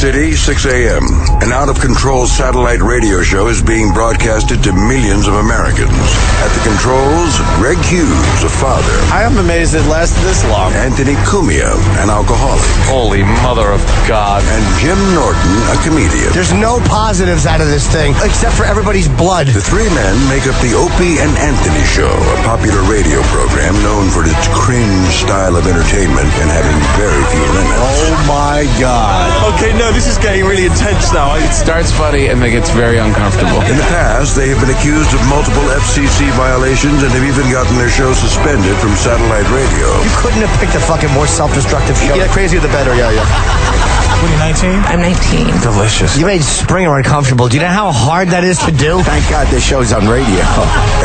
City, 6 a.m. An out-of-control satellite radio show is being broadcasted to millions of Americans. At the controls, Greg Hughes, a father. I am amazed it lasted this long. Anthony Cumia, an alcoholic. Holy mother of God. And Jim Norton, a comedian. There's no positives out of this thing, except for everybody's blood. The three men make up the Opie and Anthony Show, a popular radio program known for its cringe style of entertainment and having very few limits. Oh my God. Okay, no, this is getting really intense now. It starts funny and then gets very uncomfortable. In the past, they have been accused of multiple FCC violations and have even gotten their show suspended from satellite radio. You couldn't have picked a fucking more self-destructive show. Yeah, crazier the better, yeah. What are you, 19? I'm 19. Delicious. You made Springer uncomfortable. Do you know how hard that is to do? Thank God this show's on radio.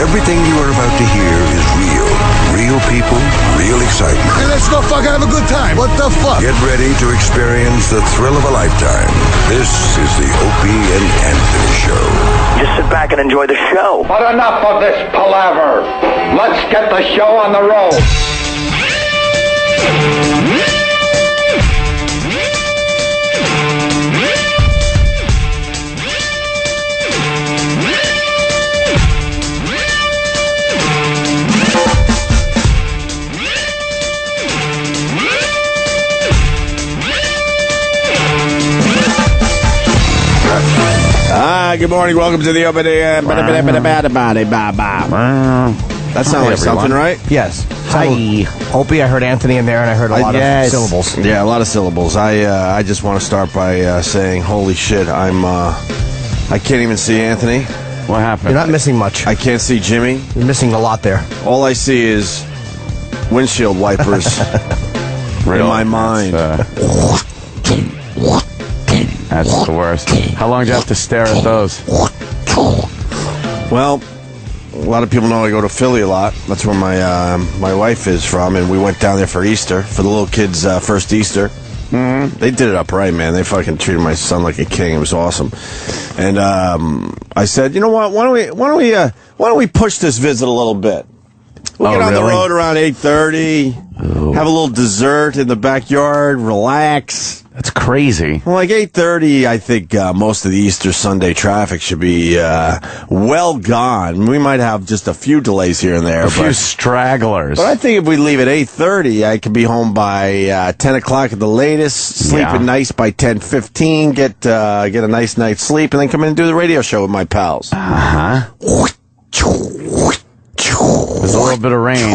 Everything you are about to hear is real. Real people, real excitement. Hey, let's go fucking have a good time. What the fuck? Get ready to experience the thrill of a lifetime. This is the Opie and Anthony Show. Just sit back and enjoy the show. But enough of this palaver. Let's get the show on the road. Good morning. Welcome to the open That sounds like something, right? Yes. Hi. Opie, I heard Anthony in there, and I heard a lot of syllables. Yeah, a lot of syllables. I just want to start by saying, holy shit, I can't even see Anthony. What happened? You're not missing much. I can't see Jimmy. You're missing a lot there. All I see is windshield wipers in my mind. That's the worst. How long do you have to stare at those? Well, a lot of people know I go to Philly a lot. That's where my wife is from, and we went down there for Easter, for the little kids' first Easter. Mm-hmm. They did it up right, man. They fucking treated my son like a king. It was awesome. And I said, you know what? Why don't we push this visit a little bit? We'll get on the road around 8:30. Have a little dessert in the backyard. Relax. That's crazy. Well, like 8:30, I think most of the Easter Sunday traffic should be well gone. We might have just a few delays here and there. A few stragglers. But I think if we leave at 8:30, I could be home by 10 o'clock at the latest, sleeping nice by 10:15, get a nice night's sleep, and then come in and do the radio show with my pals. Uh-huh. There's a little bit of rain.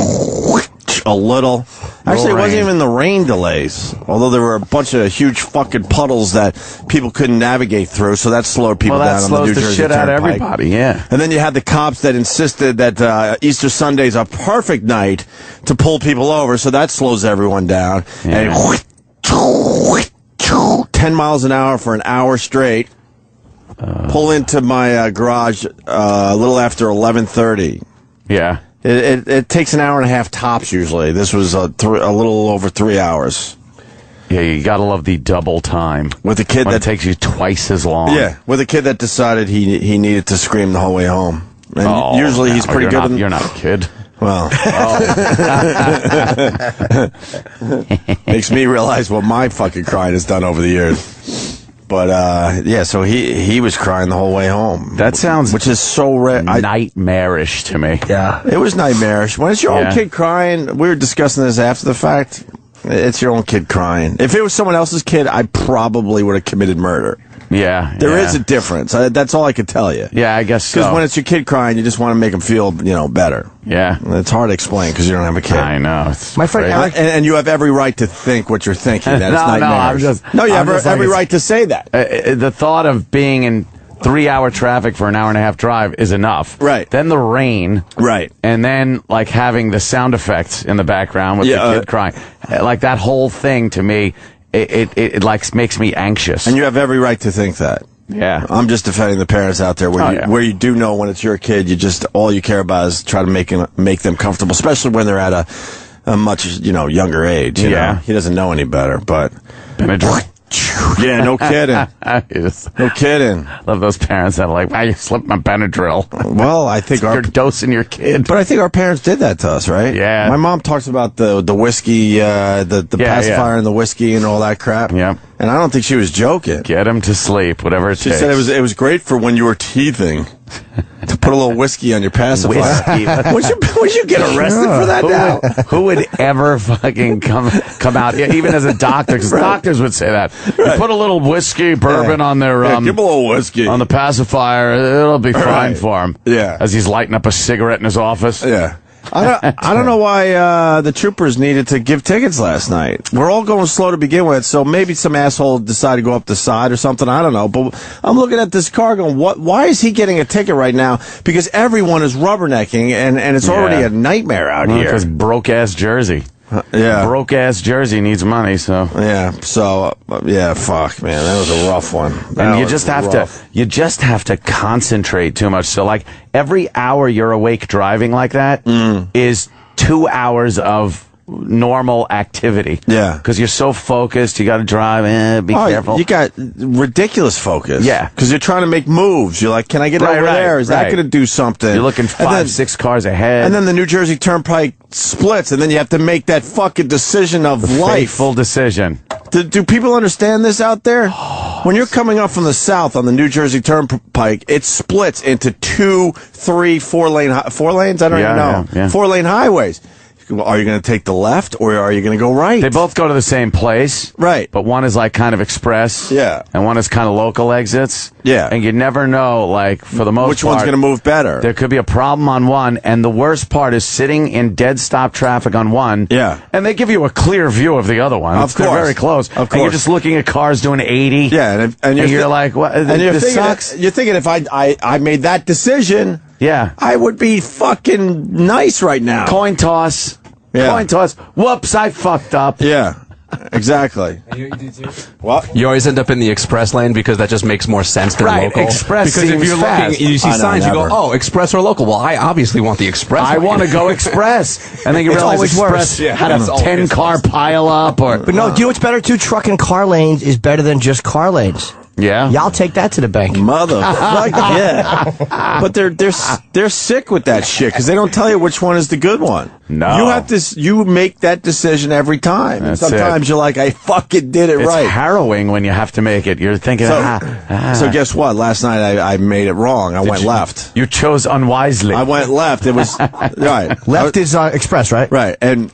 A little. Actually, it wasn't even the rain delays. Although there were a bunch of huge fucking puddles that people couldn't navigate through, so that slowed people down on the New Jersey Turnpike. Well, that slows the shit out of everybody, yeah. And then you had the cops that insisted that Easter Sunday's a perfect night to pull people over, so that slows everyone down. Yeah. And 10 miles an hour for an hour straight. Pull into my garage a little after 11:30. Yeah. It takes an hour and a half tops usually. This was a little over 3 hours. Yeah, you gotta love the double time. With a kid when that it takes you twice as long. Yeah, with a kid that decided he needed to scream the whole way home. And usually he's pretty good. You're not a kid. Well, makes me realize what my fucking crying has done over the years. But, yeah, so he was crying the whole way home. That sounds... Which is so rare. Nightmarish to me. Yeah. It was nightmarish. When it's your own kid crying, we were discussing this after the fact, it's your own kid crying. If it was someone else's kid, I probably would have committed murder. Yeah. There is a difference. That's all I could tell you. Yeah, I guess so. Because when it's your kid crying, you just want to make them feel, better. Yeah. It's hard to explain because you don't have a kid. I know. My friend Eric, and you have every right to think what you're thinking. That's No, you have every right to say that. The thought of being in 3-hour traffic for an hour and a half drive is enough. Right. Then the rain. Right. And then, like, having the sound effects in the background with the kid crying. Like, that whole thing, to me, it makes me anxious. And you have every right to think that. Yeah. I'm just defending the parents out there where you do know when it's your kid, all you care about is try to make them comfortable, especially when they're at a much, younger age. You know? He doesn't know any better, but... Benadryl. Yeah, no kidding. No kidding. Love those parents that are like, you slipped my Benadryl. Well, I think You're dosing your kid. But I think our parents did that to us, right? Yeah. My mom talks about the whiskey, the pacifier and the whiskey and all that crap. Yep. And I don't think she was joking. Get him to sleep, whatever it She takes. said it was great for when you were teething to put a little whiskey on your pacifier. Whiskey. Would you get arrested for that now? Who would ever fucking come out, even as a doctor, because doctors would say that. You put a little whiskey, bourbon on their, give 'em a little whiskey. on the pacifier, it'll be fine for him. Yeah. As he's lighting up a cigarette in his office. Yeah. I don't know why the troopers needed to give tickets last night. We're all going slow to begin with, so maybe some asshole decided to go up the side or something. I don't know. But I'm looking at this car going, why is he getting a ticket right now? Because everyone is rubbernecking, and it's already a nightmare out here. Because broke-ass Jersey. Yeah. Broke-ass Jersey needs money, so... Yeah, so, fuck, man. That was a rough one. And you just have to concentrate too much. So, like, every hour you're awake driving like that is 2 hours of normal activity. Yeah. Because you're so focused, you got to drive, be careful. You got ridiculous focus. Yeah. Because you're trying to make moves. You're like, can I get over there? Is that going to do something? You're looking 5-6 cars ahead. And then the New Jersey Turnpike splits, and then you have to make that fucking decision of life. Fateful decision. Do people understand this out there? When you're coming up from the south on the New Jersey Turnpike, it splits into 2, 3, 4 lanes? I don't even know. Yeah. 4-lane highways. Are you going to take the left or are you going to go right? They both go to the same place. Right. But one is like kind of express. Yeah. And one is kind of local exits. Yeah. And you never know, like, for the most part. Which one's going to move better? There could be a problem on one, and the worst part is sitting in dead stop traffic on one. Yeah. And they give you a clear view of the other one. Of course. They're very close. Of course. And you're just looking at cars doing 80. Yeah. And you're like, what? And this sucks. You're thinking if I made that decision, Yeah. I would be fucking nice right now. Coin toss. Yeah. Coin toss. Whoops, I fucked up. Yeah. Exactly. What? You always end up in the express lane because that just makes more sense than Right, local. express because if seems you're fast. looking, you see I know, signs, you never. go, oh, express or local. Well, I obviously want the express. I lane. want to go express. And then you It's realize always express worse. Yeah, had a it's always 10-car worse. pile up. But no, do you know what's better too? Truck and car lanes is better than just car lanes. Yeah. Y'all take that to the bank. Motherfucker. Yeah. But they're sick with that shit because they don't tell you which one is the good one. No. You have to. You make that decision every time. That's and sometimes it. you're like, I fucking did it It's right. harrowing when you have to make it. You're thinking, So guess what? Last night I made it wrong. I went left. You chose unwisely. I went left. It was right. Left is express, right? Right. And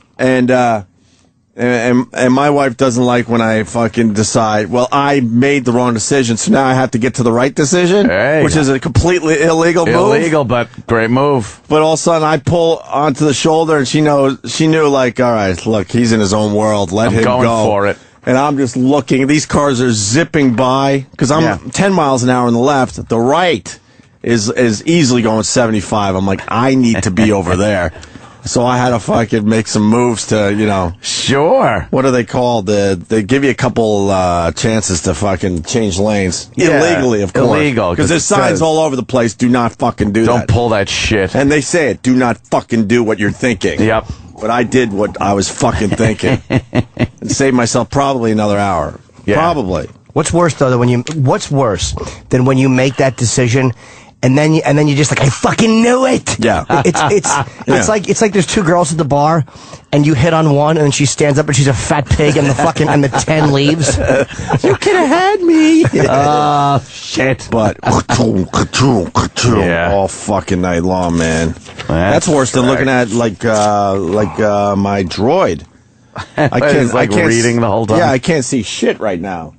my wife doesn't like when I fucking decide, well, I made the wrong decision, so now I have to get to the right decision, Hey. which is a completely illegal move. Illegal, but great move. But all of a sudden, I pull onto the shoulder, and she knew, like, all right, look, he's in his own world. Let I'm him going go. for it. And I'm just looking. These cars are zipping by because I'm 10 miles an hour on the left. The right is easily going 75. I'm like, I need to be over there. So I had to fucking make some moves to, Sure. what are they called? They give you a couple chances to fucking change lanes. Yeah, Illegally, of course. illegal, Because 'cause there's it signs says- all over the place. Do not fucking do Don't that. pull that shit. And they say it. Do not fucking do what you're thinking. Yep. But I did what I was fucking thinking. And saved myself probably another hour. Yeah. Probably. What's worse though what's worse than when you make that decision and then you're just like, I fucking knew it. Yeah. It's like there's two girls at the bar and you hit on one and then she stands up and she's a fat pig and the 10 leaves. You could have had me. Shit. But Yeah. all fucking night long, man. That's worse than looking at my droid. It's like reading the whole time. Yeah, I can't see shit right now.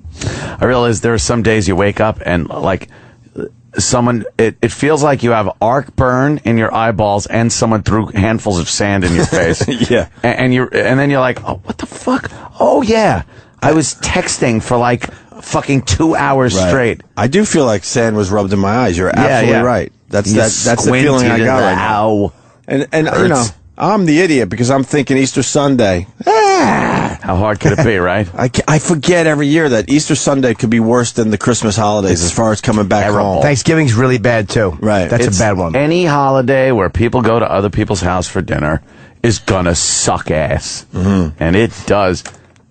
I realize there are some days you wake up and like someone, it feels like you have arc burn in your eyeballs and someone threw handfuls of sand in your face. Yeah. And then you're like, oh, what the fuck? Oh yeah. I was texting for like fucking 2 hours straight. I do feel like sand was rubbed in my eyes. You're absolutely right. That's You that's the feeling I got right now. Ow. And Hurts. I'm the idiot because I'm thinking Easter Sunday. How hard could it be, right? I forget every year that Easter Sunday could be worse than the Christmas holidays as far as coming back home. Thanksgiving's really bad too. Right. That's It's a bad one. Any holiday where people go to other people's house for dinner is gonna suck ass. Mm-hmm. And it does.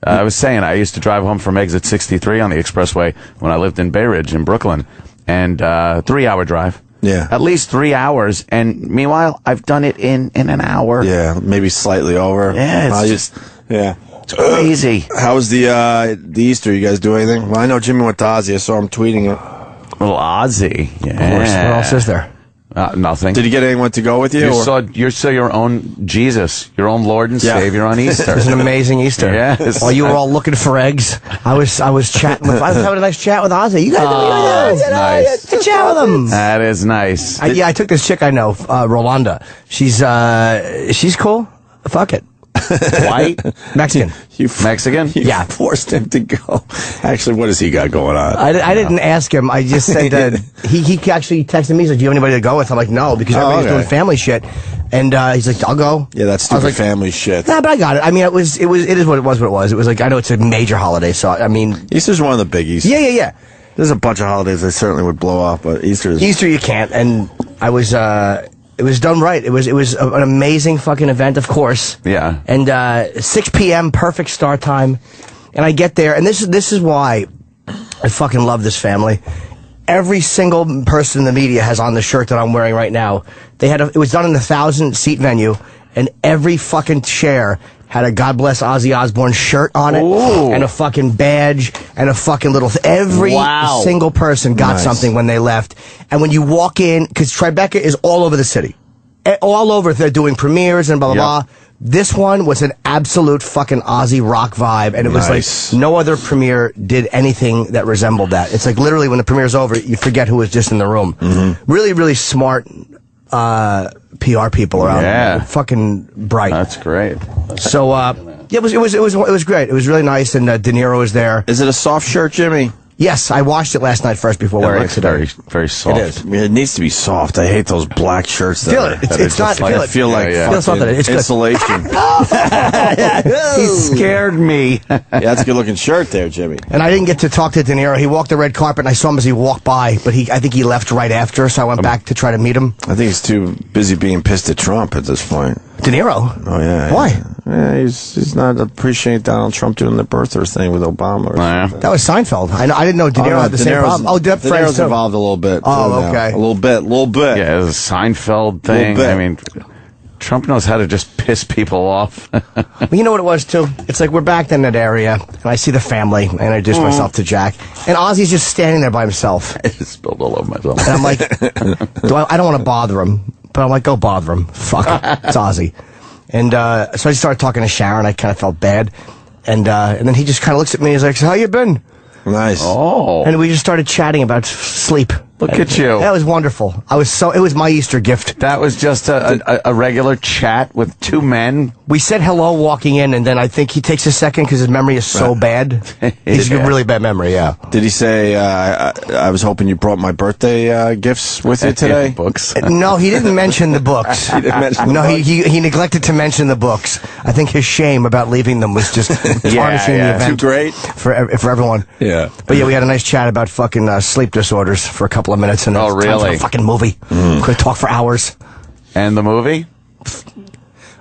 I was saying I used to drive home from exit 63 on the expressway when I lived in Bay Ridge in Brooklyn, and 3-hour drive. Yeah. At least 3 hours, and meanwhile, I've done it in an hour. Yeah, maybe slightly over. Yeah, it's it's crazy. How was the Easter? You guys do anything? Well, I know Jimmy went to Ozzy. I saw him tweeting it. Little Ozzy. Yeah. Of course. What else is there? Nothing. Did you get anyone to go with you? You saw your own Jesus, your own Lord and Savior on Easter. It was an amazing Easter. Yes. While you were all looking for eggs, I was chatting with. I was having a nice chat with Ozzy. You guys, nice. to chat with him. That is nice. I took this chick I know, Rolanda. She's cool. Fuck it. White? Mexican. Mexican? You forced him to go. Actually, what has he got going on? I didn't ask him. I just said that he actually texted me. He's like, "Do you have anybody to go with?" I'm like, "No," because everybody's doing family shit. And he's like, "I'll go." Yeah, that's stupid family shit. Nah, but I got it. I mean, it is what it was. It was like, I know it's a major holiday, so I mean, Easter's one of the biggies. Yeah. There's a bunch of holidays that certainly would blow off, but Easter you can't. And I was. It was done right. It was an amazing fucking event, of course. Yeah. And 6 p.m. perfect start time, and I get there, and this is why I fucking love this family. Every single person in the media has on the shirt that I'm wearing right now. It was done in the 1,000-seat venue, and every fucking chair had a God Bless Ozzy Osbourne shirt on it, and a fucking badge, and a fucking little... Every single person got something when they left. And when you walk in, because Tribeca is all over the city. All over, they're doing premieres and blah, blah, blah. This one was an absolute fucking Ozzy rock vibe, and it was like no other premiere did anything that resembled that. It's like literally when the premiere's over, you forget who was just in the room. Really, really smart PR people around. Yeah. Fucking bright. That's great. So, it was great. It was really nice, and De Niro was there. Is it a soft shirt, Jimmy? Yes, I washed it last night first before wearing it today. Very, very soft. It is. I mean, it needs to be soft. I hate those black shirts. Feel it. It's not. I feel like Feel something. It's good. insulation. He scared me. Yeah, that's a good looking shirt there, Jimmy. And I didn't get to talk to De Niro. He walked the red carpet, and I saw him as he walked by, but I think he left right after, so I went back to try to meet him. I think he's too busy being pissed at Trump at this point. De Niro? Oh, yeah. Why? Yeah, he's not appreciating Donald Trump doing the birther thing with Obama. That was Seinfeld. I didn't know De Niro had the same problem. Oh, De Niro's involved a little bit. Oh, okay. A little bit. Yeah, it was a Seinfeld thing. I mean, Trump knows how to just piss people off. Well, you know what it was, too? It's like we're back in that area, and I see the family, and I introduce myself to Jack, and Ozzy's just standing there by himself. I just spilled all over myself. And I'm like, I don't want to bother him, but I'm like, go bother him. Fuck it. It's Ozzy. And so I started talking to Sharon. I kind of felt bad. And then he just kind of looks at me and he's like, so how you been? Nice. Oh. And we just started chatting about sleep. Look at you. That was wonderful. It was my Easter gift. That was just a regular chat with two men. We said hello walking in, and then I think he takes a second because his memory is so bad. He's got really bad memory, yeah. Did he say, I was hoping you brought my birthday gifts with you today? Books? No, he didn't mention the books. He didn't mention the books? He neglected to mention the books. I think his shame about leaving them was just tarnishing the event. Too great? For everyone. Yeah. But yeah, we had a nice chat about fucking sleep disorders for a couple of minutes. And oh, time for really? a fucking movie. Could talk for hours. And the movie?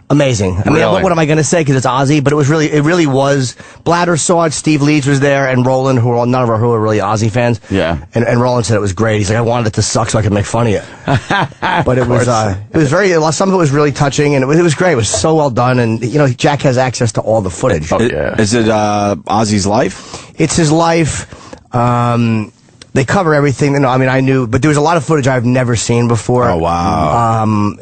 Amazing. I mean, Really? what am I going to say? Because it's Ozzy, but it really was. Bladder saw it. Steve Leeds was there, and Roland, who are really Ozzy fans. Yeah. And Roland said it was great. He's like, I wanted it to suck so I could make fun of you. But it was very. Some of it was really touching, and it was great. It was so well done, and Jack has access to all the footage. Oh, yeah. Is it Ozzy's life? It's his life. They cover everything. I mean, I knew, but there was a lot of footage I've never seen before. Oh, wow.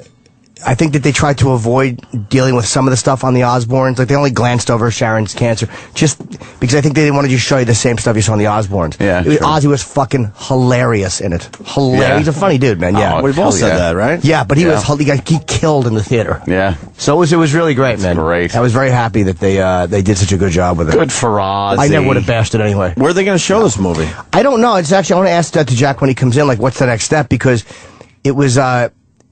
I think that they tried to avoid dealing with some of the stuff on the Osbournes. Like, they only glanced over Sharon's cancer, just because I think they didn't want to just show you the same stuff you saw on the Osbournes. Yeah, Ozzy was fucking hilarious in it. Hilarious. Yeah. He's a funny dude, man. Yeah. Oh, We've all said that, right? Yeah, but he got killed in the theater. Yeah. So it was really great, man. great. I was very happy that they did such a good job with it. Good for Ozzy. I never would have bashed it anyway. Where are they going to show this movie? I don't know. It's actually, I want to ask that to Jack when he comes in, like, what's the next step? Because it was,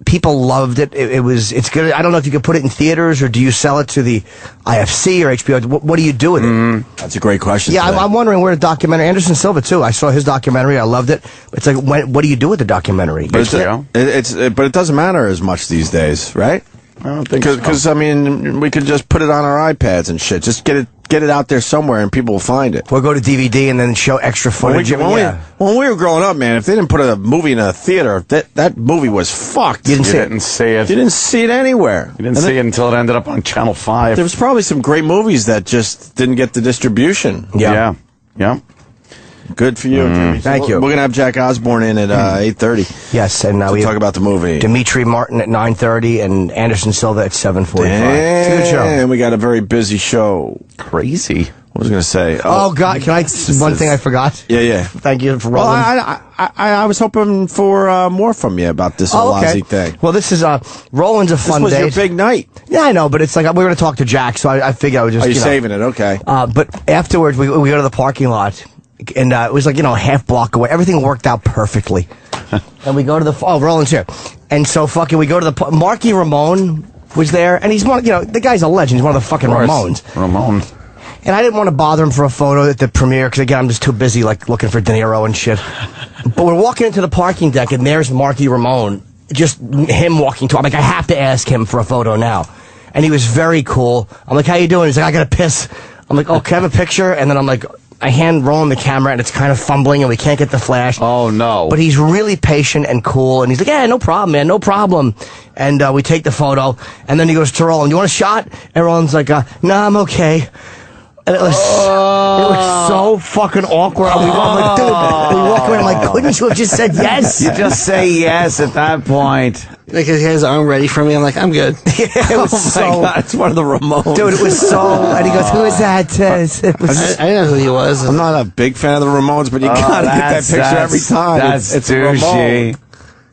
people loved it. It's good. I don't know if you could put it in theaters, or do you sell it to the IFC or HBO? What do you do with it? That's a great question. Yeah, I'm wondering where the documentary, Anderson Silva too. I saw his documentary. I loved it. It's like, what do you do with the documentary? But it doesn't matter as much these days, right? I don't think so. Because, I mean, we could just put it on our iPads and shit. Just get it get it out there somewhere and people will find it. We'll go to DVD and then show extra footage. When we were growing up, man, if they didn't put a movie in a theater, that movie was fucked. You didn't see it. You didn't see it anywhere. You didn't see it until it ended up on Channel 5. There was probably some great movies that just didn't get the distribution. Yeah. Good for you, Jimmy. Thank you. We're going to have Jack Osborne in at 8:30. Yes, and now to we talk about the movie. Dimitri Martin at 9:30 and Anderson Silva at 7:45. It's a good show. And we got a very busy show. Crazy. What was I going to say? Oh, God, can I... One thing I forgot? Yeah. Thank you for Well, rolling. I was hoping for more from you about this whole Ozzy thing. Well, this is Roland's a fun This was day. your big night. Yeah, I know, but it's like we're going to talk to Jack, so I figured I would just. Oh, you're saving it, okay. But afterwards, we go to the parking lot, and it was like, half block away. Everything worked out perfectly. And we go to the. Oh, Roland's here. And so fucking, we go to the. Marky Ramone was there, and he's one. The guy's a legend. He's one of the fucking Ramones. Ramone. And I didn't want to bother him for a photo at the premiere because, again, I'm just too busy, looking for De Niro and shit. But we're walking into the parking deck, and there's Marky Ramone, just him walking to. I'm like, I have to ask him for a photo now. And he was very cool. I'm like, how you doing? He's like, I got to piss. I'm like, oh, can I have a picture? And then I'm like, I hand Roland the camera, and it's kind of fumbling, and we can't get the flash. Oh, no. But he's really patient and cool, and he's like, yeah, no problem, man, no problem. And we take the photo, and then he goes to Roland, you want a shot? And Roland's like, no, I'm okay. And it was so fucking awkward. I'm like, dude, we walk away, I'm like, couldn't you have just said yes? You just say yes at that point. Like, he has his arm ready for me. I'm like, I'm good. Yeah, it was Oh, my God, it's one of the Ramones. Dude, it was so... And he goes, who is that? It was, I didn't know who he was. I'm not a big fan of the Ramones, but you gotta get that picture every time. That's it's douchey.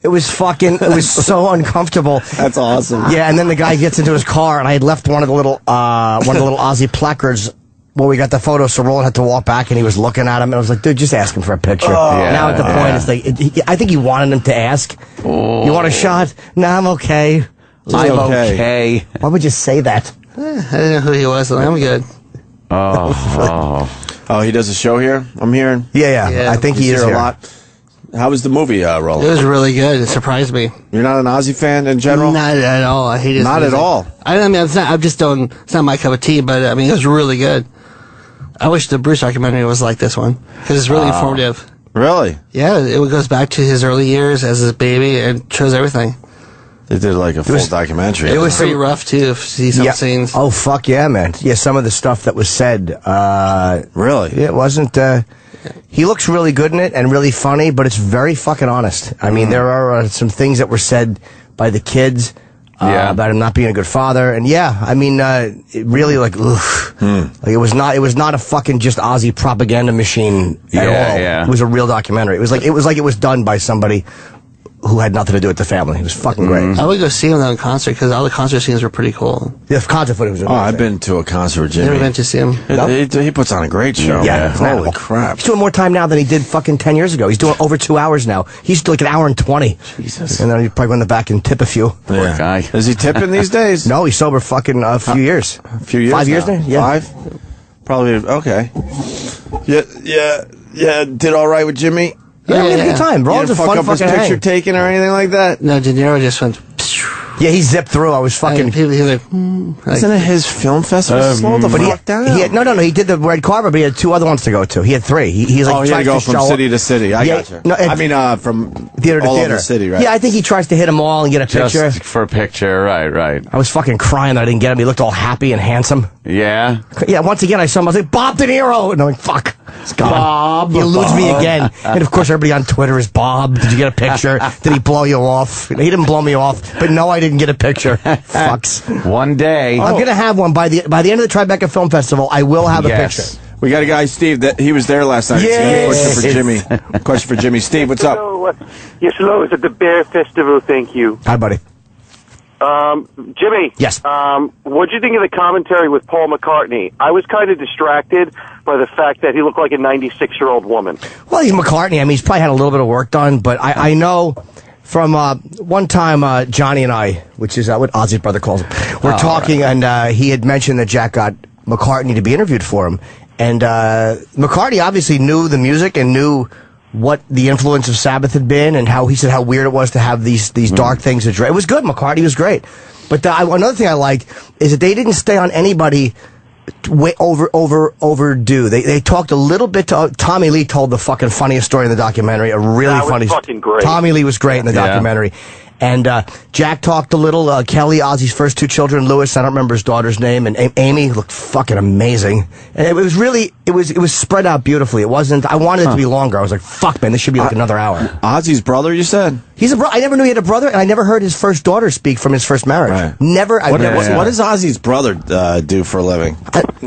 it was so uncomfortable. That's awesome. Yeah, and then the guy gets into his car, and I had left one of the little Ozzy placards where we got the photo, so Roland had to walk back, and he was looking at him, and I was like, dude, just ask him for a picture. Now at the point, it's like, I think he wanted him to ask. You want a shot? No, I'm okay. I'm okay. Why would you say that? I didn't know who he was. I'm good. Oh, he does a show here? I'm hearing? Yeah. I think he He's is here here. a lot. How was the movie, Roland? It was really good. It surprised me. You're not an Ozzy fan in general? Not at all. I hate his Not music. at all. I mean, it's not my cup of tea, but I mean, it was really good. I wish the Bruce documentary was like this one, because it's really informative. Really? Yeah, it goes back to his early years as his baby and shows everything. They did like a full documentary. It was pretty rough, too, to see some scenes. Oh, fuck yeah, man. Yeah, some of the stuff that was said. Really? It wasn't... he looks really good in it and really funny, but it's very fucking honest. I mean, there are some things that were said by the kids about him not being a good father. And I mean, it really like, oof. Like it was not a fucking just Ozzy propaganda machine at all. Yeah. It was a real documentary. It was like it was done by somebody who had nothing to do with the family. It was fucking great. I would go see him though in concert, because all the concert scenes were pretty cool. The concert footage was I've been to a concert with Jimmy. Never been to see him. He puts on a great show. Yeah. Holy crap. He's doing more time now than he did fucking 10 years ago. He's doing over 2 hours now. He's like an hour and 20. Jesus. And then he's probably going to back and tip a few. Poor guy. Is he tipping these days? No, he's sober fucking a few years. A few years 5 years now? now? Yeah. 5? Probably, okay. Yeah, did all right with Jimmy? Yeah, we had a good time. You Roland's a didn't fun fuck up his fucking picture hang. taken or anything like that? No, De Niro just went... Yeah, he zipped through. I was fucking... People like, Isn't it his film festival? Slow the But fuck down. no, he did the red carpet, but he had 2 other ones to go to. He had 3. He's like, He had to go tries from show- city to city. I Yeah, gotcha. no, I mean, from theater to all theater. over the city, right? Yeah, I think he tries to hit them all and get a picture. Just for a picture, right. I was fucking crying that I didn't get him. He looked all happy and handsome. Yeah. Yeah, once again, I saw him. I was like, Bob De Niro. And I'm like, fuck. It's gone. Bob. You lose me again. And of course, everybody on Twitter is Bob. Did you get a picture? Did he blow you off? He didn't blow me off. But no, I didn't get a picture. Fucks. One day. I'm going to have one by the end of the Tribeca Film Festival. I will have a picture. We got a guy, Steve, that he was there last night. Yes. Question for Jimmy. Question for Jimmy. Steve, what's up? Yes, hello. It's at the Bear Festival. Thank you. Hi, buddy. Jimmy. Yes. What'd you think of the commentary with Paul McCartney? I was kind of distracted by the fact that he looked like a 96-year-old woman. Well, he's McCartney. I mean, he's probably had a little bit of work done, but I know from one time Johnny and I, which is what Ozzy's brother calls him, we're talking, right. And he had mentioned that Jack got McCartney to be interviewed for him. And McCartney obviously knew the music and knew what the influence of Sabbath had been, and how he said how weird it was to have these dark things. It was good. McCartney was great. But another thing I liked is that they didn't stay on anybody way overdue. They talked a little bit to Tommy Lee told the fucking funniest story in the documentary. A really funny. Fucking great. Tommy Lee was great in the documentary. And Jack talked a little. Kelly, Ozzy's first two children, Lewis, I don't remember his daughter's name, and Amy looked fucking amazing. And it was really, it was spread out beautifully. It wasn't. I wanted it to be longer. I was like, fuck, man, this should be like another hour. Ozzy's brother, you said? He's a I never knew he had a brother, and I never heard his first daughter speak from his first marriage. Right. Never. What does Ozzy's brother do for a living?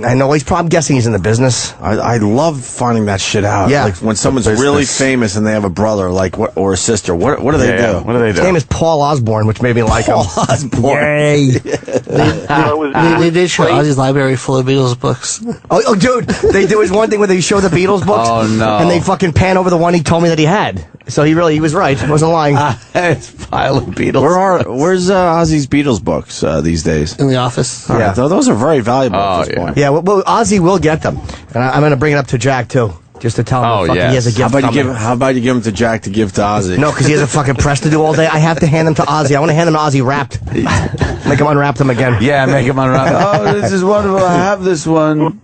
I know he's probably guessing he's in the business. I love finding that shit out. Yeah. Like when someone's really famous and they have a brother, like or a sister. What do they do? What do they do? His name is Paul Osborne, which made me like him. Osborne. Yay. They did show Ozzy's library full of Beatles books. Oh, dude, there was one thing where they show the Beatles books. Oh, no. And they fucking pan over the one he told me that he had. So he was right. He wasn't lying. It's a pile of Beatles. Where's Ozzy's Beatles books these days? In the office. Yeah. Those are very valuable at this point. Yeah, well, Ozzy will get them. And I'm going to bring it up to Jack, too. Just to tell him he has a gift How about you give them to Jack to give to Ozzy? No, because he has a fucking press to do all day. I have to hand them to Ozzy. I want to hand them to Ozzy wrapped. Make him unwrap them again. Yeah, make him unwrap. Oh, this is wonderful. I have this one.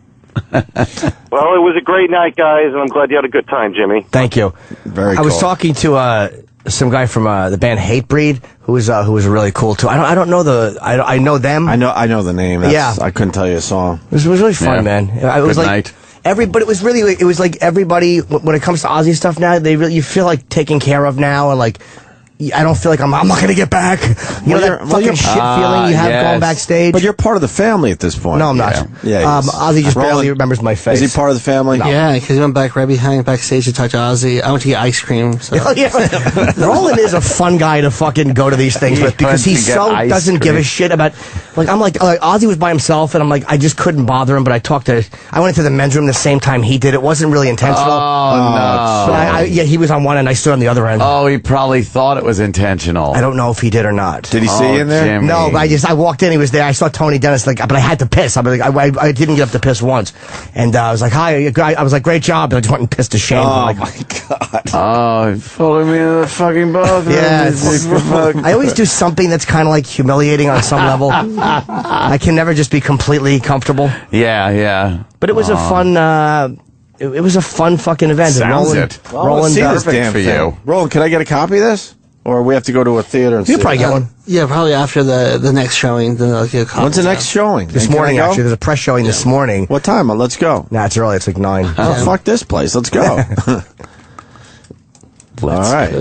Well, it was a great night, guys, and I'm glad you had a good time, Jimmy. Thank you. Very I was talking to some guy from the band Hatebreed who was really cool too. I don't know I know them. I know the name. I couldn't tell you a song. It was really fun, man. It was Good like night. but it was really it was like everybody when it comes to Ozzy stuff now, you feel like taken care of now, and like I don't feel like I'm not gonna get back. You know that fucking shit feeling you have going backstage. But you're part of the family at this point. No, I'm not. Yeah. Ozzy just barely remembers my face. Is he part of the family? No. Yeah, because he went back right behind backstage to touch Ozzy. I went to get ice cream. So. Oh, yeah. Roland is a fun guy to fucking go to these things with because he doesn't give a shit about. Like I'm like Ozzy was by himself, and I'm like I just couldn't bother him. But I went into the men's room the same time he did. It wasn't really intentional. Oh no! But he was on one end. I stood on the other end. Oh, he probably thought it was intentional. I don't know if he did or not. Did he see you in there? Jimmy. No, but I walked in. He was there. I saw Tony Dennis. But I had to piss. I didn't get up to piss once, and I was like, "Hi." I was like, "Great job," and I just went and pissed ashamed. Oh my god! Oh, followed me in the fucking bathroom. Yeah, I always do something that's kind of like humiliating on some level. I can never just be completely comfortable. Yeah. But it was a fun. It was a fun fucking event. Sounds Roland, it. Well, Roland, let's see this perfect damn for thing. you. Roland, can I get a copy of this? Or we have to go to a theater and see you'll probably it? get one. Yeah, probably after the next showing. Then I'll get a copy. When's the next showing? This And can morning, I go? actually. There's a press showing this morning. What time? Let's go. Nah, it's early. It's like 9. Oh, fuck this place. Let's go. All right.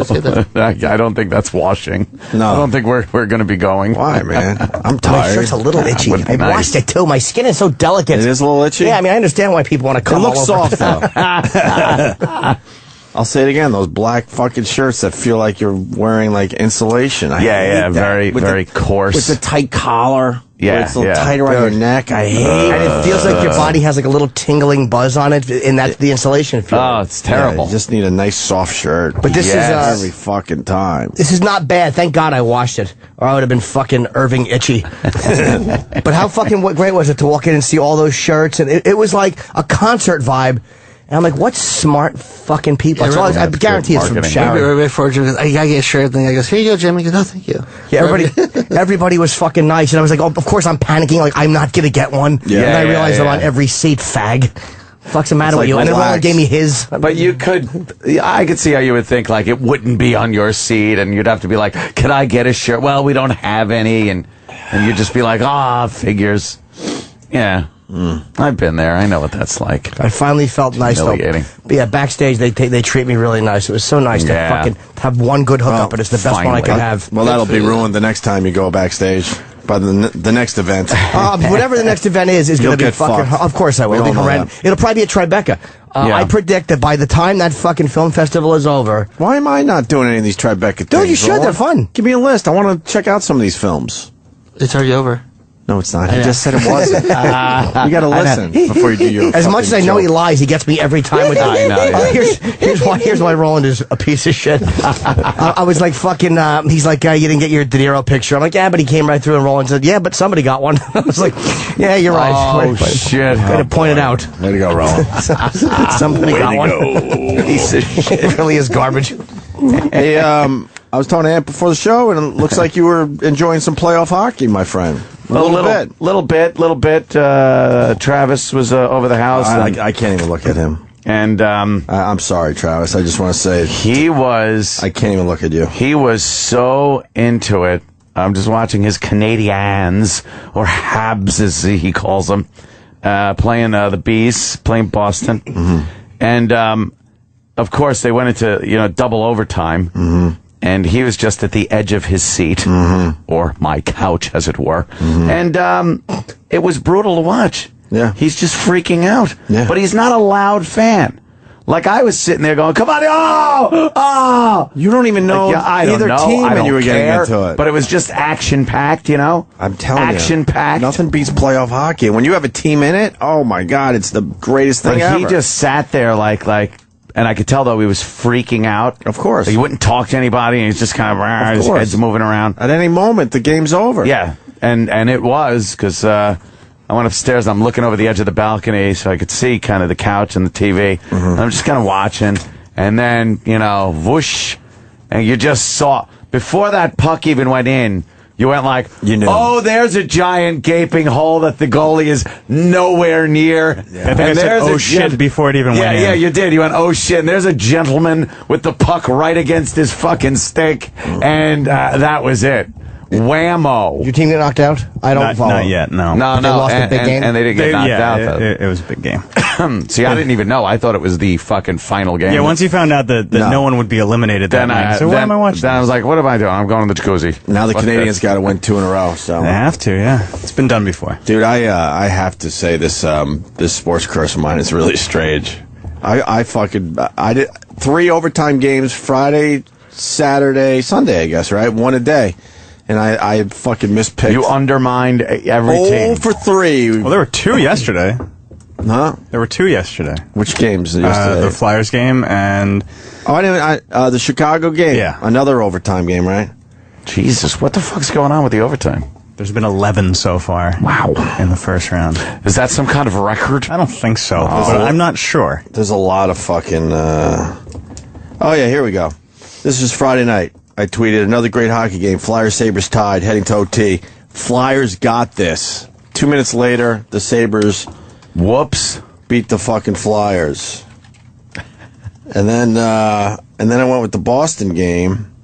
I don't think that's washing. No. I don't think we're going to be going. Why, man? I'm My tired. shirt's a little itchy. would be I nice. washed it too. My skin is so delicate. It is a little itchy? Yeah, I mean, I understand why people want to It come looks all over. soft, though. I'll say it again. Those black fucking shirts that feel like you're wearing, like, insulation. I hate that. Very coarse. With the tight collar. Yeah, where it's a little yeah. tight around your neck. I hate And it feels like your body has like a little tingling buzz on it, and that's the insulation feeling. Oh, it's terrible. You just need a nice soft shirt. But this is, every fucking time. This is not bad. Thank God I washed it, or I would have been fucking Irving itchy. But how fucking great was it to walk in and see all those shirts? And it was like a concert vibe. And I'm like, what smart fucking people. Yeah, So really. I guarantee it's from marketing. Sharon. Right before Jim goes, I gotta get a shirt. Then I goes, here you go, Jimmy. He goes, no, thank you. Yeah, everybody was fucking nice. And I was like, oh, of course I'm panicking. Like, I'm not going to get one. Yeah. And I Yeah, realized I'm yeah. on every seat, fag. Fuck's the matter with like you? And then Roland relax. gave me his. But I could see how you would think, like, it wouldn't be on your seat, and you'd have to be like, can I get a shirt? Well, we don't have any, and you'd just be like, figures. Yeah. I've been there. I know what that's like. I finally felt nice, though. Humiliating. But yeah, backstage, they treat me really nice. It was so nice to Yeah. fucking have one good hookup, and it's the best one I finally. could have. Well, that'll be ruined the next time you go backstage. By the next event. Whatever the next event is going You'll to be get fucking. fucked. Of course I will. We It'll be all know horrendous. that. It'll probably be at Tribeca. Yeah. I predict that by the time that fucking film festival is over, Why am I not doing any of these Tribeca things? Dude, you should. Roland? They're fun. Give me a list. I want to check out some of these films. It's already over. No, it's not. He just said it wasn't. You got to listen before you do your. as much as I know he joke. lies, he gets me every time with that. I know, yeah. Here's why Roland is a piece of shit. I was like fucking. He's like, you didn't get your De Niro picture. I'm like, yeah, but he came right through, and Roland said, yeah, but somebody got one. I was like, yeah, you're right. Oh, shit. Way to point it out. Way to go, Roland. Somebody got one. Piece of shit. It really is garbage. Hey, I was talking to Ant before the show, and it looks like you were enjoying some playoff hockey, my friend. Little bit. Travis was over the house. I can't even look at him. And I'm sorry, Travis. I just want to say I can't even look at you. He was so into it. I'm just watching his Canadians, or Habs as he calls them, playing the Bees, playing Boston. Mm-hmm. And of course they went into double overtime. Mm-hmm. And he was just at the edge of his seat, mm-hmm. or my couch, as it were. Mm-hmm. And it was brutal to watch. Yeah. He's just freaking out. Yeah. But he's not a loud fan. Like, I was sitting there going, come on, oh! You don't even know either team, and you were getting into it. But it was just action-packed, I'm telling you. Action-packed. Nothing beats playoff hockey. When you have a team in it, oh my God, it's the greatest thing ever. He just sat there like, and I could tell, though, he was freaking out. Of course. He wouldn't talk to anybody, and he's just kind of his head's moving around. At any moment, the game's over. Yeah, and it was, because I went upstairs, and I'm looking over the edge of the balcony so I could see kind of the couch and the TV. Mm-hmm. And I'm just kind of watching, and then, whoosh, and you just saw, before that puck even went in, you went like, oh, there's a giant gaping hole that the goalie is nowhere near. Yeah. I think I said, oh, shit, before it even went in. Yeah, you did. You went, oh, shit. And there's a gentleman with the puck right against his fucking stick. And that was it. Whammo. Your team get knocked out? I don't follow. Not yet, no. No. They lost a big game? And they didn't get knocked out. It was a big game. See, I didn't even know. I thought it was the fucking final game. Yeah, once you found out that no one would be eliminated that night. So what am I watching? Then I was like, what am I doing? I'm going to the jacuzzi. Now the Canadians got to win 2 in a row. So they have to, yeah. It's been done before. Dude, I have to say this sports curse of mine is really strange. I did 3 overtime games Friday, Saturday, Sunday, I guess, right? 1 a day. And I fucking mispicked. You undermined every team. 0 for 3. Well, there were 2 yesterday. Huh? There were 2 yesterday. Which games yesterday? The Flyers game and... the Chicago game. Yeah. Another overtime game, right? Jesus, what the fuck's going on with the overtime? There's been 11 so far. Wow. In the first round. Is that some kind of record? I don't think so, but I'm not sure. There's a lot of fucking... Oh, yeah, here we go. This is Friday night. I tweeted, another great hockey game. Flyers-Sabres tied, heading to OT. Flyers got this. 2 minutes later, the Sabres... Whoops. Beat the fucking Flyers. And then I went with the Boston game.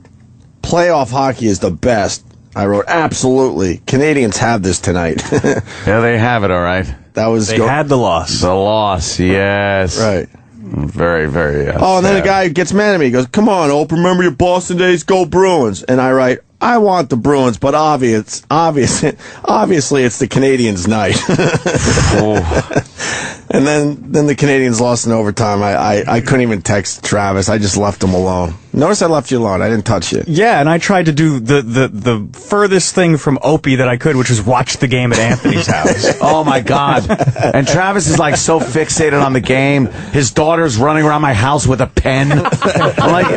Playoff hockey is the best. I wrote, absolutely. Canadians have this tonight. Yeah, they have it, all right. They had the loss. The loss, yes. Right. Very, very and then the guy gets mad at me. He goes, come on, Ope, remember your Boston days? Go Bruins. And I write, I want the Bruins, but obviously it's the Canadians' night. And then the Canadians lost in overtime. I couldn't even text Travis. I just left him alone. Notice I left you alone. I didn't touch you. Yeah, and I tried to do the furthest thing from Opie that I could, which was watch the game at Anthony's house. Oh, my God. And Travis is, like, so fixated on the game. His daughter's running around my house with a pen. I'm like...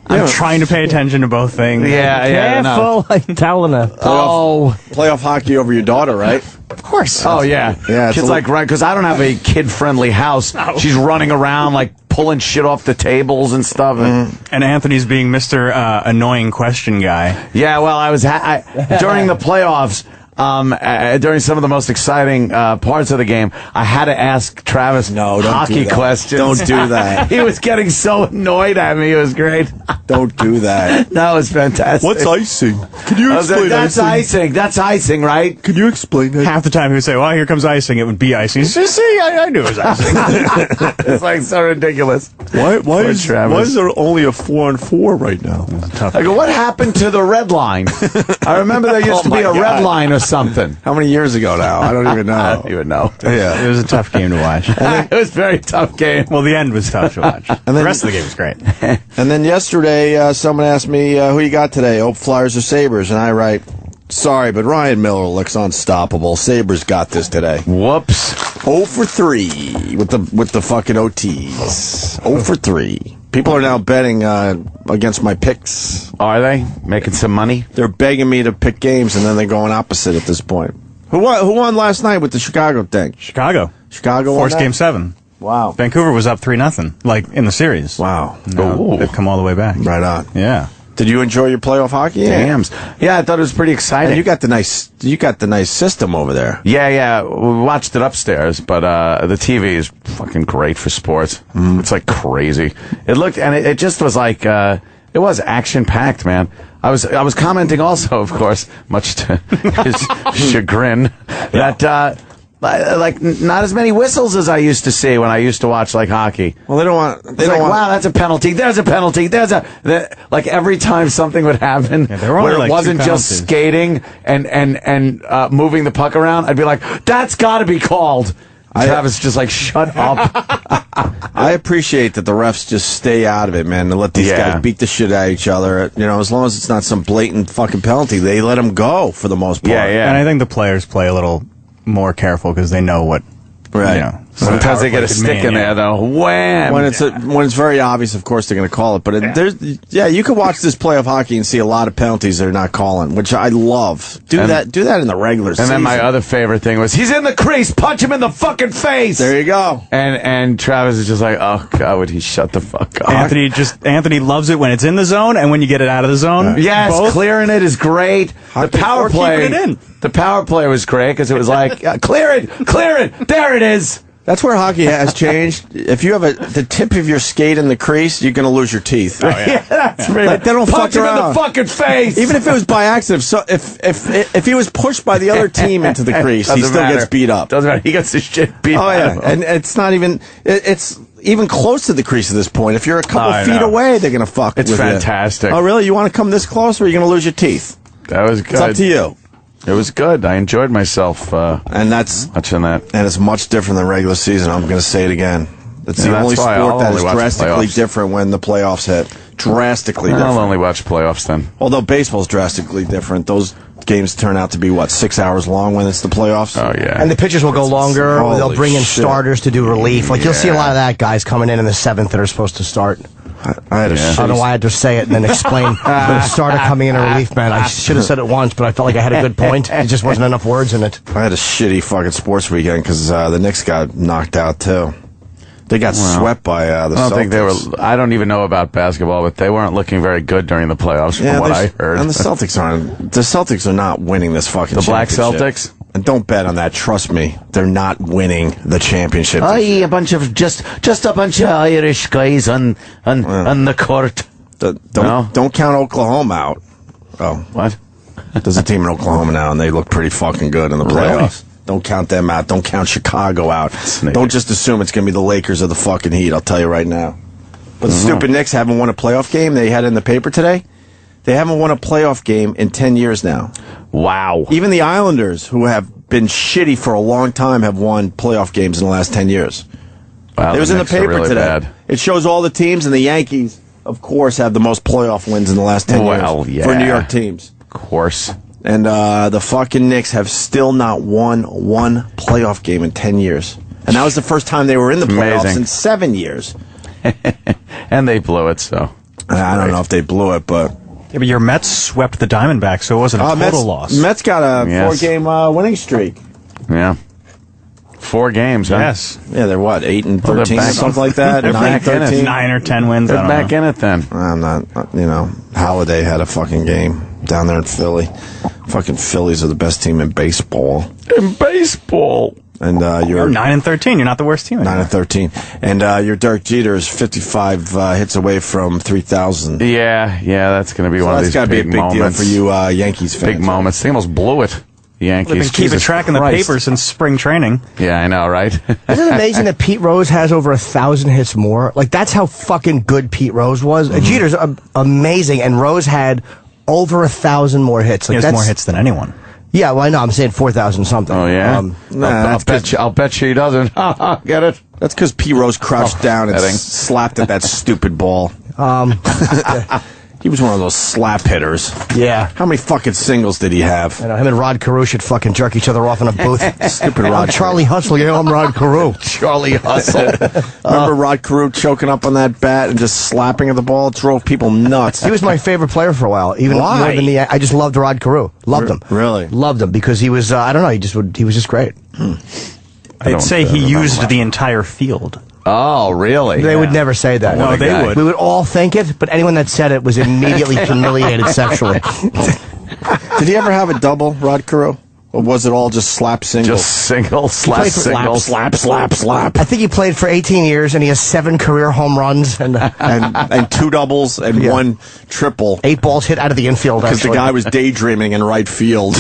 I'm trying to pay attention to both things. Yeah, Careful, I'm telling her. Playoff hockey over your daughter, right? Of course. Oh, yeah. Yeah. Kids like, right, because I don't have a kid-friendly house. No. She's running around, like, pulling shit off the tables and stuff. And Anthony's being Mr. Annoying Question Guy. Yeah, well, I was during the playoffs. During some of the most exciting parts of the game, I had to ask Travis hockey questions. Don't do that. He was getting so annoyed at me. It was great. Don't do that. No, it was fantastic. What's icing? Can you explain That's icing? That's icing, right? Can you explain that? Half the time he would say, well, here comes icing. It would be icing. See, I knew it was icing. It's like so ridiculous. Why is there only a 4-on-4 right now? I go, what happened to the red line? I remember there used to be a red line or something. How many years ago now? I don't even know. I don't even know. Yeah. It was a tough game to watch. It was a very tough game. Well, the end was tough to watch. And the rest of the game was great. And then yesterday, someone asked me, who you got today? Ope, Flyers or Sabres? And I write, sorry, but Ryan Miller looks unstoppable. Sabres got this today. Whoops. 0 for 3 with the fucking OTs. 0 for 3. People are now betting against my picks. Are they? Making some money? They're begging me to pick games, and then they're going opposite at this point. Who won last night with the Chicago thing? Chicago won forced Game 7. Wow. Vancouver was up 3-0, like in the series. Wow. No, they've come all the way back. Right on. Yeah. Did you enjoy your playoff hockey? Games. Yeah, I thought it was pretty exciting. And you got the nice system over there. Yeah. We watched it upstairs, but the TV is fucking great for sports. It's like crazy. It looked, and it just was like it was action packed, man. I was commenting also, of course, much to his chagrin, that like not as many whistles as I used to see when I used to watch like hockey. Well, they don't want. Wow, that's a penalty. There's a penalty. Like every time something would happen where it wasn't just skating and moving the puck around, I'd be like, that's got to be called. Travis just like, shut up. I appreciate that the refs just stay out of it, man, and let these guys beat the shit out of each other. You know, as long as it's not some blatant fucking penalty, they let them go for the most part. Yeah. And I think the players play a little more careful because they know what. Right. You know, sometimes they get a stick in there, though. Wham! When it's very obvious, of course, they're going to call it. But you can watch this playoff hockey and see a lot of penalties they're not calling, which I love. Do that in the regular season. And then my other favorite thing was, he's in the crease, punch him in the fucking face. There you go. And Travis is just like, oh God, would he shut the fuck up? Anthony loves it when it's in the zone and when you get it out of the zone. Yes, both. Clearing it is great. The power play. Keeping it in. The power play was great because it was like, clear it, there it is. That's where hockey has changed. If you have the tip of your skate in the crease, you're going to lose your teeth. Oh, yeah. That's really like, they don't punch fuck him around. in the fucking face. Even if it was by accident, so if he was pushed by the other team into the crease, he still gets beat up. Doesn't matter. He gets his shit beat. Oh yeah, and it's not even. It's even close to the crease at this point. If you're a couple feet away, they're going to fuck. It's with fantastic. You. Oh really? You want to come this close, or are you going to lose your teeth? That was good. It's up to you. It was good. I enjoyed myself and that's watching that. And it's much different than regular season. I'm going to say it again. It's the only sport that is drastically different when the playoffs hit. Drastically different. I'll only watch playoffs then. Although baseball's drastically different. Those games turn out to be, 6 hours long when it's the playoffs? Oh, yeah. And the pitchers will go longer. They'll bring in starters to do relief. Like, you'll see a lot of that guys coming in the 7th that are supposed to start. I don't know why I had to say it and then explain the starter coming in a relief, man. I should have said it once, but I felt like I had a good point. It just wasn't enough words in it. I had a shitty fucking sports weekend because the Knicks got knocked out, too. They got swept by the Celtics. I don't even know about basketball, but they weren't looking very good during the playoffs from what I heard. And the Celtics are not winning this fucking championship. The Black Celtics? And don't bet on that. Trust me, they're not winning the championship. A bunch of just a bunch of Irish guys on the court. Don't count Oklahoma out. Oh, what? There's a team in Oklahoma now, and they look pretty fucking good in the playoffs. Really? Don't count them out. Don't count Chicago out. Don't just assume it's going to be the Lakers or the fucking Heat. I'll tell you right now. But the stupid Knicks haven't won a playoff game. They had it in the paper today. They haven't won a playoff game in 10 years now. Wow. Even the Islanders, who have been shitty for a long time, have won playoff games in the last 10 years. Wow, it was in the paper really today. Bad. It shows all the teams, and the Yankees, of course, have the most playoff wins in the last 10 years for New York teams. Of course. And the fucking Knicks have still not won one playoff game in 10 years. And that was the first time they were in the playoffs in 7 years. And they blew it, so. I don't know if they blew it, but... Yeah, but your Mets swept the Diamondbacks, so it wasn't a total loss. Mets got a 4-game winning streak. Yeah. 4 games, huh? Yes. Yeah, they're what, 8 and 13 or something like that? They're 9-13? 9 or 10 wins. They're back in it then. I'm not, Holiday had a fucking game down there in Philly. Fucking Phillies are the best team in baseball. In baseball. And you're 9-13. You're not the worst team. 9-13, and your Derek Jeter is 55 hits away from 3,000. Yeah, that's going to be one of these big moments. That's got to be a big deal for you Yankees fans. Big moments. They almost blew it. The Yankees. They've been keeping track in the paper since spring training. Yeah, I know, right? Isn't it amazing that Pete Rose has over 1,000 hits more? Like, that's how fucking good Pete Rose was. Jeter's amazing, and Rose had over 1,000 more hits. Like, he has more hits than anyone. Yeah, well, I know. I'm saying 4,000 something. Oh, yeah? I'll bet she doesn't. Get it? That's because Pete Rose crouched down and slapped at that stupid ball. He was one of those slap hitters. Yeah. How many fucking singles did he have? I know, him and Rod Carew should fucking jerk each other off in a booth. Stupid Rod. Charlie Hustle. Yeah, I'm Rod Carew. Charlie Hustle. Remember Rod Carew choking up on that bat and just slapping at the ball? It drove people nuts. He was my favorite player for a while. Even more than I just loved Rod Carew. Loved him. Really? Loved him because he was, I don't know, he was just great. I'd say he used the entire field. Oh, really? They would never say that. No, they would. We would all think it, but anyone that said it was immediately humiliated sexually. Did he ever have a double, Rod Carew? Or was it all just slap single? Just single, slap, single. Slap. I think he played for 18 years, and he has 7 career home runs and and 2 doubles and 1 triple. 8 balls hit out of the infield. Because the guy was daydreaming in right field.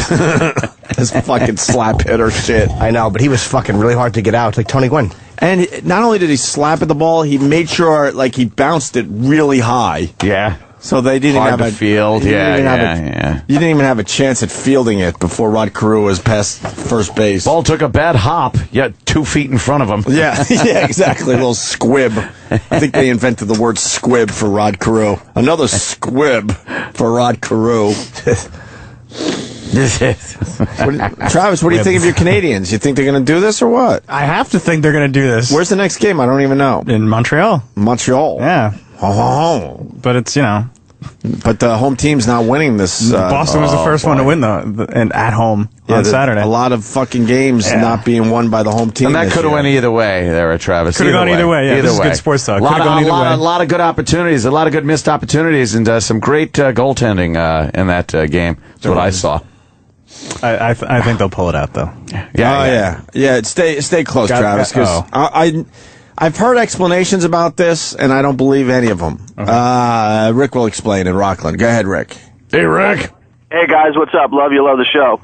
His fucking slap hitter shit. I know, but he was fucking really hard to get out, like Tony Gwynn. And not only did he slap at the ball, he made sure like he bounced it really high. Yeah. So they didn't Hard have to a field. you Yeah, didn't even have You didn't even have a chance at fielding it before Rod Carew was past first base. Ball took a bad hop, yet 2 feet in front of him. Yeah, yeah, exactly. A little squib. I think they invented the word squib for Rod Carew. Another squib for Rod Carew. Travis, what do you think of your Canadians? You think they're going to do this or what? I have to think they're going to do this. Where's the next game? I don't even know. In Montreal. Montreal. Yeah. Oh. But it's, But the home team's not winning this. Boston was the first one to win, and at home on Saturday. A lot of fucking games not being won by the home team. And that could have went either way there, Travis. Could have gone either way, yeah. This is good sports talk. A lot of good opportunities, a lot of good missed opportunities, and some great goaltending in that game. That's what I saw. I think they'll pull it out, though. Yeah. Stay close, Travis, because I've heard explanations about this, and I don't believe any of them. Okay. Rick will explain in Rockland. Go ahead, Rick. Hey, Rick. Hey, guys, what's up? Love you, love the show.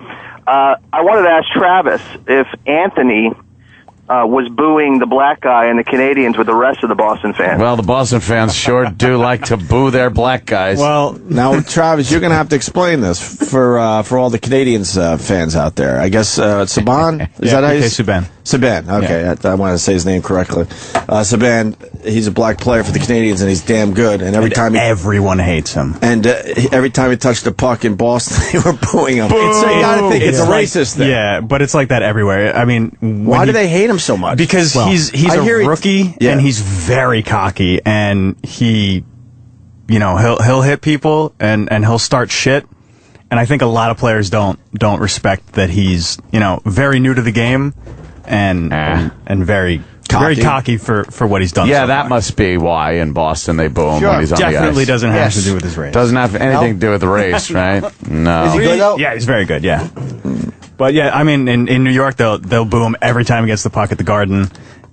I wanted to ask Travis if Anthony was booing the black guy and the Canadians with the rest of the Boston fans. Well, the Boston fans sure do like to boo their black guys. Well, now, Travis, you're going to have to explain this for all the Canadians fans out there. I guess Saban? Is that how you say Subban. Subban, okay. Yeah. I want to say his name correctly. Subban, he's a black player for the Canadians, and he's damn good. And everyone hates him. And every time he touched the puck in Boston, they were booing him. You gotta think it's a racist thing. Yeah, but it's like that everywhere. I mean, why do they hate him so much? Because he's a rookie, and he's very cocky, and he'll hit people, and he'll start shit. And I think a lot of players don't respect that he's very new to the game, and very cocky for what he's done. Yeah, so that far. must be why in Boston they boo him when he's on the ice. Definitely doesn't have to do with his race. Doesn't have anything to do with the race, right? No. Is he good though? Yeah, he's very good. Yeah. But yeah, I mean, in New York, they'll boo him every time he gets the puck at the Garden,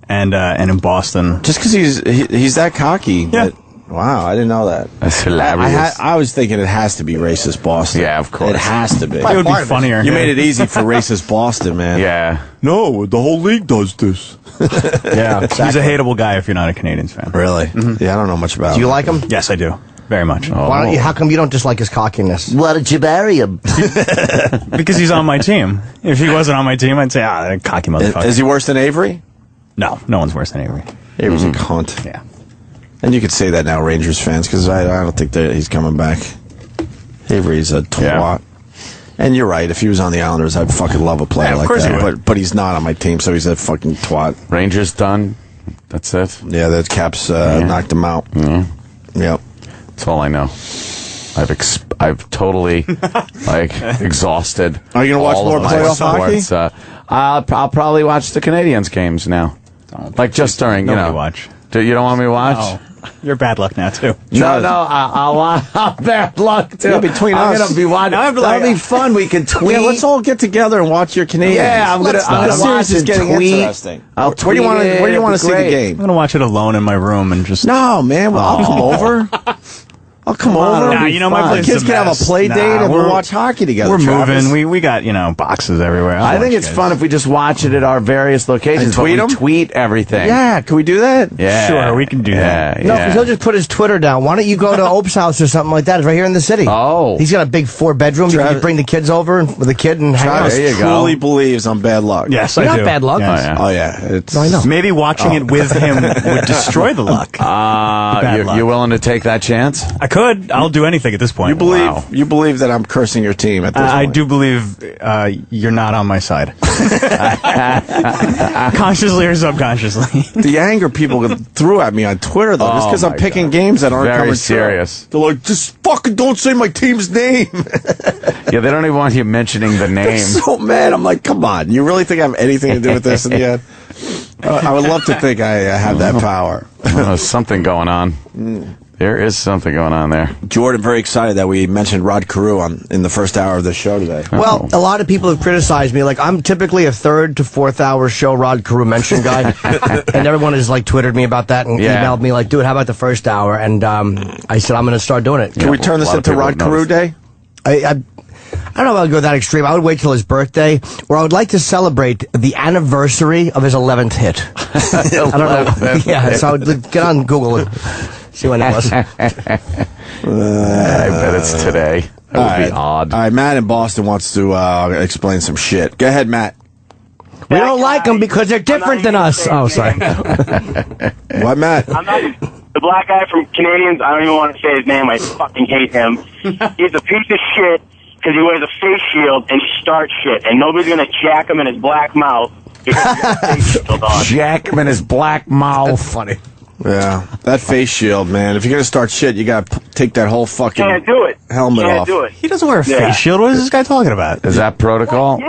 and in Boston. Just because he's that cocky. Yeah. Wow, I didn't know that. That's hilarious. I was thinking it has to be racist Boston. Yeah, of course. It has to be. It would be funnier. You made it easy for racist Boston, man. Yeah. No, the whole league does this. Yeah, exactly. He's a hateable guy if you're not a Canadians fan. Really? Mm-hmm. Yeah, I don't know much about him. Do you like him? Yes, I do. Very much. Why don't you? How come you don't just like his cockiness? Why did you marry him? Because he's on my team. If he wasn't on my team, I'd say, that cocky motherfucker. Is he worse than Avery? No one's worse than Avery. Avery's a cunt. Yeah. And you could say that now, Rangers fans, because I don't think that he's coming back. Avery's a twat. Yeah. And you're right. If he was on the Islanders, I'd fucking love a player like that. But he's not on my team, so he's a fucking twat. Rangers done. That's it. Yeah, that Caps knocked him out. Mm-hmm. Yep. That's all I know. I've totally exhausted. Are you gonna watch more playoff hockey? I'll probably watch the Canadians games now. Just during watch. You don't want me to watch? No. You're bad luck now too. I'll watch. Bad luck too. Yeah, between us, I'm gonna be watching. That'll be fun. We can tweet. Yeah, let's all get together and watch your Canadians. Yeah, I'm gonna watch and getting tweet. Interesting. Where do you want to see the game? I'm gonna watch it alone in my room and just. No, man. Well, I'll come over. I'll come over. Nah, my place kids is can have a play date and we'll watch hockey together. We're moving. We got boxes everywhere. I think it's fun if we just watch it at our various locations. And tweet everything. Yeah, can we do that? Yeah, sure, we can do that. No, because he'll just put his Twitter down. Why don't you go to Ope's house or something like that? It's right here in the city. Oh, he's got a big 4-bedroom. You can just bring the kids over with a kid and hang out. Travis truly believes I'm bad luck. Yes, I do. Not bad luck. Yes. Oh yeah. No, I know. Maybe watching it with him would destroy the luck. You willing to take that chance? I could. I'll do anything at this point. You believe that I'm cursing your team at this point? I do believe you're not on my side. Consciously or subconsciously. The anger people threw at me on Twitter, though, just because I'm picking games that aren't coming serious. They're like, just fucking don't say my team's name. Yeah, they don't even want you mentioning the name. They're so mad. I'm like, come on. You really think I have anything to do with this in the end? I would love to think I have that power. Well, there's something going on. There is something going on there. Jordan, very excited that we mentioned Rod Carew in the first hour of the show today. Well, a lot of people have criticized me. Like, I'm typically a third to fourth hour show Rod Carew mention guy. And everyone has, like, Twittered me about that and emailed me, like, dude, how about the first hour? And I said, I'm going to start doing it. Can we turn this into Rod Carew Day? I don't know if I would go that extreme. I would wait till his birthday, where I would like to celebrate the anniversary of his 11th hit. I don't know. Yeah, so I would get on Google and see when it was. I bet it's today. That would be odd. All right, Matt in Boston wants to explain some shit. Go ahead, Matt. We don't like them because they're different than us. Oh, sorry. What, Matt? I'm not the black guy from Canadians. I don't even want to say his name. I fucking hate him. He's a piece of shit because he wears a face shield and he starts shit, and nobody's gonna jack him in his black mouth because he has a face shield on. Jack him in his black mouth. That's funny. Yeah, that face shield, man. If you're gonna start shit, you gotta take that whole fucking Can't do it. helmet Can't off. do it. He doesn't wear a face shield. What is this guy talking about? Is that protocol?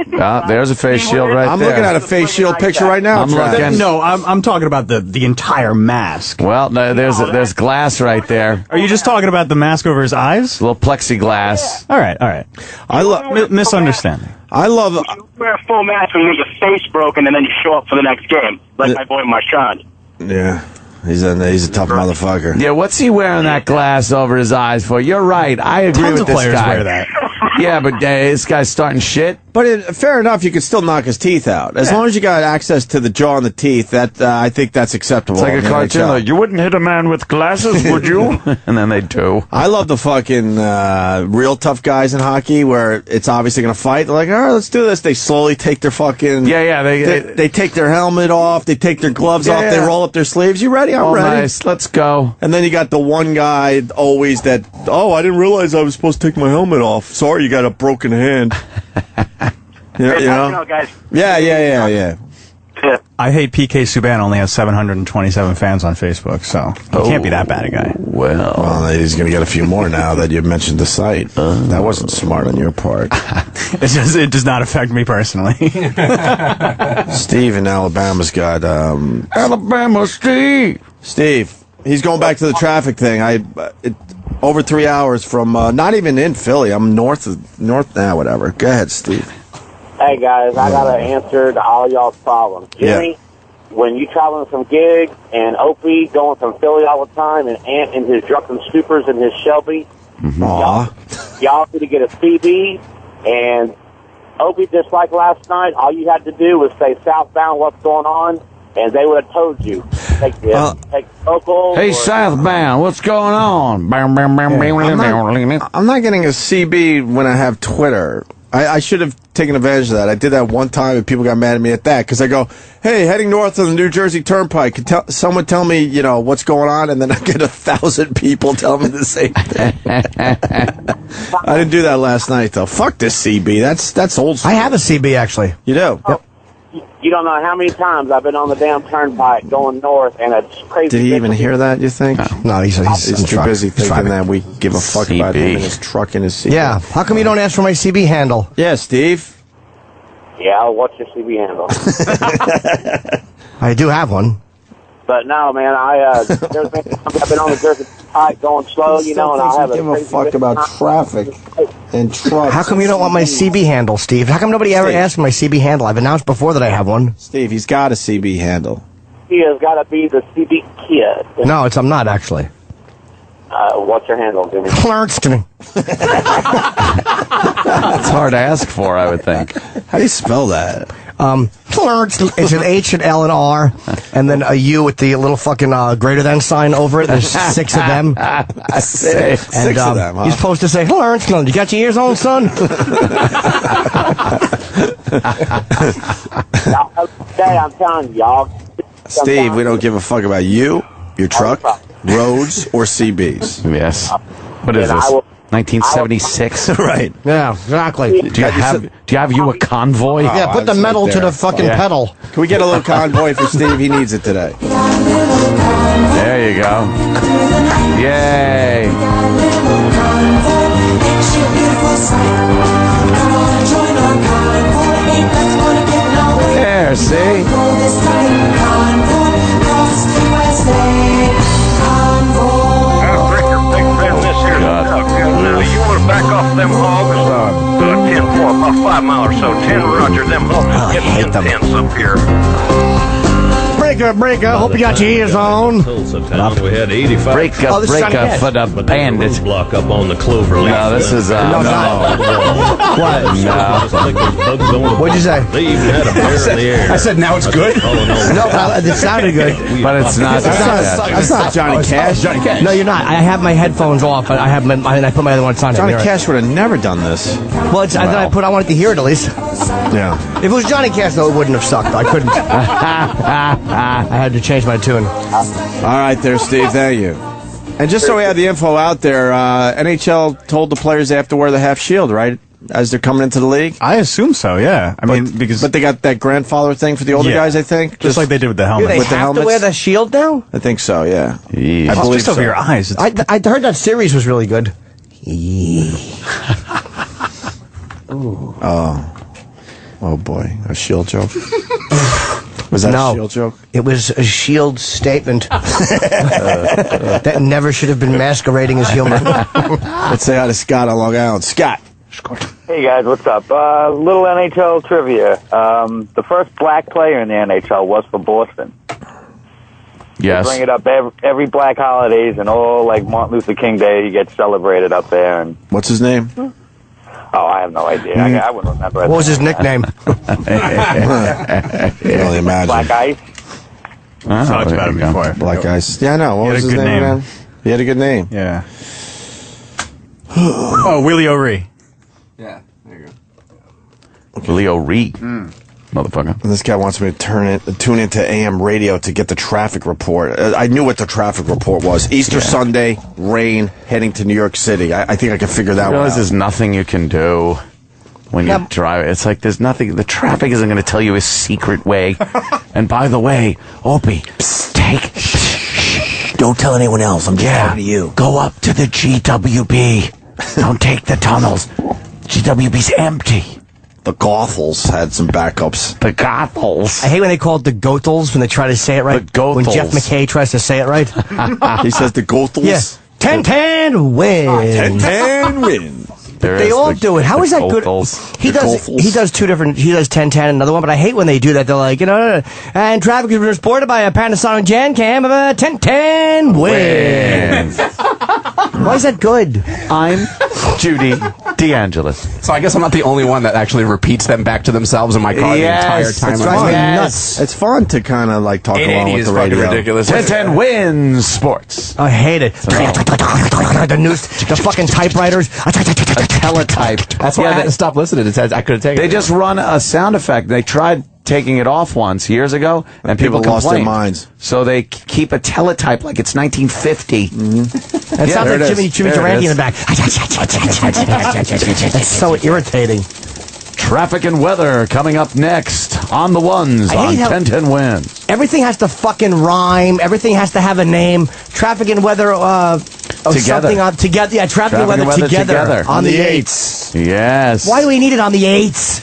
There's a face shield right I'm there. looking at a face shield picture right now. I'm Travis. looking. No, I'm talking about the entire mask. Well, no, there's glass right there. Are you just talking about the mask over his eyes? A little plexiglass. All right. I love misunderstanding. I love. You wear a full mask when you get your face broken, and then you show up for the next game, like my boy Marchand. Yeah, he's a tough motherfucker. Yeah, what's he wearing that glass over his eyes for? You're right. I agree Tons with of this players guy. wear that. Yeah, but this guy's starting shit. But fair enough, you could still knock his teeth out as long as you got access to the jaw and the teeth. That I think that's acceptable. It's like a in the cartoon. NHL. Like, you wouldn't hit a man with glasses, would you? And then they do. I love the fucking real tough guys in hockey where it's obviously going to fight. They're like, all right, let's do this. They slowly take their fucking... Yeah. They take their helmet off. They take their gloves off. They roll up their sleeves. You ready? I'm ready. Nice. Let's go. And then you got the one guy always that, I didn't realize I was supposed to take my helmet off. Sorry, you got a broken hand. You know? Guys. Yeah. I hate PK Subban only has 727 fans on Facebook, so he can't be that bad a guy. Well, he's going to get a few more now that you mentioned the site. That wasn't smart on your part. It does not affect me personally. Steve in Alabama's got Alabama Steve. Steve, he's going back to the traffic thing. Over 3 hours from not even in Philly. I'm north now. Whatever. Go ahead, Steve. Hey guys, I got an answer to all y'all's problems. Jimmy, when you traveling from gigs and Opie going from Philly all the time and Ant in his drunken stupors in his Shelby, y'all need to get a CB. And Opie, just like last night, all you had to do was say southbound, what's going on, and they would have told you. Take local. Hey, southbound, what's going on? I'm not getting a CB when I have Twitter. I should have taken advantage of that. I did that one time, and people got mad at me at that because I go, "Hey, heading north on the New Jersey Turnpike, can someone tell me, what's going on?" And then I get 1,000 people telling me the same thing. I didn't do that last night though. Fuck this CB. That's old school. I have a CB actually. You do? Yep. You don't know how many times I've been on the damn turnpike going north, and it's crazy. Did he even hear that, you think? No, he's too busy thinking that we give a fuck about him and his truck and his CB. Yeah. How come you don't ask for my CB handle? Yeah, Steve. Yeah, what's your CB handle? I do have one. But no, man, there's been times I've been on the Jersey Pike going slow, and I have give a fuck about traffic and trucks. How come you don't want my CB handle, Steve? How come nobody ever asked for my CB handle? I've announced before that I have one. Steve, he's got a CB handle. He has got to be the CB kid. No, I'm not actually. What's your handle, Jimmy? Clarkston. It's hard to ask for, I would think. How do you spell that? Clarkston. It's an H, an L, and R, and then a U with the little fucking greater than sign over it. There's 6 of them. Six of them, huh? You're supposed to say, Clarkston, you got your ears on, son? I'm telling y'all. Steve, we don't give a fuck about you, your truck, roads, or CBs. Yes. What is this? 1976? Right. Yeah, exactly. Do you have a convoy? Yeah, put the metal to the fucking pedal. Can we get a little convoy for Steve? He needs it today. There you go. Yay. There, see? here. Breaker. Hope you got your ears on. We had 85. Breaker for the bandit. Block up on the clover leaf. No, this is no. What? No. What'd you say? They even had a bear in the air. I said, now it's good. No, it sounded good. But it's not. That's not Johnny Cash. Johnny Cash. No, you're not. I have my headphones off. I have I put my other ones on. Johnny Cash would have never done this. Well, I wanted to hear it at least. Yeah. If it was Johnny Cash, though, it wouldn't have sucked. I couldn't. I had to change my tune. All right, there, Steve. Thank you. And just so we have the info out there, NHL told the players they have to wear the half shield, right, as they're coming into the league? I assume so, yeah. But they got that grandfather thing for the older guys, I think? Just like they did with the helmet. Do they with the have to helmets? wear the shield now? I think so, yeah. I believe just over your eyes. I heard that series was really good. Oh, boy. A shield joke? Was that a shield joke? It was a shield statement that never should have been masquerading as humor. Let's say hi to Scott on Long Island. Scott. Hey guys, what's up? Little NHL trivia. The first black player in the NHL was for Boston. Yes. They bring it up every black holidays, and like Martin Luther King Day, he gets celebrated up there. And what's his name? Oh, I have no idea. I wouldn't remember. What was his nickname? Really imagine. Black Ice. Talked about it before. Black Ice. Yeah, I know. What was his name again? He had a good name. Yeah. Oh, Willie O'Ree. Yeah, there you go. Willie O'Ree. Motherfucker. And this guy wants me to tune into AM radio to get the traffic report. I knew what the traffic report was. Easter Sunday, rain, heading to New York City. I think I can figure that one out. There's nothing you can do when you drive. It's like there's nothing. The traffic isn't going to tell you a secret way. And by the way, Opie, don't tell anyone else. I'm just talking to you. Go up to the GWB. Don't take the tunnels. GWB's empty. The Gothels had some backups. The Gothels. I hate when they call it the Gothels when they try to say it right. The Gothels. When Jeff McKay tries to say it right. He says the Gothels? Yes. 10-10 wins. 10-10 wins. They all do it. How is that good? He does two different. He does 10-10 another one, but I hate when they do that. They're like, and traffic has been reported by a Panasonic Jan Cam of a 10-10 wins. Why is that good? I'm Judy DeAngelis. So I guess I'm not the only one that actually repeats them back to themselves in my car the entire time. It's fun. Nuts. It's fun to kind of like talk along with the radio. Ridiculous. 10-10 wins sports. I hate it. The news, the fucking typewriters. Teletype. That's why I had to stop listening. It says I couldn't take it. They just run a sound effect. They tried taking it off once years ago, and people lost their complained. minds. So they keep a teletype like it's 1950. It sounds like Jimmy Durante in the back. That's so irritating. Traffic and weather coming up next on the ones on 10-10 wins. Everything has to fucking rhyme. Everything has to have a name. Traffic and weather together. Together. Yeah, traffic and weather together. On the 8s. Yes. Why do we need it on the 8s?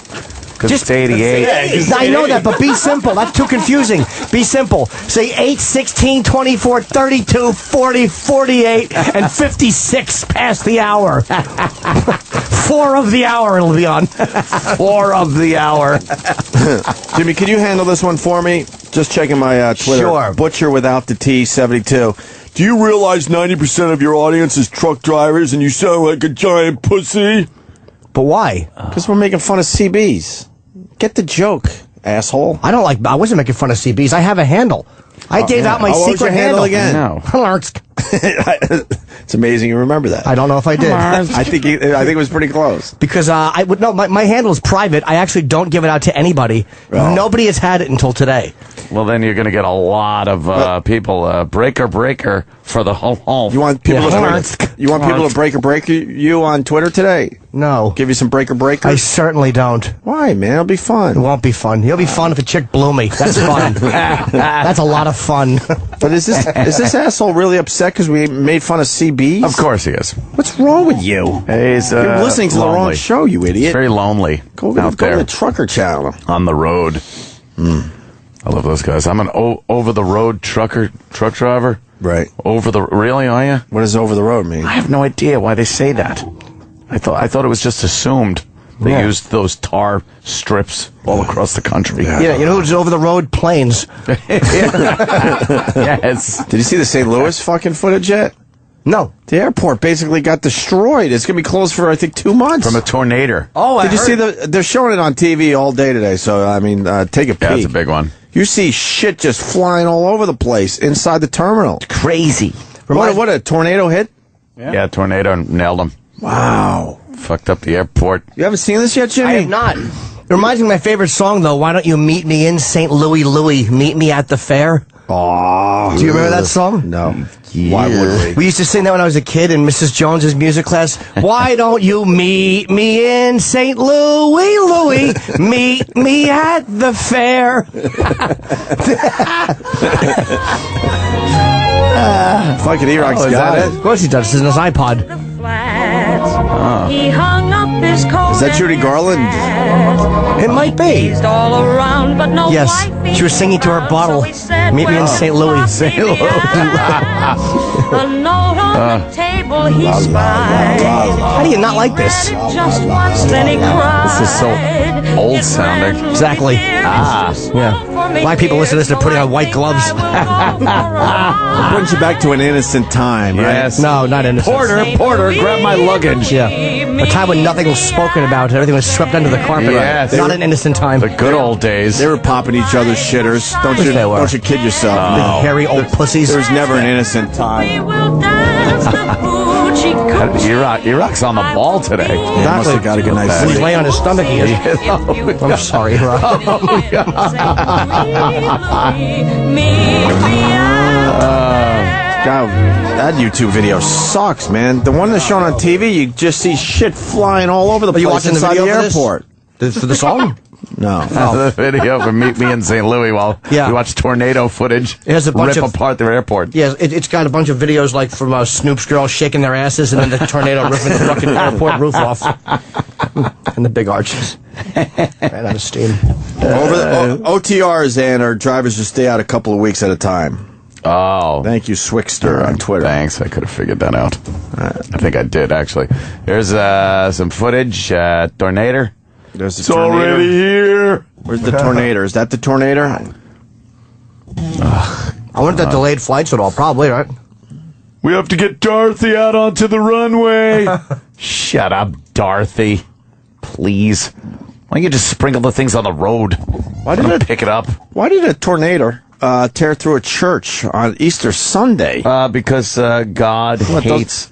Because it's 88. I know that, but be simple. That's too confusing. Be simple. Say 8, 16, 24, 32, 40, 48, and 56 past the hour. 4 of the hour it'll be on. 4 of the hour. Jimmy, can you handle this one for me? Just checking my Twitter. Sure. Butcher without the T, 72. Do you realize 90% of your audience is truck drivers and you sound like a giant pussy? But why? Because we're making fun of CBs. Get the joke, asshole. I wasn't making fun of CBs. I have a handle. I gave out my secret handle again. No. It's amazing you remember that. I don't know if I did. I think it was pretty close. Because my handle is private. I actually don't give it out to anybody. Oh. Nobody has had it until today. Well, then you're going to get a lot of people breaker for the whole home. You want people to break you on Twitter today? No. Give you some breaker. I certainly don't. Why, man? It'll be fun. It won't be fun. It'll be fun if a chick blew me. That's fun. That's a lot of fun. But is this asshole really upset because we made fun of CBs? Of course he is. What's wrong with you? He's You're listening to the wrong show, you idiot. He's very lonely. Go to the trucker channel. On the road. I love those guys. I'm an over-the-road truck driver. Right. Really, are you? What does over the road mean? I have no idea why they say that. I thought it was just assumed They used those tar strips all across the country. Yeah, you know who's over the road? Planes. Yes. Did you see the St. Louis fucking footage yet? No. The airport basically got destroyed. It's going to be closed for, I think, 2 months. From a tornado. Oh, Did you see they're showing it on TV all day today, so, I mean, take a peek. Yeah, that's a big one. You see shit just flying all over the place inside the terminal. Crazy. What a tornado hit? Yeah, tornado nailed them. Wow. Fucked up the airport. You haven't seen this yet, Jimmy? I have not. It reminds me of my favorite song, though. Why don't you meet me in St. Louis, Louis? Meet me at the fair. Oh. Do you remember that song? No. Yeah. Why would we? We used to sing that when I was a kid in Mrs. Jones's music class. Why don't you meet me in St. Louis, Louis? Meet me at the fair. Fucking E-Rock's got it. Of course he does. It's in his iPod. He hung up his coat. Is that Judy Garland? It might be. All around, but no Yes. She was singing to her bottle. Meet me in St. Louis. St. Louis. A note on the table he spied. How do you not like this? Just once, then he cried. This is so old sounding. Exactly. Yeah. Black people listen to this, they're putting on white gloves. It brings you back to an innocent time, right? Yes. No, not innocent. Porter, grab my luggage. Yeah. A time when nothing was spoken about, everything was swept under the carpet. Yes. Not an innocent time. The good old days. They were popping each other's shitters. Don't you kid yourself. Big hairy old pussies. There's never an innocent time. E-Rock's on the ball today. He must have got a good night's When he's sleep. laying on his stomach, he is. I'm sorry, Rob. God, that YouTube video sucks, man. The one that's shown on TV, you just see shit flying all over the Are you place watching the inside the video for this? airport. For the song? No. The video for Meet Me in St. Louis while you watch tornado footage It has a bunch rip of- apart the airport. Yeah, it's got a bunch of videos like from Snoop's girls shaking their asses and then the tornado ripping the fucking airport roof off. And the big arches. Ran out of steam. Over the OTRs and our drivers just stay out a couple of weeks at a time. Oh. Thank you, Swickster, on Twitter. Thanks. I could have figured that out. I think I did, actually. Here's some footage. Tornado. There's the It's tornado. already here. Where's the tornado? Is that the tornado? I wonder if that delayed flights at all. Probably, right? We have to get Dorothy out onto the runway. Shut up, Dorothy. Please. Why don't you just sprinkle the things on the road? Why did it pick it up? Why did a tornado tear through a church on Easter Sunday? Because God hates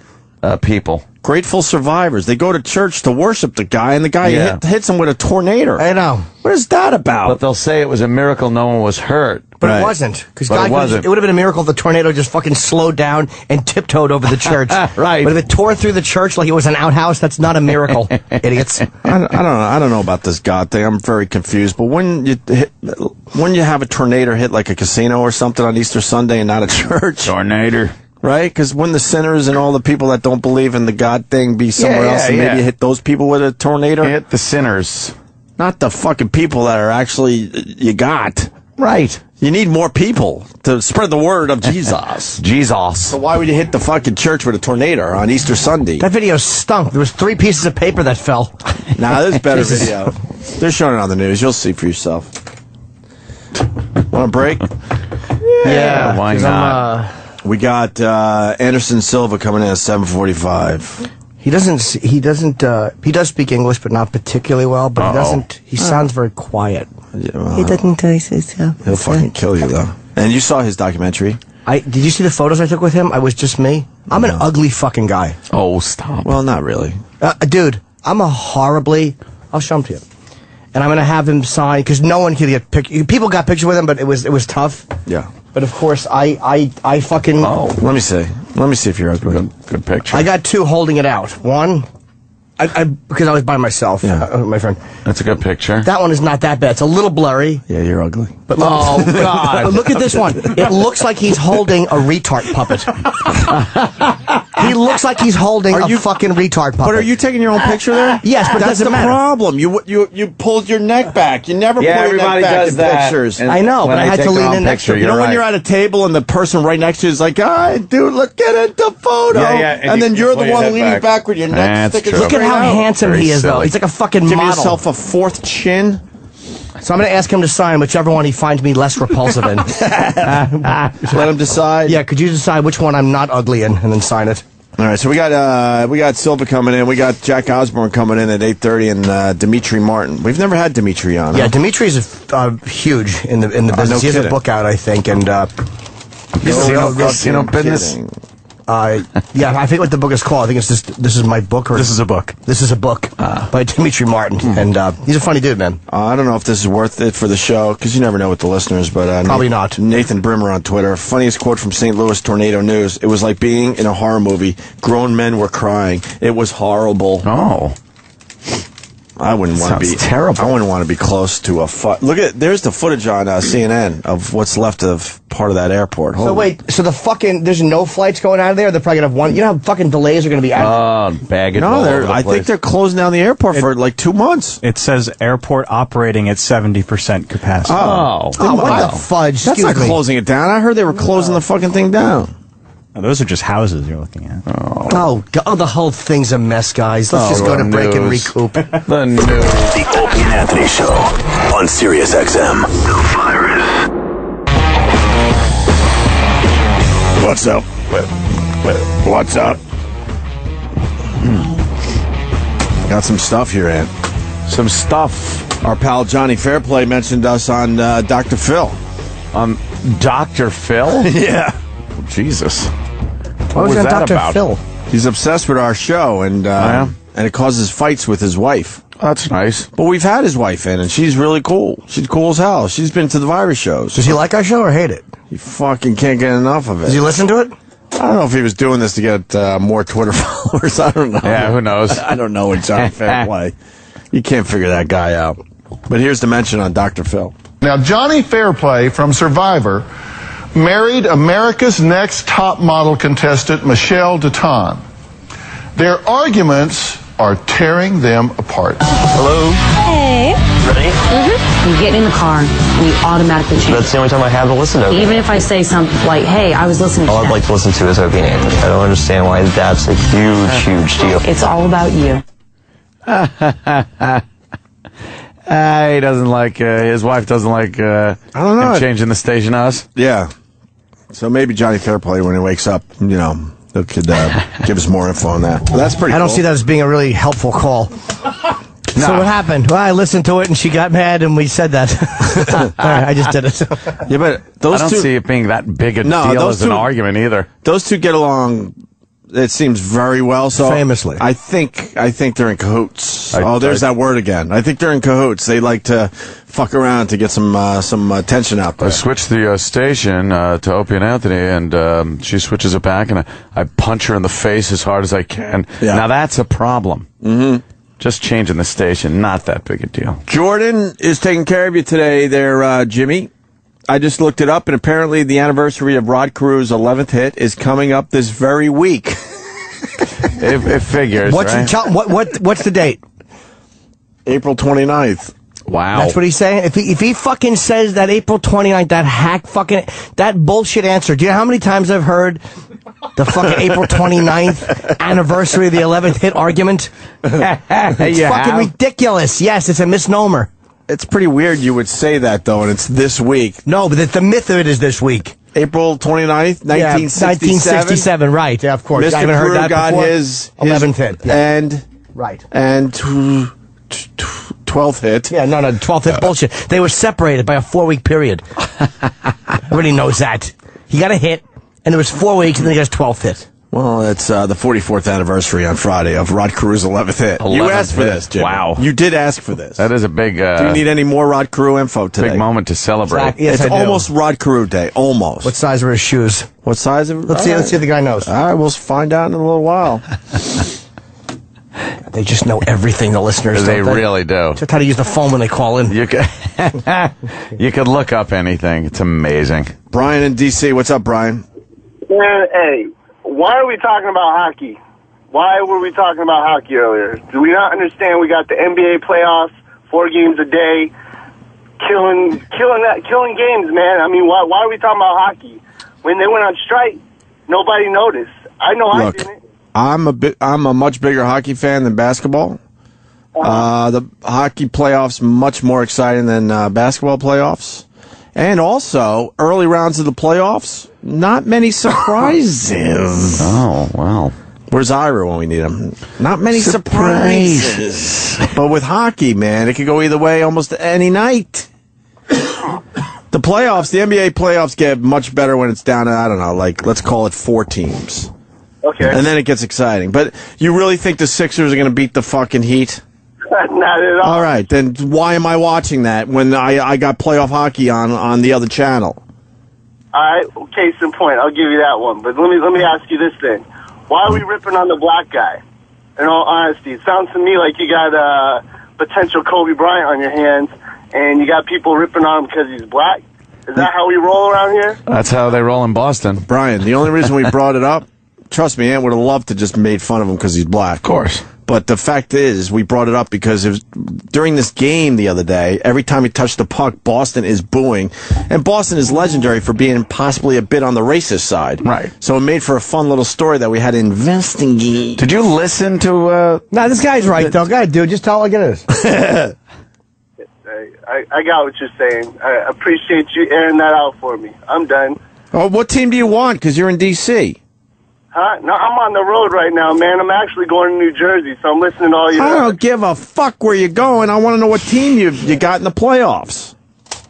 people. Grateful survivors. They go to church to worship the guy, and the guy hits him with a tornado. I know. What is that about? But they'll say it was a miracle no one was hurt. But it wasn't. Because But God it wasn't. It would have been a miracle if the tornado just fucking slowed down and tiptoed over the church. Right. But if it tore through the church like it was an outhouse, that's not a miracle, idiots. I don't know about this God thing. I'm very confused. But when you have a tornado hit like a casino or something on Easter Sunday and not a church, Tornado. right? Because when the sinners and all the people that don't believe in the God thing be somewhere else, and maybe you hit those people with a tornado. Hit the sinners. Not the fucking people that are actually you got. Right. You need more people to spread the word of Jesus. Jesus. So why would you hit the fucking church with a tornado on Easter Sunday? That video stunk. There was 3 pieces of paper that fell. Nah, there's better Jesus. video. They're showing it on the news. You'll see for yourself. Want a break? Yeah. Why 'cause not? We got Anderson Silva coming in at 7:45. He does speak English, but not particularly well, but he sounds very quiet. Yeah, He doesn't say so. He'll fucking kill you, though. And you saw his documentary. Did you see the photos I took with him? I was just me. I'm an ugly fucking guy. Oh, stop. Well, not really. Dude, I'm a horribly... I'll show him to you. And I'm going to have him sign, because no one can get people got pictures with him, but it was tough. Yeah. But of course, I fucking... Oh, let me see. Let me see if you're ugly. Good picture. I got 2 holding it out. One, because I was by myself, my friend. That's a good picture. That one is not that bad. It's a little blurry. Yeah, you're ugly. But look, but look at this one. It looks like he's holding a retard puppet. He looks like he's holding a fucking retard puppet. But are you taking your own picture there? Yes, but it that's doesn't the matter. problem. You pulled your neck back. You never Yeah, pull your neck everybody back does in that. pictures. And I know, when but I they had take to their lean own in next to picture, him. You know you're when right. you're at a table and the person right next to you is like, "Hi, dude, let's get into photo." Yeah, and and then you you're pull the your one head leaning back. back with your neck That's sticking true. Look at straight how out. handsome Very he is, though. silly. He's like a fucking Give model. yourself a fourth chin. So I'm going to ask him to sign whichever one he finds me less repulsive in. Let him decide. Yeah, could you decide which one I'm not ugly in, and then sign it? All right, so we got Silva coming in. We got Jack Osborne coming in at 8:30, and Dimitri Martin. We've never had Dimitri on. Yeah, huh? Dimitri's huge in the business. no he has a kidding. book out, I think, and Casino business. yeah, I think what the book is called. I think it's just This Is My Book. Or This is a book. This is a book by Dimitri Martin, and he's a funny dude, man. I don't know if this is worth it for the show, because you never know with the listeners, but Probably not. Nathan Brimmer on Twitter. Funniest quote from St. Louis Tornado News. It was like being in a horror movie. Grown men were crying. It was horrible. Oh. I wouldn't want to Sounds be terrible. I wouldn't want to be close to a look at there's the footage on CNN of what's left of part of that airport. So wait, so there's no flights going out of there? They're probably going to have one. You know how fucking delays are going to be out Oh, baggage. all No, over the I think place. they're closing down the airport for like 2 months. It says airport operating at 70% capacity. Oh. what the fudge? That's Excuse not me. closing it down. I heard they were closing the fucking thing down. Now, those are just houses you're looking at. Oh, the whole thing's a mess, guys. Let's just go to break and recoup. The news. The Opie and Anthony Show on Sirius XM. The virus. What's up? What's up? Got some stuff here, Ant. Some stuff. Our pal Johnny Fairplay mentioned us on Dr. Phil. Dr. Phil? Yeah. Jesus. What was that that Dr. about? Phil? He's obsessed with our show, and and it causes fights with his wife. That's nice. But we've had his wife in, and she's really cool. She's cool as hell. She's been to the virus shows. Does he like our show or hate it? He fucking can't get enough of it. Does he listen to it? I don't know if he was doing this to get more Twitter followers. I don't know. Yeah, who knows? I don't know with Johnny Fairplay. You can't figure that guy out. But here's the mention on Dr. Phil. Now, Johnny Fairplay from Survivor married America's Next Top Model contestant, Michelle Deton. Their arguments are tearing them apart. Hello? Hey. Ready? Mm-hmm. You get in the car and you automatically change. That's the only time I have to listen to it. Even if I say something like, hey, I was listening to All I'd that. like to listen to is Opie and Anthony. I don't understand why that's a huge deal. It's all about you. He doesn't like, his wife doesn't like I don't know. him changing the station to us. Yeah. So maybe Johnny Fairplay, when he wakes up, you know, he could give us more info on that. Well, that's pretty I don't cool. see that as being a really helpful call. So what happened? Well, I listened to it and she got mad and we said that. All right, I just did it. Yeah, but those I don't two see it being that big a No, deal those as an two- argument either. those two get along. It seems very well. So Famously. I think they're in cahoots. I- There's that word again. I think they're in cahoots. They like to fuck around to get some attention out there. I switched the station to Opie and Anthony, and she switches it back, and I punch her in the face as hard as I can. Yeah. Now that's a problem. Mm-hmm. Just changing the station, not that big a deal. Jordan is taking care of you today there, Jimmy. I just looked it up, and apparently the anniversary of Rod Carew's 11th hit is coming up this very week. It figures, What's right? what's the date? April 29th. Wow. That's what he's saying. If he fucking says that April 29th, that bullshit answer. Do you know how many times I've heard the fucking April 29th anniversary of the 11th hit argument? It's fucking ridiculous. Yes, it's a misnomer. It's pretty weird you would say that, though, and it's this week. No, but the myth of it is this week. April 29th, 1967. 1967, right. Yeah, of course. I Mr. haven't heard Carew that got before. his 11th hit. Yeah. Right. And 12th hit. Yeah, no, 12th hit bullshit. They were separated by a 4-week period. Everybody knows that. He got a hit, and there was 4 weeks, and then he got his 12th hit. Well, it's the 44th anniversary on Friday of Rod Carew's 11th hit. You 11th asked for hit. this, Jimmy. Wow. You did ask for this. That is a big. Do you need any more Rod Carew info today? Big moment to celebrate. Exactly. Yes, it's I do. almost Rod Carew Day. Almost. What size were his shoes? What size of? Let's see if the guy knows. All right, we'll find out in a little while. They just know everything, the listeners. They don't really do. Just how to use the phone when they call in. You could look up anything. It's amazing. Brian in D.C. What's up, Brian? Hey, why are we talking about hockey? Why were we talking about hockey earlier? Do we not understand we got the NBA playoffs, 4 games a day, killing games, man? I mean, why are we talking about hockey? When they went on strike, nobody noticed. I know I didn't. I'm a much bigger hockey fan than basketball. The hockey playoffs much more exciting than basketball playoffs. And also, early rounds of the playoffs, not many surprises. Oh, wow. Where's Ira when we need him? Not many surprises. But with hockey, man, it could go either way almost any night. The playoffs, the NBA playoffs get much better when it's down to, I don't know, like, let's call it 4 teams. Okay. And then it gets exciting. But you really think the Sixers are going to beat the fucking Heat? Not at all. All right, then why am I watching that when I got playoff hockey on the other channel? All right, case in point, I'll give you that one. But let me ask you this thing. Why are we ripping on the black guy? In all honesty, it sounds to me like you got potential Kobe Bryant on your hands, and you got people ripping on him because he's black. Is that how we roll around here? That's how they roll in Boston. Brian, the only reason we brought it up, trust me, Ant would have loved to just made fun of him because he's black. Of course. But the fact is, we brought it up because it was during this game the other day, every time he touched the puck, Boston is booing. And Boston is legendary for being possibly a bit on the racist side. Right. So it made for a fun little story that we had to investigate. Did you listen to... No, this guy's right, though. Go ahead, dude. Just tell like it is. I got what you're saying. I appreciate you airing that out for me. I'm done. Oh, what team do you want? Because you're in D.C. Huh? No, I'm on the road right now, man. I'm actually going to New Jersey, so I'm listening to all you. I don't give a fuck where you're going. I want to know what team you got in the playoffs.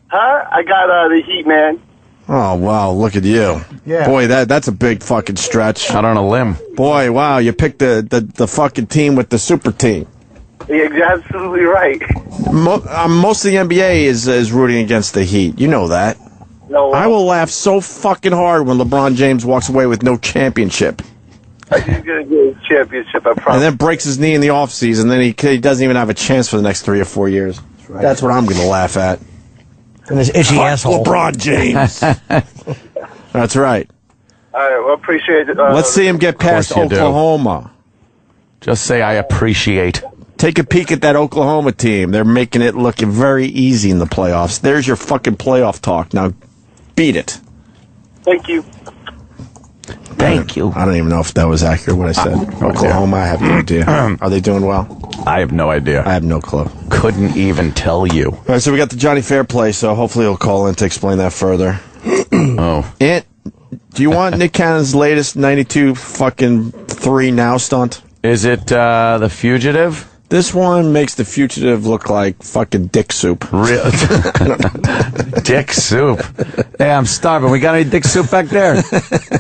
Huh? I got the Heat, man. Oh, wow, look at you. Yeah. Boy, that's a big fucking stretch. Out on a limb. Boy, wow, you picked the fucking team with the super team. Yeah, you're absolutely right. Most of the NBA is rooting against the Heat. You know that. No, I will laugh so fucking hard when LeBron James walks away with no championship. He's going to get a championship, I promise. And then breaks his knee in the offseason. Then he doesn't even have a chance for the next 3 or 4 years. That's what I'm going to laugh at. And this itchy asshole. LeBron James. That's right. All right, well, appreciate it. Let's see him get past Oklahoma. Just say I appreciate. Take a peek at that Oklahoma team. They're making it look very easy in the playoffs. There's your fucking playoff talk. Now, beat it. Thank you. Thank you. I don't even know if that was accurate what I said. Oklahoma, I have no idea. Are they doing well? I have no idea. I have no clue. Couldn't even tell you. All right, so we got the Johnny Fairplay, so hopefully he'll call in to explain that further. Oh. Ant, do you want Nick Cannon's latest 92 fucking 3 now stunt? Is it The Fugitive? This one makes The Fugitive look like fucking dick soup. Real dick soup. Hey, I'm starving. We got any dick soup back there?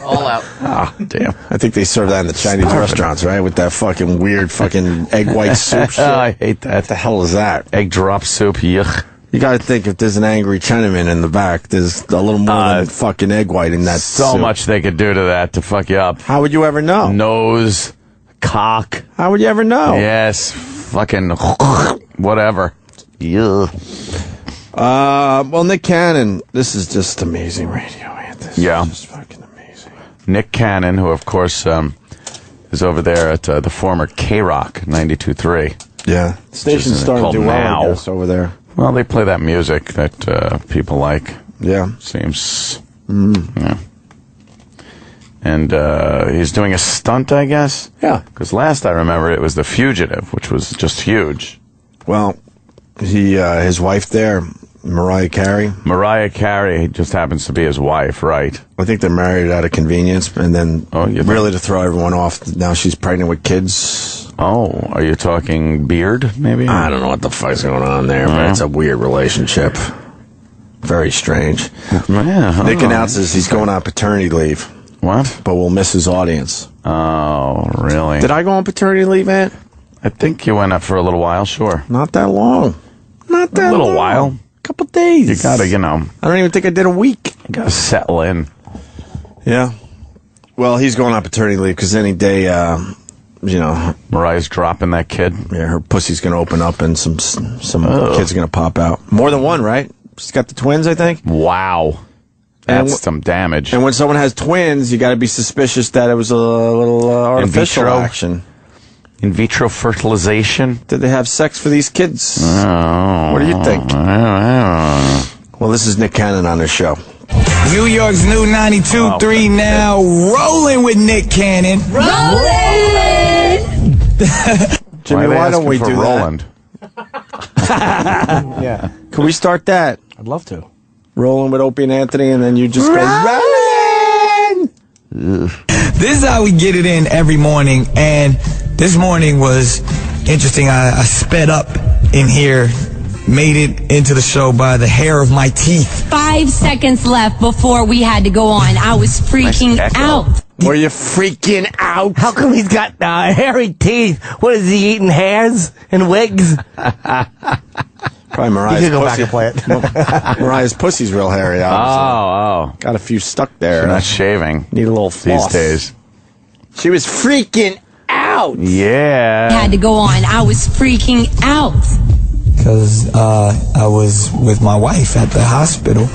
All out. Oh, damn. I think they serve that in the Chinese restaurants, right? With that fucking weird fucking egg white soup shit. I hate that. What the hell is that? Egg drop soup. Yuck. You got to think if there's an angry Chinaman in the back, there's a little more than fucking egg white in that So soup. much they could do to that to fuck you up. How would you ever know? Nose, cock. How would you ever know? Yes, fucking whatever. Yeah. Well, Nick Cannon, this is just amazing radio, man. This is just fucking amazing. Nick Cannon, who of course is over there at the former K-Rock 92.3. Yeah, the station's starting to do well, I guess, over there. Well, they play that music that people like. Yeah. Seems. Yeah. And he's doing a stunt, I guess? Yeah. Because last I remember it was The Fugitive, which was just huge. Well, his wife there, Mariah Carey. Mariah Carey just happens to be his wife, right? I think they're married out of convenience, and then really to throw everyone off, now she's pregnant with kids. Oh, are you talking beard, maybe? I don't know what the fuck's going on there, but it's a weird relationship. Very strange. Yeah, Nick announces he's going on paternity leave. What? But we'll miss his audience. Oh, really? Did I go on paternity leave, Ant? I think you went up for a little while, sure. Not that long. Not that long. A little while. Couple days. You gotta, I don't even think I did a week. You gotta settle in. Yeah. Well, he's going on paternity leave because any day, Mariah's dropping that kid. Yeah, her pussy's going to open up and some kids are going to pop out. More than one, right? She's got the twins, I think. Wow. That's some damage. And when someone has twins, you got to be suspicious that it was a little artificial vitro action. In vitro fertilization? Did they have sex for these kids? Oh, what do you think? Well, this is Nick Cannon on his show. New York's new 92.3 now, rolling with Nick Cannon. Rolling! Jimmy, why don't we do Roland? Yeah. Can we start that? I'd love to. Rolling with Opie and Anthony, and then you just go, rolling! This is how we get it in every morning, and this morning was interesting. I sped up in here, made it into the show by the hair of my teeth. 5 seconds left before we had to go on. I was freaking out. Were you freaking out? How come he's got hairy teeth? What is he eating, hairs and wigs? Probably Mariah's You could go back pussy. and play it. Mariah's pussy's real hairy, obviously. Oh. Got a few stuck there. You're not shaving. Need a little floss. These days. She was freaking out. Yeah. Had to go on. I was freaking out. Because I was with my wife at the hospital,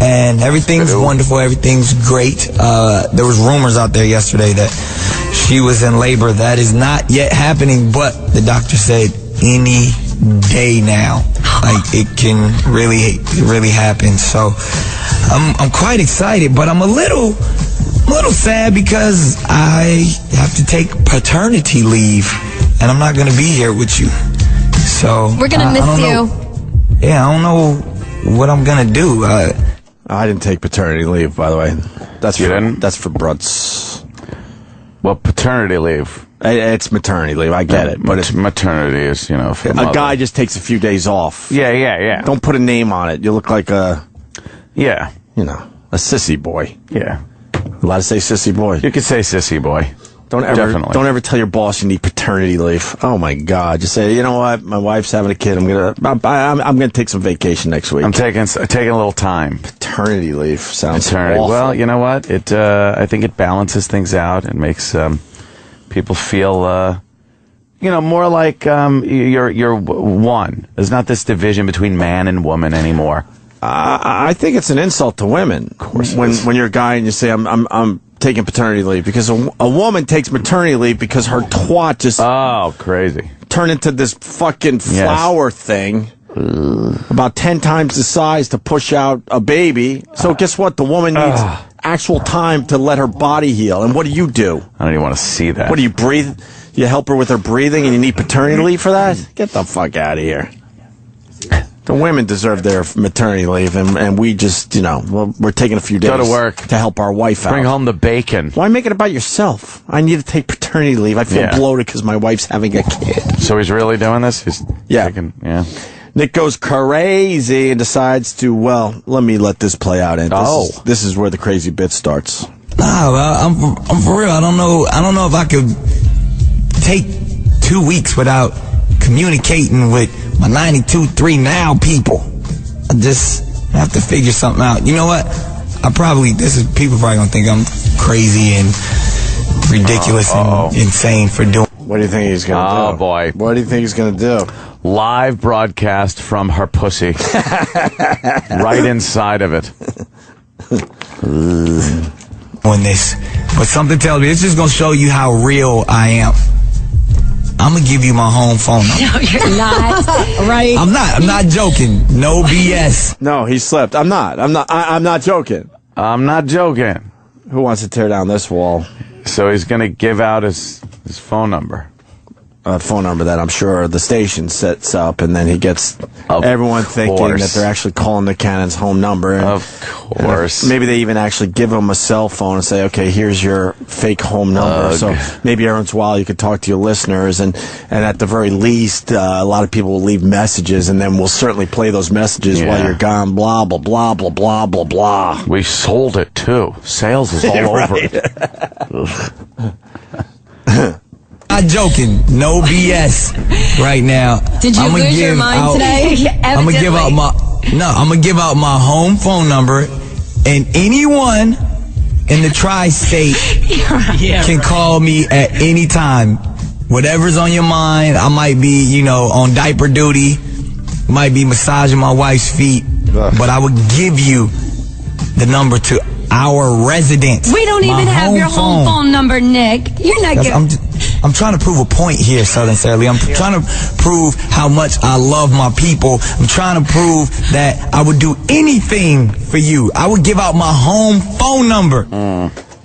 and everything's wonderful, everything's great. There was rumors out there yesterday that she was in labor. That is not yet happening, but the doctor said any day now. Like, it can really happen. So I'm quite excited, but I'm a little sad because I have to take paternity leave, and I'm not going to be here with you. So We're going to miss you. Yeah, I don't know what I'm going to do. I didn't take paternity leave, by the way. That's You for, didn't? That's for brutes. Well, paternity leave. It's maternity leave. I get it, but it's maternity is, you know, for a mother. guy just takes a few days off. Yeah. Don't put a name on it. You look like a sissy boy. Yeah. Allowed to say sissy boy. You could say sissy boy. Don't ever tell your boss you need paternity leave. Oh my God! Just say, you know what? My wife's having a kid. I'm gonna take some vacation next week. I'm taking a little time. Paternity leave sounds Paternity. awful. Well, you know what? I think it balances things out and makes people feel more like you're one. There's not this division between man and woman anymore. I think it's an insult to women. Of course, when you're a guy and you say I'm taking paternity leave, because a woman takes maternity leave because her twat just crazy turned into this fucking flower thing. About 10 times the size to push out a baby. So guess what? The woman needs actual time to let her body heal. And what do? I don't even want to see that. What do you breathe? You help her with her breathing and you need paternity leave for that? Get the fuck out of here. The women deserve their maternity leave, and we just, we're taking a few days Go to work to help our wife out. Bring home the bacon. Why make it about yourself? I need to take paternity leave. I feel bloated because my wife's having a kid. So he's really doing this? He's taking, Nick goes crazy and decides to, let this play out. And this is where the crazy bit starts. I'm for real. I don't know if I could take 2 weeks without communicating with my 92.3 Now people. I just have to figure something out. You know what? People probably gonna think I'm crazy and ridiculous and insane for doing. What do you think he's gonna do? Oh boy. What do you think he's gonna do? Live broadcast from her pussy. Right inside of it. On this. But something tells me it's just gonna show you how real I am. I'm gonna give you my home phone number. No, you're not. Right? I'm not joking. No BS. No, he slipped. I'm not joking. I'm not joking. Who wants to tear down this wall? So he's gonna give out his phone number. A phone number that I'm sure the station sets up, and then he gets everyone thinking that they're actually calling the Cannon's home number. And, of course. Maybe they even actually give him a cell phone and say, okay, here's your fake home number. So maybe every once in a while you could talk to your listeners, and at the very least, a lot of people will leave messages, and then we'll certainly play those messages while you're gone, blah, blah, blah, blah, blah, blah, blah. We sold it, too. Sales is all over it. Not joking. No BS right now. Did you lose your mind today? I'm gonna give out my home phone number, and anyone in the tri-state can call me at any time. Whatever's on your mind. I might be, on diaper duty, might be massaging my wife's feet, but I would give you the number to our residents. We don't even have your home phone number, Nick. You're not getting... I'm trying to prove a point here, Southern Sally. I'm trying to prove how much I love my people. I'm trying to prove that I would do anything for you. I would give out my home phone number.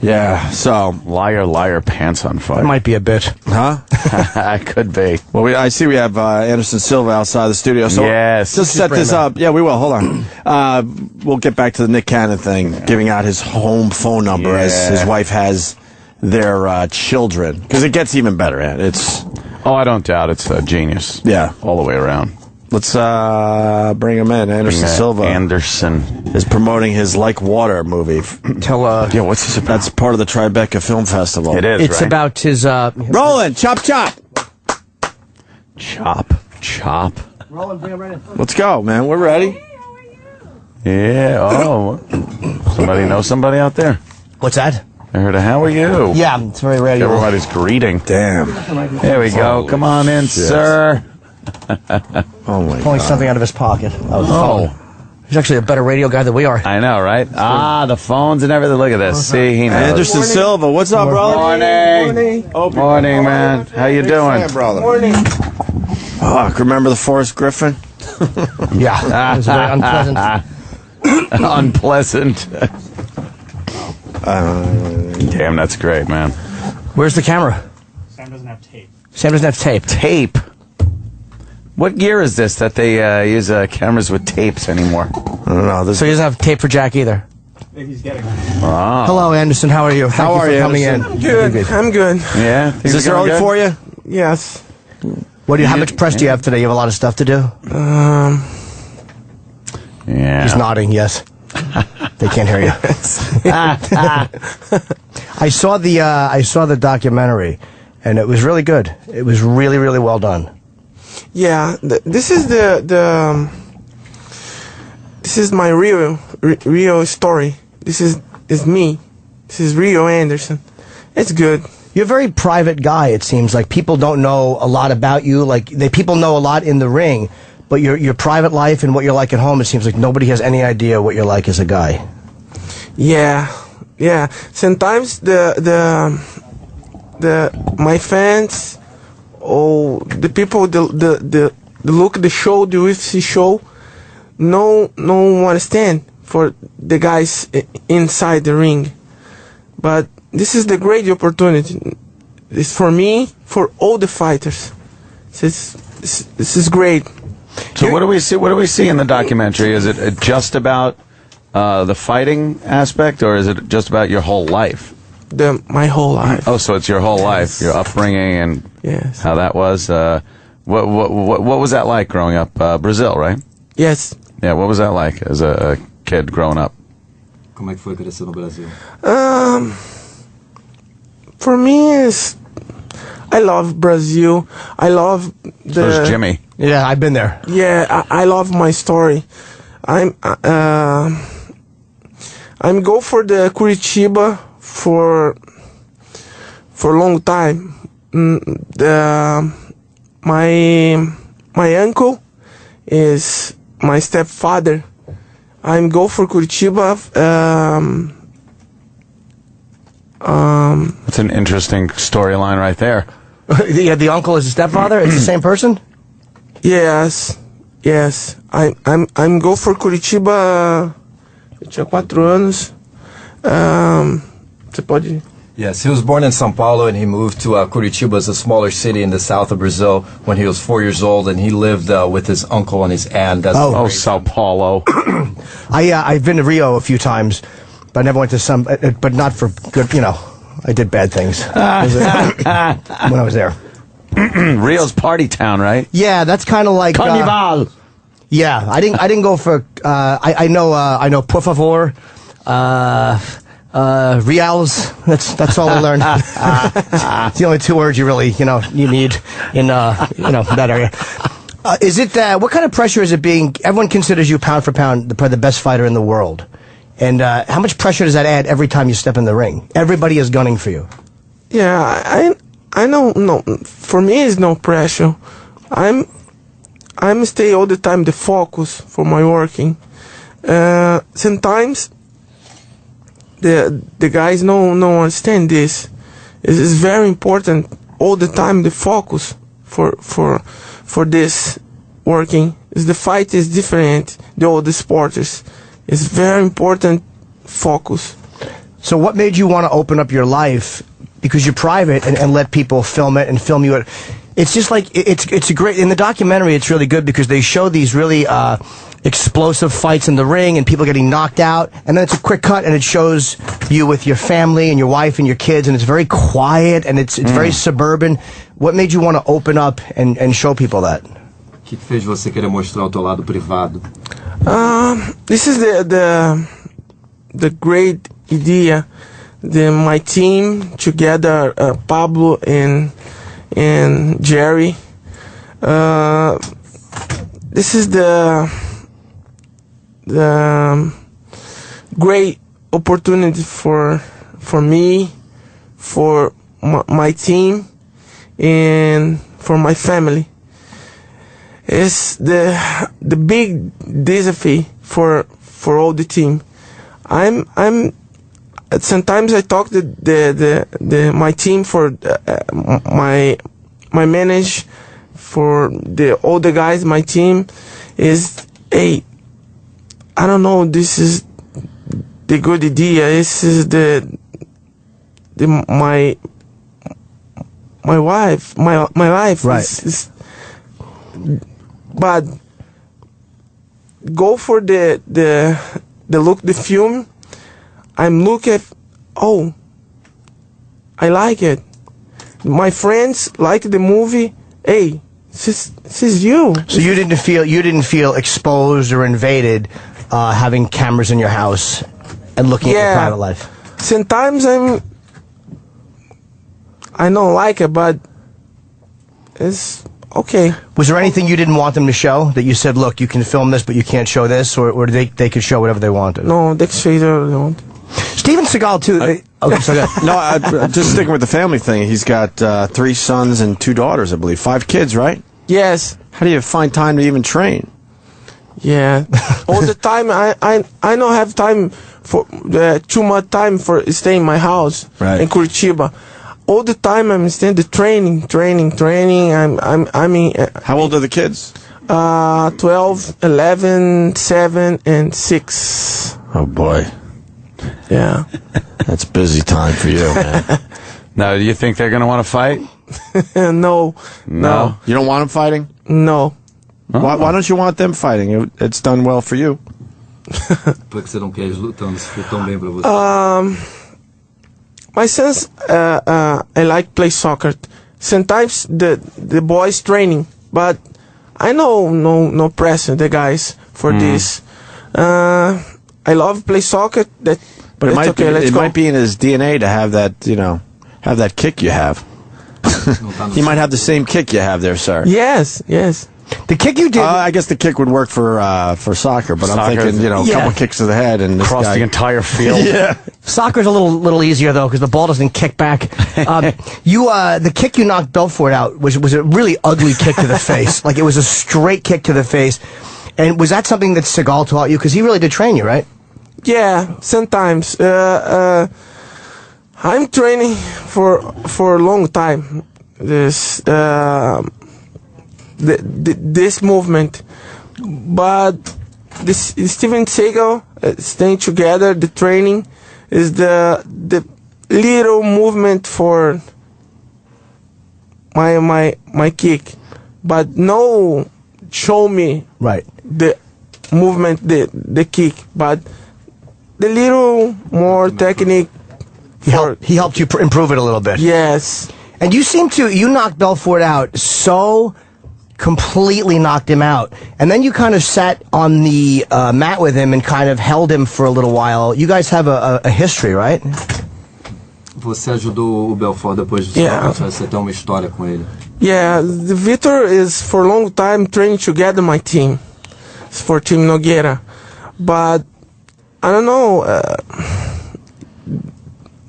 Yeah, so liar, liar, pants on fire. That might be a bit, huh? Could be. Well, I see we have Anderson Silva outside the studio. So yes, just set this up. Yeah, we will. Hold on. We'll get back to the Nick Cannon thing, giving out his home phone number as his wife has their children, because it gets even better. It's I don't doubt it's a genius. Yeah, all the way around. Let's bring him in. Anderson Silva. Anderson is promoting his Like Water movie. Yeah, what's this about? That's part of the Tribeca Film Festival. It is. It's about his. Roland, chop. Chop. Roland, bring him right in. Let's go, man. We're ready. Yeah. Oh, somebody know somebody out there? What's that? I heard a how are you? Yeah, it's very rare. Everybody's greeting. Damn. There we go. Come on in, sir. Oh my Pulling something out of his pocket. Oh. He's actually a better radio guy than we are. I know, right? The phones and everything. Look at this. See, he knows. Anderson Silva, what's up, brother? Morning. Morning, man. How you doing? Brother. Morning. Oh, remember the Forrest Griffin? Yeah, it was very unpleasant. Unpleasant. Damn, that's great, man. Where's the camera? Sam doesn't have tape. Sam doesn't have tape. Tape? What year is this that they use cameras with tapes anymore? I don't know. So he doesn't have tape for Jack either? He's getting Oh. Hello, Anderson. How are you? How are you you, for coming Anderson? in? Good. I'm good. Yeah? Is this early for you? Yes. How much press do you have today? You have a lot of stuff to do? Yeah. He's nodding, yes. They can't hear you. I saw the documentary, and it was really good. It was really, really well done. Yeah, this is this is my real story. This is me. This is Rio Anderson. It's good. You're a very private guy, it seems. Like, people don't know a lot about you. Like, people know a lot in the ring, but your private life and what you're like at home, it seems like nobody has any idea what you're like as a guy. Yeah. Sometimes my fans, the people, the look at the show, the UFC show, no understand for the guys inside the ring. But this is the great opportunity. It's for me, for all the fighters. This is great. So what do we see? What do we see in the documentary? Is it just about the fighting aspect, or is it just about your whole life? My whole life. Oh, so it's your whole life, your upbringing, and how that was. What was that like growing up? Brazil, right? Yes. Yeah. What was that like as a kid growing up? Como é que foi crescer no Brasil? For me, I love Brazil. I love the. There's Jimmy. Yeah, I've been there. Yeah, I love my story. I'm go for the Curitiba for a long time. My uncle is my stepfather. I'm go for Curitiba. That's an interesting storyline right there. Yeah, the uncle is the stepfather. It's the same person. Yes. I'm go for Curitiba. Eu tinha 4 anos. Você pode. Yes, he was born in São Paulo and he moved to Curitiba, a smaller city in the south of Brazil, when he was 4 years old, and he lived with his uncle and his aunt. Sao Paulo. I've been to Rio a few times, but I never went to some. But not for good. I did bad things when I was there. Rio's party town, right? Yeah, that's kind of like Carnival. Yeah, I didn't go for. I know por favor, reals. That's all I learned. It's the only 2 words you really you need in that area. Is it what kind of pressure is it being? Everyone considers you pound for pound the best fighter in the world, and how much pressure does that add every time you step in the ring? Everybody is gunning for you. Yeah, I know. No, for me, it's no pressure. I'm stay all the time the focus for my working. Sometimes the guys no understand this. It is very important all the time. The focus for this working is the fight is different. All the sporters is very important focus. So what made you want to open up your life? Because you're private and let people film it and film you. It's just like, it's a great, in the documentary it's really good because they show these really explosive fights in the ring and people getting knocked out, and then it's a quick cut and it shows you with your family and your wife and your kids, and it's very quiet and it's very suburban. What made you want to open up and show people that? O que fez você querer mostrar o teu lado privado? This is the great idea. My team together, Pablo and Jerry. This is the great opportunity for me, for my team, and for my family. It's the big disappointment for all the team. Sometimes I talk to my team for my manager, for all the guys. My team is, hey, I don't know. This is the good idea. This is my wife, my life. Right. But go for the look the film. I'm looking at, oh, I like it. My friends like the movie. Hey, this is you. So you didn't feel exposed or invaded, having cameras in your house and looking at your private life. Sometimes I don't like it, but it's okay. Was there anything you didn't want them to show that you said, look, you can film this, but you can't show this, or they could show whatever they wanted? No, they could show whatever they want. Steven Seagal too. Okay, so good. No, just sticking with the family thing. He's got 3 sons and 2 daughters, I believe. 5 kids, right? Yes. How do you find time to even train? Yeah, all the time. I don't have time for too much time for staying in my house in Curitiba. All the time I'm staying the training. I mean. How old are the kids? 12, 11, 7, and 6. Oh boy. Yeah. That's busy time for you, man. Now, do you think they're going to want to fight? No. You don't want them fighting? No. Why don't you want them fighting? It's done well for you. Por que você não quer eles lutando se for tão bem pra você? My sons, I like play soccer. Sometimes the boys training, but I know no pressure the guys for this. I love play soccer. But it might okay, it might be in his DNA to have that, have that kick you have. He might have the same kick you have there, sir. Yes. The kick you did. I guess the kick would work for soccer, but I'm thinking, a couple kicks to the head and across the entire field. Yeah. Soccer's a little easier though because the ball doesn't kick back. The kick you knocked Belfort out was a really ugly kick to the face. Like it was a straight kick to the face. And was that something that Seagal taught you? Because he really did train you, right? Yeah, sometimes. I'm training for a long time. This movement, but this Steven Seagal staying together. The training is the little movement for my kick, but no show me right the movement, the kick, but the little more technique. He helped you improve it a little bit. Yes. And you knocked Belfort out so completely knocked him out. And then you kind of sat on the mat with him and kind of held him for a little while. You guys have a history, right? Você ajudou o Belfort depois de você tem uma história com ele. Yeah, the Vitor is for a long time training together my team. It's for Team Nogueira. But I don't know,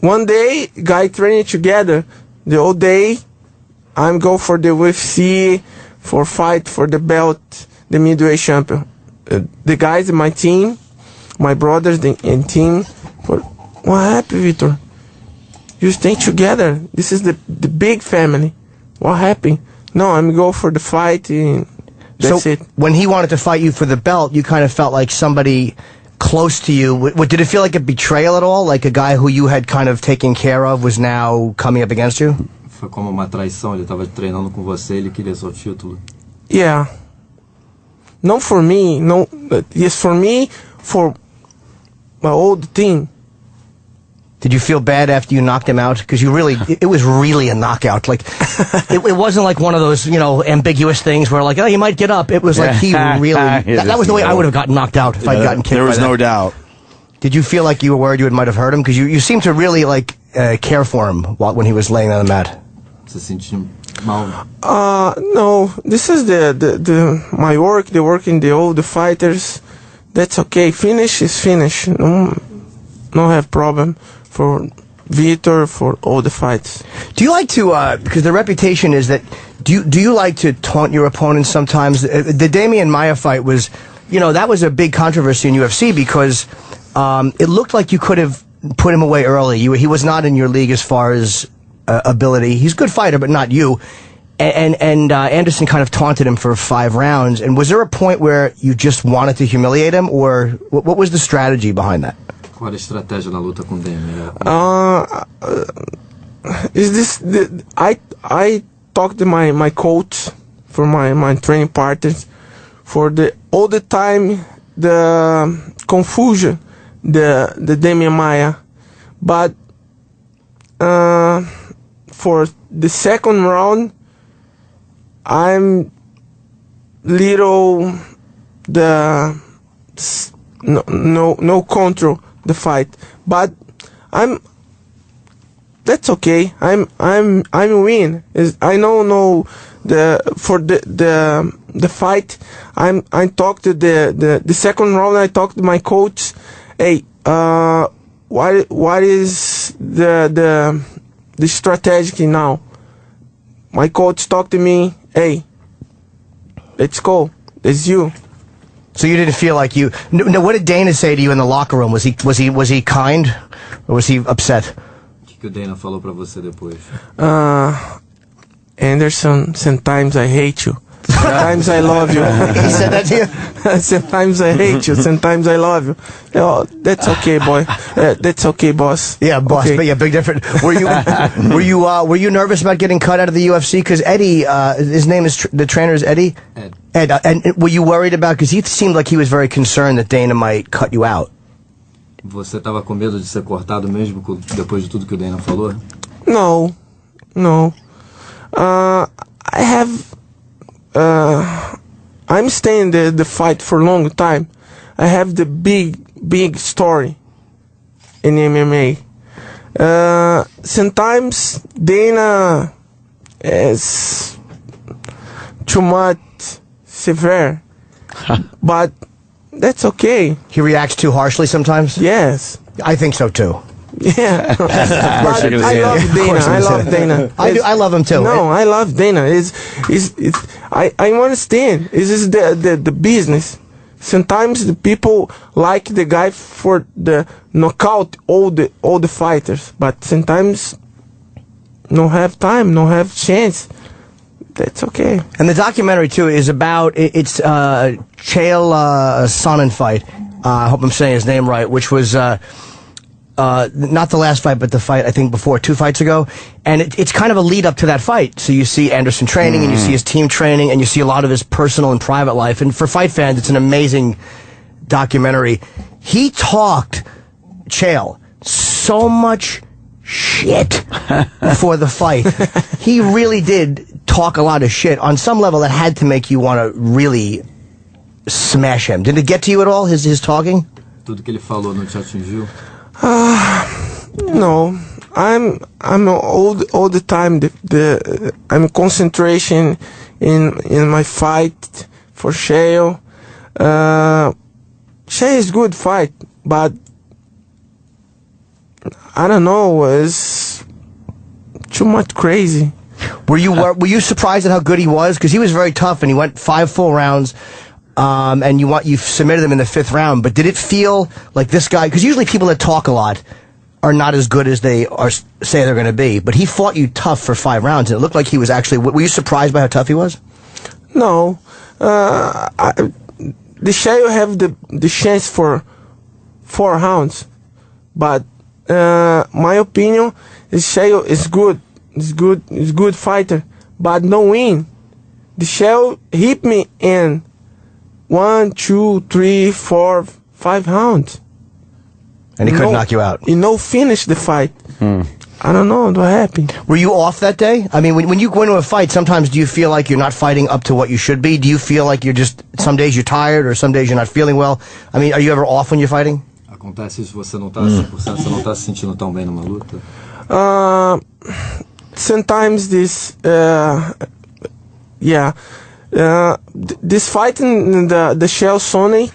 one day guy training together, the whole day I'm go for the UFC, for fight for the belt, the middleweight champion. The guys in my team, my brothers in team, What happened, Vitor? You stay together. This is the big family. What happened? No, I'm go for the fight. And that's it. When he wanted to fight you for the belt, you kind of felt like somebody close to you. Did it feel like a betrayal at all? Like a guy who you had kind of taken care of was now coming up against you? Foi como uma traição. Ele estava treinando com você. Ele queria seu título. Yeah. Not for me. No. Yes, for me. For my old team. Did you feel bad after you knocked him out? Because you really, it was really a knockout. Like, it wasn't like one of those, ambiguous things where like, oh, you might get up. It was like he really, that was the way I would have gotten knocked out if I'd gotten kicked. There was no doubt. Did you feel like you were worried you might have hurt him? Because you seemed to really care for him when he was laying on the mat. Você sentiu mal? No. This is my work, the work in all the fighters. That's okay. Finish is finish. No have problem for Vitor, for all the fights. Do you like to, because the reputation is that, do you like to taunt your opponents sometimes? The Damian Maia fight was, that was a big controversy in UFC because it looked like you could have put him away early. He was not in your league as far as ability. He's a good fighter, but not you. And Anderson kind of taunted him for 5 rounds. And was there a point where you just wanted to humiliate him, or what was the strategy behind that? Qual a estratégia na luta com Damian? I talked to my coach for my training partners for all the time the confusion the Damian Maia, but for the second round I'm little no control the fight, but that's okay. I'm win. I know for the fight. I talked to the second round. I talked to my coach. Hey, what is the strategy now? My coach talked to me. Hey, let's go. It's you. So you didn't feel like you. No, what did Dana say to you in the locker room? Was he kind, or was he upset? O que o Dana falou pra você depois? Anderson, sometimes I hate you. Sometimes I love you. He said that to you? Sometimes I hate you. Sometimes I love you. Oh, that's okay, boy. That's okay, boss. Yeah, boss. Okay. But yeah, big difference. Were you nervous about getting cut out of the UFC? Because Eddie, his name is the trainer is Eddie. Ed. And were you worried about? Because he seemed like he was very concerned that Dana might cut you out. Você estava com medo de ser cortado mesmo depois de tudo que o Dana falou? No. I have. I'm staying the fight for a long time. I have the big story in MMA. Sometimes Dana is too much severe, but that's okay. He reacts too harshly sometimes? Yes. I think so too. Yeah. I love Dana. I love him too. No, I love Dana. I understand. This is the business. Sometimes the people like the guy for the knockout all the fighters, but sometimes no have time, no have chance. That's okay. And the documentary too is about it's Chael Sonnen fight. I hope I'm saying his name right, which was not the last fight, but the fight I think before 2 fights ago. And it's kind of a lead up to that fight. So you see Anderson training, and you see his team training, and you see a lot of his personal and private life. And for fight fans, it's an amazing documentary. He talked, Chael, so much shit before the fight. He really did talk a lot of shit on some level that had to make you want to really smash him. Did it get to you at all, his talking? Tudo que ele falou não te atingiu? No, I'm all the time I'm concentration in my fight for Chael. Chael is good fight, but I don't know, it's too much crazy. Were you surprised at how good he was? Because he was very tough, and he went 5 full rounds. And you submitted him in the 5th round, but did it feel like this guy? Because usually people that talk a lot are not as good as they say they're going to be. But he fought you tough for 5 rounds, and it looked like he was actually. Were you surprised by how tough he was? No, the Shale have the chance for 4 rounds, but my opinion is Shale is good. Is good fighter, but no win. The Shale hit me in 1, 2, 3, 4, 5 rounds. And he couldn't knock you out. You know, finish the fight. I don't know what happened. Were you off that day? I mean, when you go into a fight, sometimes do you feel like you're not fighting up to what you should be? Do you feel like you're just, some days you're tired or some days you're not feeling well? I mean, are you ever off when you're fighting? Acontece isso, você não tá 100%, você não tá se sentindo tão bem numa luta? Sometimes this, this fight in the Shell Sony,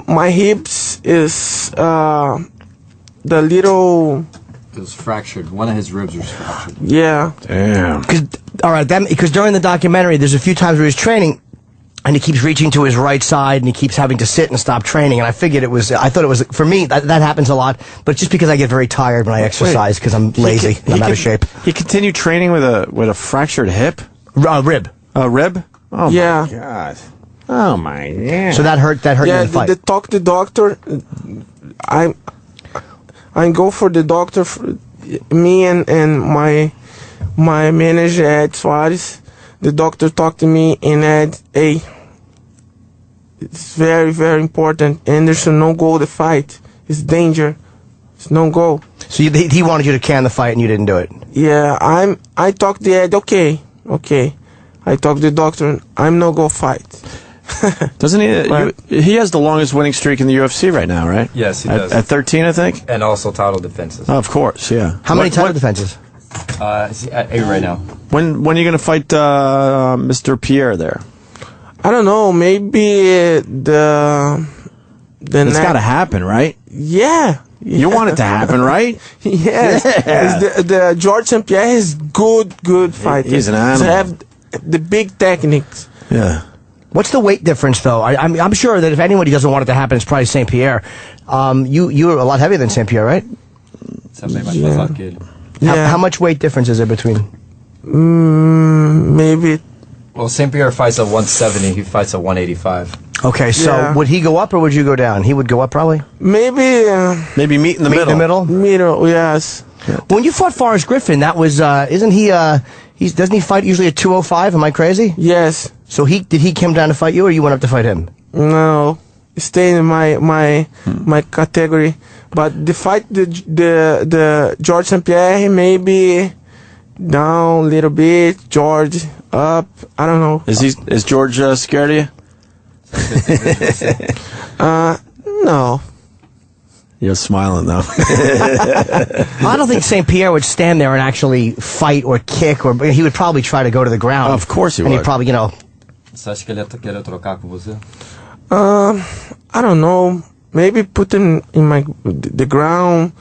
my hips is the little. It was fractured. One of his ribs was fractured. Yeah. Damn. Because during the documentary, there's a few times where he's training, and he keeps reaching to his right side, and he keeps having to sit and stop training. And I thought it was, for me, that happens a lot, but it's just because I get very tired when I exercise because I'm lazy and I'm out of shape. He continued training with a fractured hip? Rib. A rib? Oh, yeah. My God. Oh, my God. So that hurt you in the fight? Yeah, talk to the doctor. I go for the doctor, me and my manager, Ed Suarez. The doctor talked to me and said, hey, it's very, very important. Anderson, no go the fight. It's danger. It's no go. So he wanted you to can the fight and you didn't do it? Yeah, I talked to Ed, okay. I talked to the doctor, I'm no go fight. Doesn't he? He has the longest winning streak in the UFC right now, right? Yes, he does. At 13, I think? And also title defenses. Oh, of course, yeah. How many title defenses? He's at 8 right now. When are you going to fight Mr. Pierre there? I don't know, maybe the It's got to happen, right? Yeah. You want it to happen, right? Yes. Yeah. The George St. Pierre is good fighter. He's an animal. He have the big techniques. Yeah. What's the weight difference, though? I'm sure that if anybody doesn't want it to happen, it's probably St. Pierre. You're a lot heavier than St. Pierre, right? Yeah. How much weight difference is there between? Maybe. Well, St. Pierre fights at 170. He fights at 185. Okay, so would he go up or would you go down? He would go up, probably? Maybe meet in the middle. In the middle? Middle, yes. When you fought Forrest Griffin, that was, doesn't he fight usually at 205? Am I crazy? Yes. So did he come down to fight you or you went up to fight him? No. Stay in my category. But the fight, the George St. Pierre, maybe down a little bit, George up, I don't know. Is George scared of you? No. You're smiling, though. I don't think St. Pierre would stand there and actually fight or kick, or he would probably try to go to the ground. Of course he would. And he'd probably, Você acha que ele ia querer trocar com você? I don't know. Maybe put him in the ground.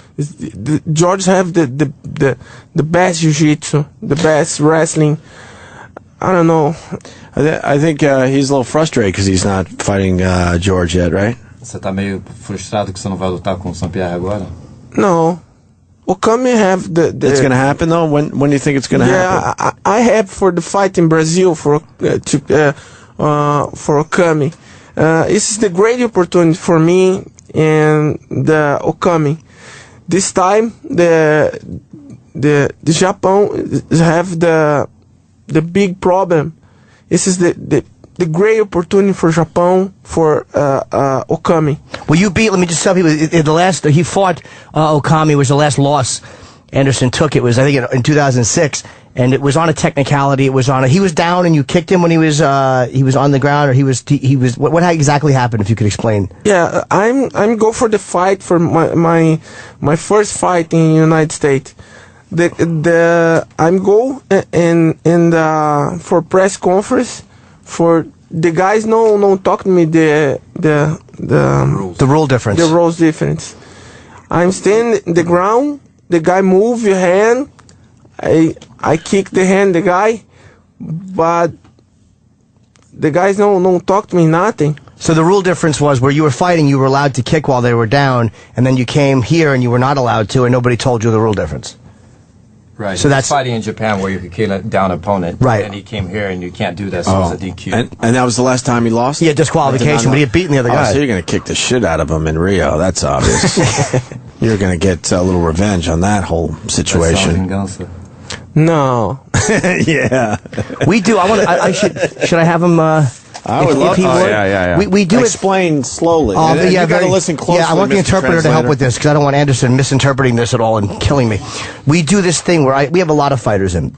George have the best jiu-jitsu, the best wrestling. I don't know. I think he's a little frustrated because he's not fighting George yet, right? Você tá meio frustrado que você não vai lutar com o St. Pierre agora? No. Okami have the It's going to happen though. When do you think it's going to happen? Yeah, I have for the fight in Brazil for Okami. This is the great opportunity for me and the Okami. This time the Japan have the big problem. This is the great opportunity for Japan for Okami. Well, you beat. Let me just tell people the last he fought Okami was the last loss Anderson took. It was I think in 2006, and it was on a technicality. It was on he was down and you kicked him when he was on the ground, or he was what exactly happened? If you could explain. Yeah, I'm go for the fight for my first fight in the United States. I'm go in for press conference for the guys no talk to me the rule difference. The rules difference. I'm standing in the ground. The guy move your hand. I kick the hand the guy, but the guys no talk to me nothing. So the rule difference was where you were fighting, you were allowed to kick while they were down, and then you came here and you were not allowed to, and nobody told you the rule difference. Right. So that's fighting in Japan where you could kill a down opponent. Right. And he came here and you can't do that, so it's a DQ. And that was the last time he lost? Yeah, disqualification, but he had beaten the other guy. So you're going to kick the shit out of him in Rio. That's obvious. You're going to get a little revenge on that whole situation. No. Yeah. We do. Should I have him? I would love to. Yeah. We do explain slowly. You got to listen closely. Yeah, I want the Mr. interpreter to help with this because I don't want Anderson misinterpreting this at all and killing me. We do this thing where we have a lot of fighters in.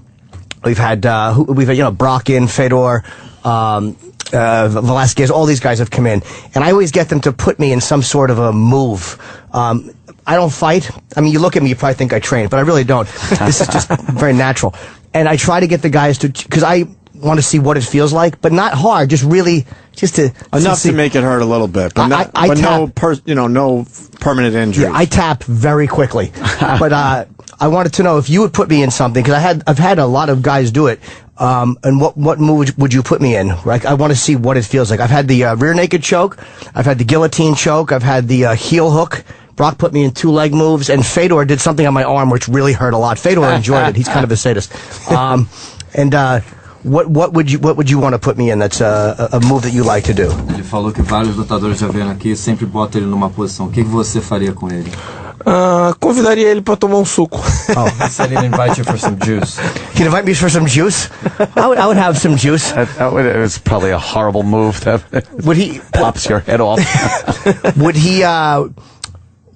We've had Brock in, Fedor, Velasquez. All these guys have come in, and I always get them to put me in some sort of a move. I don't fight. I mean, you look at me, you probably think I train, but I really don't. This is just very natural. And I try to get the guys to, because I want to see what it feels like, but not hard, just to enough to make it hurt a little bit, but no permanent injury. Yeah, I tap very quickly, but I wanted to know if you would put me in something because I've had a lot of guys do it. And what move would you put me in? Right? I want to see what it feels like. I've had the rear naked choke, I've had the guillotine choke, I've had the heel hook. Brock put me in 2 leg moves, and Fedor did something on my arm which really hurt a lot. Fedor enjoyed it. He's kind of a sadist. What would you want to put me in? That's a move that you like to do. Ele falou que vários lutadores já vieram aqui, sempre bota ele numa posição. O que você faria com ele? Convidaria ele para tomar suco. He said he'd invite you for some juice. He'd invite me for some juice? I would have some juice. It was probably a horrible move. Would he pops your head off? Would he?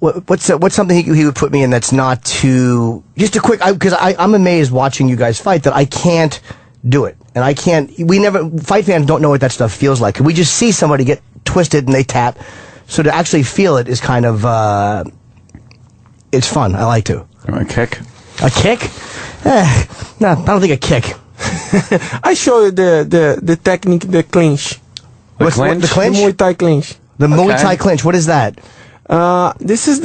What's something he would put me in that's not too just a quick? Because I'm amazed watching you guys fight that I can't do it, and I can't. Fight fans don't know what that stuff feels like. We just see somebody get twisted and they tap. So to actually feel it is kind of it's fun. I like to. You want a kick? A kick? No, I don't think a kick. I show you the technique, the clinch. The clinch? The Muay Thai clinch. The Muay Thai clinch. What is that? This is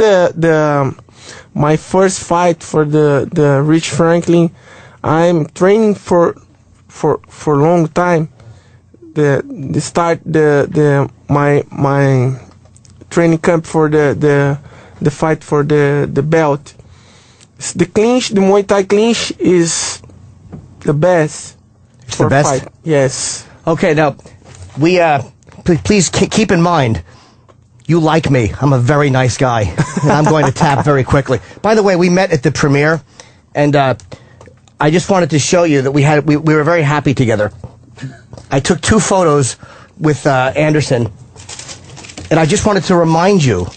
my first fight for the Rich Franklin. I'm training for a long time. My training camp for the fight for the belt. The clinch, the Muay Thai clinch is the best. It's the best? Fight. Yes. Okay, now we please keep in mind. You like me. I'm a very nice guy. And I'm going to tap very quickly. By the way, we met at the premiere, and I just wanted to show you that we were very happy together. I took 2 photos with Anderson, and I just wanted to remind you.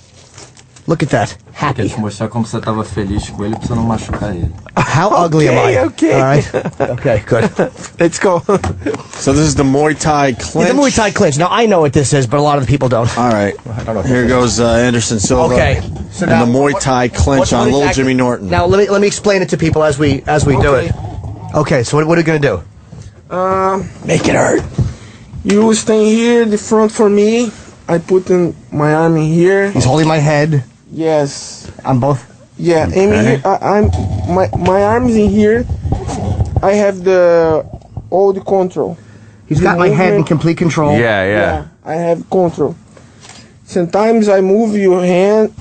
Look at that. Happy. Mostrar como você estava feliz com ele pra você não machucar ele. How ugly am I? Okay. All right. Okay, good. Let's go. So this is the Muay Thai clinch? Yeah, the Muay Thai clinch. Now, I know what this is, but a lot of the people don't. All right. I don't know. Here goes Anderson Silva. Okay. So and now, the Muay Thai clinch on little Jimmy Norton. Now, let me explain it to people as we do it. Okay, so what are we going to do? Make it hurt. You stay here, the front for me. I put in my arm in here. He's holding my head. Yes. On both? Yeah, okay. Aim in here. My arms in here. I have all the control. He's got my head in complete control. Yeah. I have control. Sometimes I move your hand.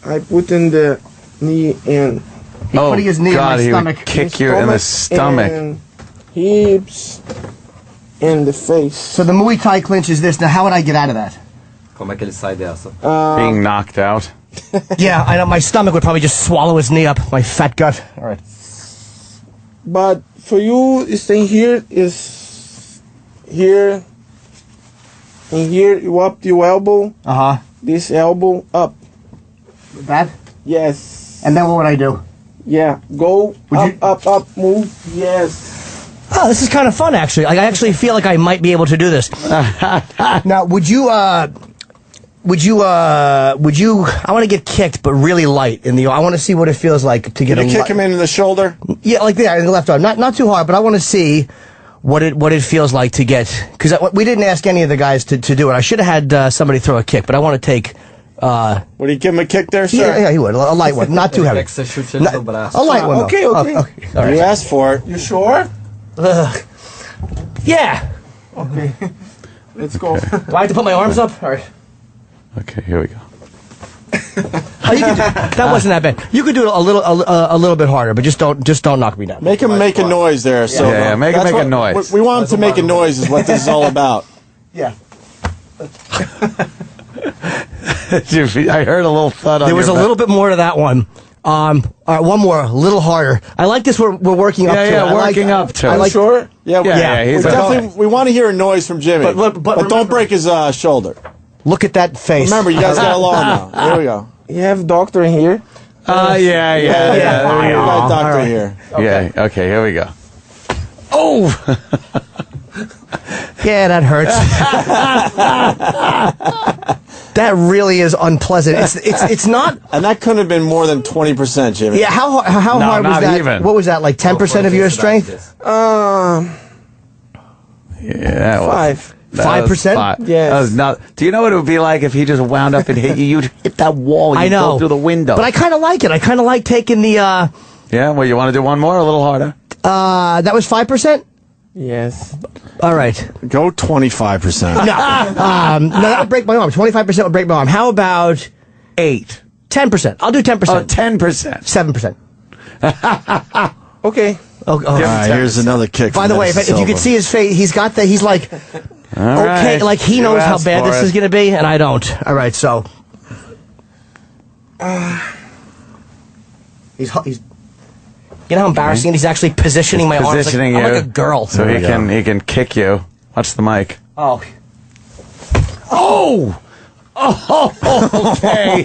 I put in the knee and. He's putting his knee in my stomach. He would kick you in the stomach. And hips. And the face. So the Muay Thai clinch is this. Now, how would I get out of that? Como é que ele sai dessa? Being knocked out. Yeah, I know. My stomach would probably just swallow his knee up. My fat gut. All right. But for you, staying here is here. And here, you up your elbow. This elbow up. That? Yes. And then what would I do? Yeah. Go up, move. Yes. Oh, this is kind of fun, actually. I actually feel like I might be able to do this. Now, would you, I want to get kicked, but really light I want to see what it feels like to get Can you kick him in the shoulder? Yeah, like there, in the left arm. Not too hard, but I want to see what it feels like to get, because we didn't ask any of the guys to do it. I should have had somebody throw a kick, but I want to take, would he give him a kick there, sir? Yeah, he would. A light one, not too heavy. A light one, though. Okay. All right. You asked for it. You sure? Yeah. Okay. Let's go. Do I have to put my arms up? All right. Okay, here we go. Oh, you can do, that wasn't that bad. You could do it a little bit harder, but just don't knock me down. Make him make a noise there. So Yeah, make him make a noise. We want him to make a noise. Is what this is all about. Yeah. I heard a little thud on There was a your little bit more to that one. All right, one more, a little harder. I like this. We're working up to it. I like- I like. Sure. Yeah. he's We want to hear a noise from Jimmy, but don't break his shoulder. Look at that face. Remember, you guys got along now. Here we go. You have doctor in here? Yeah. We got doctor right. here. Yeah. Okay, here we go. Oh. Yeah, that hurts. That really is unpleasant. It's not. And that couldn't have been more than 20%, Jimmy. Yeah, how hard was not that? even. What was that? Like 10% of your strength? Yeah. 5. 5%? Yes. That was not. Do you know what it would be like if he just wound up and hit you? You'd hit that wall. You'd I know. go through the window. But I kind of like it. I kind of like taking the. Yeah. Well, you want to do one more, a little harder? That was 5%. Yes. All right. Go 25%. No, that would break my arm. 25% would break my arm. How about 8? 10%? I'll do 10%. Oh, 10%. 7%. Okay. Oh, All right, here's another kick. by from the way, Edison if you could Silva. see his face, he's got the. He's like, All okay, right. like he You knows how asked bad for this it. is going to be, and I don't. All right, so. He's. You know how embarrassing? He's actually positioning my arms. Positioning I'm you. like a girl. So he can kick you. Watch the mic. Oh. Oh! Oh, okay.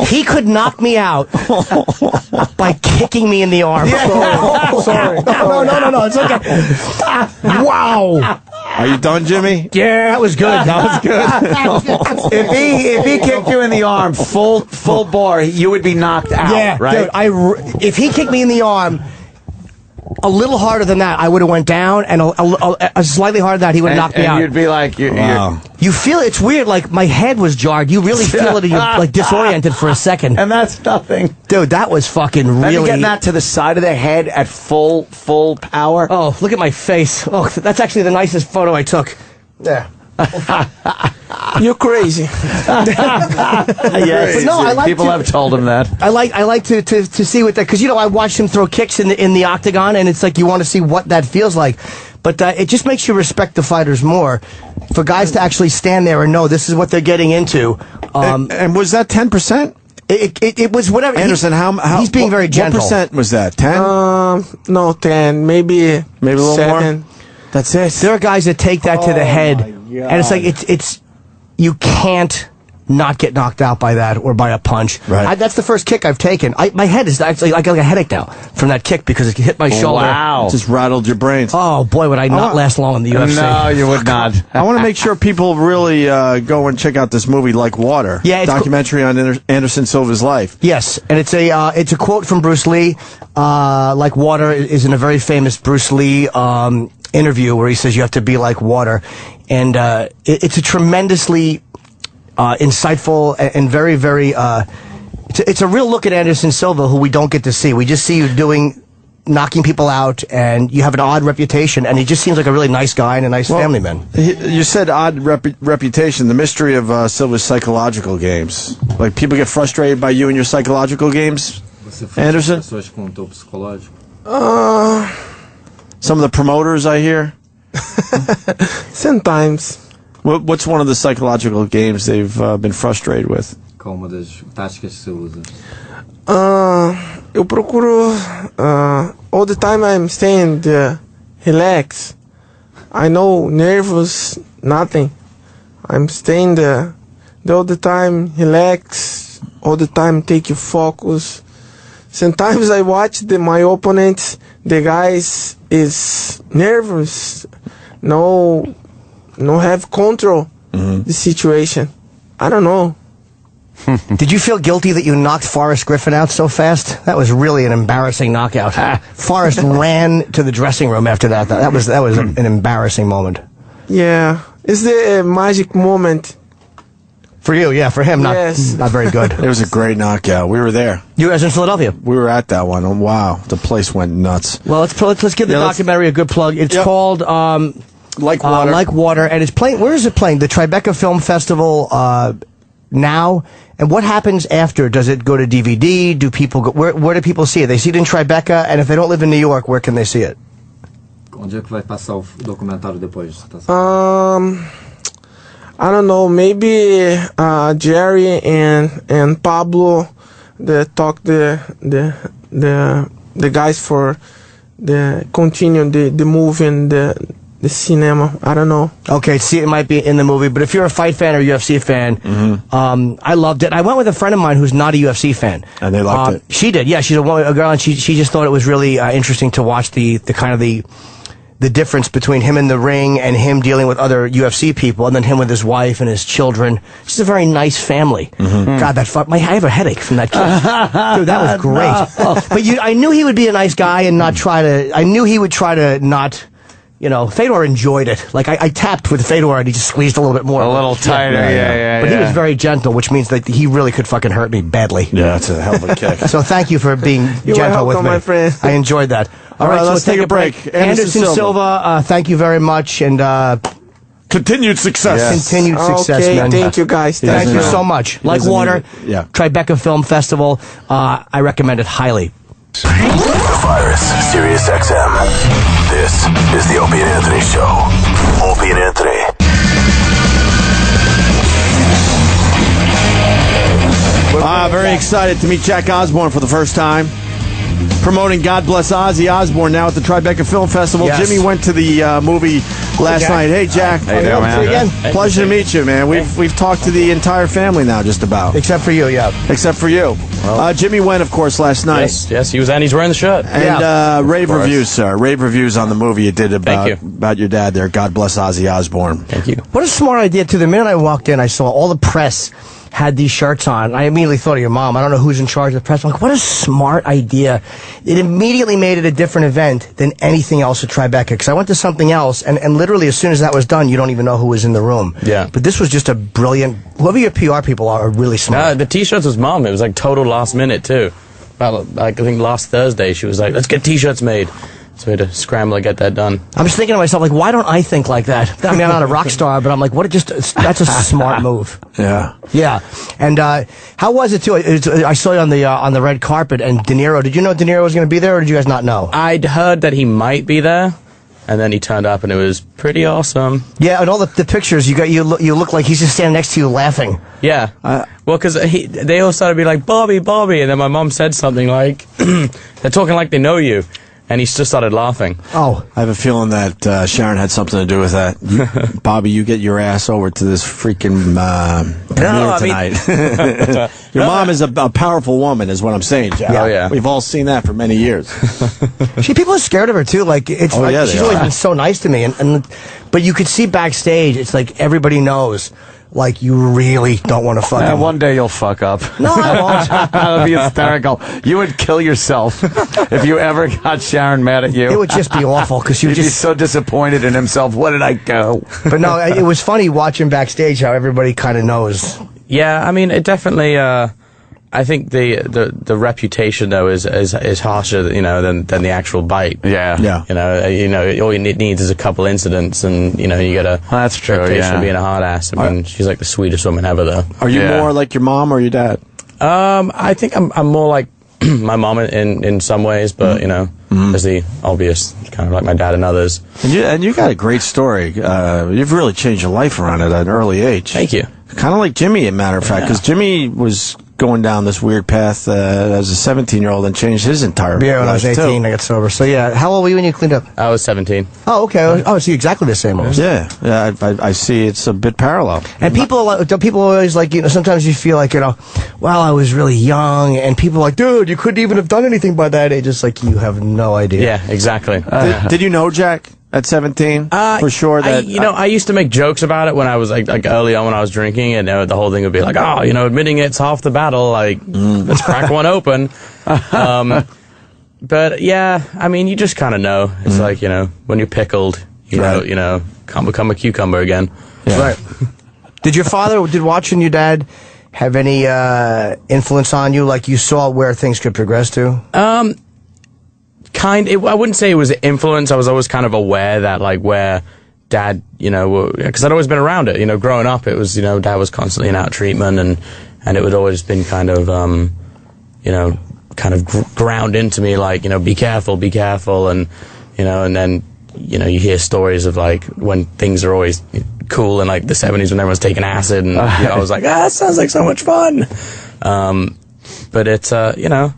He could knock me out by kicking me in the arm. Sorry. No, it's okay. Wow. Are you done, Jimmy? Yeah, that was good. That was good. If he kicked you in the arm full bore, you would be knocked out. Yeah, right. dude. If he kicked me in the arm a little harder than that, I would have went down, and a slightly harder than that, he would have knocked me out. You'd be like, Wow. You feel it's weird. Like my head was jarred. You really feel it. And you're like disoriented for a second. and that's nothing. Dude, that was fucking Imagine really. getting that to the side of the head at full power. Oh, look at my face. Oh, that's actually the nicest photo I took. There. You're crazy. Yes. But no, I like people to- have told him that. I like to see what that, because I watched him throw kicks in the octagon, and it's like you want to see what that feels like. But it just makes you respect the fighters more. For guys to actually stand there and know this is what they're getting into. And was that 10%? It was whatever. Anderson, how he's being very gentle. What percent was that? 10? No, 10. Maybe a little 7. more? That's it. There are guys that take that to the head, and it's like it's you can't not get knocked out by that or by a punch. Right. That's the first kick I've taken. My head is actually I got like a headache now from that kick because it hit my shoulder. Wow. Just rattled your brains. Oh boy, would I not last long in the UFC? No, you would not. I want to make sure people really go and check out this movie, Like Water. Yeah, it's documentary on Anderson Silva's life. Yes, and it's a quote from Bruce Lee. Like water is in a very famous Bruce Lee interview where he says you have to be like water, and it's a tremendously insightful and very, very. It's a real look at Anderson Silva, who we don't get to see. We just see you knocking people out, and you have an odd reputation, and he just seems like a really nice guy and a nice family man. You said odd reputation. The mystery of Silva's psychological games. Like, people get frustrated by you and your psychological games, Anderson? Some of the promoters, I hear? Sometimes. What's one of the psychological games they've been frustrated with? Qual uma das táticas que você usa? Eu procuro all the time I'm staying relax. I know nervous, nothing. I'm staying all the time relax, all the time take your focus. Sometimes I watch my opponents, the guys is nervous, no have control the situation. I don't know. Did you feel guilty that you knocked Forrest Griffin out so fast? That was really an embarrassing knockout. Forrest ran to the dressing room after that. That was an embarrassing moment. Yeah, it's the magic moment. For you, yeah. For him, not very good. It was a great knockout. We were there. You guys in Philadelphia? We were at that one. Oh, wow, the place went nuts. Well, let's give the documentary a good plug. It's called Like Water. Like Water, and it's playing. Where is it playing? The Tribeca Film Festival now. And what happens after? Does it go to DVD? Do people go? Where do people see it? They see it in Tribeca, and if they don't live in New York, where can they see it? Onde é que vai passar o documentário depois? I don't know. Maybe Jerry and Pablo, the guys for the continue the movie and the cinema. I don't know. Okay, see, it might be in the movie, but if you're a fight fan or UFC fan, I loved it. I went with a friend of mine who's not a UFC fan, and they liked it. She did, yeah. She's a girl, and she just thought it was really interesting to watch the kind of the difference between him in the ring and him dealing with other UFC people, and then him with his wife and his children. Just a very nice family. God, I have a headache from that kid. Dude, that was great. But I knew he would be a nice guy and not try to. I knew he would try to not. You know, Fedor enjoyed it. Like, I tapped with Fedor and he just squeezed a little bit more. A little tighter, yeah. But he was very gentle, which means that he really could fucking hurt me badly. Yeah, that's a hell of a kick. So thank you for being gentle with me. My friend. I enjoyed that. All right, so let's take a break. Anderson Silva, thank you very much, and continued success. Yes. Continued success, man. Thank you, guys. Thank you so much. Like Water, Tribeca Film Festival, I recommend it highly. The Virus, Sirius XM. This is the Opie and Anthony Show. Opie and Anthony. Very excited to meet Jack Osborne for the first time. Promoting God Bless Ozzy Osbourne now at the Tribeca Film Festival. Yes. Jimmy went to the movie last night. Hey, Jack. How you doing, man? Pleasure to meet you, man. We've talked to the entire family now, just about. Except for you, yeah. Except for you. Jimmy went, of course, last night. Yes, he was, and he's wearing the shirt. And rave reviews, sir. Rave reviews on the movie you did about your dad there. God Bless Ozzy Osbourne. Thank you. What a smart idea, too. The minute I walked in, I saw all the press had these shirts on. I immediately thought of your mom. I don't know who's in charge of the press. I'm like, what a smart idea. It immediately made it a different event than anything else at Tribeca, because I went to something else, and literally as soon as that was done, you don't even know who was in the room. Yeah. But this was just a brilliant... Whoever your PR people are really smart. The T-shirts was mom. It was like total last minute, too. I think last Thursday, she was like, let's get T-shirts made. So we had to scramble to get that done. I'm just thinking to myself, like, why don't I think like that? I mean, I'm not a rock star, but I'm like, that's a smart move. Yeah. Yeah. And how was it, too? I saw you on the red carpet, and De Niro. Did you know De Niro was going to be there, or did you guys not know? I'd heard that he might be there, and then he turned up, and it was pretty awesome. Yeah, and all the pictures, you look like he's just standing next to you laughing. Yeah. Well, because they all started to be like, Bobby, and then my mom said something like, they're talking like they know you. And he just started laughing. Oh. I have a feeling that Sharon had something to do with that. Bobby, you get your ass over to this freaking premiere tonight. Your mom is a powerful woman, is what I'm saying, Jack. Oh, yeah. We've all seen that for many years. People are scared of her, too. Like, she's always been so nice to me. But you could see backstage, it's like everybody knows. Like, you really don't want to fuck up. One day you'll fuck up. No, I won't. That'll be hysterical. You would kill yourself if you ever got Sharon mad at you. It would just be awful, because He'd be so disappointed in himself. What did I go? But no, it was funny watching backstage how everybody kind of knows. Yeah, I mean, it definitely. I think the reputation though is harsher, than the actual bite. Yeah. All you needs is a couple incidents, and you get a that's true. reputation of being a hard ass. I mean, she's like the sweetest woman ever, though. Are you more like your mom or your dad? I think I'm more like my mom in some ways, but as the obvious, kind of like my dad and others. And you got a great story. You've really changed your life around at an early age. Thank you. Kind of like Jimmy, as a matter of fact, because Jimmy was going down this weird path as a 17-year-old and changed his entire life. Yeah, when I was 18, I got sober. So, yeah. How old were you when you cleaned up? I was 17. Oh, okay. Oh, so you're exactly the same age. Yeah. I see it's a bit parallel. And people always like, sometimes you feel like, well, I was really young, and people are like, dude, you couldn't even have done anything by that age. It's like, you have no idea. Yeah, exactly. Did you know Jack? At 17, for sure. I used to make jokes about it when I was like early on when I was drinking, and the whole thing would be like, admitting it's half the battle. Like, let's crack one open. But yeah, I mean, you just kind of know. It's like when you're pickled, can't become a cucumber again. Yeah. Right. Did watching your dad have any influence on you? Like you saw where things could progress to? I wouldn't say it was influence. I was always kind of aware that like where Dad, you know, because I'd always been around it. You know, growing up, it was, you know, Dad was constantly in out treatment, and it would always been kind of, you know, kind of ground into me, like, you know, be careful, and, you know, and then, you know, you hear stories of, like, when things are always cool in, like, the 70s when everyone's taking acid, and you know, I was like, that sounds like so much fun. But it's, you know,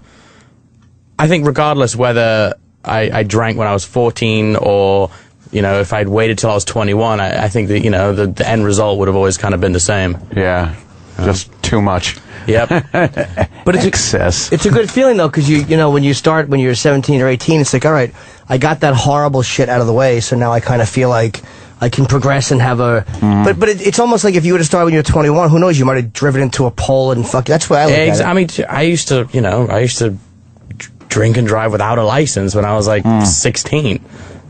I think regardless whether I drank when I was 14 or, you know, if I'd waited till I was 21, I think that, you know, the end result would have always kind of been the same. Yeah, just too much. Yep. But it's excess. It's a good feeling though, because you know when you're 17 or 18, it's like, all right, I got that horrible shit out of the way, so now I kind of feel like I can progress and have a. But it's almost like if you would have started when you were 21, who knows? You might have driven into a pole and fuck. That's what I look at it. I mean, I used to drink and drive without a license when I was like 16.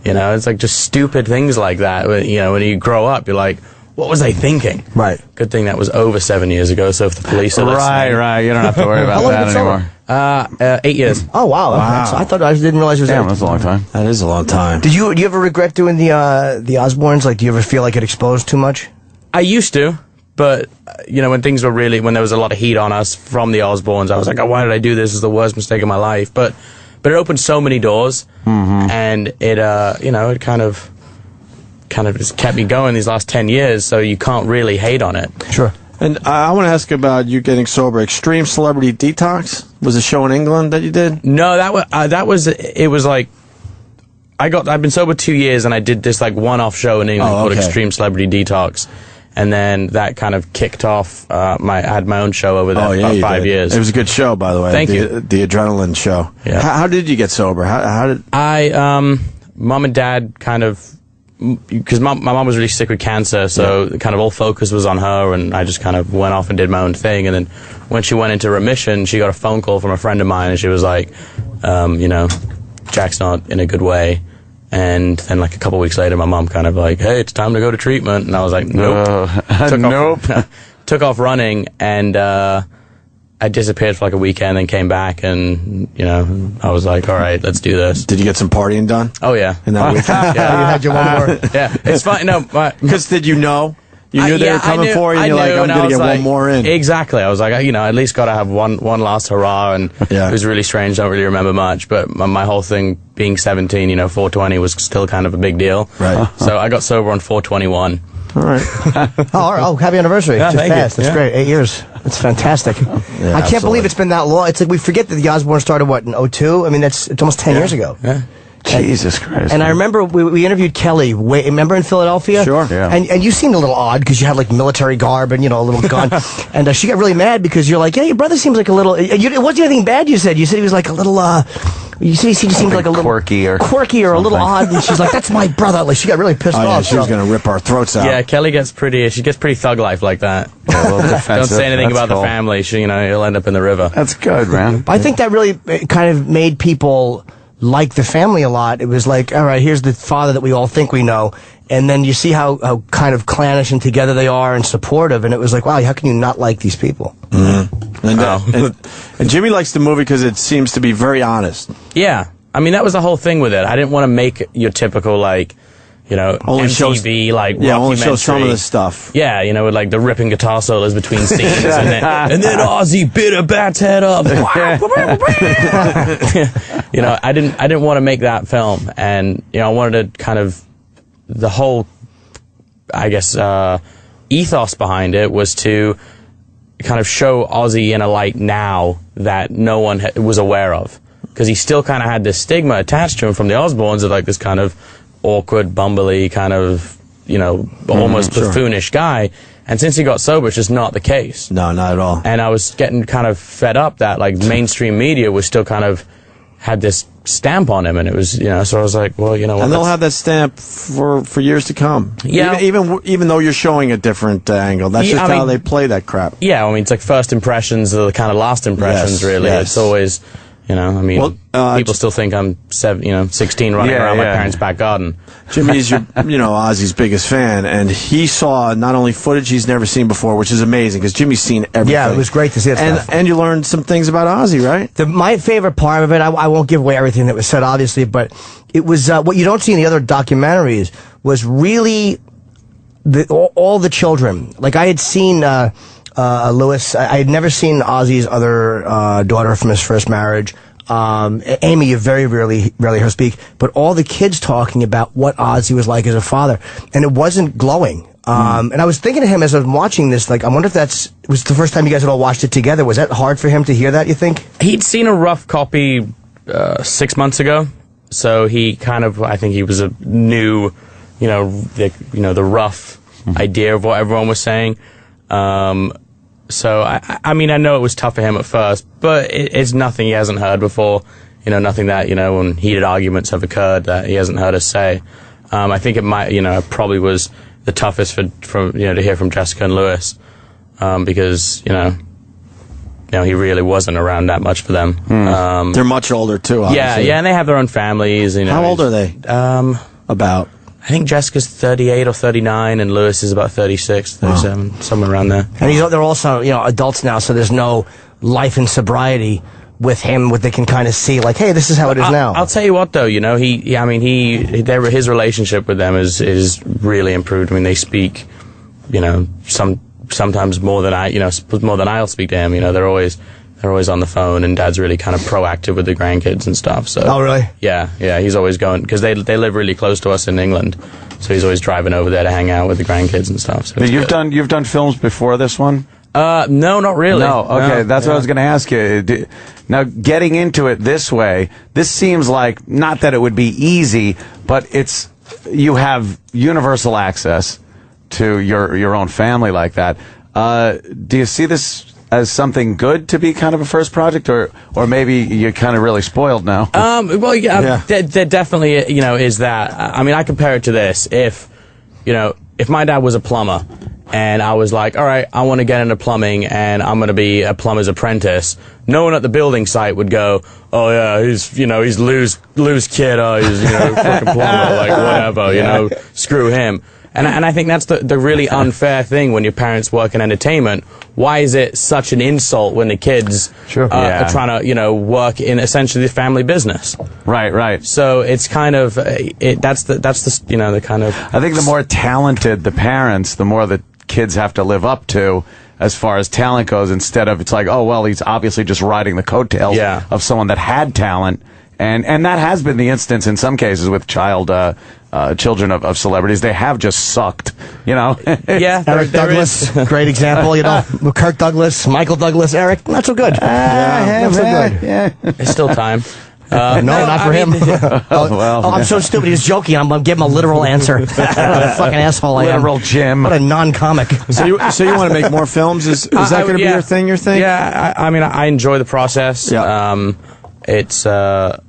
You know, it's like just stupid things like that. You know, when you grow up, you're like, what was I thinking? Right. Good thing that was over 7 years ago, so if the police are listening... Right, you don't have to worry about that anymore. 8 years. Oh, wow. I didn't realize it was... Damn, that's a long time. That is a long time. Do you ever regret doing the Osbournes? Like, do you ever feel like it exposed too much? I used to, but, you know, when there was a lot of heat on us from the Osbournes, I was like, oh, why did I do this? This is the worst mistake of my life. But it opened so many doors, and it, you know, it kind of just kept me going these last 10 years, so you can't really hate on it. Sure. And I want to ask about you getting sober. Extreme Celebrity Detox was a show in England that you did? No, it was like, I've been sober 2 years, and I did this like one-off show in England called Extreme Celebrity Detox. And then that kind of kicked off, I had my own show over there for about 5 years. It was a good show, by the way. Thank you. The Adrenaline show. Yeah. How did you get sober? How did... Mom and Dad kind of, because my mom was really sick with cancer, so kind of all focus was on her, and I just kind of went off and did my own thing. And then when she went into remission, she got a phone call from a friend of mine, and she was like, you know, Jack's not in a good way. And then like a couple weeks later, my mom kind of like, hey, it's time to go to treatment. And I was like, nope. Took off running, and I disappeared for like a weekend, then came back, and, you know, I was like, all right, let's do this. Did you get some partying done? Oh, yeah. In that weekend? Yeah. You had your one more. Yeah, it's fine. No, because did you know? You knew they were coming for you, and you're like, I'm going to get one more in. Exactly. I was like, you know, at least got to have one last hurrah, and it was really strange. Don't really remember much, but my whole thing, being 17, you know, 420 was still kind of a big deal. Right. So I got sober on 421. All right. Oh, happy anniversary. Yeah, Just fast. you. That's great. 8 years. That's fantastic. Yeah, I can't believe it's been that long. It's like we forget that the Osbournes started, what, in 2002? I mean, it's almost 10 years ago. Yeah. Jesus Christ. And I remember we interviewed Kelly, remember in Philadelphia? Sure. Yeah. And you seemed a little odd because you had like military garb and, you know, a little gun. And she got really mad because you're like, yeah, your brother seems like a little, it wasn't anything bad you said. You said he was like a little, you said he seemed like a little quirky or a little odd. And she's like, that's my brother. Like, she got really pissed off. Yeah, she was going to rip our throats out. Yeah, Kelly gets pretty thug life like that. Don't say anything about the family. You know, you'll end up in the river. That's good, man. I think that really kind of made people like the family a lot. It was like, all right, here's the father that we all think we know. And then you see how kind of clannish and together they are and supportive. And it was like, wow, how can you not like these people? And Jimmy likes the movie because it seems to be very honest. Yeah. I mean, that was the whole thing with it. I didn't want to make your typical, like, you know, only MTV, like, only show rockumentary. some of the stuff. Yeah, you know, with, like, the ripping guitar solos between scenes. and then Ozzy bit a bat's head up. You know, I didn't want to make that film. And, you know, I wanted to kind of, the whole, I guess, ethos behind it was to kind of show Ozzy in a light now that no one was aware of. Because he still kind of had this stigma attached to him from the Osbournes of, like, this kind of awkward, bumbly, kind of, you know, almost buffoonish guy. And since he got sober, it's just not the case. No, not at all. And I was getting kind of fed up that, like, mainstream media was still kind of had this stamp on him, and it was, you know, so I was like, well, you know what? And they'll have that stamp for years to come. Yeah. Even though you're showing a different angle. That's just how they play that crap. Yeah, I mean, it's like first impressions are the kind of last impressions, really. Yes. It's always, you know, I mean, people still think I'm 16 running around my parents' back garden. Jimmy's Ozzy's biggest fan, and he saw not only footage he's never seen before, which is amazing because Jimmy's seen everything. Yeah, it was great to see that stuff. And you learned some things about Ozzy, right? My favorite part of it, I won't give away everything that was said, obviously, but it was what you don't see in the other documentaries was really all the children. Like I had seen Lewis. I had never seen Ozzy's other daughter from his first marriage. Amy, you very rarely heard her speak, but all the kids talking about what Ozzy was like as a father, and it wasn't glowing. And I was thinking of him as I was watching this, like, I wonder if was the first time you guys had all watched it together. Was that hard for him to hear that, you think? He'd seen a rough copy 6 months ago, so he kind of, I think he was a new, the rough idea of what everyone was saying. So, I mean, I know it was tough for him at first, but it's nothing he hasn't heard before. Nothing that, when heated arguments have occurred that he hasn't heard us say. I think it might, it probably was the toughest to hear from Jessica and Lewis, because, he really wasn't around that much for them. They're much older, too, obviously. Yeah, and they have their own families. How old are they? About? I think Jessica's 38 or 39, and Lewis is about 36, 37, somewhere around there. And they're also, adults now, so there's no life in sobriety with him, what they can kind of see, like, hey, this is how it is now. I'll tell you what, though, his relationship with them is really improved. I mean, they speak, sometimes more than I'll speak to him. They're always on the phone, and Dad's really kind of proactive with the grandkids and stuff. So. Oh, really? Yeah, he's always going, because they live really close to us in England, so he's always driving over there to hang out with the grandkids and stuff. So you've done films before this one? No, not really. No, okay, that's what I was going to ask you. Now, getting into it this way, this seems like, not that it would be easy, but you have universal access to your own family like that. Do you see this as something good to be kind of a first project, or maybe you're kind of really spoiled now? Well, yeah. There definitely, is that. I mean, I compare it to this. If my dad was a plumber, and I was like, all right, I want to get into plumbing, and I'm going to be a plumber's apprentice, no one at the building site would go, oh yeah, he's Lou's kid, he's, fucking plumber, like, whatever, screw him. And I think that's the really unfair thing when your parents work in entertainment. Why is it such an insult when the kids are trying to, work in essentially the family business? Right. So it's kind of that's the kind of. I think the more talented the parents, the more the kids have to live up to as far as talent goes. Instead of it's like, oh well, he's obviously just riding the coattails of someone that had talent. And that has been the instance in some cases with children of celebrities. They have just sucked, Yeah. Eric Douglas, great example, Kirk Douglas, Michael Douglas, Eric, not so good. Not so good. Yeah. There's still time. No, not for him. I'm so stupid. He's joking. I'm going to give him a literal answer. What a fucking asshole I am. Literal Jim. What a non-comic. So you want to make more films? Is that going to be your thing, Yeah, I mean, I enjoy the process. Yeah. It's, the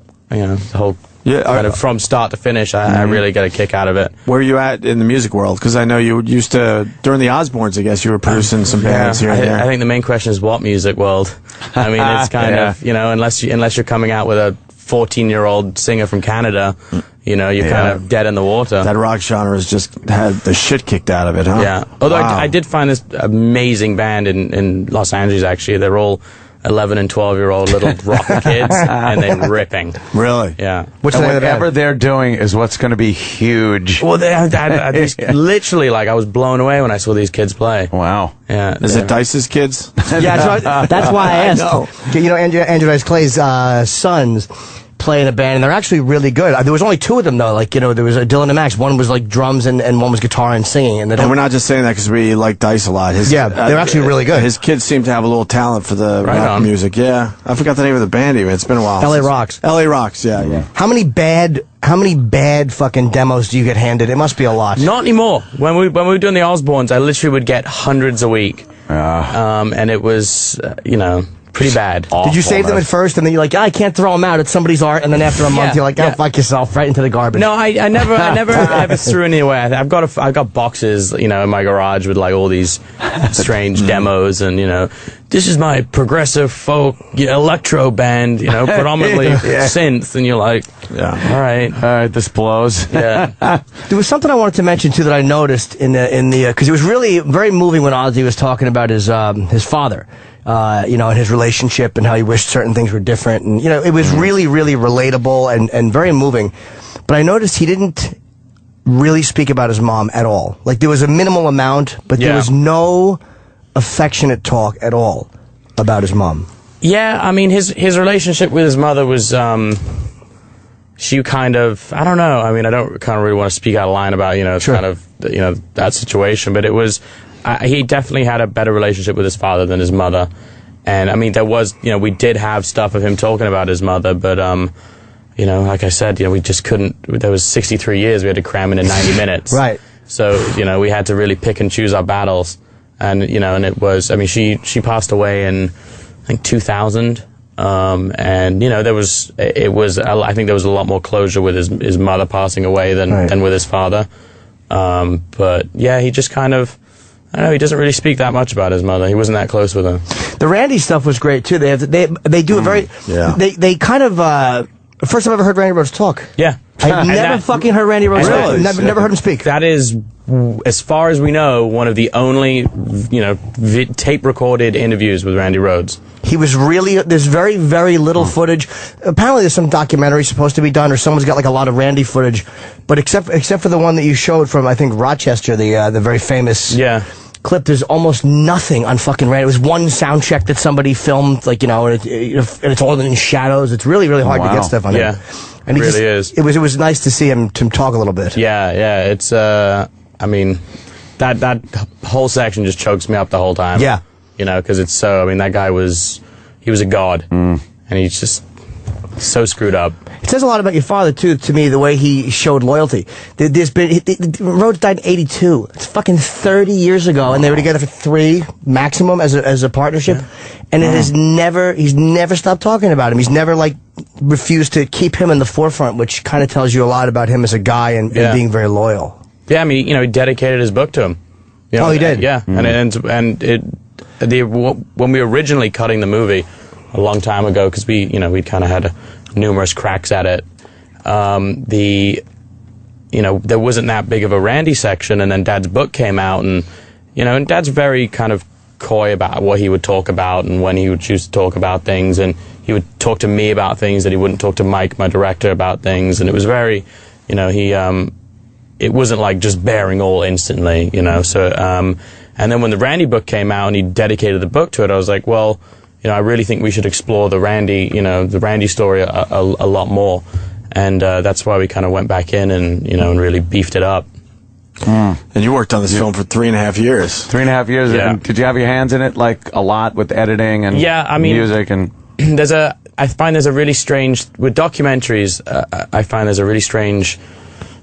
whole kind of from start to finish, I really get a kick out of it. Where are you at in the music world? Because I know you used to, during the Osbournes, I guess, you were producing some bands here and there. I think the main question is what music world? I mean, it's kind of, unless you're coming out with a 14-year-old singer from Canada, you're kind of dead in the water. That rock genre has just had the shit kicked out of it, huh? Yeah. Although I did find this amazing band in Los Angeles, actually. They're all 11 and 12-year-old little rocker kids, and they're ripping. Really? Yeah. Whatever they're doing is what's going to be huge. Well, literally, like, I was blown away when I saw these kids play. Wow. Yeah. Is it Dice's kids? Yeah, that's why I asked. Andrew Dice Clay's sons play in a band, and they're actually really good. There was only two of them, though. Like, there was Dylan and Max. One was, like, drums, and one was guitar and singing. And we're not just saying that because we like Dice a lot. They're actually really good. His kids seem to have a little talent for the rock music. Yeah. I forgot the name of the band even. It's been a while. L.A. Rocks. L.A. Rocks, yeah. How many bad fucking demos do you get handed? It must be a lot. Not anymore. When we were doing the Osbournes, I literally would get hundreds a week. And it was, pretty bad. Awful. Did you save them at first, and then you're like, I can't throw them out, it's somebody's art, and then after a month you're like, fuck yourself, right into the garbage? No, I never ever threw any away. I've got boxes, in my garage with like all these strange demos, and this is my progressive folk electro band, predominantly synth, and you're like, all right, this blows. Yeah. There was something I wanted to mention too that I noticed in the because it was really very moving when Ozzy was talking about his father. And his relationship and how he wished certain things were different. And, it was really, really relatable and very moving. But I noticed he didn't really speak about his mom at all. Like, there was a minimal amount, but there was no affectionate talk at all about his mom. Yeah, I mean, his relationship with his mother was, she kind of, I don't know, I mean, I don't kind of really want to speak out of line about, kind of, that situation, but it was, he definitely had a better relationship with his father than his mother. And, I mean, there was, we did have stuff of him talking about his mother, but, like I said, we just couldn't, there was 63 years, we had to cram it in 90 minutes. Right. So, we had to really pick and choose our battles. And, and it was, I mean, she passed away in, I think, 2000. And, there was, I think there was a lot more closure with his mother passing away than with his father. But, yeah, he just kind of, I don't know, he doesn't really speak that much about his mother. He wasn't that close with her. The Randy stuff was great, too. They do a very, they kind of, first time I ever heard Randy Rhoads talk. Yeah. I've never fucking heard Randy Rhoads talk. Never heard him speak. That is, as far as we know, one of the only, tape-recorded interviews with Randy Rhoads. He was really, there's very, very little footage. Apparently there's some documentary supposed to be done, or someone's got like a lot of Randy footage. But except for the one that you showed from, I think, Rochester, the very famous clip, there's almost nothing on fucking Randy. It was one sound check that somebody filmed, and it's all in shadows. It's really, really hard to get stuff on him. And it really is. It was nice to see him talk a little bit. Yeah, it's, I mean, that whole section just chokes me up the whole time. Yeah. Because it's so, I mean, that guy he was a god. And he's just so screwed up. It says a lot about your father, too, to me, the way he showed loyalty. Rhoads died in 82. It's fucking 30 years ago, and they were together for 3 maximum as a partnership. Yeah. And he's never stopped talking about him. He's never, refused to keep him in the forefront, which kind of tells you a lot about him as a guy and being very loyal. Yeah, I mean, he dedicated his book to him. Oh, he did? Yeah. When we were originally cutting the movie a long time ago, because we'd kind of had numerous cracks at it, there wasn't that big of a Randy section, and then Dad's book came out, and Dad's very kind of coy about what he would talk about and when he would choose to talk about things, and he would talk to me about things that he wouldn't talk to Mike, my director, about things, and it was very, it wasn't like just bearing all instantly, so, and then when the Randy book came out and he dedicated the book to it, I was like, well, I really think we should explore the Randy story a lot more. And that's why we kind of went back in and, and really beefed it up. And you worked on this film for 3.5 years. 3.5 years. Yeah. And did you have your hands in it, a lot with editing and music? And I find there's a really strange, with documentaries, I find there's a really strange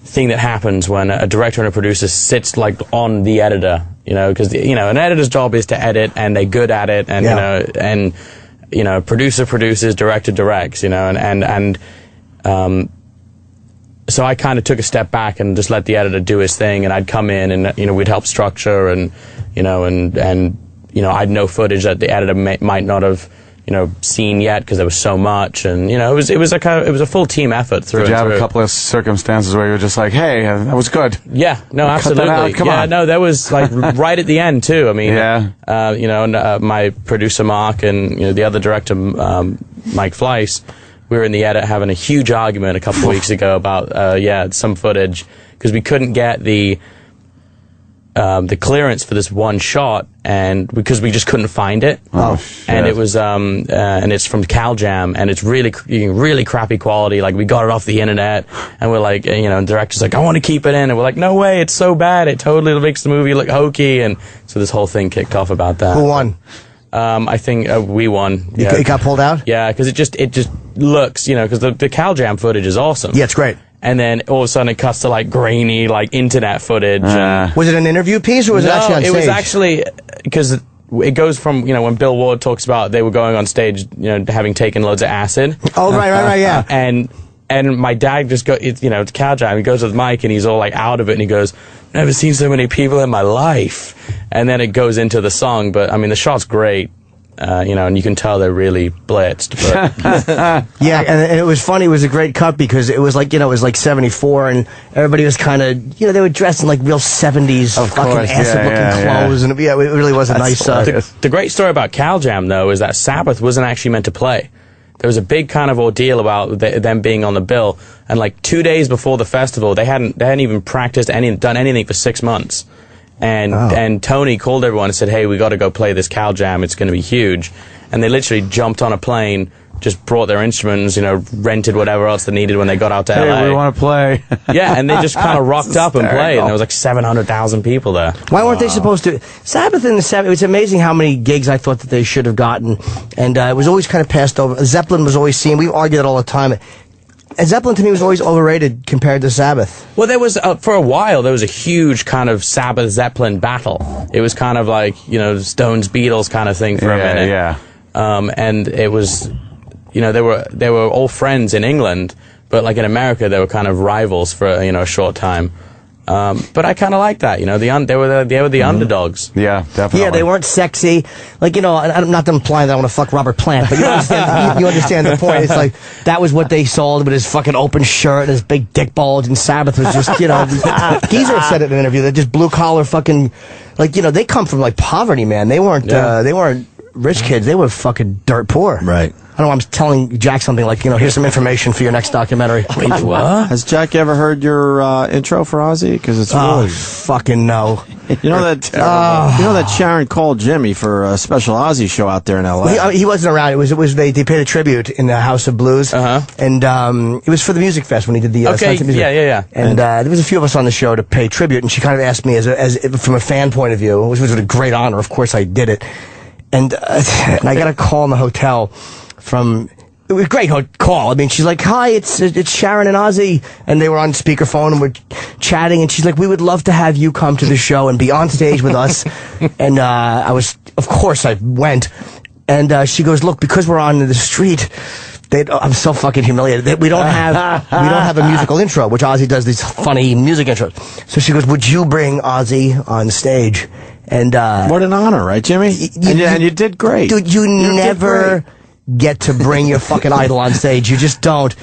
thing that happens when a director and a producer sits on the editor, because an editor's job is to edit, and they're good at it, and producer produces, director directs, so I kind of took a step back and just let the editor do his thing, and I'd come in and we'd help structure, and I'd know footage that the editor might not have seen yet because there was so much, and it was a full team effort through. Did you have a couple of circumstances where you were just like, "Hey, that was good"? Yeah, no, absolutely. Come on. No, that was right at the end too. I mean, my producer Mark and the other director Mike Fleiss, we were in the edit having a huge argument a couple of weeks ago about some footage because we couldn't get the clearance for this one shot, and because we just couldn't find it. Oh, shit. And it was and it's from CalJam, and it's really crappy quality. We got it off the internet, and we're like, and the director's like, I want to keep it in, and we're like, no way, it's so bad, it totally makes the movie look hokey. And so this whole thing kicked off about that. Who won? I think we won. It got pulled out? Yeah, because it just looks, because the CalJam footage is awesome. Yeah, it's great. And then all of a sudden it cuts to grainy, internet footage. Was it an interview piece, or was it actually on stage? No, it was actually, because it goes from, when Bill Ward talks about they were going on stage, having taken loads of acid. Oh, right, yeah. And my dad just goes, it's CalJam, he goes with Mike and he's all out of it, and he goes, never seen so many people in my life. And then it goes into the song, but I mean, the shot's great. And you can tell they're really blitzed. But yeah, and it was funny. It was a great cut because it was it was 74, and everybody was kind of, they were dressed in real 70s fucking acid-looking clothes, and it really was a nice. The great story about CalJam though is that Sabbath wasn't actually meant to play. there was a big kind of ordeal about them being on the bill, and like 2 days before the festival, they hadn't even practiced done anything for 6 months, and Tony called everyone and said, "Hey, we got to go play this Cal Jam. It's going to be huge," and they literally jumped on a plane. Just brought their instruments, rented whatever else they needed when they got out to LA. Hey, we want to play. Yeah, and they just kind of rocked up and played, and there was like 700,000 people there. Why weren't they supposed to? Sabbath in the 70s, it was amazing how many gigs I thought that they should have gotten, and it was always kind of passed over. Zeppelin was always seen, we argued it all the time. And Zeppelin to me was always overrated compared to Sabbath. Well, there was, for a while, there was a huge kind of Sabbath-Zeppelin battle. It was kind of like, Stones-Beatles kind of thing for a minute. Yeah. And it was... they were all friends in England, but like in America, they were kind of rivals for a short time. But I kind of like that. They were the underdogs. Yeah, definitely. Yeah, they weren't sexy. Like I'm not implying that I want to fuck Robert Plant, but you understand. You understand the point. It's like that was what they sold with his fucking open shirt and his big dick bulge, and Sabbath was just Geezer said it in an interview. They're just blue collar fucking they come from like poverty, man. They weren't rich kids. They were fucking dirt poor. Right. I don't know, I'm telling Jack something like, here's some information for your next documentary. Wait, what? Has Jack ever heard your intro for Ozzy? Because it's really... fucking no. You know that Sharon called Jimmy for a special Ozzy show out there in L.A.? Well, he wasn't around. It was they paid a tribute in the House of Blues. And it was for the Music Fest when he did the Sunset Music. Yeah. And there was a few of us on the show to pay tribute, and she kind of asked me as from a fan point of view, which was a great honor. Of course I did it. And I got a call in the hotel from... It was a great call. I mean, she's like, "Hi, it's Sharon and Ozzy," and they were on speakerphone and we're chatting. And she's like, "We would love to have you come to the show and be on stage with us." And of course, I went. And she goes, "Look, because we're on the street, I'm so fucking humiliated. We don't have a musical intro, which Ozzy does these funny music intros." So she goes, "Would you bring Ozzy on stage?" And what an honor, right, Jimmy? And you did great, dude. You never get to bring your fucking idol on stage. You just don't.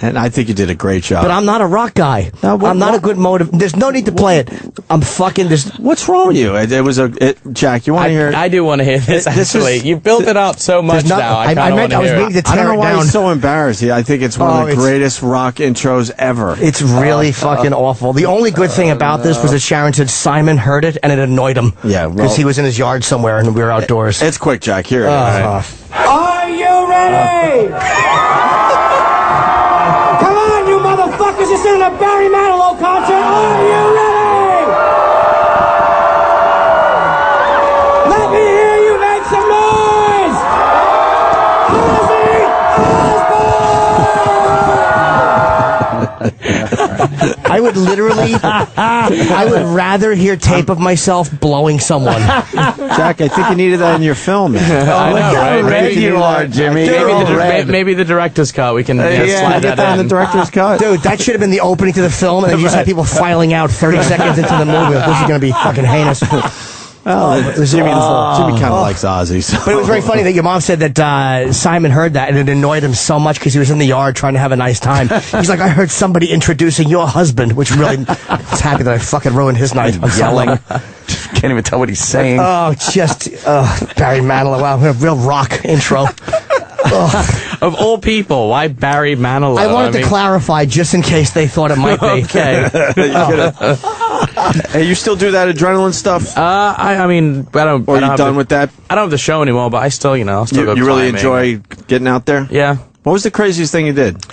And I think you did a great job. But I'm not a rock guy. I'm not a good motive. There's no need to play it. I'm fucking just... What's wrong with you? Jack, you want to hear it? I do want to hear this, actually. You built it up so much now. I kind of want to hear it. I don't know why it's so embarrassing. I think it's one of the greatest rock intros ever. It's really fucking awful. The only good thing about this was that Sharon said Simon heard it and it annoyed him. Yeah, because he was in his yard somewhere and we were outdoors. It's quick, Jack. Here it is. Are you ready? Come on, you motherfuckers! You're sitting at a Barry Manilow concert. Are you ready? Let me hear you make some noise! I would literally, I would rather hear tape of myself blowing someone. Jack, I think you needed that in your film, man. I know, right? Maybe you are, Jimmy. Maybe the director's cut. We can slide get that in the director's cut. Dude, that should have been the opening to the film, and then you just had people filing out 30 seconds into the movie. This is going to be fucking heinous. Jimmy kind of likes Ozzy. So. But it was very funny that your mom said that Simon heard that and it annoyed him so much because he was in the yard trying to have a nice time. He's like, "I heard somebody introducing your husband," which really, I was happy that I fucking ruined his night. I'm yelling. Can't even tell what he's saying. Oh, Barry Manilow. Wow, a real rock intro. Of all people, why Barry Manilow? I wanted to clarify just in case they thought it might be. Okay. Hey, you still do that adrenaline stuff? I mean, I don't. Or are you done with that? I don't have the show anymore, but I still, I'll still go You really climbing. enjoy getting out there? Yeah. What was the craziest thing you did?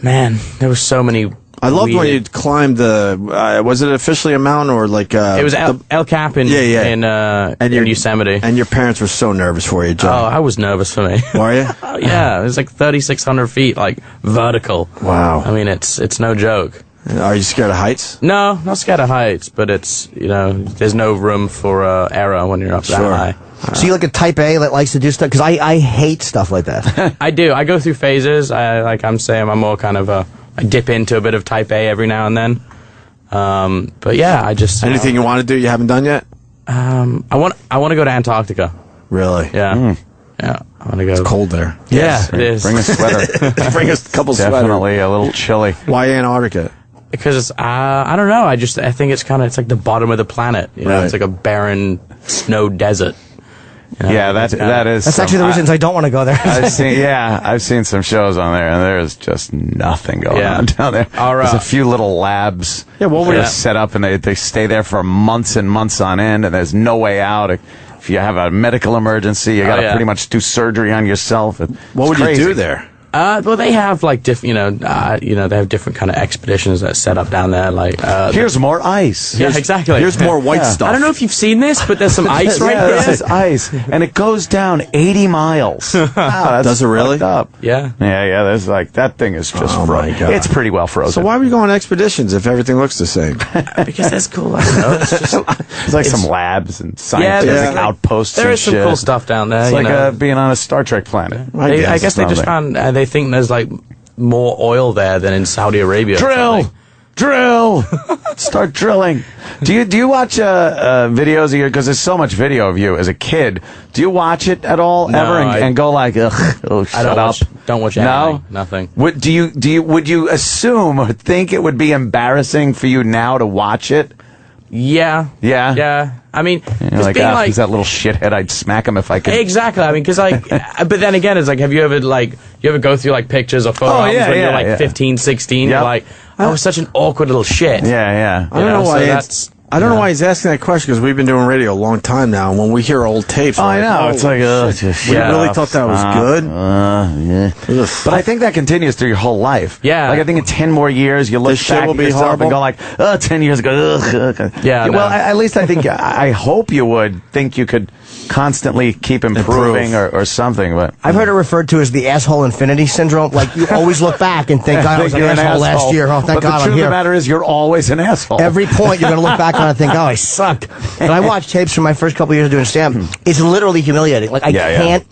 Man, there were so many. I loved when you climbed the. Was it officially a mountain or like? It was El Cap in Yosemite. And your parents were so nervous for you, John. Oh, I was nervous for me. Were you? Yeah, it was like 3,600 feet, like vertical. Wow. I mean, it's no joke. Are you scared of heights? No, not scared of heights, but it's there's no room for error when you're up that high. So you like a type A that likes to do stuff? Because I hate stuff like that. I do. I go through phases. I'm saying I'm more kind of I dip into a bit of type A every now and then. But yeah, I just anything you want to do you haven't done yet. I want to go to Antarctica. Really? Yeah. Yeah, I want to go. It's cold there. Yeah, it is. Bring a sweater. Bring a couple sweaters. Definitely a little chilly. Why Antarctica? Because it's, I don't know. I think it's like the bottom of the planet. It's like a barren snow desert. You know, Yeah, that is. That's actually the reasons I don't want to go there. I've seen some shows on there, and there's just nothing going on down there. There's a few little labs. Yeah, what would that are set up, and they stay there for months and months on end, and there's no way out. If you have a medical emergency, you got to pretty much do surgery on yourself. What would you do there? Well, they have like different, they have different kind of expeditions that set up down there. Like, here's more ice. Yeah, exactly. Here's more white stuff. I don't know if you've seen this, but there's some ice right yeah, there. There's ice, and it goes down 80 miles. Wow, Does it really? Up. Yeah. Yeah. There's that thing is just my God. It's pretty well frozen. So why would you go on expeditions if everything looks the same? Because that's cool. I don't know. It's like some labs and scientific outposts. There and is some shit. cool stuff down there. It's you like know. being on a Star Trek planet. I guess they just found. They think there's like more oil there than in Saudi Arabia. Drill! Start drilling. Do you watch videos of you? Because there's so much video of you as a kid. Do you watch it at all ever and go like, ugh, shut up? Don't watch anything. No, nothing. Would you assume or think it would be embarrassing for you now to watch it? Yeah. I mean, You're like, being like he's that little shithead. I'd smack him if I could. Exactly. I mean, because like, but then again, it's like, have you ever go through like pictures or photo albums when you're like 15, 16? You're like, I was such an awkward little shit. Yeah. I don't know why. I don't know why he's asking that question, because we've been doing radio a long time now, and when we hear old tapes, I know, it's like, we really thought that was good. Yeah. But I think that continues through your whole life. Yeah. Like, I think in 10 more years, you look This shit back will at be yourself horrible. and go like, 10 years ago, ugh. Yeah, Well, at least I think, I hope you would think you could constantly keep improving or something, but. I've heard it referred to as the asshole infinity syndrome. Like, you always look back and think, I was an asshole last year. Oh, thank God the I'm truth of here. the matter is, you're always an asshole. Every point you're going to look back on and think, oh, I sucked. And I watched tapes from my first couple years of doing stand-up. It's literally humiliating. Like, I can't.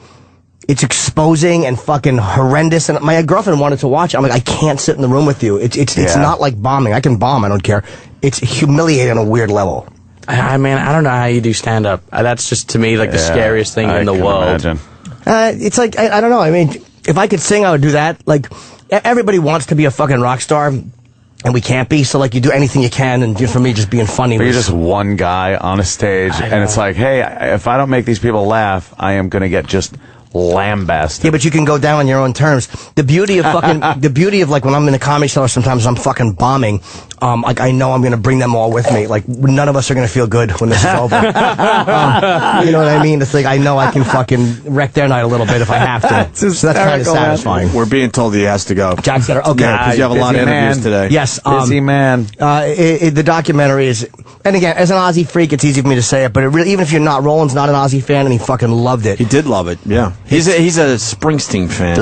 It's exposing and fucking horrendous. And my girlfriend wanted to watch it. I'm like, I can't sit in the room with you. It's not like bombing. I can bomb. I don't care. It's humiliating on a weird level. I mean, I don't know how you do stand-up. That's just, to me, like the scariest thing in the world. Imagine. It's like, I don't know. I mean, if I could sing, I would do that. Like, everybody wants to be a fucking rock star, and we can't be. So, like, you do anything you can, and for me, just being funny. But you're just one guy on a stage, and it's like, hey, if I don't make these people laugh, I am going to get just lambasted. Yeah, but you can go down on your own terms. The beauty of like when I'm in a comedy show, sometimes I'm fucking bombing. Like I know I'm gonna bring them all with me. Like none of us are gonna feel good when this is over. You know what I mean? It's like I know I can fucking wreck their night a little bit if I have to. So that's kind of satisfying. We're being told he has to go. Jack said, okay. Yeah, because you have a lot of interviews today. Yes. Busy man. The documentary is, and again, as an Aussie freak, it's easy for me to say it, but it really, even if you're not, Roland's not an Aussie fan, and he fucking loved it. He did love it, yeah. He's a Springsteen fan.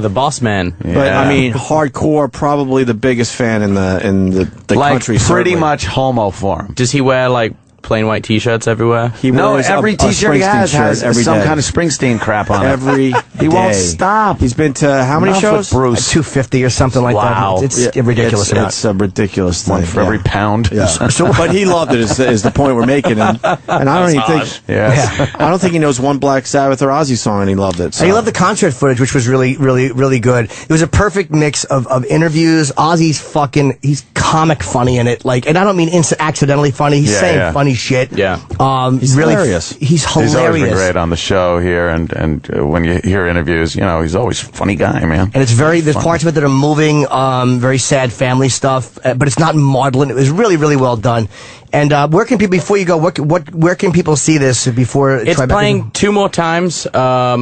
The boss man. But I mean, hardcore, probably the biggest fan in the like country. Pretty certainly. much homo form. Does he wear like plain white t-shirts everywhere? He No, wears every a t-shirt he has every some day. kind of Springsteen crap on it. Every He won't day. stop. He's been to how many Enough shows? with Bruce. 250 or something like Wow. that. It's a ridiculous amount. It's a ridiculous thing. One for every pound. Yeah. But he loved it. Is the point we're making? And I don't even think. Yes. I don't think he knows one Black Sabbath or Ozzy song, and he loved it. So. And he loved the concert footage, which was really, really, really good. It was a perfect mix of interviews. He's comic funny in it. Like, and I don't mean accidentally funny. He's saying funny shit. Yeah. He's really hilarious. He's hilarious. He's always been great on the show here, and when you hear interviews, he's always a funny guy, man. And it's there's parts of it that are moving, very sad family stuff, but it's not maudlin. It was really, really well done. And where can people, before you go, where can people see this before? It's playing 2 more times. I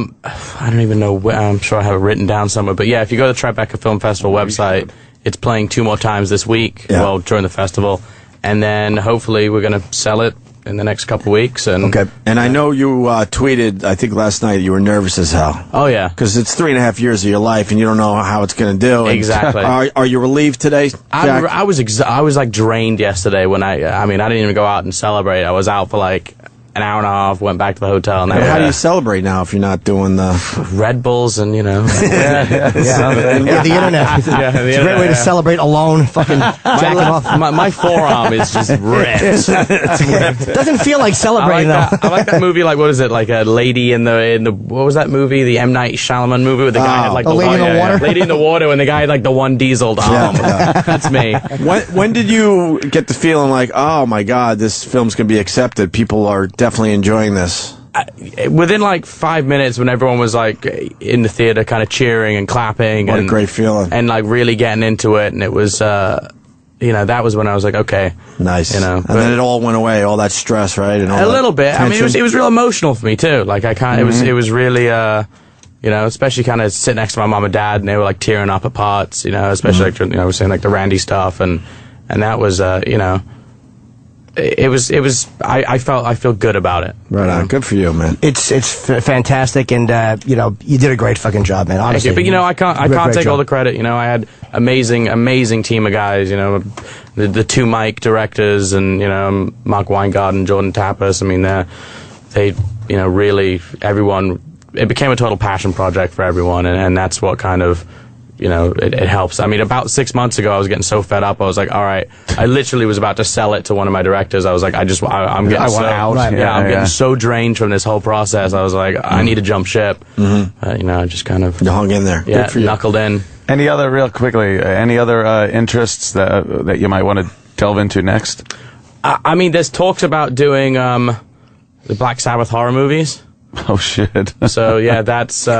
don't even know where. I'm sure I have it written down somewhere. But yeah, if you go to the Tribeca Film Festival website, it's playing 2 more times this week. Yeah. Well, during the festival, and then hopefully we're going to sell it in the next couple weeks. And And I know you tweeted, I think last night, you were nervous as hell. Oh yeah, because it's 3.5 years of your life, and you don't know how it's going to do. And Exactly. Are you relieved today, Jack? I was like drained yesterday when I mean I didn't even go out and celebrate. I was out for like an hour and a half, went back to the hotel. And How do you celebrate now if you're not doing the Red Bulls and the internet. It's a great way to celebrate alone, fucking jacking off. My forearm is just ripped. It doesn't feel like celebrating I like that movie. Like, what is it? Like a lady in the what was that movie? The M. Night Shyamalan movie with the guy had like the Lady in the Water. Lady in the Water, and the guy had like the one dieseled arm. That's me. When did you get the feeling like, oh my God, this film's going to be accepted? People are definitely enjoying this. within like 5 minutes, when everyone was like in the theater, kind of cheering and clapping, What a great feeling. and like really getting into it, and it was, you know, that was when I was like, okay, Nice. you know, And then it all went away, all that stress, right? And all a that little bit. I mean, tension. it was real emotional for me too. Like I kind, it was really, you know, especially kind of sitting next to my mom and dad, and they were like tearing up at parts, you know, especially like, you know, we're saying like the Randy stuff, and that was, you know, it was. I feel good about it. Right on. Good for you, man. It's fantastic, and you know, you did a great fucking job, man. Thank Honestly, you. But you know, I can't Great take all job. the credit. You know, I had amazing team of guys. You know, the two Mike directors, and you know, Mark Weingart and Jordan Tapas. I mean, they you know, really everyone. It became a total passion project for everyone, and that's what kind of, you know, it helps. I mean, about 6 months ago, I was getting so fed up. I was like, all right, I literally was about to sell it to one of my directors. I was like, I'm getting I want so out. Right. Yeah, I'm Yeah. getting so drained from this whole process. I was like, I need to jump ship. You know, I just kind of You hung in there. yeah, Good for you. knuckled in. Any other, real quickly, any other interests that you might want to delve into next? I mean, there's talks about doing the Black Sabbath horror movies. Oh shit! So yeah, that's you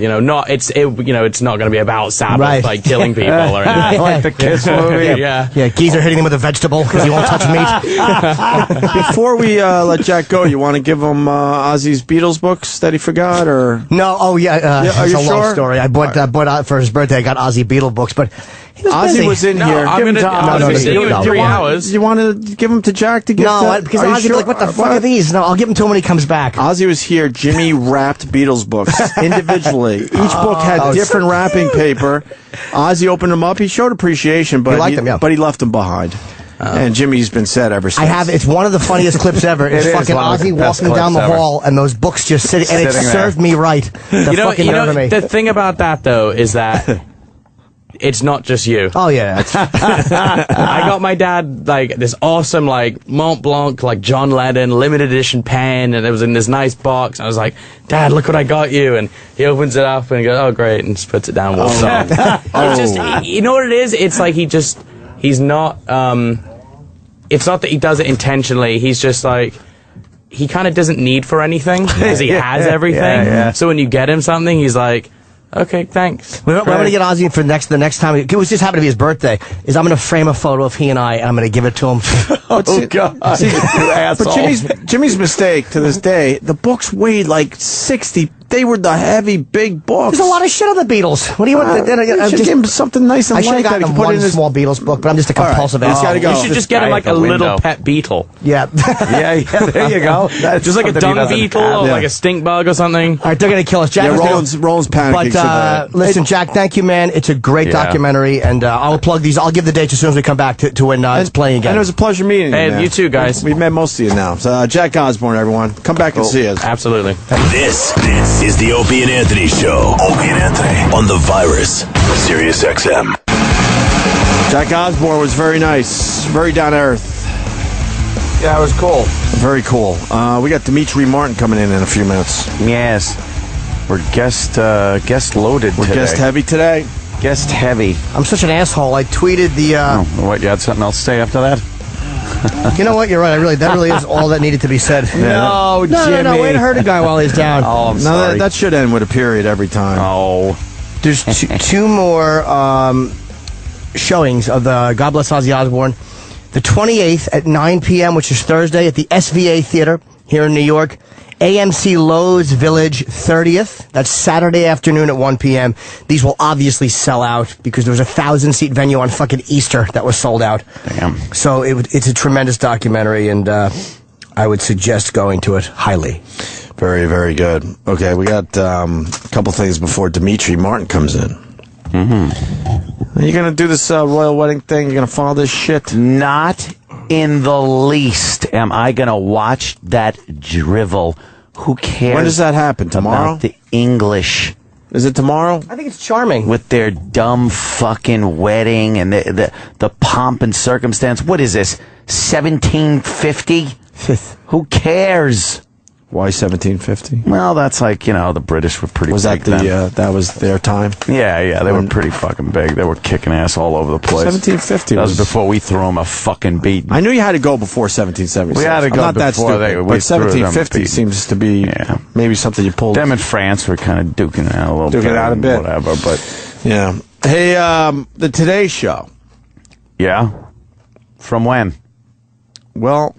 know, you know, it's not going to be about Sabbath Right. like killing people or anything. Like the Kiss movie. Yeah. Yeah, geezer hitting him with a vegetable because he won't touch meat. Before we let Jack go, you want to give him Ozzy's Beatles books that he forgot, or No, oh yeah, Yeah, are it's you a long sure? story. I bought for his birthday. I got Ozzy Beatle books, but he was Ozzy busy. was in No, here? I'm Give him gonna- to I'm Ozzy. gonna see you in 3 hours. You want to give him to Jack to get? No, because Ozzy be like, what the fuck are these? No, I'll give them to him when he comes back. Ozzy was here. Jimmy wrapped Beatles books individually. Each book had different wrapping paper. Ozzy opened them up. He showed appreciation, but He liked them, yeah. but he left them behind. And Jimmy's been said ever since. I have. It's one of the funniest clips ever. It's It is fucking one of the Ozzy best walking down the clips ever. hall and those books just sitting, and it Sitting there. served me right. The fucking nerve of me. The thing about that though is that it's not just you. Oh yeah, I got my dad like this awesome like Mont Blanc like John Lennon limited edition pen, and it was in this nice box. I was like, Dad, look what I got you, and he opens it up and he goes, oh great, and just puts it down. Walks off. It's just, you know what it is? It's like he's not. It's not that he does it intentionally. He's just like, he kind of doesn't need for anything because he has everything. Yeah. So when you get him something, he's like, okay, thanks. We're going to get Ozzy for the next time. It was just happened to be his birthday. Is I'm going to frame a photo of he and I'm going to give it to him. Oh god! See, You asshole. but Jimmy's mistake to this day, the books weighed like 60. They were the heavy, big books. There's a lot of shit on the Beatles. What do you want? You should give him something nice and I should light have that he gotten can put one in his. small Beatles book, but I'm just a All right, compulsive he's asshole. gotta go. You should just get guy him like at a the little window. pet beetle. Yeah. yeah, there you go. That's Just like a something he dung doesn't beetle have. or Yeah. like a stink bug or something. All right, they're going to kill us. Jack, Yeah, is gonna- Roland's panicking. But so bad. listen, Jack, thank you, man. It's a great Yeah. documentary, and I'll plug these. I'll give the dates as soon as we come back to when it's playing again. And it was a pleasure meeting you. Hey, man. you too, guys. We've met most of you now. So, Jack Osborne, everyone. Come back and see us. Absolutely. This is the Opie and Anthony Show. Opie and Anthony on the Virus, Sirius XM. Jack Osborne was very nice, very down to earth. Yeah, it was cool. Very cool. We got Dimitri Martin coming in a few minutes. Yes, we're guest loaded. We're today. guest heavy today. Guest heavy. I'm such an asshole. I tweeted the. Oh, what? You had something else to say after that? You know what? You're right. That really is all that needed to be said. No, No, Jimmy. way to hurt a guy while he's down. Oh, I'm No, sorry. that should end with a period every time. Oh, There's two more showings of the God Bless Ozzy Osbourne. The 28th at 9 p.m., which is Thursday, at the SVA Theater here in New York. AMC Lowe's Village 30th. That's Saturday afternoon at 1 p.m. These will obviously sell out because there was a 1,000-seat venue on fucking Easter that was sold out. damn. So it's a tremendous documentary, and I would suggest going to it highly. Very, very good. Okay, we got a couple things before Dimitri Martin comes in. Mm-hmm. Are you going to do this royal wedding thing? You're going to follow this shit? Not in the least am I going to watch that drivel. Who cares? When does that happen? Tomorrow? About the English Is it tomorrow? I think it's charming. with their dumb fucking wedding and the pomp and circumstance. What is this? 1750? Who cares? Why 1750? Well, that's like, the British were pretty Was big that then. that was their time? Yeah, they were pretty fucking big. They were kicking ass all over the place. 1750 That was before we threw them a fucking beat. I knew you had to go before 1776. We had to go I'm not that before stupid, we but threw them a 1750 beat. seems to be maybe something you pulled. Them in France were kind of duking it out a little bit. Duking it out a bit. Whatever, but... Yeah. Hey, the Today Show. Yeah? From when? Well,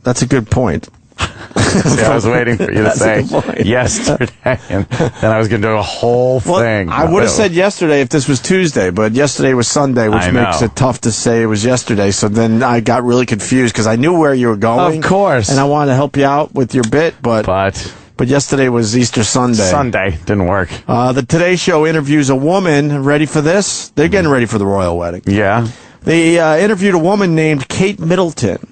that's a good point. See, I was waiting for you to say yesterday, and then I was going to do a whole thing. I would have said yesterday if this was Tuesday, but yesterday was Sunday, which makes it tough to say it was yesterday. So then I got really confused because I knew where you were going. Of course. And I wanted to help you out with your bit, but yesterday was Easter Sunday. Sunday didn't work. The Today Show interviews a woman. Ready for this? They're getting ready for the royal wedding. Yeah. They interviewed a woman named Kate Middleton.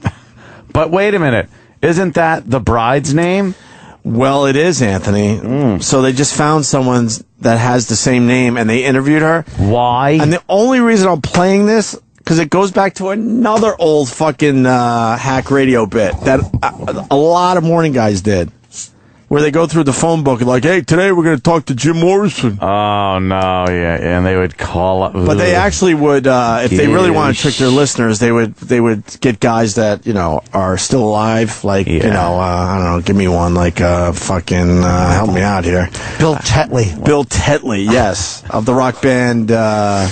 But wait a minute. Isn't that the bride's name? Well, it is, Anthony. So they just found someone that has the same name, and they interviewed her. Why? And the only reason I'm playing this, because it goes back to another old fucking hack radio bit that a lot of morning guys did. Where they go through the phone book and like, hey, today we're going to talk to Jim Morrison. Oh, no, yeah, and they would call up. But they actually would, if they really want to trick their listeners, they would get guys that, are still alive. Like, I don't know, give me one, like, fucking, help me out here. Bill Tetley. Bill Tetley, yes, of the rock band, but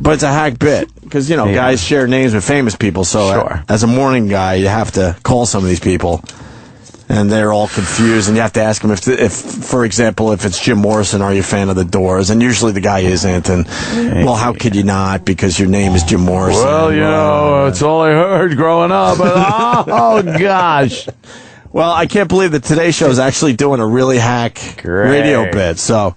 it's a hack bit because guys share names with famous people. So as a morning guy, you have to call some of these people, and they're all confused. And you have to ask them if for example, if it's Jim Morrison, are you a fan of the Doors? And usually the guy isn't. And well, how could you not? Because your name is Jim Morrison. Well, it's all I heard growing up. Oh gosh. Well, I can't believe that Today Show is actually doing a really hack radio bit. So.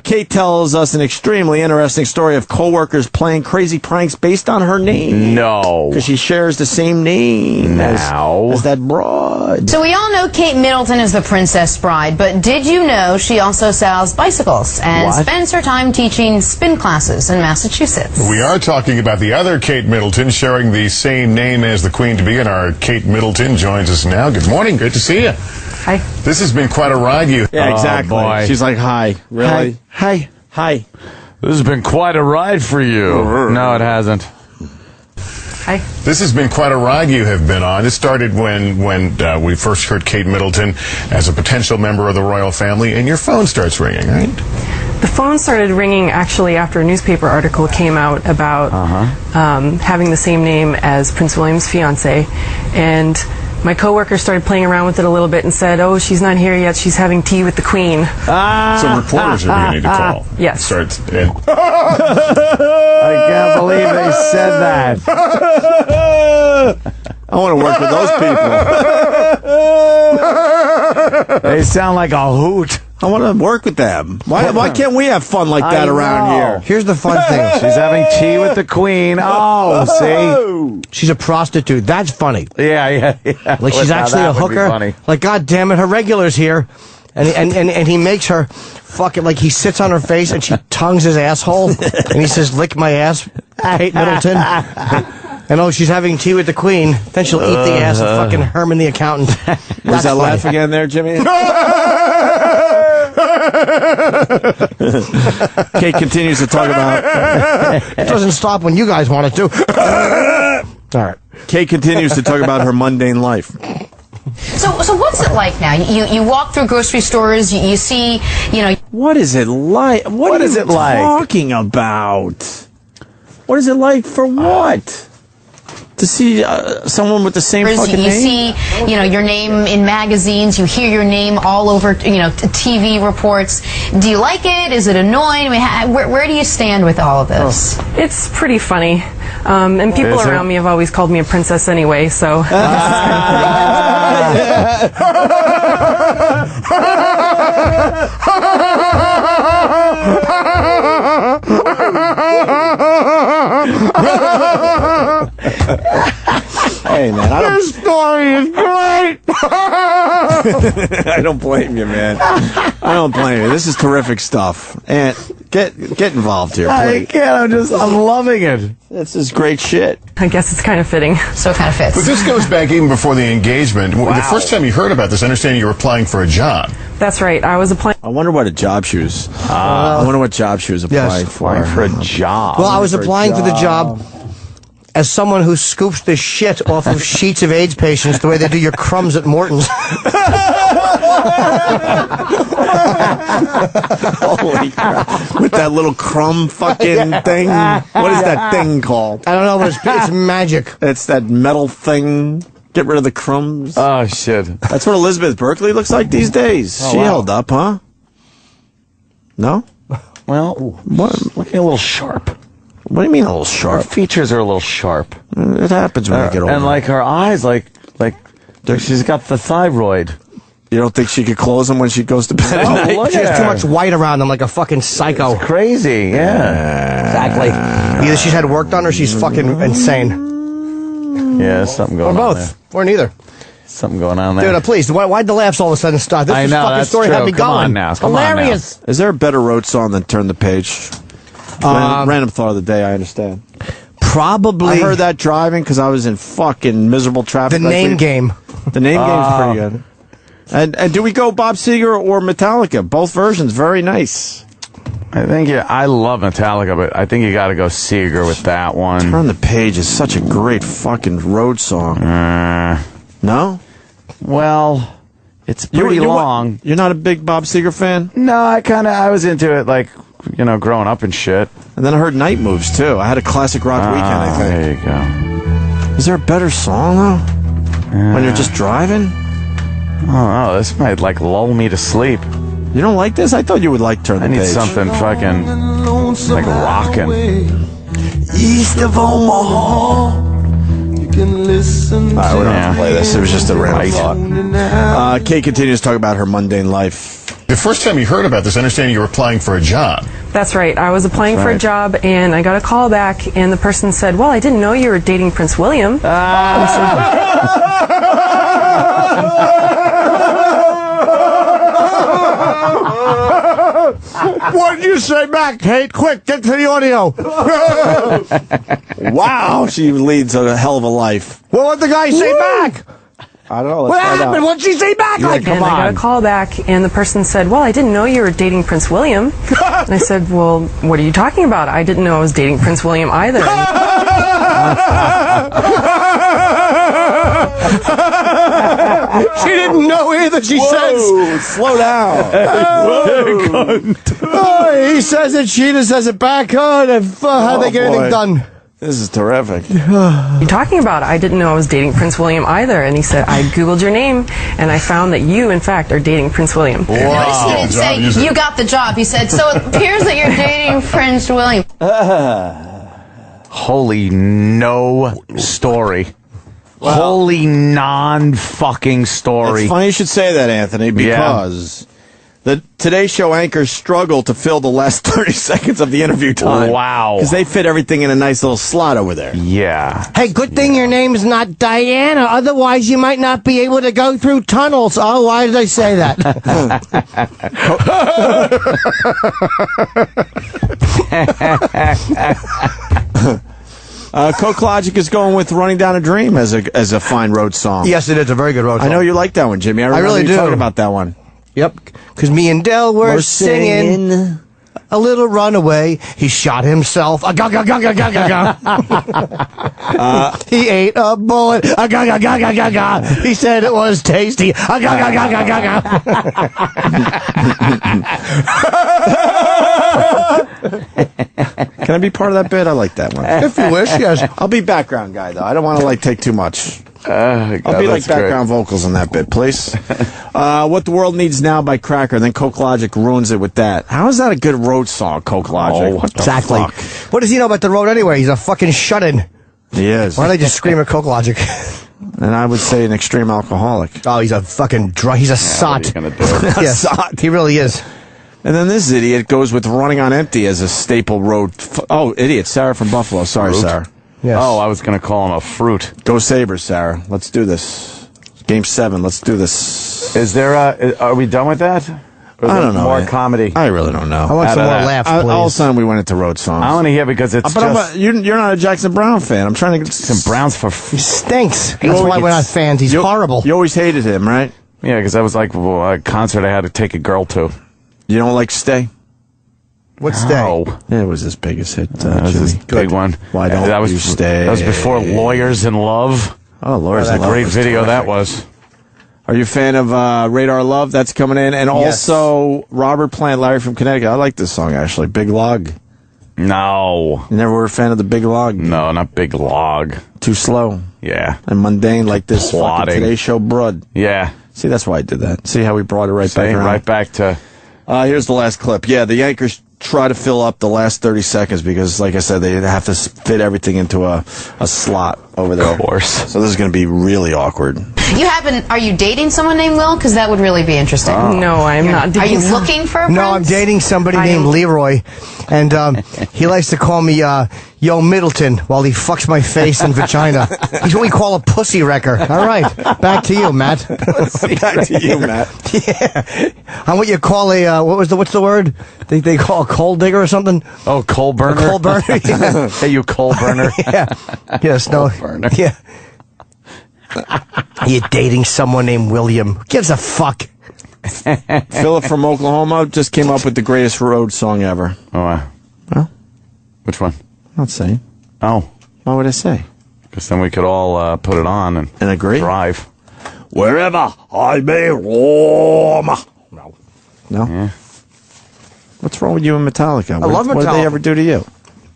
Kate tells us an extremely interesting story of coworkers playing crazy pranks based on her name. No. Because she shares the same name as that broad. So we all know Kate Middleton is the Princess Bride, but did you know she also sells bicycles and spends her time teaching spin classes in Massachusetts? We are talking about the other Kate Middleton sharing the same name as the Queen-to-be, and our Kate Middleton joins us now. Good morning. Good to see you. Hi. This has been quite a ride. Yeah, exactly. Boy. She's like, hi. Really? Hi. This has been quite a ride for you. No, it hasn't. Hi. This has been quite a ride you have been on. It started when we first heard Kate Middleton as a potential member of the royal family, and your phone starts ringing, right? The phone started ringing actually after a newspaper article came out about having the same name as Prince William's fiancée, and my coworker started playing around with it a little bit and said, "Oh, she's not here yet. She's having tea with the Queen." So reporters are beginning to call. Yes. I can't believe they said that. I want to work with those people. They sound like a hoot. I want to work with them. Why can't we have fun like that around here? Here's the fun thing. She's having tea with the Queen. Oh, see? She's a prostitute. That's funny. Yeah. Like she's actually a hooker. Like, God damn it, her regular's here. And he makes her fucking, like, he sits on her face and she tongues his asshole. And he says, lick my ass, Kate Middleton. And oh, she's having tea with the Queen. Then she'll eat the ass of fucking Herman the accountant. Was that laugh again there, Jimmy? Kate continues to talk about... It doesn't stop when you guys want it to. All right. Kate continues to talk about her mundane life. So what's it like now? You walk through grocery stores, you see, What is it like? What is it like? Talking about? What is it like for what? To see someone with the same fucking you name? see, your name in magazines. You hear your name all over, TV reports. Do you like it? Is it annoying? I mean, where do you stand with all of this? It's pretty funny. And people around me have always called me a princess anyway, so... Hey, man, This story is great. I don't blame you, man. I don't blame you. This is terrific stuff. And get involved here, I please. can't. I'm loving it. This is great shit. I guess it's kind of fitting. So it kind of fits. But this goes back even before the engagement. The first time you heard about this, I understand you were applying for a job. That's right. I was applying. I wonder what a job she was. I wonder what job she was applying for. Applying for a job. Well, I was applying for the job as someone who scoops the shit off of sheets of AIDS patients the way they do your crumbs at Morton's. Holy crap. With that little crumb fucking thing. What is that thing called? I don't know, but it's magic. It's that metal thing. Get rid of the crumbs. Oh, shit. That's what Elizabeth Berkley looks like these days. Oh, she wow. held up, huh? No? Well, looking a little sharp. What do you mean a little Her sharp? features are a little sharp. It happens when you get older. And like her eyes, like she's got the thyroid. You don't think she could close them when she goes to bed at night? look She at has too her. much white around them like a fucking psycho. It's crazy, yeah. Exactly. Either she's had work done or she's fucking insane. Yeah, there's something Or going on both. Or neither. there. Something going on there. Dude, please, why'd the laughs all of a sudden stop? This I is know, fucking that's story true. had me Come going. on now, come on now. Hilarious. Is there a better road song than Turn the Page? Random thought of the day, I understand. Probably. I heard that driving because I was in fucking miserable traffic. The Name Game. The Name Game's pretty good. And do we go Bob Seger or Metallica? Both versions, very nice. I think I love Metallica, but I think you got to go Seeger with that one. Turn the Page is such a great fucking road song. No? Well, it's pretty long. You're not a big Bob Seger fan? No, I was into it, like, growing up and shit. And then I heard Night Moves, too. I had a classic rock weekend, I think. There you go. Is there a better song, though? When you're just driving? Oh, this might, lull me to sleep. You don't like this? I thought you would like Turn the I need Page. something fucking, rocking. East of Omaha, you can listen. All right, we don't have to play this. It was just a random Right. thought. Kate continues to talk about her mundane life. The first time you heard about this, I understand you were applying for a job. That's right. I was applying for a job, and I got a call back, and the person said, "Well, I didn't know you were dating Prince William." What did you say back, Kate? Quick, get to the audio. Wow, she leads a hell of a life. What did the guy say back? I don't know. What happened? What did she say back? And I got a call back, and the person said, "Well, I didn't know you were dating Prince William." And I said, "Well, what are you talking about? I didn't know I was dating Prince William either." She didn't know either, she says. Slow down. Oh, he says it, she just says it back. How'd they get anything boy. done? This is terrific. What are you talking about? I didn't know I was dating Prince William either. And he said, "I Googled your name, and I found that you, in fact, are dating Prince William." Notice he didn't say, "You got the job." He said, "So it appears that you're dating Prince William." Holy no story. Holy non-fucking story. It's funny you should say that, Anthony, because the Today Show anchors struggle to fill the last 30 seconds of the interview time. Wow. Because they fit everything in a nice little slot over there. Yeah. Hey, good thing your name's not Diana. Otherwise, you might not be able to go through tunnels. Oh, why did I say that? Coke Logic is going with Running Down a Dream as a fine road song. Yes, it is a very good road song. I know you like that one, Jimmy. I remember really you do. talking about that one. Yep. Because me and Del were singing a little runaway. He shot himself. He ate a bullet. He said it was tasty. Can I be part of that bit? I like that one. If you wish, yes. I'll be background guy, though. I don't want to take too much. I'll be like background vocals in that bit, please. What the World Needs Now by Cracker, then Coke Logic ruins it with that. How is that a good road song, Coke Logic? What the Exactly. fuck? What does he know about the road anyway? He's a fucking shut-in. He is. Why don't they just scream at Coke Logic? And I would say an extreme alcoholic. Oh, he's a fucking drunk. He's a sot. Gonna do? Yes, sot. he really is. And then this idiot goes with Running on Empty as a staple road. Oh, idiot. Sarah from Buffalo. Sorry, Fruit? Sarah. Yes. Oh, I was going to call him a fruit. Go Sabres, Sarah. Let's do this. Game 7. Let's do this. Yes. Is there are we done with that? Or is I there don't know. More comedy. I really don't know. I want some more laughs, please. All of a sudden, we went into road songs. I want to hear because it's just... you're not a Jackson Brown fan. I'm trying to get some Browns for... He stinks. That's why we're not fans. He's horrible. You always hated him, right? Yeah, because that was like a concert I had to take a girl to. You don't like Stay? What's Stay? Yeah, it was his biggest hit. That was his big one. Why don't you stay? That was before Lawyers in Love. Oh, Lawyers in Love. Great video that was. Are you a fan of Radar Love? That's coming in. And also Robert Plant, Larry from Connecticut. I like this song, actually. Big Log. No. You never were a fan of the Big Log? No, not Big Log. Too slow. Yeah. And mundane like this Plotting. fucking Today Show broad. Yeah. See, that's why I did that. See how we brought it right back around? Right back to... Here's the last clip. Yeah, the Yankees try to fill up the last 30 seconds because, like I said, they have to fit everything into a slot over there. Of course. So this is going to be really awkward. Are you dating someone named Will? Because that would really be interesting. No, I'm not dating. Are you looking for a No, I'm dating somebody named Leroy, and he likes to call me Yo Middleton while he fucks my face and vagina. He's what we call a pussy wrecker. All right, back to you, Matt. Back to you, Matt. Yeah, I'm what you call a what's the word? They call a coal digger or something. Oh, coal burner. A coal burner. Yeah. Hey, you coal burner. Yeah. Yes. No. Burner. Yeah. You're dating someone named William. Who gives a fuck? Philip from Oklahoma just came up with the greatest road song ever. Oh, Well, which one? I'm not saying. Oh. Why would I say? Because then we could all put it on and agree. Drive. Wherever I may roam. No. Yeah. What's wrong with you and Metallica? I love What did Metallica. they ever do to you?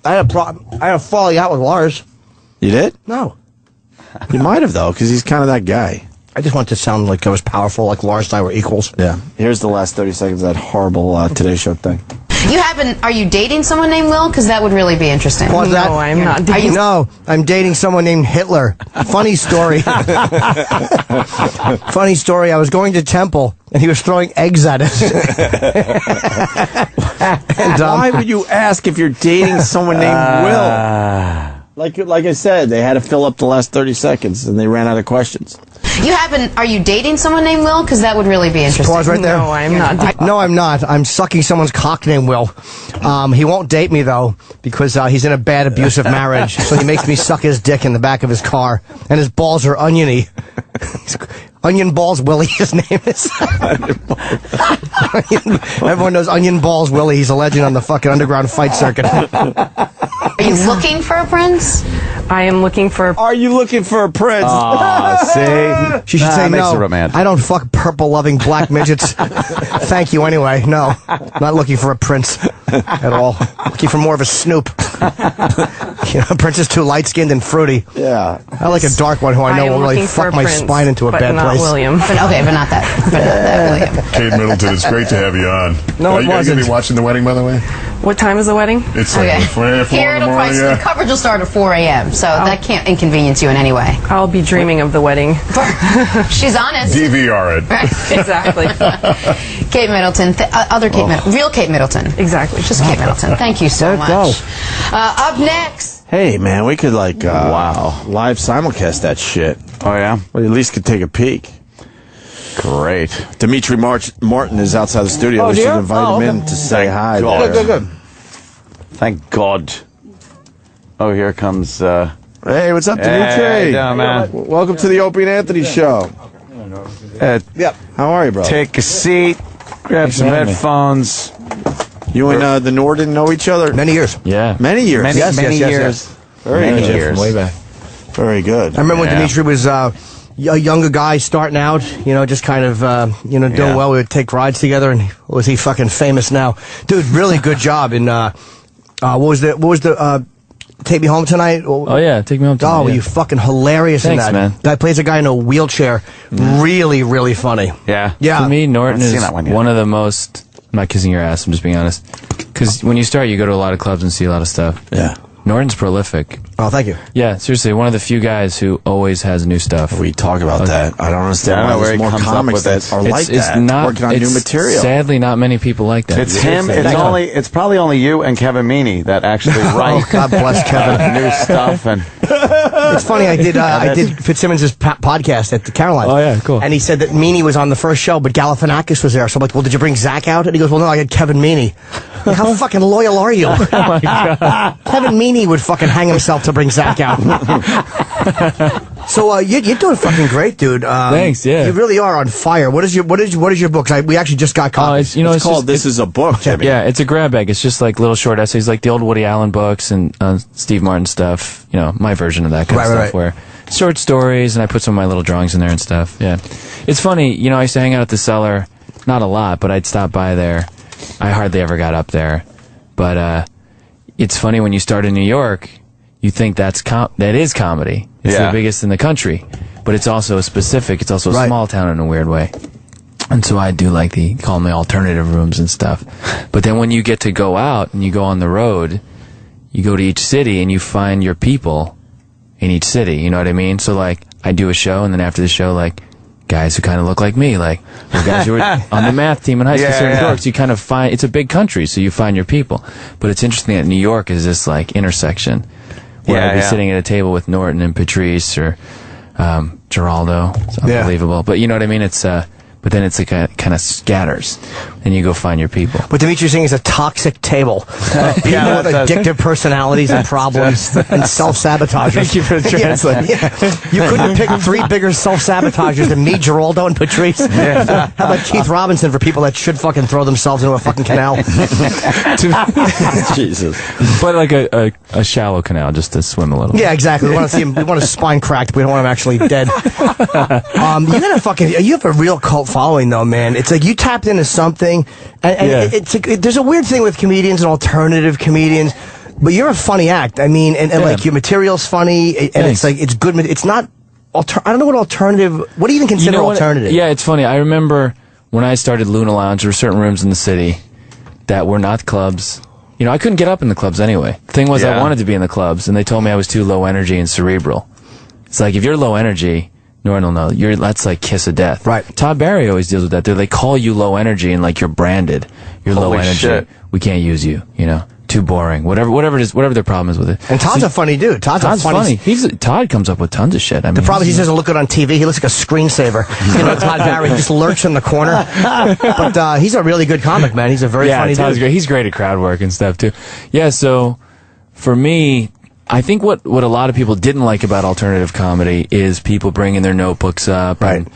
I had a falling out with Lars. You did? No. You might have, though, because he's kind of that guy. I just want to sound like I was powerful, like Lars and I were equals. Yeah. Here's the last 30 seconds of that horrible Today Show thing. Are you dating someone named Will? Because that would really be interesting. Pause that. No, I'm not dating. No, I'm dating someone named Hitler. Funny story. Funny story. I was going to Temple, and he was throwing eggs at us. And, Why would you ask if you're dating someone named Will? Like I said, they had to fill up the last 30 seconds, and they ran out of questions. Are you dating someone named Will? Because that would really be interesting. Pause right there. No, I'm not. No, I'm not. I'm sucking someone's cock named Will. He won't date me, though, because he's in a bad, abusive marriage. So he makes me suck his dick in the back of his car. And his balls are oniony. Onion Balls Willie, his name is. Everyone knows Onion Balls Willie. He's a legend on the fucking underground fight circuit. Are you looking for a prince? I am looking for. Are you looking for a prince? See? She should say makes no. it romantic. I don't fuck purple-loving black midgets. Thank you anyway. No, not looking for a prince at all. Looking for more of a Snoop. Prince is too light-skinned and fruity. Yeah. I like a dark one who I know will really fuck my spine into a bad not place. William. But not that. William. Kate Middleton, it's great to have you on. No, it Are you going to wasn't. be watching the wedding, by the way? What time is the wedding? It's like 4 in Here the it'll morning. the coverage will start at 4 a.m. So that can't inconvenience you in any way. I'll be dreaming of the wedding. She's honest. DVR it. Exactly. Kate Middleton, other Kate Middleton, real Kate Middleton. Exactly. Just Kate Middleton. Thank you so much. Up next. Hey, man, we could, live simulcast that shit. Oh, yeah? Well, at least could take a peek. Great. Dimitri Martin is outside the studio. We should invite him in to say hi. God. Good. Thank God. Oh, here comes... Hey, what's up, Dimitri? Hey, down, man. Welcome to the Opie and Anthony Show. Yep. How are you, bro? Take a seat. Grab some headphones. You and the Norden know each other? Many years. Yeah. Many years. Many years. Very Many good. years. Way back. Very good. I remember when Dimitri was a younger guy starting out, just kind of, doing well. We would take rides together, and was he fucking famous now? Dude, really good job in, what was the Take Me Home Tonight? Oh, yeah, Take Me Home Tonight. Oh, yeah. you fucking hilarious Thanks, in that. man. Guy plays a guy in a wheelchair. Really, really funny. Yeah. Yeah. To me, Norton I haven't is seen that one yet. one of the most... I'm not kissing your ass, I'm just being honest. Because when you start, you go to a lot of clubs and see a lot of stuff. Yeah. Norton's prolific. Oh, thank you. Yeah, seriously, one of the few guys who always has new stuff. We talk about that. I don't understand why there's more comics that are like that, working on new material. Sadly, not many people like that. It's him. It's probably only you and Kevin Meaney that actually write. God bless Kevin. New stuff and. It's funny. I did Fitzsimmons' podcast at the Carolines. Oh, yeah, cool. And he said that Meany was on the first show, but Galifianakis was there. So I'm like, well, did you bring Zach out? And he goes, well, no, I had Kevin Meany. Like, how fucking loyal are you? Oh my God. Kevin Meany would fucking hang himself to bring Zach out. So you're doing fucking great, dude. Thanks. Yeah, you really are on fire. What is your book? We actually just got copies. It's called This Is a Book, Jimmy. Yeah, it's a grab bag. It's just like little short essays, like the old Woody Allen books and Steve Martin stuff. You know, my version of that kind of stuff, where short stories, and I put some of my little drawings in there and stuff. Yeah, it's funny. You know, I used to hang out at the Cellar, not a lot, but I'd stop by there. I hardly ever got up there, but it's funny when you start in New York. You think that is comedy. It's the biggest in the country, but it's also specific. It's also a small town in a weird way. And so I do like call them the alternative rooms and stuff. But then when you get to go out and you go on the road, you go to each city and you find your people in each city. You know what I mean? So like I do a show, and then after the show, like guys who kind of look like me, like the guys who were on the math team in high school. So you kind of find, it's a big country, so you find your people. But it's interesting that New York is this like intersection. Where I'd be sitting at a table with Norton and Patrice or Geraldo. It's unbelievable. But you know what I mean? It's but then it's like kind of scatters, and you go find your people. What Dimitri's saying is a toxic table. People with addictive personalities and problems and self-sabotagers. Thank you for the translation. You couldn't pick three bigger self-sabotagers than me, Geraldo, and Patrice. How about Keith Robinson for people that should fucking throw themselves into a fucking canal? Jesus. But like a shallow canal, just to swim a little. Yeah, exactly. We want to see him. We want his spine cracked. We don't want him actually dead. You have a real cult following, though, man. It's like you tapped into something, and there's a weird thing with comedians and alternative comedians, but you're a funny act. I mean, and like your material's funny, and it's like it's good. It's not. I don't know what alternative. What do you even consider alternative? Yeah, it's funny. I remember when I started Luna Lounge, there were certain rooms in the city that were not clubs. You know, I couldn't get up in the clubs anyway. The thing was, I wanted to be in the clubs, and they told me I was too low energy and cerebral. It's like if you're low energy, Norton will know. That's like kiss of death. Right. Todd Barry always deals with that. They call you low energy and like you're branded. You're low energy. Shit. We can't use you. You know, too boring. Whatever it is, whatever their problem is with it. And Todd's a funny dude. Todd's funny. Todd comes up with tons of shit. I mean, the problem is he doesn't look good on TV. He looks like a screensaver. You know, Todd Barry just lurks in the corner. But he's a really good comic, man. He's a very funny Todd's dude. Great. He's great at crowd work and stuff too. Yeah. So for me, I think what a lot of people didn't like about alternative comedy is people bringing their notebooks up and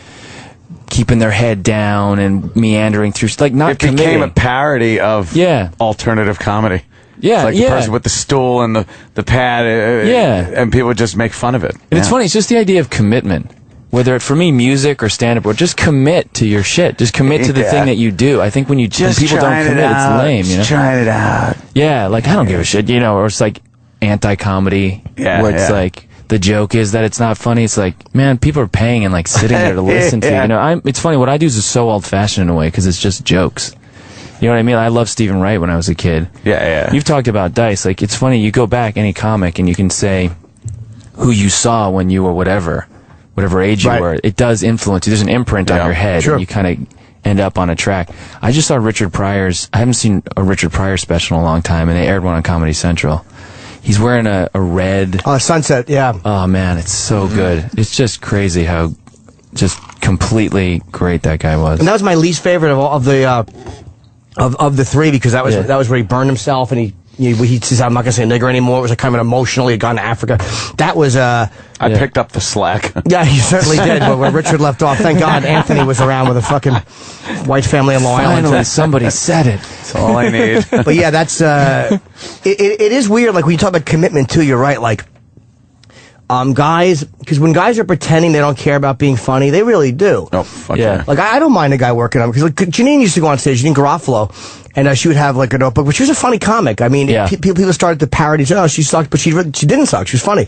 keeping their head down and meandering through, like not committing. It became a parody of alternative comedy. Yeah, it's like the person with the stool and the pad. And people would just make fun of it. And it's funny. It's just the idea of commitment. Whether for me, music or stand-up, or just commit to your shit. Just commit to the thing that you do. I think when people don't commit, it's lame. You know, trying it out. Yeah, like I don't give a shit. You know, or it's like anti-comedy, where it's like the joke is that it's not funny. It's like, man, people are paying and like sitting there to listen to. You know, it's funny. What I do is so old-fashioned in a way because it's just jokes. You know what I mean? I loved Stephen Wright when I was a kid. Yeah. You've talked about Dice. Like, it's funny. You go back any comic and you can say who you saw when you were whatever age you were. It does influence you. There's an imprint on your head, and you kind of end up on a track. I just saw Richard Pryor's. I haven't seen a Richard Pryor special in a long time, and they aired one on Comedy Central. He's wearing a red Sunset. Yeah. Oh man, it's so good. It's just crazy how just completely great that guy was. And that was my least favorite of the three, because that was where he burned himself, and he says, I'm not going to say nigger anymore. It was kind of an emotional. He had gone to Africa. That was I picked up the slack. Yeah, he certainly did. But where Richard left off, thank God Anthony was around with a fucking white family in Long Island. Finally, somebody said it. That's all I need. But yeah, that's it is weird. Like when you talk about commitment too, you're right. Like guys, because when guys are pretending they don't care about being funny, they really do. Oh, fuck yeah. Like I don't mind a guy working on, because like Janine used to go on stage, Janine Garofalo, and she would have like a notebook, but she was a funny comic. I mean, people started to parody, oh, she sucked, but she didn't suck. She was funny.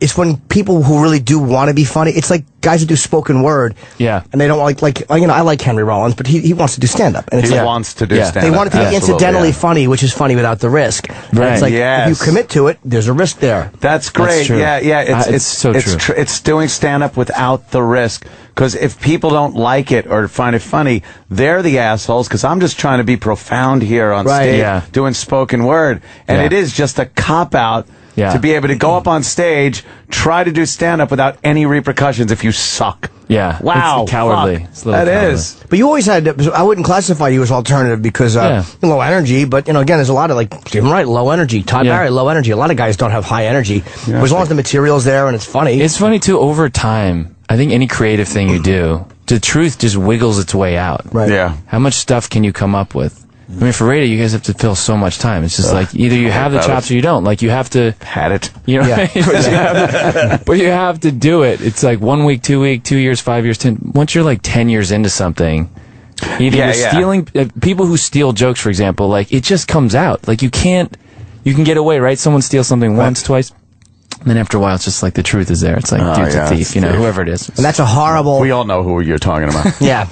It's when people who really do want to be funny, it's like guys that do spoken word. Yeah. And they don't like you know, I like Henry Rollins, but he wants to do stand-up. And he wants to do stand-up. They want it to be incidentally funny, which is funny without the risk. And it's like, if you commit to it, there's a risk there. That's great. That's true. Yeah. It's so true. It's doing stand-up without the risk. Because if people don't like it or find it funny, they're the assholes. Because I'm just trying to be profound here on stage, doing spoken word. And it is just a cop-out Yeah. To be able to go up on stage, try to do stand-up without any repercussions if you suck. Yeah. Wow. It's cowardly. Fuck. It's a little That cowardly. is. But you always had, I wouldn't classify you as alternative because low energy, but, again, there's a lot of, like, Stephen Wright, low energy. Todd Barry, low energy. A lot of guys don't have high energy. But as long as the material's there and it's funny. It's funny, too, over time, I think any creative thing you do, the truth just wiggles its way out. Right. Yeah. How much stuff can you come up with? I mean, for radio, you guys have to fill so much time. It's just like either you have the chops or you don't. Like you have to had it, you know. But you have to do it. It's like 1 week, 2 week, 2 years, 5 years, 10. Once you're like 10 years into something, either you're stealing. People who steal jokes, for example, like it just comes out. Like you can get away, right? Someone steals something once, twice. And then after a while, it's just like the truth is there. It's like, dude's a thief, whoever it is. And that's a horrible... We all know who you're talking about. Yeah.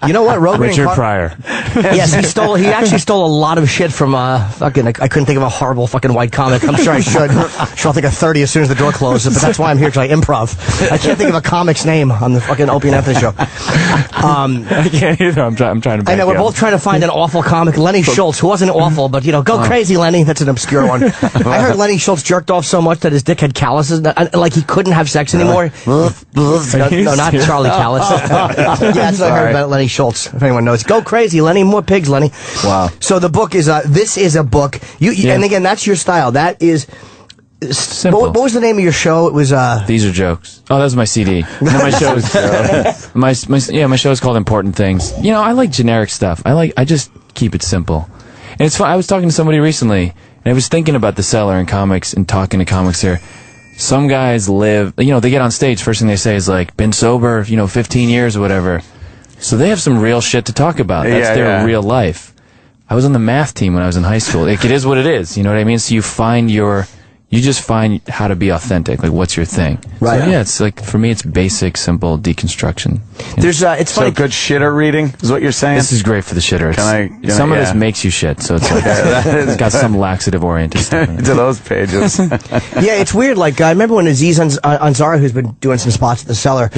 You know what? Rogan Richard Pryor. Yes, he actually stole a lot of shit from fucking... I couldn't think of a horrible fucking white comic. I'm sure I should. I'll think of 30 as soon as the door closes, but that's why I'm here, because I improv. I can't think of a comic's name on the fucking Opie and Anthony show. I can't either. I'm trying to... I know, we're both trying to find an awful comic. Lenny Schultz, who wasn't awful, but, go crazy, Lenny. That's an obscure one. I heard Lenny Schultz jerked off so much that his dick had calluses, like he couldn't have sex anymore. No, not Charlie Callis. That's what I heard about Lenny Schultz, if anyone knows. Go crazy, Lenny. More pigs, Lenny. Wow. So the book is, this is a book. And again, that's your style. That is... Simple. What was the name of your show? It was These Are Jokes. Oh, that was my CD. My show is my show is called Important Things. I like generic stuff. I just keep it simple. And it's fun. I was talking to somebody recently, and I was thinking about the Cellar and comics and talking to comics here. Some guys live, they get on stage, first thing they say is like, been sober, 15 years or whatever. So they have some real shit to talk about. That's their real life. I was on the math team when I was in high school. Like, it is what it is, you know what I mean? So you just find how to be authentic. Like, what's your thing? Right. So, it's like, for me, it's basic, simple deconstruction. There's, it's funny. So good shitter reading is what you're saying? This is great for the shitter. Some of this makes you shit, so it's like, it's got some laxative-oriented stuff in it. To those pages. Yeah, it's weird. Like, I remember when Aziz Ansari, who's been doing some spots at the Cellar,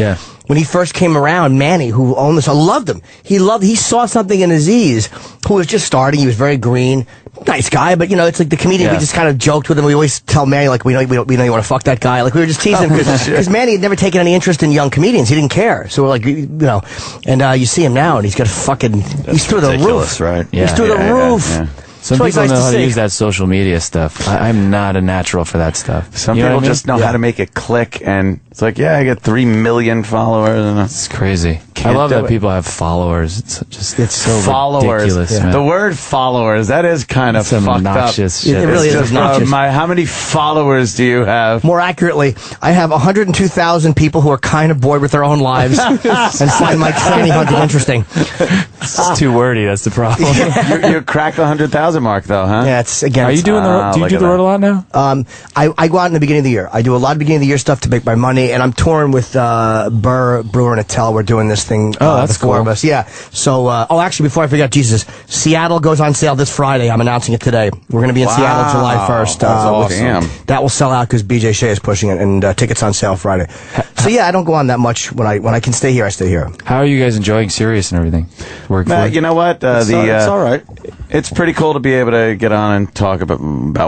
when he first came around, Manny, who owned this, I loved him. He saw something in Aziz, who was just starting. He was very green, nice guy, but it's like the comedian. We just kind of joked with him. We always tell Manny, like, we know you want to fuck that guy. Like, we were just teasing him because Manny had never taken any interest in young comedians. He didn't care. So we're like, and you see him now, and he's got he's through the roof, right? Yeah. He's through the roof. Yeah. Some people know how to use that social media stuff. I'm not a natural for that stuff. Some people just know how to make it click, and it's like, I get 3 million followers. And it's crazy. I love that people have followers. It's so followers. Ridiculous, man. The word followers, that is kind of fucked obnoxious up. Shit. It really is obnoxious. How many followers do you have? More accurately, I have 102,000 people who are kind of bored with their own lives and find my tranny hunting interesting. It's too wordy. That's the problem. You cracked the 100,000 mark, though, huh? Yeah, it's again. Are you doing the? Do you do the road a lot now? I go out in the beginning of the year. I do a lot of beginning of the year stuff to make my money, and I'm touring with Burr, Brewer, and Attell. We're doing this thing. That's the four cool. of us. Yeah. So, actually, before I forget, Jesus, Seattle goes on sale this Friday. I'm announcing it today. We're going to be in Seattle July 1st. That's awesome. That will sell out because BJ Shea is pushing it, and tickets on sale Friday. So yeah, I don't go on that much. When I can stay here, I stay here. How are you guys enjoying Sirius and everything? You know what? It's all right. It's pretty cool to be able to get on and talk about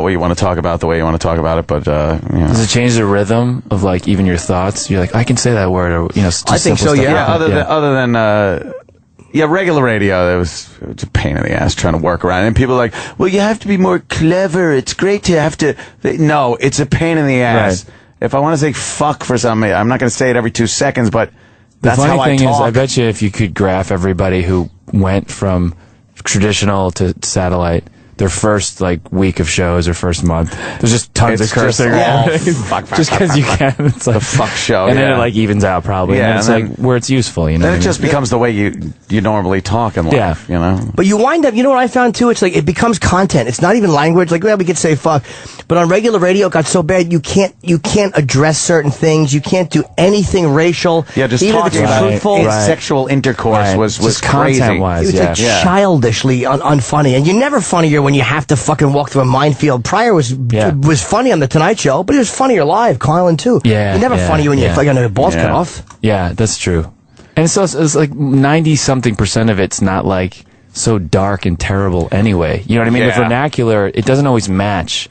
what you want to talk about the way you want to talk about it. But does it change the rhythm of like even your thoughts? You're like, I can say that word, or just I think so. Yeah. Other than regular radio, it was a pain in the ass trying to work around. And people are like, well, you have to be more clever. It's great to have to. No, it's a pain in the ass. Right. If I want to say fuck for something, I'm not going to say it every 2 seconds, but that's how I talk. The funny thing is, I bet you if you could graph everybody who went from traditional to satellite, their first week of shows or first month, there's just tons of cursing. Just because you can. It's like the fuck show, and then it evens out probably. Yeah, and then it's where it's useful. Then it just becomes the way you normally talk in life. But you wind up. You know what I found too? It's like it becomes content. It's not even language. Like we could say fuck, but on regular radio it got so bad you can't address certain things. You can't do anything racial. Yeah, just even talking if it's truthful. Sexual intercourse was crazy. Content-wise, it was childishly unfunny, and you're never funnier when you have to fucking walk through a minefield. Pryor was funny on the Tonight Show, but he was funnier live. Carlin too. Yeah, you're never funny when you're your balls cut off. Yeah, that's true. And so it's like 90-something% of it's not so dark and terrible anyway. You know what I mean? Yeah. The vernacular, it doesn't always match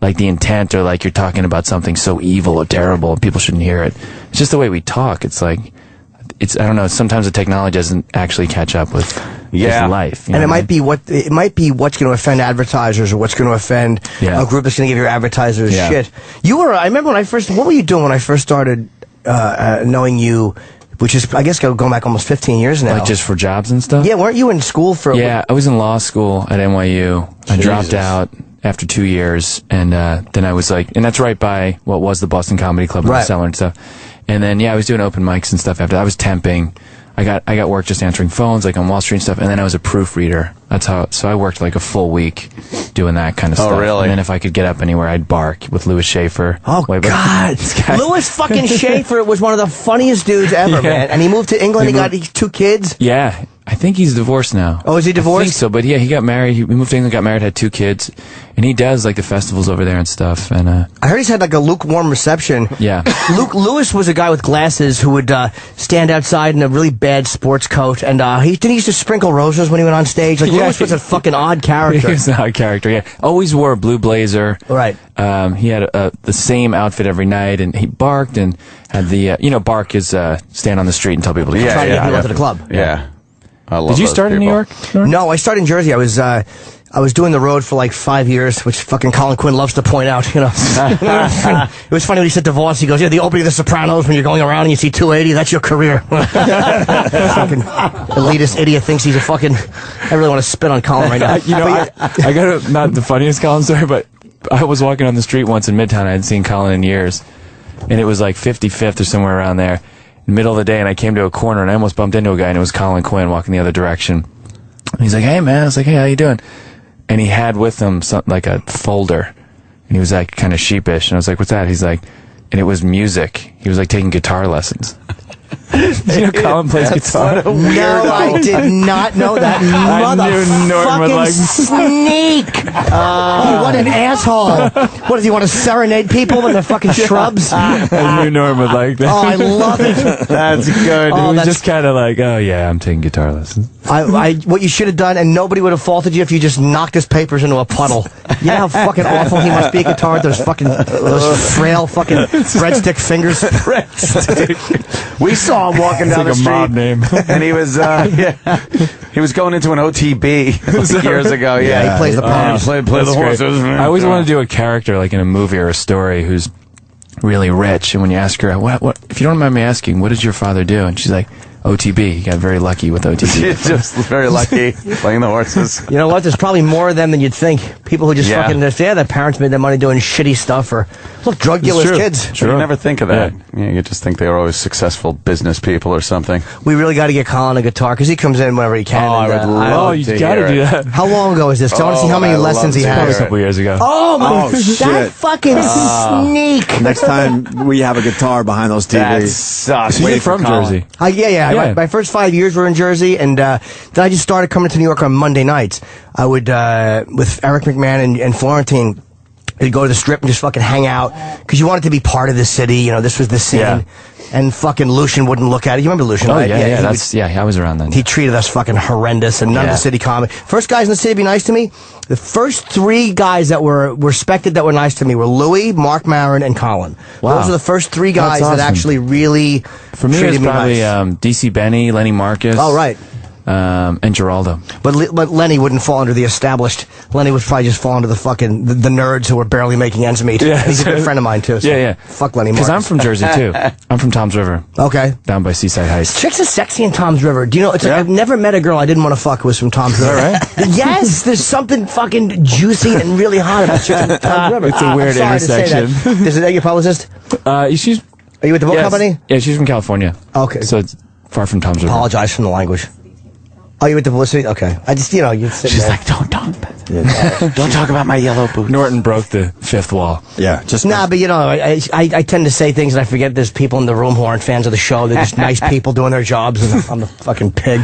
like the intent, or like you're talking about something so evil or terrible and people shouldn't hear it. It's just the way we talk. It's like, I don't know, sometimes the technology doesn't actually catch up with life. And it might be what's going to offend advertisers, or what's going to offend a group that's going to give your advertisers shit. I remember what were you doing when I first started knowing you, which is, I guess, going back almost 15 years now. Like just for jobs and stuff? Yeah, weren't you in school for... Yeah, I was in law school at NYU. I dropped out after 2 years, and then I was like, and that's right by what was the Boston Comedy Club in the Cellar and stuff. And then, I was doing open mics and stuff after that. I was temping. I got work just answering phones, like on Wall Street and stuff, and then I was a proofreader. So I worked like a full week doing that kind of stuff. Oh, really? And then if I could get up anywhere, I'd bark with Louis Schaefer. Oh, God. Louis fucking Schaefer was one of the funniest dudes ever, man. And he moved to England, he got these 2 kids. Yeah. I think he's divorced now. Oh, is he divorced? I think so, but he got married. He moved to England, got married, had 2 kids, and he does like the festivals over there and stuff. And I heard he's had like a lukewarm reception. Yeah. Lewis was a guy with glasses who would stand outside in a really bad sports coat, and he used to sprinkle roses when he went on stage. Like Lewis was a fucking odd character. He was an odd character. Yeah, always wore a blue blazer. Right. He had the same outfit every night, and he barked and had the bark is stand on the street and tell people to come. Try to get people to the club. Yeah. Did you start in New York? No, I started in Jersey. I was doing the road for like 5 years, which fucking Colin Quinn loves to point out, It was funny when he said to Voss, he goes, the opening of The Sopranos, when you're going around and you see 280, that's your career. Fucking elitist idiot thinks he's a fucking... I really want to spit on Colin right now. I got not the funniest Colin story, but I was walking on the street once in Midtown. I hadn't seen Colin in years. And it was like 55th or somewhere around there. In the middle of the day, and I came to a corner, and I almost bumped into a guy, and it was Colin Quinn walking the other direction. And he's like, "Hey, man." I was like, "Hey, how you doing?" And he had with him something like a folder, and he was like kind of sheepish. And I was like, "What's that?" He's like, and it was music. He was like taking guitar lessons. Colin plays guitar. No, I did not know that. Motherfucking sneak! What an asshole! What does he want to serenade people in the fucking shrubs? I knew Norm would like that. Oh, I love it. That's good. He was just kind of like, "Oh yeah, I'm taking guitar lessons." What you should have done, and nobody would have faulted you if you just knocked his papers into a puddle. You know how fucking awful he must be at guitar with those frail fucking breadstick fingers. We saw him walking down the like a street, mob name. and he was he was going into an OTB years ago. Yeah, he plays the palms. Play the horses. I always want to do a character like in a movie or a story who's really rich, and when you ask her, what if you don't mind me asking, what did your father do? And she's like, OTB. He got very lucky with OTB. Just very lucky playing the horses. You know what? There's probably more of them than you'd think. People who just fucking, their parents made their money doing shitty stuff, or look, drug dealers' kids. Sure. You never think of that. Yeah, you just think they were always successful business people or something. We really got to get Colin a guitar because he comes in whenever he can. Oh, I would love you got to do that. How long ago is this? I want to see how many lessons he has. A couple years ago. Oh my! That fucking sneak. Next time we have a guitar behind those TVs. That sucks. He's from Jersey. Yeah. My first 5 years were in Jersey, and then I just started coming to New York on Monday nights. I would, with Eric McMahon and Florentine, I'd go to the Strip and just fucking hang out, because you wanted to be part of the city. You know, this was the scene. Yeah. And fucking Lucian wouldn't look at it. You remember Lucian, right? I was around then. He treated us fucking horrendous, and none of the city comedy. First guys in the city to be nice to me, the first 3 guys that were respected that were nice to me were Louis, Mark Maron, and Colin. Wow. Those are the first 3 guys that actually really For me, it was probably D.C. Benny, Lenny Marcus. Oh, right. And Geraldo. But Lenny wouldn't fall under the established. Lenny would probably just fall under the fucking the nerds who were barely making ends meet. Yeah, he's a good friend of mine too. So yeah. Fuck Lenny Because Marcus. I'm from Jersey too. I'm from Toms River. Okay. Down by Seaside Heights. Chicks are sexy in Toms River. Do you know? It's like I've never met a girl I didn't want to fuck who was from Toms River. Right? Yes, there's something fucking juicy and really hot about chicks in Toms River. It's a weird intersection. Is it your publicist? Are you with the book company? Yeah, she's from California. Okay. So it's far from Toms River. Apologize for the language. Oh, you with the publicity? Okay. I just, you sit She's there. like, don't talk about my yellow boots. Norton broke the 5th wall. Yeah, just but I tend to say things and I forget there's people in the room who aren't fans of the show. They're just nice people doing their jobs, and I'm the fucking pig.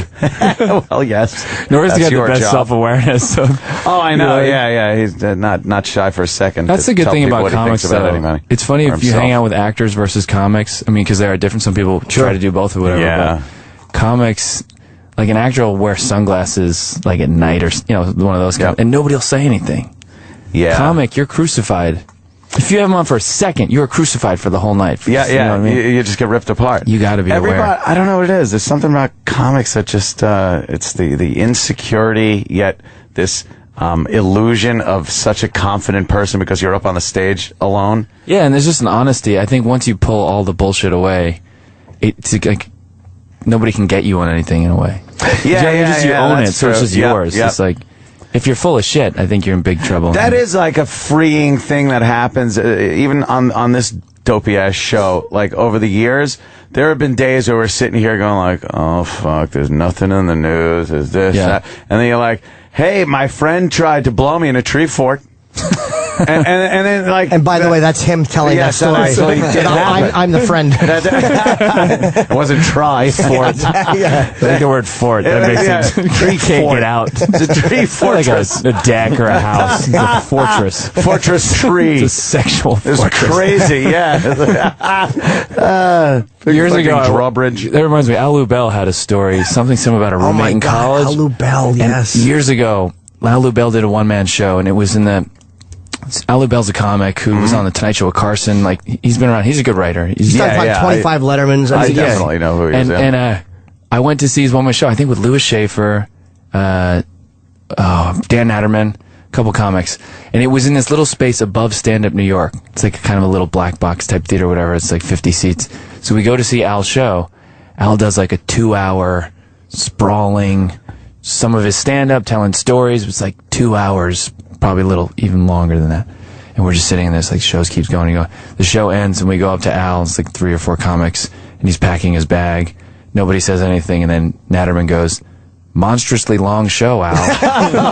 Well, yes. Norton's got the best self-awareness. So, oh, I know. Yeah. He's not shy for a second. That's the good thing about comics, though. It's funny if you hang out with actors versus comics. I mean, because they are different. Some people try to do both or whatever. Yeah. But comics. Like an actor will wear sunglasses like at night or one of those guys, and nobody will say anything. comic, you're crucified. If you have them on for a second, you are crucified for the whole night. Yeah, you know what I mean? you just get ripped apart. You got to be aware. I don't know what it is. There's something about comics that just it's the insecurity, yet this illusion of such a confident person because you're up on the stage alone. Yeah, and there's just an honesty. I think once you pull all the bullshit away, it's like nobody can get you on anything in a way. You own it, so it's just yours. It's like, if you're full of shit, I think you're in big trouble. That is like a freeing thing that happens, even on this dopey-ass show. Like, over the years, there have been days where we're sitting here going like, oh, fuck, there's nothing in the news, there's this, that. And then you're like, hey, my friend tried to blow me in a tree fort. and then like, and by the way, that's him telling that story. So I'm the friend. It wasn't try fort. I think the word fort. That makes it tree can't get out. It's a tree fortress, like a deck or a house. It's a fortress. Fortress tree. It's a sexual fortress. It's crazy. Years ago, drawbridge. That reminds me. Al Lubell had a story, something similar about a roommate in college. Al Lubell, yes. And years ago, Al Lubell did a one-man show, and it was in the. Al Lubell's a comic who was on the Tonight Show with Carson. Like, he's been around. He's a good writer. He's done like 25 Lettermans. I definitely know who he is. And I went to see his one-man show. I think with Louis Schaefer, Dan Natterman, a couple comics, and it was in this little space above Stand Up New York. It's like kind of a little black box type theater, or whatever. It's like 50 seats. So we go to see Al's show. Al does like a 2-hour sprawling, some of his stand-up, telling stories. It was like 2 hours. Probably a little even longer than that, and we're just sitting in this, like, shows keeps going and going. The show ends and we go up to Al. It's like 3 or 4 comics, and he's packing his bag. Nobody says anything, and then Natterman goes, "Monstrously long show, Al."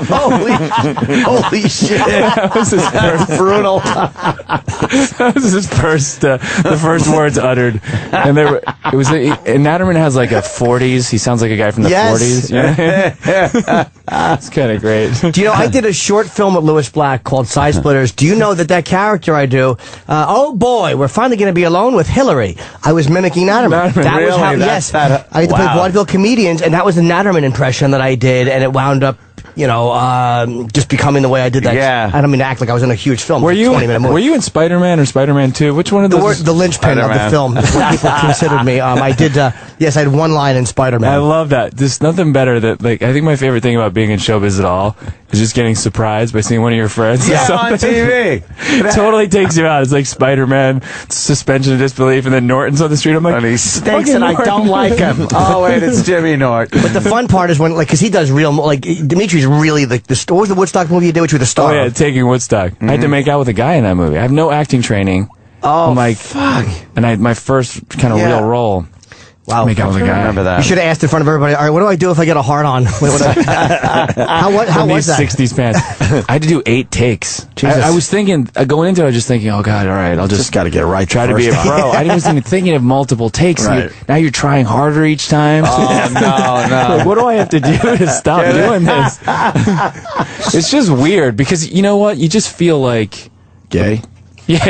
Holy shit! That was his first brutal. That was his first, the first words uttered, and and Natterman has like a 40s. He sounds like a guy from the 40s. Yeah. It's kind of great. Do you know, I did a short film with Louis Black called Side Splitters. Do you know that character I do? Oh boy, we're finally going to be alone with Hillary. I was mimicking Natterman. That was how. Yes, I had to play vaudeville comedians, and that was the Natterman impression that I did, and it wound up, just becoming the way I did that. Yeah. I don't mean to act like I was in a huge film. Were you 20-minute movie. Were you in Spider-Man or Spider-Man 2? Which one of those? The linchpin of the film is what people considered me. I did. Yes, I had one line in Spider-Man. I love that. There's nothing better that, like, I think my favorite thing about being in showbiz at all is just getting surprised by seeing one of your friends. Yeah, on TV. It totally takes you out. It's like Spider-Man, suspension of disbelief, and then Norton's on the street. I'm like, and he stinks and I don't like him. Oh, wait, it's Jimmy Norton. But the fun part is when, like, because he does real, like, Dimitri's really, like, what was the Woodstock movie you did, which was the star? Oh, yeah, Taking Woodstock. I had to make out with a guy in that movie. I have no acting training. Oh, I'm like, fuck. And my first kind of real role. Wow. Make out with a guy. Remember that. You should have asked in front of everybody, all right, what do I do if I get a hard-on? How was that? 60s pants. I had to do 8 takes. Jesus. I was thinking, going into it, I was just thinking, oh, God, all right, I'll just got to get it right. Try to be a pro. I wasn't even thinking of multiple takes. Right. Now you're trying harder each time. Oh, no. Like, what do I have to do to stop doing this? It's just weird because, you know what? You just feel like... Gay? Yeah,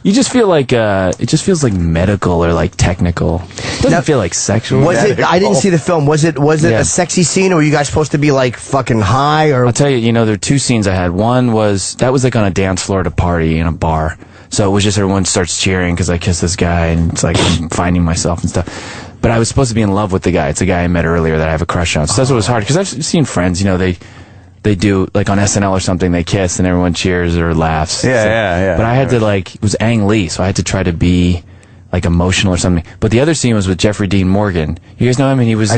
you just feel like it just feels like medical or like technical. It doesn't feel like sexual. Was it? I didn't see the film. Was it a sexy scene, or were you guys supposed to be like fucking high? Or I'll tell you, there are 2 scenes I had. One was like on a dance floor at a party in a bar. So it was just everyone starts cheering because I kissed this guy, and it's like I'm finding myself and stuff. But I was supposed to be in love with the guy. It's a guy I met earlier that I have a crush on. So that's what was hard because I've seen friends. They do, like on SNL or something, they kiss and everyone cheers or laughs. Yeah. But I had to, like, it was Ang Lee, so I had to try to be, like, emotional or something. But the other scene was with Jeffrey Dean Morgan. You guys know him? And he was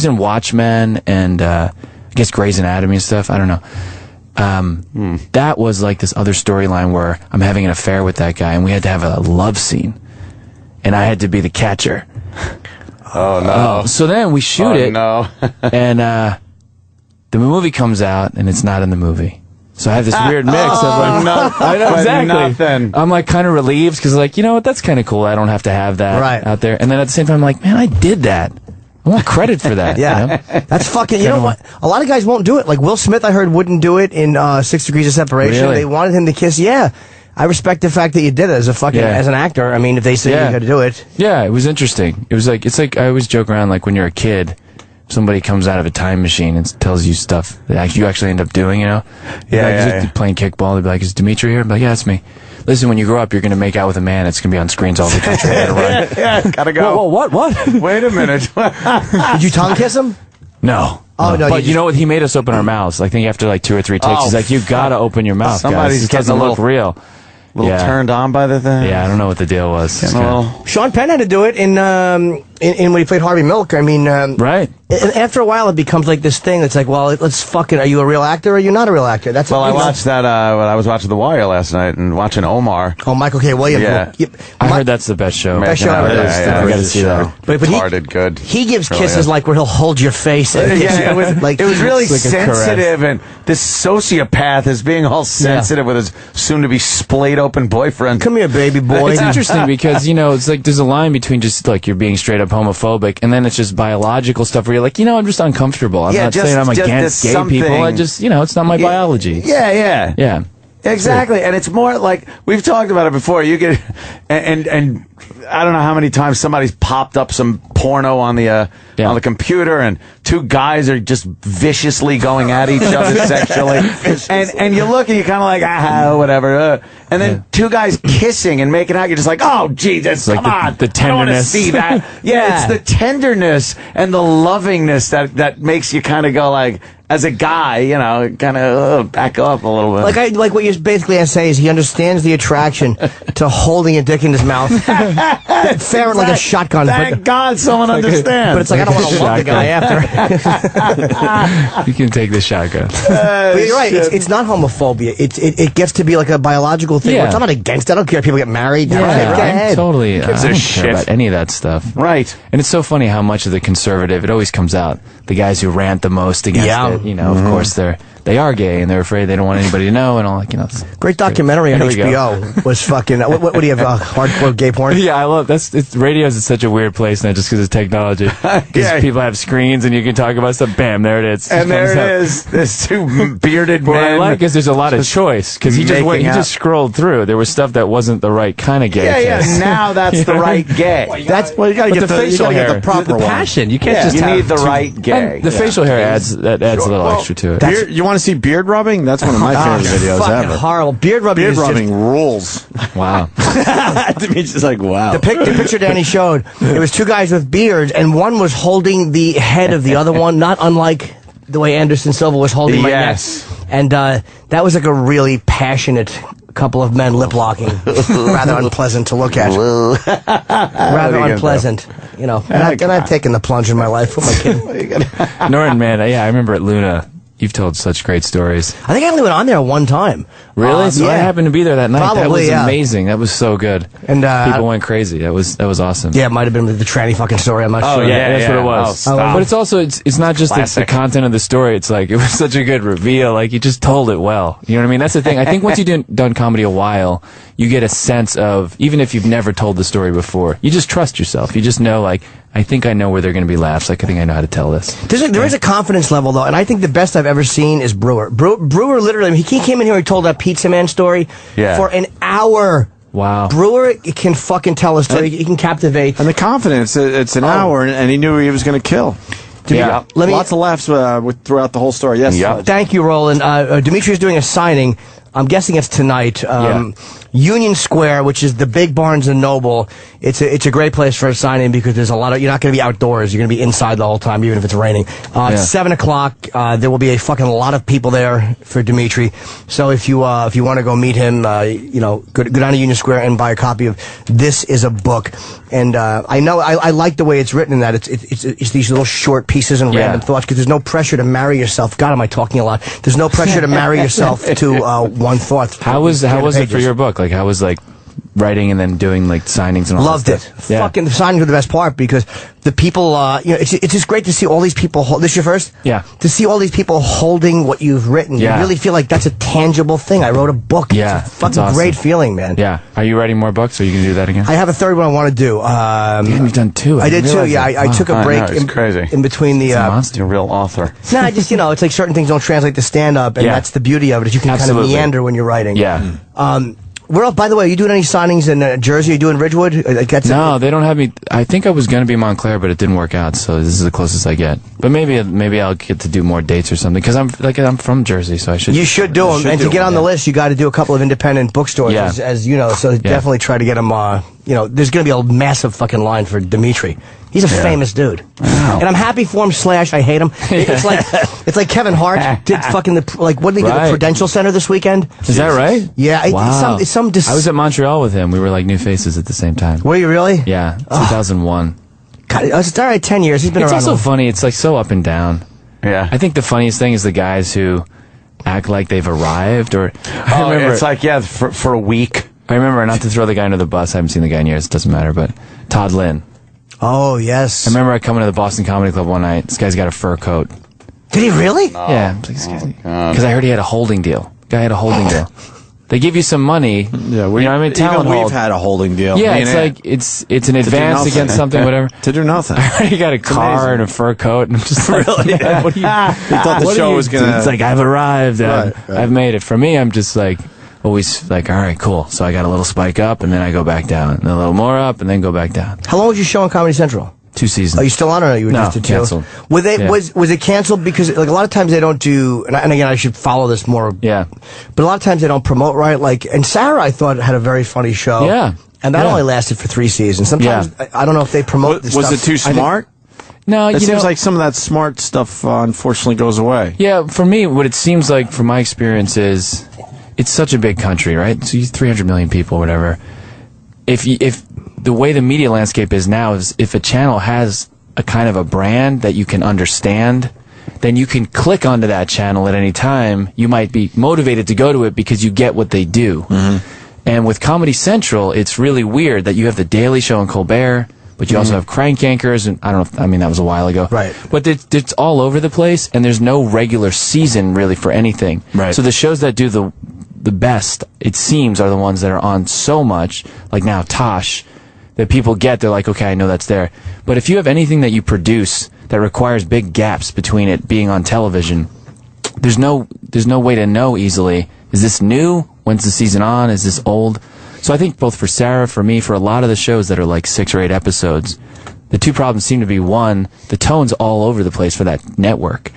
in Watchmen and, I guess Grey's Anatomy and stuff. I don't know. That was, like, this other storyline where I'm having an affair with that guy, and we had to have a love scene. And I had to be the catcher. Oh, no. So then we shoot it. No. And, the movie comes out, and it's not in the movie. So I have this weird mix of like, I know exactly. Nothing. I'm like kind of relieved because like, you know what, that's kind of cool. I don't have to have that out there. And then at the same time, I'm like, man, I did that. I want credit for that. Yeah, that's fucking. You know what? A lot of guys won't do it. Like Will Smith, I heard wouldn't do it in 6 Degrees of Separation. Really? They wanted him to kiss. Yeah, I respect the fact that you did it as a fucking as an actor. I mean, if they say you got to do it. Yeah, it was interesting. It was like it's like I always joke around like when you're a kid. somebody comes out of a time machine and tells you stuff that you actually end up doing, you know? Playing kickball, they'd be like, is Dimitri here? I'd be like, yeah, it's me. Listen, when you grow up, you're going to make out with a man. It's going to be on screens all the country. Gotta go. Whoa, what? Wait a minute. Did you tongue kiss him? No. Oh, no. But you know what? He made us open our mouths. I think after like 2 or 3 takes, he's like, you got to open your mouth, Somebody's guys. This doesn't look real. Turned on by the thing. Yeah, I don't know what the deal was. Sean Penn had to do it in when he played Harvey Milk. I mean, right. And after a while, it becomes like this thing. It's like, well, let's fucking. Are you a real actor or are you not a real actor? That's I watched that. I was watching The Wire last night and watching Omar. Oh, Michael K. Williams. Yeah. I heard that's the best show. Best show. I got to see that. But good. He gives Really kisses is. like where he'll hold your face. And It was really like sensitive, and this sociopath is being all sensitive with his soon-to-be splayed-open boyfriend. Come here, baby boy. It's interesting because, it's like there's a line between just like you're being straight up homophobic and then it's just biological stuff where you're like, I'm just uncomfortable. I'm not saying I'm against gay people. I just, it's not my biology. Yeah. Exactly. And it's more like, we've talked about it before. You get, and I don't know how many times somebody's popped up some porno on the computer and 2 guys are just viciously going at each other sexually. And you look and you're kind of like, whatever. And then 2 guys kissing and making out. You're just like, oh, Jesus, come on. The tenderness. I don't want to see that. It's the tenderness and the lovingness that makes you kind of go like, as a guy, kind of back up a little bit. Like what you're basically saying is he understands the attraction to holding a dick in his mouth. Fair like a shotgun. Thank God someone understands. But it's like I don't want to love the guy after. You can take the shotgun. But you're right. It's not homophobia. It gets to be like a biological thing. Yeah. I'm not against it. I don't care if people get married. Yeah, Go ahead. totally. Gives I a don't shit care about any of that stuff. Right. And it's so funny how much of the conservative, it always comes out. The guys who rant the most against it, of course they are gay and they're afraid they don't want anybody to know and all that, Great documentary on Here we go. HBO was fucking. What do you have? Hardcore gay porn? Yeah, I love radios is such a weird place now just because of technology. Because people have screens and you can talk about stuff. Bam, there it is. And there it is. There's 2 bearded men. What I like is there's a lot of choice because he just scrolled through. There was stuff that wasn't the right kind of gay. Yeah. Now that's the right gay. You got to get the facial hair, the proper the passion. You can't just. You have need the right gay. The facial hair adds a little extra to it. You want to see beard rubbing? That's one of my favorite videos fucking ever. Horrible. Beard rubbing. Rules. Wow. It's just like wow. The picture Danny showed, it was 2 guys with beards, and one was holding the head of the other one, not unlike the way Anderson Silva was holding my neck. And that was like a really passionate couple of men lip locking. Rather unpleasant to look at. Rather unpleasant. And I've taken the plunge in my life with my kid. Norton, man, I remember at Luna. You've told such great stories. I think I only went on there one time. Really? So I happened to be there that night. Probably, that was amazing. That was so good. And people went crazy. That was awesome. Yeah, it might have been the tranny fucking story. I'm not sure. Yeah, that's what it was. But it's also it's not just the content of the story. It's like it was such a good reveal. Like you just told it well. You know what I mean? That's the thing. I think once you've done comedy a while, you get a sense of, even if you've never told the story before, you just trust yourself. You just know, like, I think I know where they're going to be laughs. Like, I think I know how to tell this. There is a confidence level, though, and I think the best I've ever seen is Brewer. Brewer literally, he came in here and told that Pizza Man story for an hour. Wow. Brewer can fucking tell a story. He can captivate. And the confidence, it's an hour, and he knew he was going to kill. Lots of laughs throughout the whole story. Yes. Thank you, Roland. Dimitri is doing a signing. I'm guessing it's tonight. Union Square, which is the big Barnes and Noble. It's a great place for a signing because there's a lot of, you're not going to be outdoors. You're going to be inside the whole time, even if it's raining. 7 o'clock, there will be a fucking lot of people there for Dimitri. So if you want to go meet him, go down to Union Square and buy a copy of This Is a Book. And I know I like the way it's written in that it's these little short pieces and random thoughts because there's no pressure to marry yourself. God, am I talking a lot? There's no pressure to marry yourself to one thought. How was it for your book? Like, how was writing and then doing signings and all Loved that it. stuff? Yeah. Fucking the signings were the best part because the people, it's just great to see all these people. This is your first? Yeah. To see all these people holding what you've written. Yeah. You really feel like that's a tangible thing. I wrote a book. Yeah. It's a fucking awesome. great feeling, man. Yeah. Are you writing more books? Or are you going to do that again? I have a third one I want to do. You've done 2. I did 2. Yeah. I took a break in between the. You're a real author. No, just it's like certain things don't translate to stand up, and that's the beauty of it. Is you can kind of meander when you're writing. Yeah. Well, by the way, are you doing any signings in Jersey? Are you doing Ridgewood? No, they don't have me. I think I was going to be Montclair, but it didn't work out. So this is the closest I get. But maybe I'll get to do more dates or something because I'm from Jersey, so I should. You should do them, and to get on the list, you got to do a couple of independent bookstores, as you know. So definitely try to get them. There's going to be a massive fucking line for Dimitri. He's a famous dude, and I'm happy for him. / I hate him. It's like Kevin Hart did fucking what did he do the Prudential Center this weekend? Is that right? Yeah. Wow. I was at Montreal with him. We were like new faces at the same time. Were you really? Yeah, 2001. God, it's all right. 10 years. He's been around. It's also funny. It's like so up and down. Yeah. I think the funniest thing is the guys who act like they've arrived, or I remember it's like for a week. I remember, not to throw the guy under the bus. I haven't seen the guy in years. It doesn't matter. But Todd Lynn. Oh, yes. I remember I coming to the Boston Comedy Club one night. This guy's got a fur coat. Did he really? Yeah. Because I heard he had a holding deal. Guy had a holding deal. They give you some money. Yeah, we've had a holding deal. Yeah, it's like it's an advance against something, whatever. To do nothing. I already got a car and a fur coat, and I'm just like, really? What do you? They thought the show was gonna. It's like I've arrived. I've made it. For me, I'm just like always like, all right, cool. So I got a little spike up, and then I go back down, and a little more up, and then go back down. How long was your show on Comedy Central? 2 seasons. Are you still on, or you were no, just canceled? Were they, was it canceled because like a lot of times they don't do, and again I should follow this more. Yeah. But a lot of times they don't promote right. Like, and Sarah I thought had a very funny show. Yeah. And that only lasted for 3 seasons. Sometimes I don't know if they promote this Was stuff. it too smart? No, it seems like some of that smart stuff unfortunately goes away. Yeah, for me, what it seems like from my experience is it's such a big country, right? So you 300 million people, whatever. If the way the media landscape is now is if a channel has a kind of a brand that you can understand, then you can click onto that channel at any time. You might be motivated to go to it because you get what they do. Mm-hmm. And with Comedy Central, it's really weird that you have The Daily Show and Colbert, but you also have Crank Yankers, and I don't know, I mean, that was a while ago. Right. But it's all over the place, and there's no regular season really for anything. Right. So the shows that do the best, it seems, are the ones that are on so much, like now Tosh, that people get. They're like, okay, I know that's there. But if you have anything that you produce that requires big gaps between it being on television, there's no way to know easily, is this new? When's the season on? Is this old? So I think both for Sarah, for me, for a lot of the shows that are like 6 or 8 episodes, the two problems seem to be, one, the tone's all over the place for that network.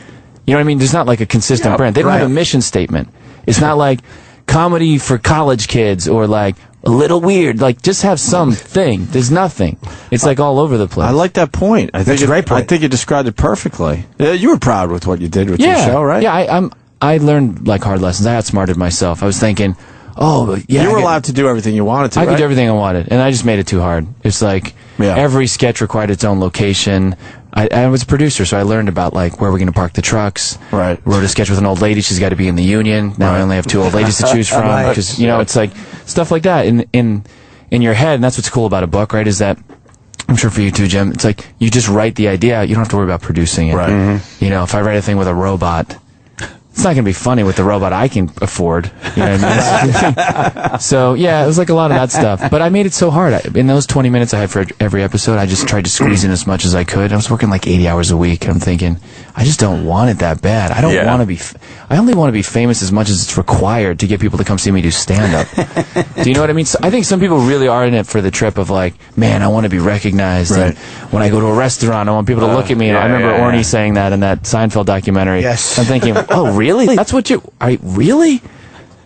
You know what I mean? There's not like a consistent brand. They don't have a mission statement. It's not like comedy for college kids or like a little weird. Like, just have something. There's nothing. It's like all over the place. I like that point. I think I think you described it perfectly. You were proud with what you did with your show, right? Yeah, I learned like hard lessons. I outsmarted myself. I was thinking, you were allowed to do everything you wanted to. I could do everything I wanted, and I just made it too hard. It's like every sketch required its own location. I was a producer, so I learned about like where we're going to park the trucks. Right. Wrote a sketch with an old lady. She's got to be in the union. Now I only have 2 old ladies to choose from because it's like stuff like that in your head. And that's what's cool about a book, right? Is that I'm sure for you too, Jim. It's like you just write the idea out. You don't have to worry about producing it. Right. Mm-hmm. You know, if I write a thing with a robot, it's not going to be funny with the robot I can afford. You know what I mean? So, yeah, it was like a lot of that stuff. But I made it so hard. In those 20 minutes I had for every episode, I just tried to squeeze in as much as I could. I was working like 80 hours a week. And I'm thinking, I just don't want it that bad. I don't want to be... I only want to be famous as much as it's required to get people to come see me do stand-up. Do you know what I mean? So I think some people really are in it for the trip of like, man, I want to be recognized. Right. And when I go to a restaurant, I want people to look at me. And I remember Orny saying that in that Seinfeld documentary. Yes. I'm thinking, oh, really? That's what you... really?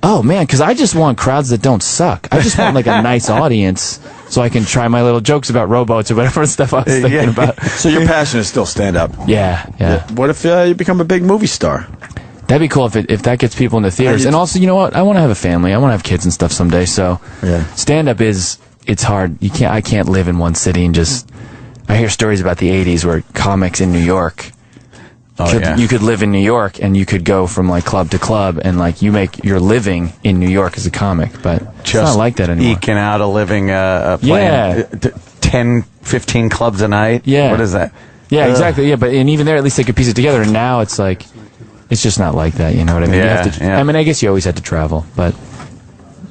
Oh, man, because I just want crowds that don't suck. I just want like a nice audience so I can try my little jokes about rowboats or whatever stuff I was thinking about. So your passion is still stand-up? Yeah. What if you become a big movie star? That'd be cool if that gets people in the theaters. And also, you know what? I want to have a family. I want to have kids and stuff someday. So stand-up it's hard. I can't live in one city and just... I hear stories about the 80s where comics in New York... You could live in New York and you could go from like club to club and like you make your living in New York as a comic, but it's not like that anymore. Eking out a living playing 10, 15 clubs a night. Yeah. What is that? Yeah, exactly. Yeah, but even there at least they could piece it together, and now it's like it's just not like that, you know what I mean? I mean, I guess you always had to travel, but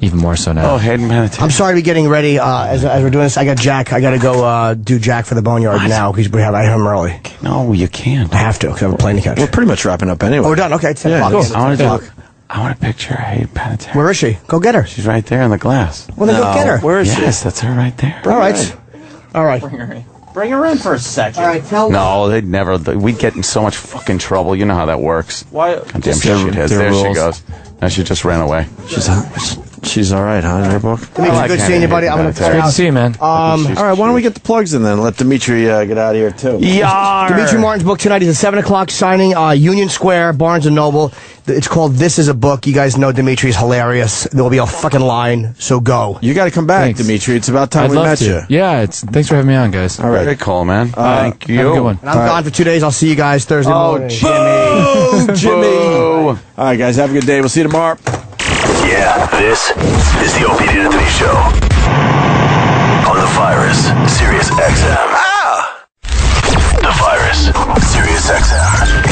even more so now. Oh, Hayden Panettiere. I'm sorry to be getting ready as we're doing this. I got Jack. I got to go do Jack for the Boneyard now because I have him early. No, you can't. I have to because I have a plane to catch. We're pretty much wrapping up anyway. Oh, we're done. Okay, it's 10 o'clock. I want to do I want a picture. Hey, Panettiere. Where is she? Go get her. She's right there in the glass. Well, then go get her. Where is she? Yes, that's her right there. All right. All right. Bring her in for a second. All right, tell No, they'd never. We'd get in so much fucking trouble. You know how that works. Why? Goddamn shitheads. There she goes. Now she just ran away. She's all right, huh, in her book? Dimitri, good seeing you, buddy. I'm going to Great to see you, man. All right, why don't we get the plugs in then? Let Dimitri get out of here, too. Dimitri Martin's book tonight is at 7 o'clock signing, Union Square, Barnes & Noble. It's called This Is a Book. You guys know Dimitri's hilarious. There will be a fucking line, so go. You got to come back, Dimitri. It's about time we met you. Yeah, thanks for having me on, guys. All right. Very cool, man. Thank you. Have a good one. And I'm gone for 2 days. I'll see you guys Thursday morning. Boo, Jimmy. All right, guys, have a good day. We'll see you tomorrow. Yeah, this is the Opie and Anthony Show. On the Virus, Sirius XM. The Virus, Sirius XM.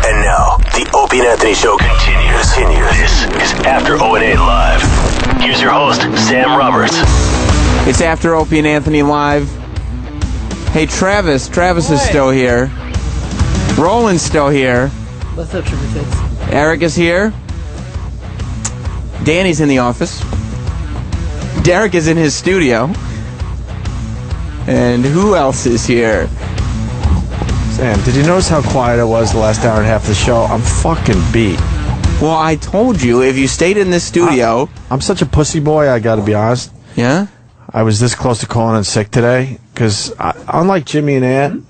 And now, the Opie and Anthony Show continues. This is After O&A Live. Here's your host, Sam Roberts. It's After Opie and Anthony Live. Hey, Travis. Travis is still here. Roland's still here. What's up, Triple Fits? Eric is here. Danny's in the office. Derek is in his studio. And who else is here? Sam, did you notice how quiet it was the last hour and a half of the show? I'm fucking beat. Well, I told you, if you stayed in this studio... I'm such a pussy boy, I gotta be honest. Yeah? I was this close to calling in sick today, because unlike Jimmy and Ant,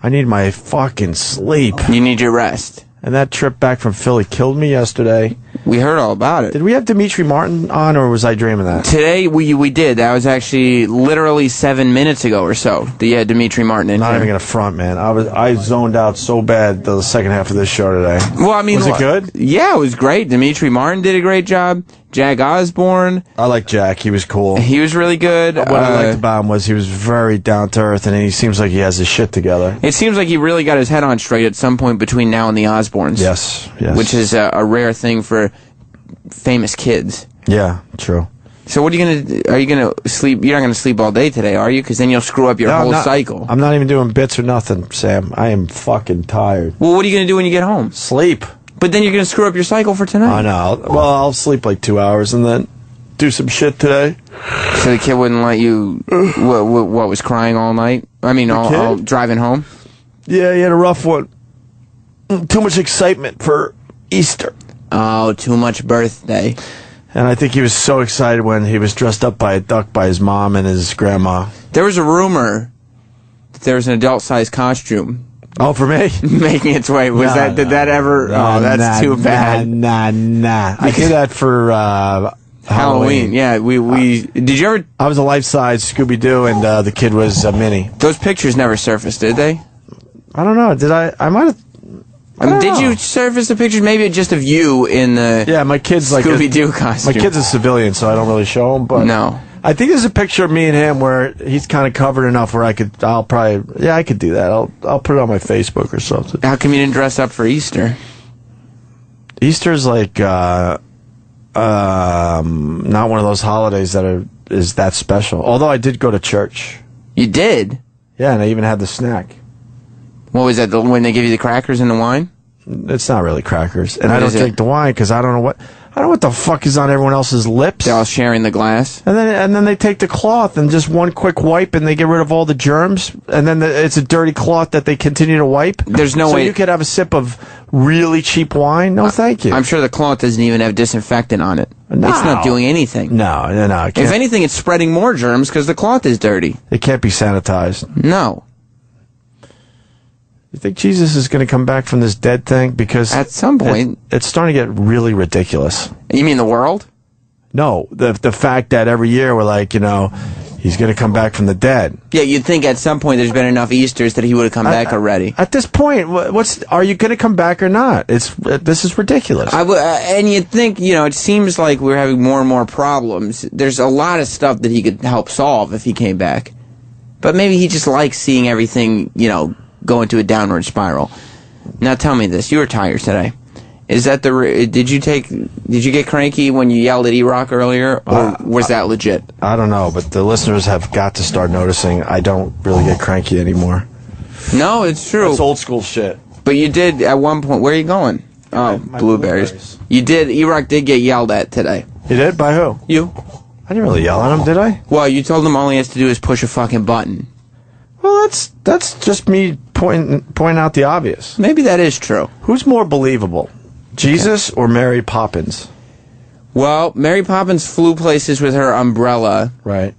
I need my fucking sleep. You need your rest. And that trip back from Philly killed me yesterday. We heard all about it. Did we have Dimitri Martin on, or was I dreaming that? Today, we did. That was actually literally 7 minutes ago or so. Yeah, Dimitri Martin in Not here. even gonna front, man. I zoned out so bad the second half of this show today. Well, I mean... Was it good? Yeah, it was great. Dimitri Martin did a great job. Jack Osborne. I like Jack. He was cool. He was really good. What I liked about him was he was very down to earth, and he seems like he has his shit together. It seems like he really got his head on straight at some point between now and the Osbournes. Yes. Which is a rare thing for famous kids. Yeah, true. So what are you gonna sleep? You're not gonna sleep all day today, are you? Because then you'll screw up your whole cycle. I'm not even doing bits or nothing, Sam. I am fucking tired. Well, what are you gonna do when you get home? Sleep. But then you're gonna screw up your cycle for tonight. I know. Well, I'll sleep like 2 hours and then do some shit today. So the kid wouldn't let you. What was crying all night? I mean, all driving home. Yeah, he had a rough one. Too much excitement for Easter. Oh, too much birthday. And I think he was so excited when he was dressed up by a duck by his mom and his grandma. There was a rumor that there was an adult-sized costume. Oh, for me? Making its way. Did that ever... that's too bad. Nah. I did that for Halloween. Yeah, we... Did you ever... I was a life-size Scooby-Doo, and the kid was a Minnie. Those pictures never surfaced, did they? I don't know. Did I? I might have... did you surface the pictures? Maybe just of you in the my kid's like Scooby-Doo costume. My kid's a civilian, so I don't really show him. But no, I think there's a picture of me and him where he's kind of covered enough where I could do that. I'll put it on my Facebook or something. How come you didn't dress up for Easter? Easter's like not one of those holidays that is that special. Although I did go to church. You did? Yeah, and I even had the snack. What was that, when they give you the crackers and the wine? It's not really crackers. And I don't drink the wine because I don't know what the fuck is on everyone else's lips. They're all sharing the glass. And then they take the cloth and just one quick wipe and they get rid of all the germs. And then it's a dirty cloth that they continue to wipe. There's no way. So you could have a sip of really cheap wine? No, thank you. I'm sure the cloth doesn't even have disinfectant on it. No. It's not doing anything. No. If anything, it's spreading more germs because the cloth is dirty. It can't be sanitized. No. You think Jesus is going to come back from this dead thing? Because at some point, it's starting to get really ridiculous. You mean the world? No, the fact that every year we're like, he's going to come back from the dead. Yeah, you'd think at some point there's been enough Easters that he would have come back already. At this point, are you going to come back or not? This is ridiculous. And you'd think, it seems like we're having more and more problems. There's a lot of stuff that he could help solve if he came back. But maybe he just likes seeing everything, go into a downward spiral. Now tell me this: you were tired today. Is that did you get cranky when you yelled at E-Rock earlier, or was that legit? I don't know, but the listeners have got to start noticing I don't really get cranky anymore. No, it's true. It's old school shit. But you did at one point. Where are you going? Oh, blueberries. You did. E-Rock did get yelled at today. You did? By who? You. I didn't really yell at him, did I? Well, you told him all he has to do is push a fucking button. Well, that's just me pointing out the obvious. Maybe that is true. Who's more believable, Jesus or Mary Poppins? Well, Mary Poppins flew places with her umbrella. Right.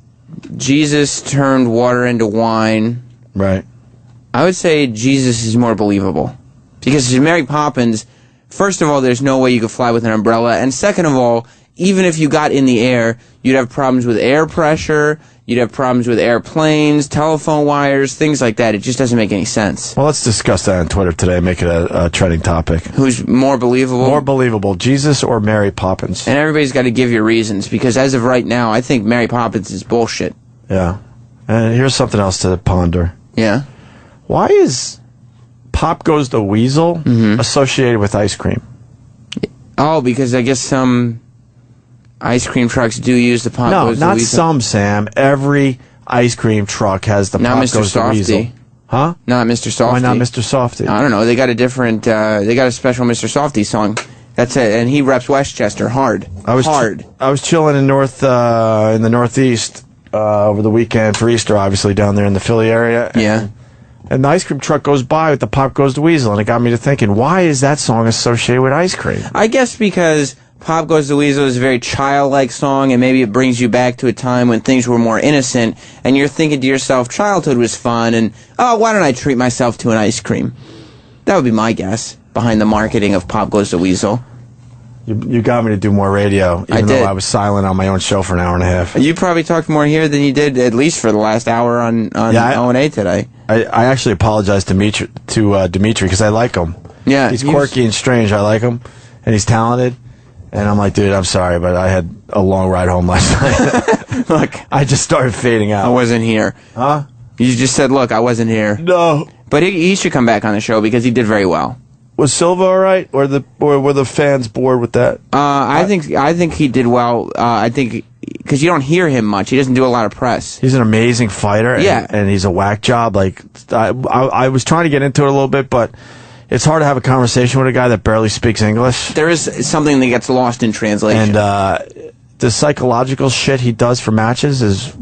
Jesus turned water into wine. Right. I would say Jesus is more believable. Because Mary Poppins, first of all, there's no way you could fly with an umbrella. And second of all, even if you got in the air, you'd have problems with air pressure, you'd have problems with airplanes, telephone wires, things like that. It just doesn't make any sense. Well, let's discuss that on Twitter today, make it a trending topic. Who's more believable? More believable, Jesus or Mary Poppins? And everybody's got to give you reasons, because as of right now, I think Mary Poppins is bullshit. Yeah. And here's something else to ponder. Yeah? Why is Pop Goes the Weasel associated with ice cream? Oh, because I guess some ice cream trucks do use the Pop Goes the Weasel. No, not some, Sam. Every ice cream truck has the Pop Goes the Weasel. Huh? Not Mr. Softy. Why not Mr. Softy? I don't know. They got a different, they got a special Mr. Softy song. That's it. And he reps Westchester hard. I was chilling in the Northeast over the weekend for Easter, obviously, down there in the Philly area. Yeah. And the ice cream truck goes by with the Pop Goes the Weasel, and it got me to thinking, why is that song associated with ice cream? I guess because Pop Goes the Weasel is a very childlike song, and maybe it brings you back to a time when things were more innocent, and you're thinking to yourself, childhood was fun, and, oh, why don't I treat myself to an ice cream? That would be my guess behind the marketing of Pop Goes the Weasel. You got me to do more radio, even though I was silent on my own show for an hour and a half. You probably talked more here than you did, at least for the last hour on O&A today. I actually apologize to Dimitri because I like him. Yeah, he's quirky and strange. I like him, and he's talented. And I'm like, dude, I'm sorry, but I had a long ride home last night. Look, I just started fading out. I wasn't here. Huh? You just said, look, I wasn't here. No. But he should come back on the show because he did very well. Was Silva all right, or were the fans bored with that? I think he did well. I think because you don't hear him much. He doesn't do a lot of press. He's an amazing fighter. And he's a whack job. Like I was trying to get into it a little bit, but it's hard to have a conversation with a guy that barely speaks English. There is something that gets lost in translation. And the psychological shit he does for matches is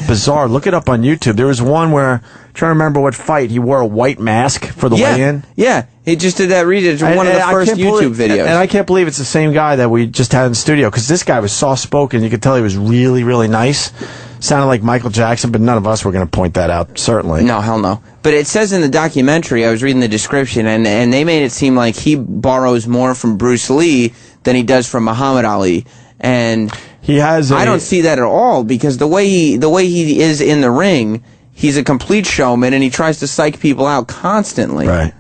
bizarre. Look it up on YouTube. There was one where, I'm trying to remember what fight, he wore a white mask for the weigh-in. Yeah, he just did that recently. It's one of the first YouTube videos. And I can't believe it's the same guy that we just had in the studio, because this guy was soft-spoken. You could tell he was really, really nice. Sounded like Michael Jackson, but none of us were going to point that out, certainly. No, hell no. But it says in the documentary, I was reading the description, and they made it seem like he borrows more from Bruce Lee than he does from Muhammad Ali. And he has I don't see that at all, because the way he is in the ring, he's a complete showman, and he tries to psych people out constantly. Right.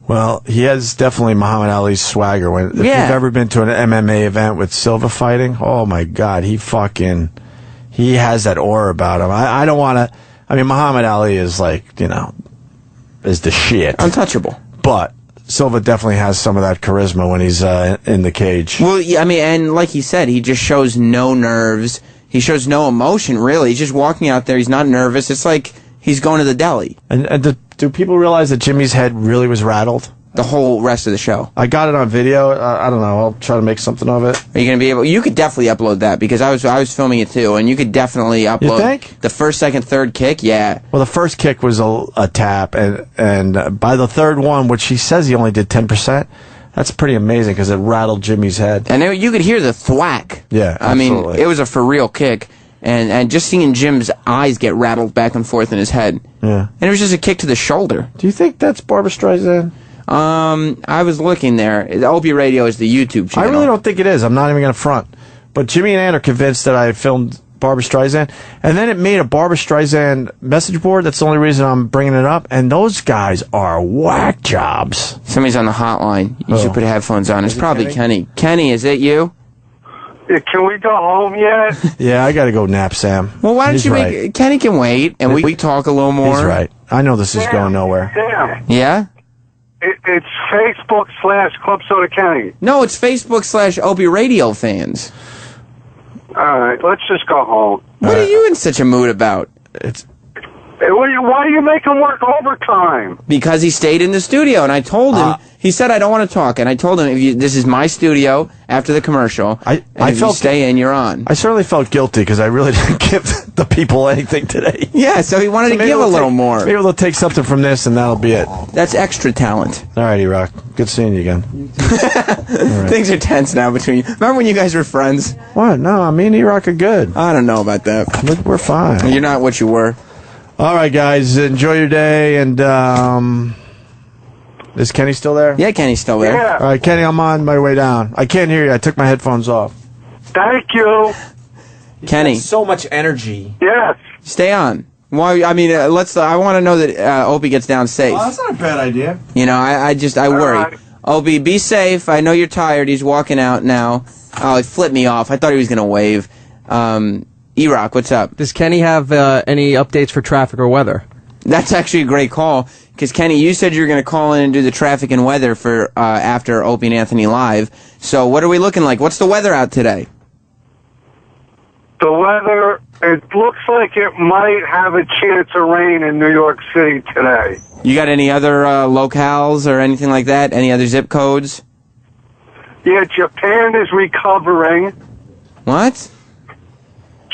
Well, he has definitely Muhammad Ali's swagger. If you've ever been to an MMA event with Silva fighting, oh my God, he has that aura about him. I don't want to. I mean, Muhammad Ali is like, is the shit, untouchable. But Silva definitely has some of that charisma when he's in the cage. Well, yeah, I mean, and like he said, he just shows no nerves. He shows no emotion, really. He's just walking out there. He's not nervous. It's like he's going to the deli. And do people realize that Jimmy's head really was rattled? The whole rest of the show. I got it on video. I don't know. I'll try to make something of it. Are you going to be able? You could definitely upload that, because I was filming it too, and you could definitely upload. You think? The first, second, third kick? Yeah. Well, the first kick was a tap, and by the third one, which he says he only did 10%, that's pretty amazing, because it rattled Jimmy's head. And you could hear the thwack. Yeah, absolutely. I mean, it was a for real kick, and just seeing Jim's eyes get rattled back and forth in his head. Yeah. And it was just a kick to the shoulder. Do you think that's Barbra Streisand? I was looking there. Opie Radio is the YouTube channel. I really don't think it is. I'm not even going to front. But Jimmy and Ann are convinced that I filmed Barbra Streisand. And then it made a Barbra Streisand message board. That's the only reason I'm bringing it up. And those guys are whack jobs. Somebody's on the hotline. You should put headphones on. It's probably Kenny. Kenny, is it you? Can we go home yet? Yeah, I got to go nap, Sam. Well, why don't you make... Kenny can wait, and we talk a little more. He's right. I know this is going nowhere. Sam. Yeah? It's Facebook/Club Soda Kenny. No, it's Facebook/Opie Radio fans. All right, let's just go home. What are you in such a mood about? It's Why do you make him work overtime? Because he stayed in the studio, and I told him. He said, "I don't want to talk," and I told him, "This is my studio." After the commercial, if you stay in, you're on. I certainly felt guilty because I really didn't give the people anything today. Yeah, so he wanted to give a little more. Maybe they'll take something from this, and that'll be it. That's extra talent. All right, E-Rock. Good seeing you again. Right. Things are tense now between you. Remember when you guys were friends? What? No, me and E-Rock are good. I don't know about that. We're fine. You're not what you were. All right, guys. Enjoy your day, and is Kenny still there? Yeah, Kenny's still there. Yeah. All right, Kenny, I'm on my way down. I can't hear you. I took my headphones off. Thank you. Kenny. So much energy. Yes. Stay on. Why? I mean, let's. I want to know that Opie gets down safe. Oh, that's not a bad idea. You know, I worry. Right. Opie, be safe. I know you're tired. He's walking out now. Oh, he flipped me off. I thought he was gonna wave. E-Rock, what's up? Does Kenny have any updates for traffic or weather? That's actually a great call, because Kenny, you said you were going to call in and do the traffic and weather for after Opie and Anthony Live. So what are we looking like? What's the weather out today? The weather, it looks like it might have a chance of rain in New York City today. You got any other locales or anything like that? Any other zip codes? Yeah, Japan is recovering. What?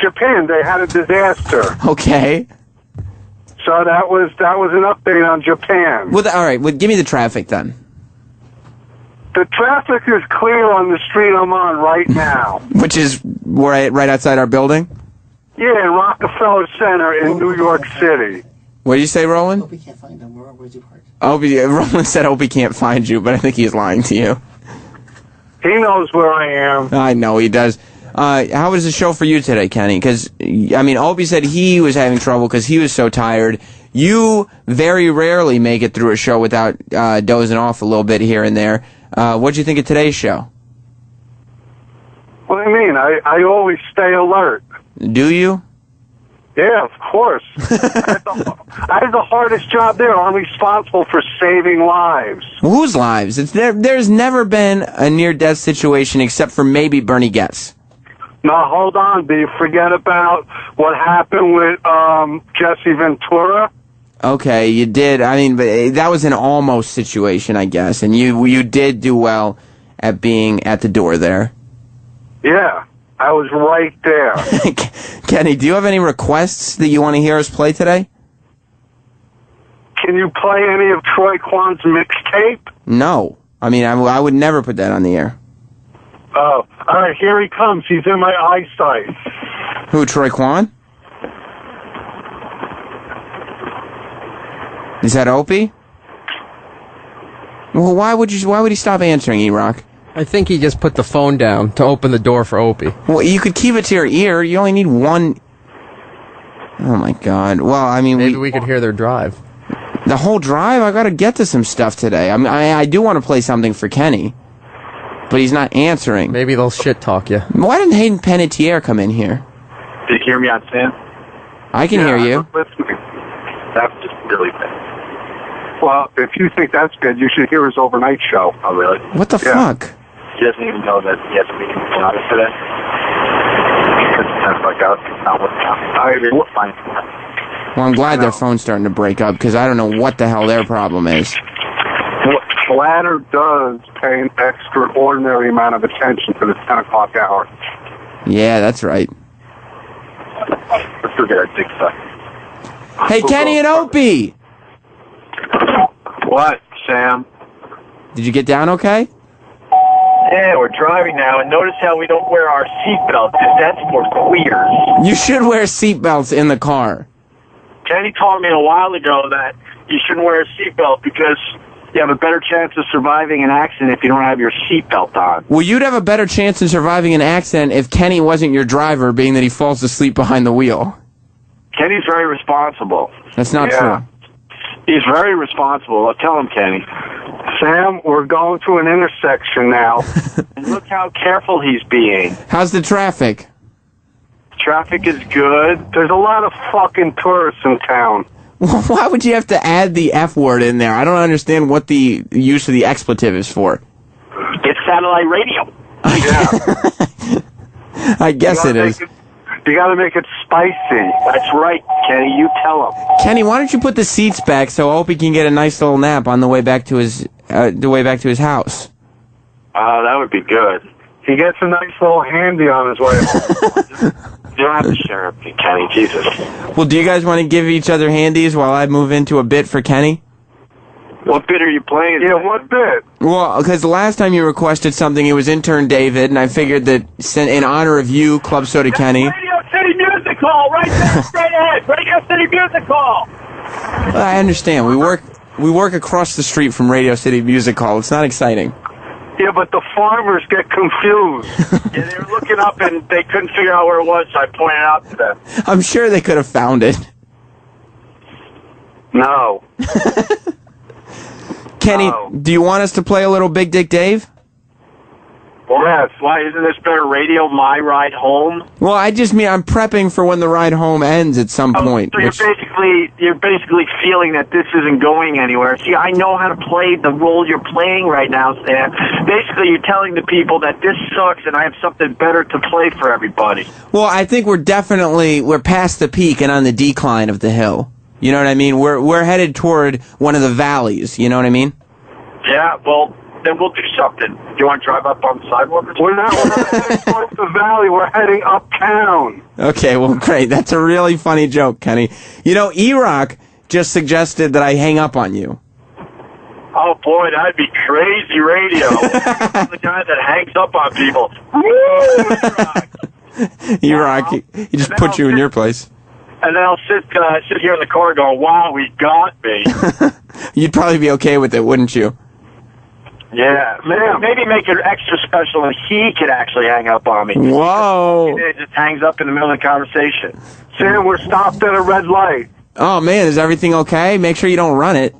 Japan, they had a disaster. Okay. So that was an update on Japan. Well, all right. Well, give me the traffic then. The traffic is clear on the street I'm on right now. Which is right outside our building? Yeah, in Rockefeller Center in New York City. What did you say, Roland? Opie can't find him. Where's he parked? Roland said Opie can't find you, but I think he's lying to you. He knows where I am. I know he does. How was the show for you today, Kenny? Because, I mean, Opie said he was having trouble because he was so tired. You very rarely make it through a show without dozing off a little bit here and there. What'd you think of today's show? What do you mean? I always stay alert. Do you? Yeah, of course. I have the hardest job there. I'm responsible for saving lives. Whose lives? There's never been a near-death situation except for maybe Bernie Getz. Now, hold on. Do you forget about what happened with Jesse Ventura? Okay, you did. I mean, but that was an almost situation, I guess. And you did do well at being at the door there. Yeah, I was right there. Kenny, do you have any requests that you want to hear us play today? Can you play any of Troy Kwan's mixtape? No. I mean, I would never put that on the air. Oh, all right, here he comes. He's in my eyesight. Who, Troy Kwan? Is that Opie? Well, why would he stop answering, E-Rock? I think he just put the phone down to open the door for Opie. Well, you could keep it to your ear. You only need one. Oh, my God. Well, I mean, maybe we could hear their drive. The whole drive? I got to get to some stuff today. I mean, I do want to play something for Kenny. But he's not answering. Maybe they'll shit talk you. Why didn't Hayden Panettiere come in here? Did you hear me on Sam? I can hear you. Listening. That's just really bad. Well, if you think that's good, you should hear his overnight show. Oh, really? What the fuck? He doesn't even know that he has a meeting with Sonata today. Because it's 10 o'clock out. It's not what's happening. Fine. Well, I'm glad their phone's starting to break up, because I don't know what the hell their problem is. Bladder does pay an extraordinary amount of attention for the 10 o'clock hour. Yeah, that's right. Let's go get our dick sucked. Hey, Kenny and Opie! What, Sam? Did you get down okay? Yeah, we're driving now, and notice how we don't wear our seatbelts, because that's for queers. You should wear seatbelts in the car. Kenny told me a while ago that you shouldn't wear a seatbelt because you have a better chance of surviving an accident if you don't have your seatbelt on. Well, you'd have a better chance of surviving an accident if Kenny wasn't your driver, being that he falls asleep behind the wheel. Kenny's very responsible. That's not true. He's very responsible. I'll tell him, Kenny. Sam, we're going to an intersection now. And look how careful he's being. How's the traffic? Traffic is good. There's a lot of fucking tourists in town. Well, why would you have to add the F word in there? I don't understand what the use of the expletive is for. It's satellite radio. I guess it is. You You got to make it spicy. That's right, Kenny. You tell him. Kenny, why don't you put the seats back so Opie can get a nice little nap on the way back to his house? That would be good. He gets a nice little handy on his way home. You don't have to share it, Kenny. Jesus. Well, do you guys want to give each other handies while I move into a bit for Kenny? What bit are you playing? Yeah, what bit? Well, because the last time you requested something, it was intern David, and I figured that in honor of you, Club Soda Kenny. Radio City Music Hall, right there, straight ahead. Radio City Music Hall. Well, I understand. We work across the street from Radio City Music Hall. It's not exciting. Yeah, but the farmers get confused. Yeah, they were looking up and they couldn't figure out where it was, so I pointed out to them. I'm sure they could have found it. No. Kenny, do you want us to play a little Big Dick Dave? Well, yes. Why isn't this better radio? My Ride Home. Well, I just mean I'm prepping for when the ride home ends at some point. So you're basically feeling that this isn't going anywhere. See, I know how to play the role you're playing right now, Sam. Basically, you're telling the people that this sucks and I have something better to play for everybody. Well, I think we're past the peak and on the decline of the hill. You know what I mean? We're headed toward one of the valleys. You know what I mean? Yeah. Well, then we'll do something. Do you want to drive up on the sidewalk? We're not heading towards the valley. We're heading uptown. Okay, well, great. That's a really funny joke, Kenny. You know, E-Rock just suggested that I hang up on you. Oh, boy, that'd be crazy radio. The guy that hangs up on people. E-Rock, he just put you in your place. And then I'll sit here in the car going, wow, he got me. You'd probably be okay with it, wouldn't you? Yeah, maybe make it extra special and he could actually hang up on me. Whoa. It just hangs up in the middle of the conversation. Sam, we're stopped at a red light. Oh, man, is everything okay? Make sure you don't run it.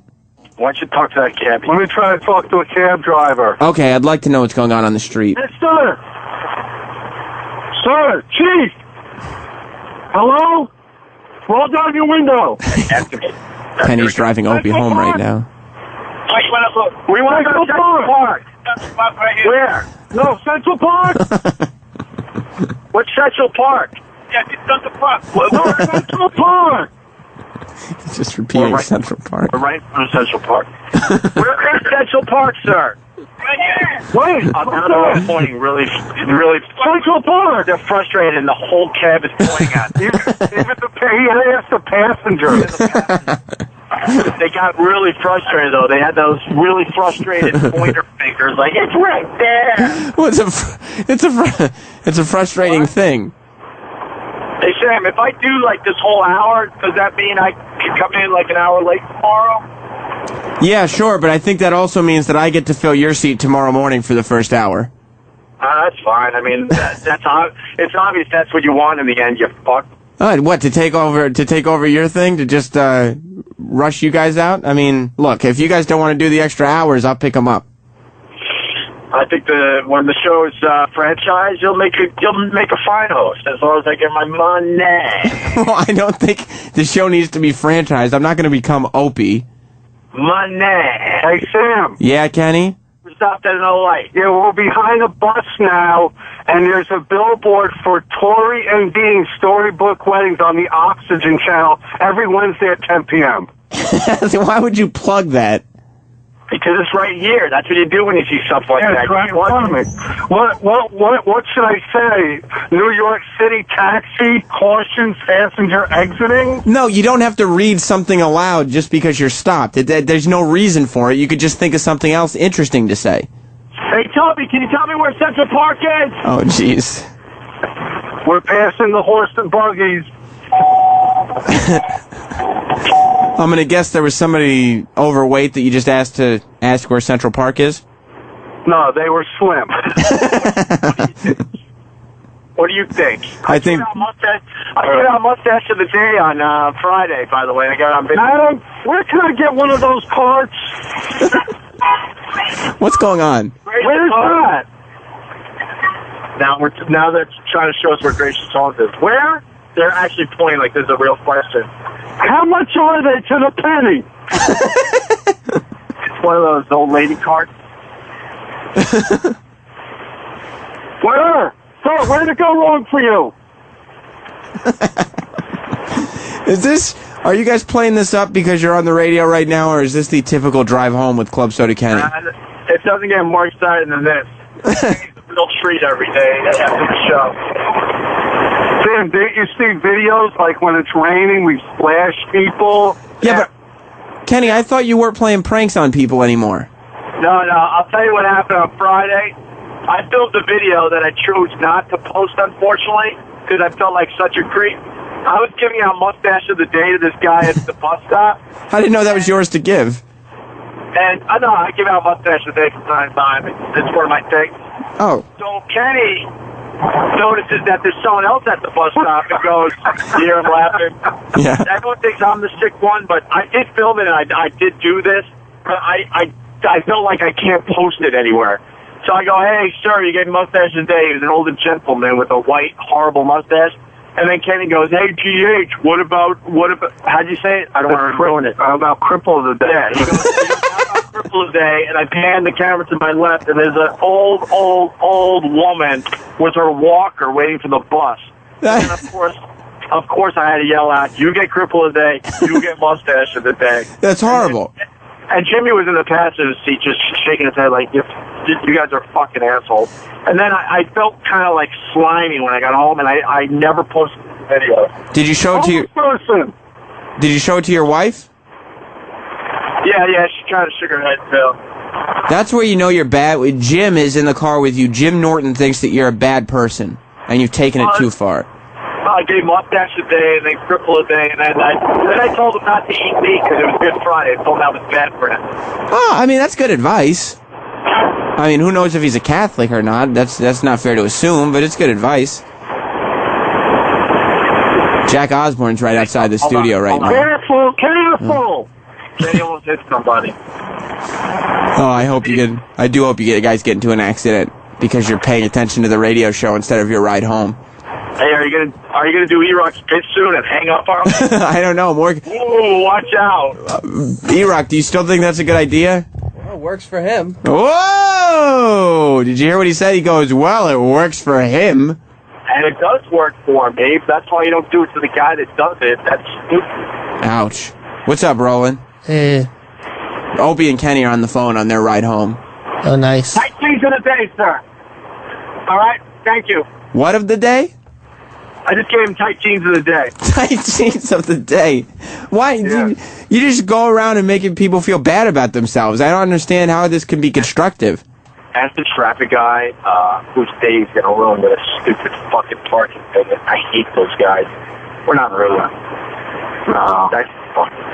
Why don't you talk to that cabbie? Let me try to talk to a cab driver. Okay, I'd like to know what's going on the street. Hey, sir! Sir, Chief! Hello? Roll down your window. Kenny's driving Opie home right now. We want to go to Central Park. Where? No, Central Park? What's Central Park? Yeah, it's Central Park. No, Central Park. He's just repeating Central Park. We're right in front of Central Park. We're in Central Park, sir. Wait, they're pointing really. Central Park. They're frustrated, and the whole cab is pointing at them. Even he asked the passenger. They got really frustrated, though. They had those really frustrated pointer fingers, like, it's right there. Well, it's a frustrating thing. Hey, Sam, if I do, like, this whole hour, does that mean I can come in, like, an hour late tomorrow? Yeah, sure, but I think that also means that I get to fill your seat tomorrow morning for the first hour. That's fine. I mean, it's obvious that's what you want in the end, you fuck. What, to take over your thing? To just rush you guys out? I mean, look, if you guys don't want to do the extra hours, I'll pick them up. I think when the show's franchised, you'll make a fine host as long as I get my money. Well, I don't think the show needs to be franchised. I'm not going to become Opie. Money. Hey, Sam. Yeah, Kenny? We stopped at an old light. Yeah, we're behind a bus now, and there's a billboard for Tori and Dean Storybook Weddings on the Oxygen Channel every Wednesday at 10 p.m. Why would you plug that? Because it's right here. That's what you do when you see stuff like that. It's right in front of me. What should I say? New York City taxi, caution, passenger exiting? No, you don't have to read something aloud just because you're stopped. There's no reason for it. You could just think of something else interesting to say. Hey, Toby, can you tell me where Central Park is? Oh, jeez. We're passing the horse and buggies. I'm going to guess there was somebody overweight that you just asked to ask where Central Park is? No, they were slim. What do you think? I think... I get out mustache of the day on Friday, by the way. I got on Adam, where can I get one of those carts? What's going on? Where's that? Now they're trying to show us where Gracious Falls is. Where? They're actually pointing like this is a real question. How much are they to the penny? It's one of those old lady carts. Where? So, where'd it go wrong for you? Are you guys playing this up because you're on the radio right now, or is this the typical drive home with Club Soda Kenny? It doesn't get more exciting than this. It's a real treat every day after the show. Sam, didn't you see videos like when it's raining, we splash people? Yeah, but Kenny, I thought you weren't playing pranks on people anymore. No, I'll tell you what happened on Friday. I filmed a video that I chose not to post, unfortunately, because I felt like such a creep. I was giving out mustache of the day to this guy at the bus stop. I didn't know that was yours to give. And I know I give out mustache of the day from time to time. It's one of my things. Oh. So Kenny notices that there's someone else at the bus stop and goes, you hear him laughing? Yeah. Everyone thinks I'm the sick one, but I did film it and I did do this. But I felt like I can't post it anywhere. So I go, hey, sir, you gave me mustache of the day. He was an older gentleman with a white, horrible mustache. And then Kenny goes, hey, GH, what about, how'd you say it? I don't want to ruin it. How about cripple of the day? He goes, how about cripple of the day? And I pan the camera to my left, and there's an old woman with her walker waiting for the bus. And of course I had to yell out, you get cripple of the day, you get mustache of the day. That's horrible. And Jimmy was in the passenger seat just shaking his head like, you guys are fucking assholes. And then I felt kind of like slimy when I got home, and I never posted the video. Did you show it to Did you show it to your wife? Yeah, she tried to shake her head, Phil. That's where you know you're bad. Jim is in the car with you. Jim Norton thinks that you're a bad person, and you've taken it too far. I gave mustache a day, and then cripple a day, and then I told him not to eat meat because it was Good Friday. I told him that was bad for him. Oh, I mean, that's good advice. I mean, who knows if he's a Catholic or not? That's not fair to assume, but it's good advice. Jack Osborne's right outside the studio right now. Careful! Kenny almost hit somebody. Oh, I do hope you guys get into an accident because you're paying attention to the radio show instead of your ride home. Hey, are you gonna do E-Rock's pitch soon and hang up on him? I don't know, Morgan. Ooh, watch out! E-Rock, do you still think that's a good idea? Well, it works for him. Whoa! Did you hear what he said? He goes, well, it works for him. And it does work for him, Abe. That's why you don't do it to the guy that does it. That's stupid. Ouch. What's up, Roland? Hey. Opie and Kenny are on the phone on their ride home. Oh, nice. Tight jeans of the day, sir. All right? Thank you. What of the day? I just gave him tight jeans of the day. Tight jeans of the day. Why? Yeah. You just go around and making people feel bad about themselves. I don't understand how this can be constructive. Ask the traffic guy whose day he's going to ruin with a stupid fucking parking thing. I hate those guys. We're not ruining. That's fucking...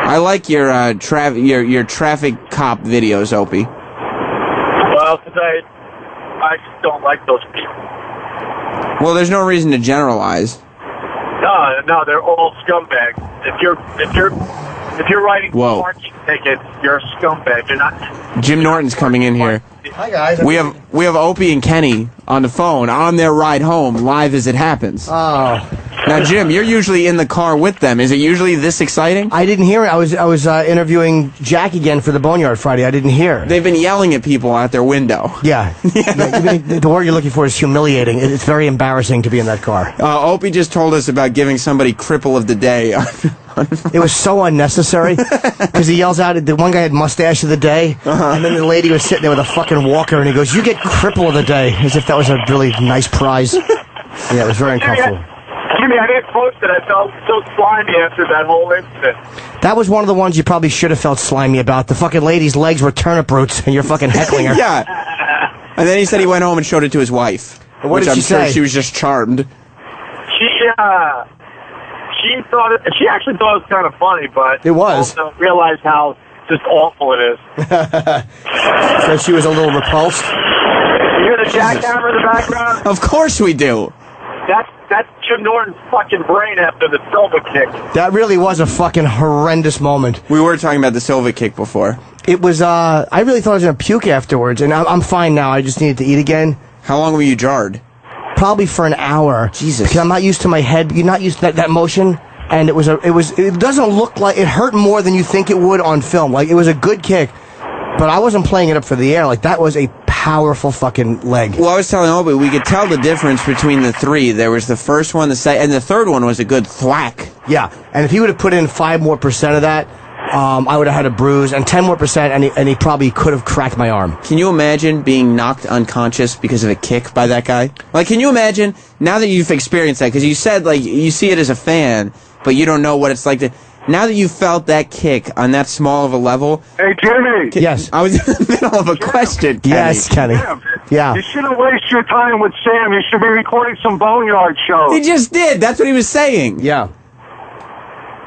I like your traffic cop videos, Opie. Well, today I just don't like those people. Well, there's no reason to generalize. No, they're all scumbags. If you're writing parking tickets, you're a scumbag. You're not. Jim Norton's coming in here. Hi guys. We have Opie and Kenny on the phone on their ride home, live as it happens. Oh. Now, Jim, you're usually in the car with them. Is it usually this exciting? I didn't hear it. I was interviewing Jack again for the Boneyard Friday. I didn't hear. They've been yelling at people out their window. Yeah. The word you're looking for is humiliating. It's very embarrassing to be in that car. Opie just told us about giving somebody cripple of the day. It was so unnecessary because he yells out. The one guy had mustache of the day, and then the lady was sitting there with a fucking walker, and he goes, "You get cripple of the day," as if that was a really nice prize. Yeah, it was very uncomfortable. Jimmy, I didn't post it. I felt so slimy after that whole incident. That was one of the ones you probably should have felt slimy about. The fucking lady's legs were turnip roots, and you're fucking heckling her. Yeah. And then he said he went home and showed it to his wife. What which did I'm she sure say? she was just charmed. She actually thought it was kind of funny, but it was. Also realized how just awful it is. So she was a little repulsed. You hear the jackhammer in the background? Of course we do. That's Jim Norton's fucking brain after the Silva kick. That really was a fucking horrendous moment. We were talking about the Silva kick before. It was, I really thought I was going to puke afterwards, and I'm fine now. I just needed to eat again. How long were you jarred? Probably for an hour. Jesus. Because I'm not used to my head. You're not used to that motion. And it doesn't look like, it hurt more than you think it would on film. Like, it was a good kick, but I wasn't playing it up for the air. Like, that was a powerful fucking leg. Well, I was telling Obi, we could tell the difference between the three. There was the first one, the second, and the third one was a good thwack. Yeah, and if he would have put in 5% more of that, I would have had a bruise, and 10% more, and he probably could have cracked my arm. Can you imagine being knocked unconscious because of a kick by that guy? Like, can you imagine, now that you've experienced that, because you said, like, you see it as a fan, but you don't know what it's like to... Now that you felt that kick on that small of a level... Hey, Jimmy! Yes. I was in the middle of a question, Kenny. Yes, Kenny. Yeah. You shouldn't waste your time with Sam. You should be recording some Boneyard shows. He just did. That's what he was saying. Yeah.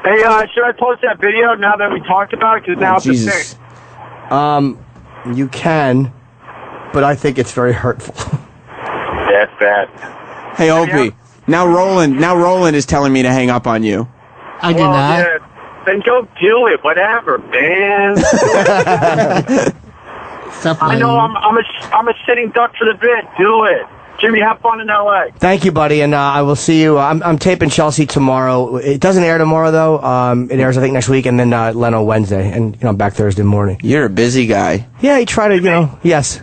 Hey, should I post that video now that we talked about it? Because now it's a thing. You can, but I think it's very hurtful. That's bad. Hey, Opie. Now Roland is telling me to hang up on you. I did not. Yeah, then go do it. Whatever, man. I know I'm a sitting duck for the bit. Do it. Jimmy, have fun in L.A. Thank you, buddy, and I will see you. I'm taping Chelsea tomorrow. It doesn't air tomorrow, though. It airs, I think, next week, and then Leno Wednesday, and I'm back Thursday morning. You're a busy guy. Yeah, you try to, yes.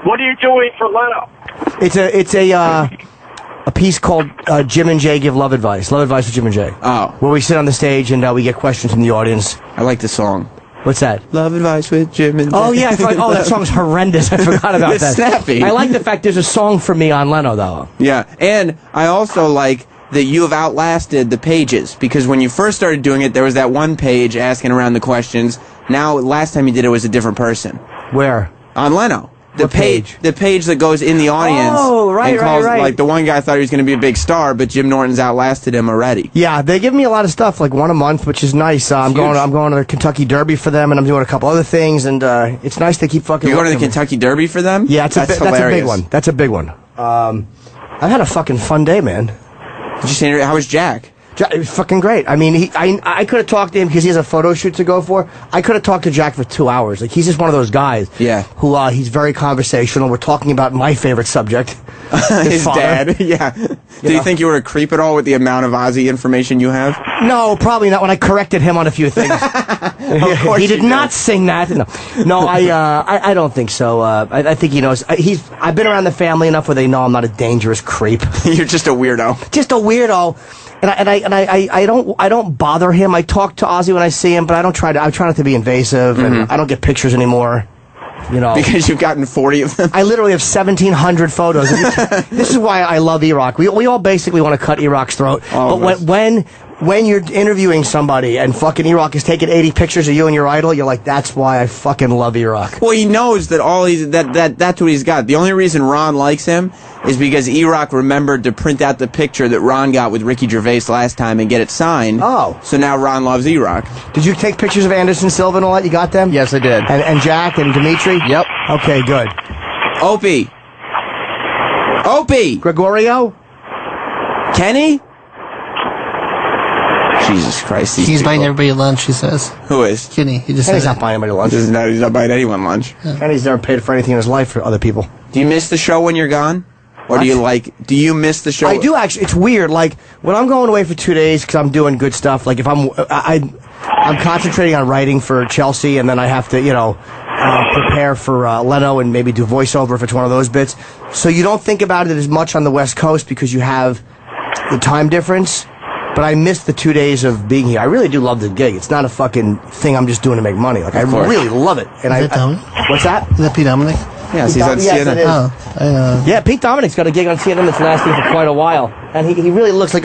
What are you doing for Leno? It's a piece called Jim and Jay Give Love Advice. Love Advice with Jim and Jay. Oh. Where we sit on the stage and we get questions from the audience. I like the song. What's that? Love Advice with Jim and Jay. Oh, yeah. That song's horrendous. I forgot about It's that. snappy. I like the fact there's a song for me on Leno, though. Yeah, and I also like that you have outlasted the pages, because when you first started doing it, there was that one page asking around the questions. Now, last time you did it was a different person. Where? On Leno. The page that goes in the audience. Oh, right, and calls, right. Like, the one guy thought he was going to be a big star, but Jim Norton's outlasted him already. Yeah, they give me a lot of stuff, like one a month, which is nice. I'm going to the Kentucky Derby for them, and I'm doing a couple other things, and it's nice to keep fucking. You're going to the Kentucky Derby for them? Yeah, that's a big hilarious. one. That's a big one. I've had a fucking fun day, man. Did you say how was Jack? It was fucking great. I mean, I could have talked to him because he has a photo shoot to go for. I could have talked to Jack for 2 hours. Like, he's just one of those guys. Yeah. Who he's very conversational. We're talking about my favorite subject, his father. dad. Yeah. Did you think you were a creep at all with the amount of Ozzy information you have? No, probably not. When I corrected him on a few things, he did not sing that. No, I don't think so. I think he knows. I've been around the family enough where they know I'm not a dangerous creep. You're just a weirdo. Just a weirdo. And I don't bother him. I talk to Ozzy when I see him, but I try not to be invasive, and I don't get pictures anymore. You know, because you've gotten 40 of them. I literally have 1,700 photos. This is why I love E-Rock. We all basically want to cut E-Rock's throat. But when you're interviewing somebody and fucking E-Rock is taking 80 pictures of you and your idol, you're like, that's why I fucking love E-Rock. Well, he knows that that's what he's got. The only reason Ron likes him is because E-Rock remembered to print out the picture that Ron got with Ricky Gervais last time and get it signed. Oh. So now Ron loves E-Rock. Did you take pictures of Anderson Silva and all that? You got them? Yes, I did. And Jack and Dimitri? Yep. Okay, good. Opie. Gregorio? Kenny? Jesus Christ. He's buying everybody lunch, he says. Who is? Kenny. He just Kenny's said not buying anybody lunch. He's not buying anyone lunch. Kenny's never paid for anything in his life for other people. Do you miss the show when you're gone? Or What? do you miss the show? I do actually. It's weird. Like, when I'm going away for 2 days because I'm doing good stuff, like if I'm concentrating on writing for Chelsea, and then I have to, prepare for Leno and maybe do voiceover if it's one of those bits. So you don't think about it as much on the West Coast because you have the time difference. But I miss the 2 days of being here. I really do love the gig. It's not a fucking thing I'm just doing to make money. Like, I really love it. And Is that Dominic? What's that? Is that Pete Dominic? Yes, he's on Yes, CNN. it is. Yeah, Pete Dominic's got a gig on CNN that's lasting for quite a while. And he really looks like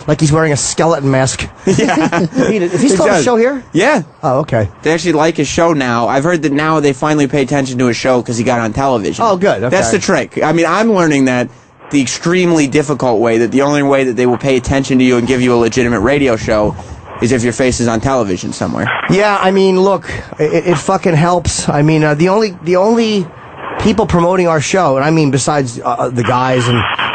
like he's wearing a skeleton mask. Yeah. Is he still on the show here? Yeah. Oh, okay. They actually like his show now. I've heard that now they finally pay attention to his show because he got on television. Oh, good. Okay. That's the trick. I mean, I'm learning that the extremely difficult way, that the only way that they will pay attention to you and give you a legitimate radio show is if your face is on television somewhere. Yeah, I mean, look, it fucking helps. I mean, the only people promoting our show, and I mean besides the guys,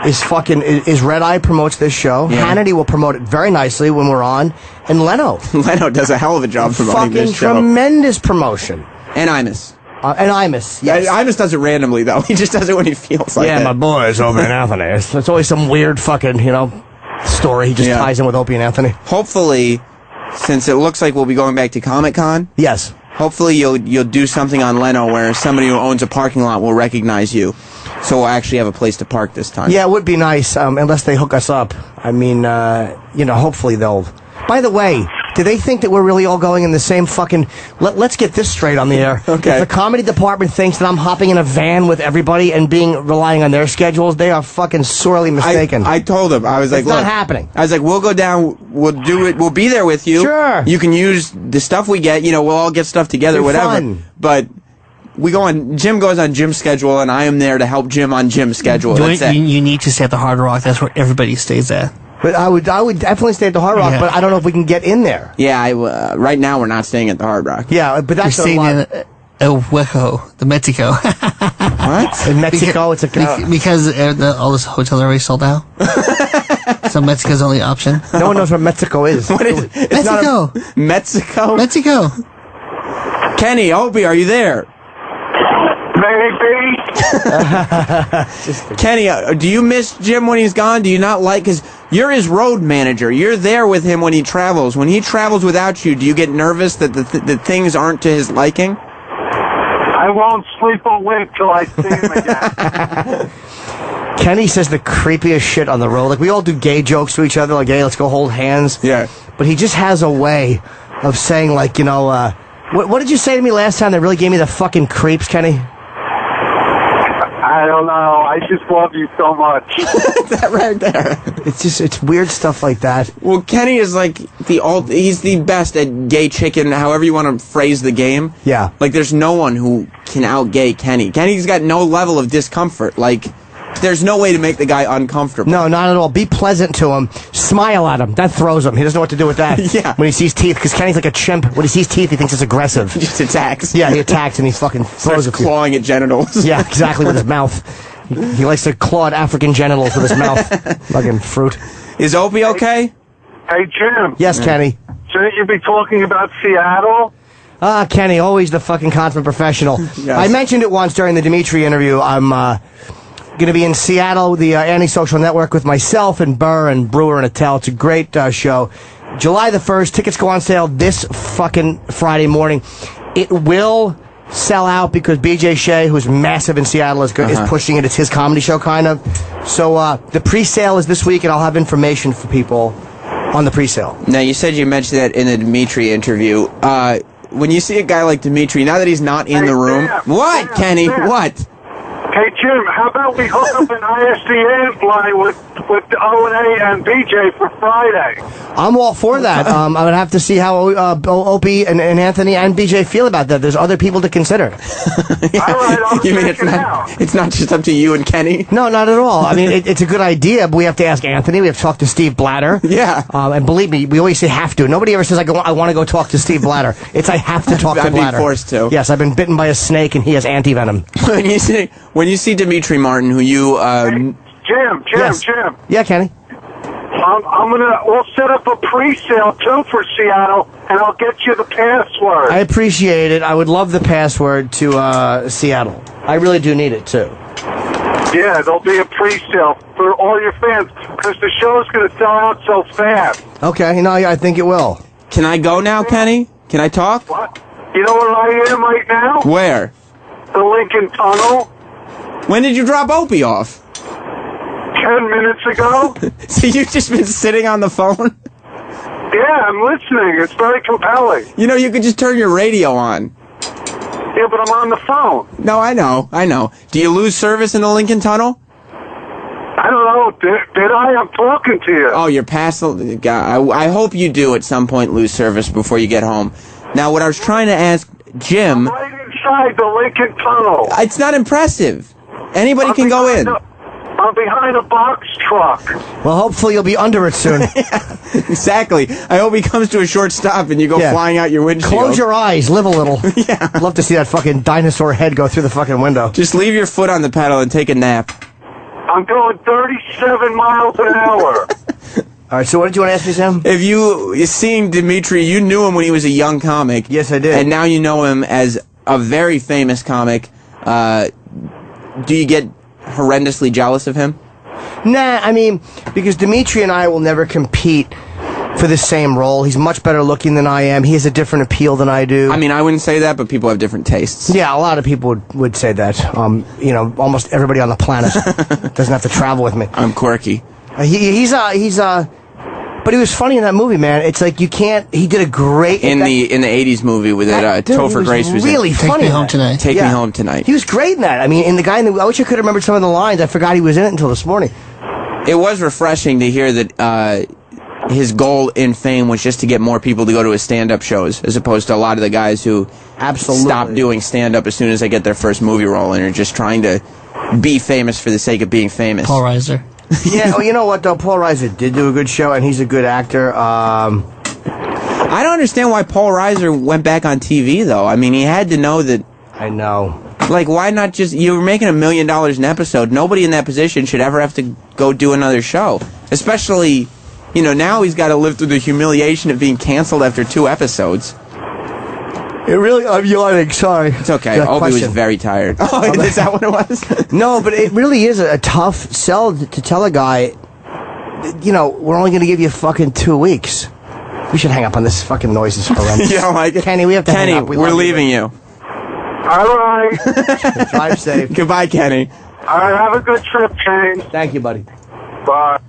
is Red Eye promotes this show. Yeah. Hannity will promote it very nicely when we're on, and Leno. Leno does a hell of a job promoting this show. Fucking tremendous promotion. And Imus. And Imus, yes. Imus does it randomly, though. He just does it when he feels like it. Yeah, my boys, Opie and Anthony. It's always some weird fucking, story he just ties in with Opie and Anthony. Hopefully, since it looks like we'll be going back to Comic-Con. Yes. Hopefully you'll do something on Leno where somebody who owns a parking lot will recognize you. So we'll actually have a place to park this time. Yeah, it would be nice, unless they hook us up. I mean, hopefully they'll... By the way, do they think that we're really all going in the same fucking... Let's get this straight on the air. Okay. If the comedy department thinks that I'm hopping in a van with everybody and relying on their schedules, they are fucking sorely mistaken. I told them. I was like, it's not happening. I was like, we'll go down, we'll do it, we'll be there with you. Sure. You can use the stuff we get, we'll all get stuff together, whatever. Fun. But... Jim goes on Jim's schedule, and I am there to help Jim on Jim's schedule. You need to stay at the Hard Rock. That's where everybody stays at. But I would definitely stay at the Hard Rock, but I don't know if we can get in there. Yeah, right now we're not staying at the Hard Rock. Yeah, but that's We're staying in El Hueco, the Mexico. What? In Mexico, it's a... Because all this hotels are already sold out. So Mexico's the only option. No one knows where Mexico is. What is it? It's Mexico. Mexico? Mexico. Kenny, Opie, are you there? Maybe. Kenny, do you miss Jim when he's gone? Do you not like... Because you're his road manager. You're there with him when he travels. When he travels without you, do you get nervous that the things aren't to his liking? I won't sleep a wink till I see him again. Kenny says the creepiest shit on the road. Like, we all do gay jokes to each other, like, hey, let's go hold hands. Yeah. But he just has a way of saying, like, what did you say to me last time that really gave me the fucking creeps, Kenny? I don't know. I just love you so much. That right there. It's weird stuff like that. Well, Kenny is like he's the best at gay chicken, however you want to phrase the game. Yeah. Like, there's no one who can out-gay Kenny. Kenny's got no level of discomfort. Like, there's no way to make the guy uncomfortable. No, not at all. Be pleasant to him. Smile at him. That throws him. He doesn't know what to do with that. Yeah. When he sees teeth, because Kenny's like a chimp. When he sees teeth, he thinks it's aggressive. He just attacks. Yeah, he attacks and he fucking throws Starts clawing at genitals. Yeah, exactly, with his mouth. He likes to claw at African genitals with his mouth. Fucking fruit. Is Opie okay? Hey, Jim. Yes, Kenny. Shouldn't you be talking about Seattle? Kenny, always the fucking consummate professional. Yes. I mentioned it once during the Dimitri interview. I'm going to be in Seattle, the Antisocial Network, with myself and Burr and Brewer and Attell. It's a great show. July the 1st. Tickets go on sale this fucking Friday morning. It will sell out because BJ Shea, who's massive in Seattle, is pushing it. It's his comedy show, kind of. So the pre-sale is this week, and I'll have information for people on the pre-sale. Now, you said you mentioned that in the Dimitri interview. When you see a guy like Dimitri, now that he's not in the room... What, Kenny? What? Hey, Jim, how about we hook up an ISDN line with O&A and BJ for Friday? I'm all for that. I would have to see how Opie and Anthony and BJ feel about that. There's other people to consider. All right, I'll You mean check it out. it's not just up to you and Kenny? No, not at all. I mean, it's a good idea, but we have to ask Anthony. We have to talk to Steve Blatter. Yeah. And believe me, we always say have to. Nobody ever says, I want to go talk to Steve Blatter. It's I have to talk to I'd be Blatter. forced to. Yes, I've been bitten by a snake, and he has anti-venom. When you see Dimitri Martin, who you... Jim. Yeah, Kenny. We'll set up a pre-sale too for Seattle, and I'll get you the password. I appreciate it. I would love the password to Seattle. I really do need it, too. Yeah, there'll be a pre-sale for all your fans, because the show's going to sell out so fast. Okay, no, I think it will. Can I go now, Kenny? Can I talk? What? You know where I am right now? Where? The Lincoln Tunnel. When did you drop Opie off? 10 minutes ago. So you've just been sitting on the phone? Yeah, I'm listening. It's very compelling. You know, you could just turn your radio on. Yeah, but I'm on the phone. No, I know. Do you lose service in the Lincoln Tunnel? I don't know. Did I? I'm talking to you. Oh, you're past the... I hope you do at some point lose service before you get home. Now, what I was trying to ask Jim... I'm right inside the Lincoln Tunnel. It's not impressive. Anybody can go in. I'm behind a box truck. Well, hopefully you'll be under it soon. Yeah, exactly. I hope he comes to a short stop and you go flying out your windshield. Close your eyes. Live a little. Yeah. I'd love to see that fucking dinosaur head go through the fucking window. Just leave your foot on the pedal and take a nap. I'm going 37 miles an hour. All right, so what did you want to ask me, Sam? If you seeing Dimitri, you knew him when he was a young comic. Yes, I did. And now you know him as a very famous comic. Do you get horrendously jealous of him? Nah, I mean, because Dimitri and I will never compete for the same role. He's much better looking than I am. He has a different appeal than I do. I mean, I wouldn't say that, but people have different tastes. Yeah, a lot of people would say that. You know, almost everybody on the planet doesn't have to travel with me. I'm quirky. But he was funny in that movie, man. It's like you can't. He did a great in the '80s movie with Topher Grace was really funny. Take Me Home Tonight. Take Me Home Tonight. He was great in that. I mean, in the guy. I wish I could have remembered some of the lines. I forgot he was in it until this morning. It was refreshing to hear that his goal in fame was just to get more people to go to his stand-up shows, as opposed to a lot of the guys who stop doing stand-up as soon as they get their first movie role and are just trying to be famous for the sake of being famous. Paul Reiser. Yeah, well, you know what, though? Paul Reiser did do a good show, and he's a good actor. I don't understand why Paul Reiser went back on TV, though. I mean, he had to know that... I know. Like, why not just... You were making $1 million an episode. Nobody in that position should ever have to go do another show. Especially, you know, now he's got to live through the humiliation of being canceled after 2 episodes. It really... I'm yawning, sorry. It's okay. Opie was very tired. Oh, is that what it was? No, but it really is a tough sell to tell a guy, you know, we're only going to give you fucking 2 weeks. We should hang up on this. Fucking noise is horrendous. You don't like it? Kenny, we have to hang up. We're leaving you. All right. Drive safe. Goodbye, Kenny. All right, have a good trip, Kenny. Thank you, buddy. Bye.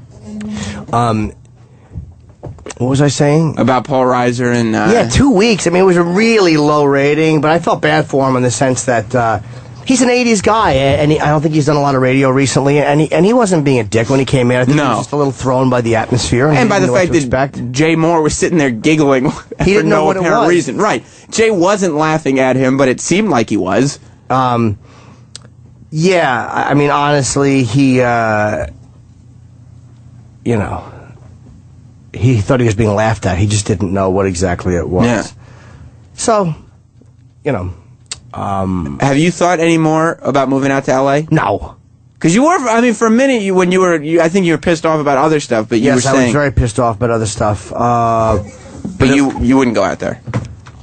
What was I saying? About Paul Reiser and... yeah, 2 weeks. I mean, it was a really low rating, but I felt bad for him in the sense that he's an 80s guy, and I don't think he's done a lot of radio recently, and he wasn't being a dick when he came in. I think he was just a little thrown by the atmosphere. And by the fact that Jay Moore was sitting there giggling for no apparent reason. Right. Jay wasn't laughing at him, but it seemed like he was. Yeah, I mean, honestly, he, you know... He thought he was being laughed at. He just didn't know what exactly it was. Yeah. So, you know. Have you thought any more about moving out to L.A.? No. Because you were, I mean, for a minute, I think you were pissed off about other stuff, but you were saying... Yes, I was very pissed off about other stuff. But you wouldn't go out there?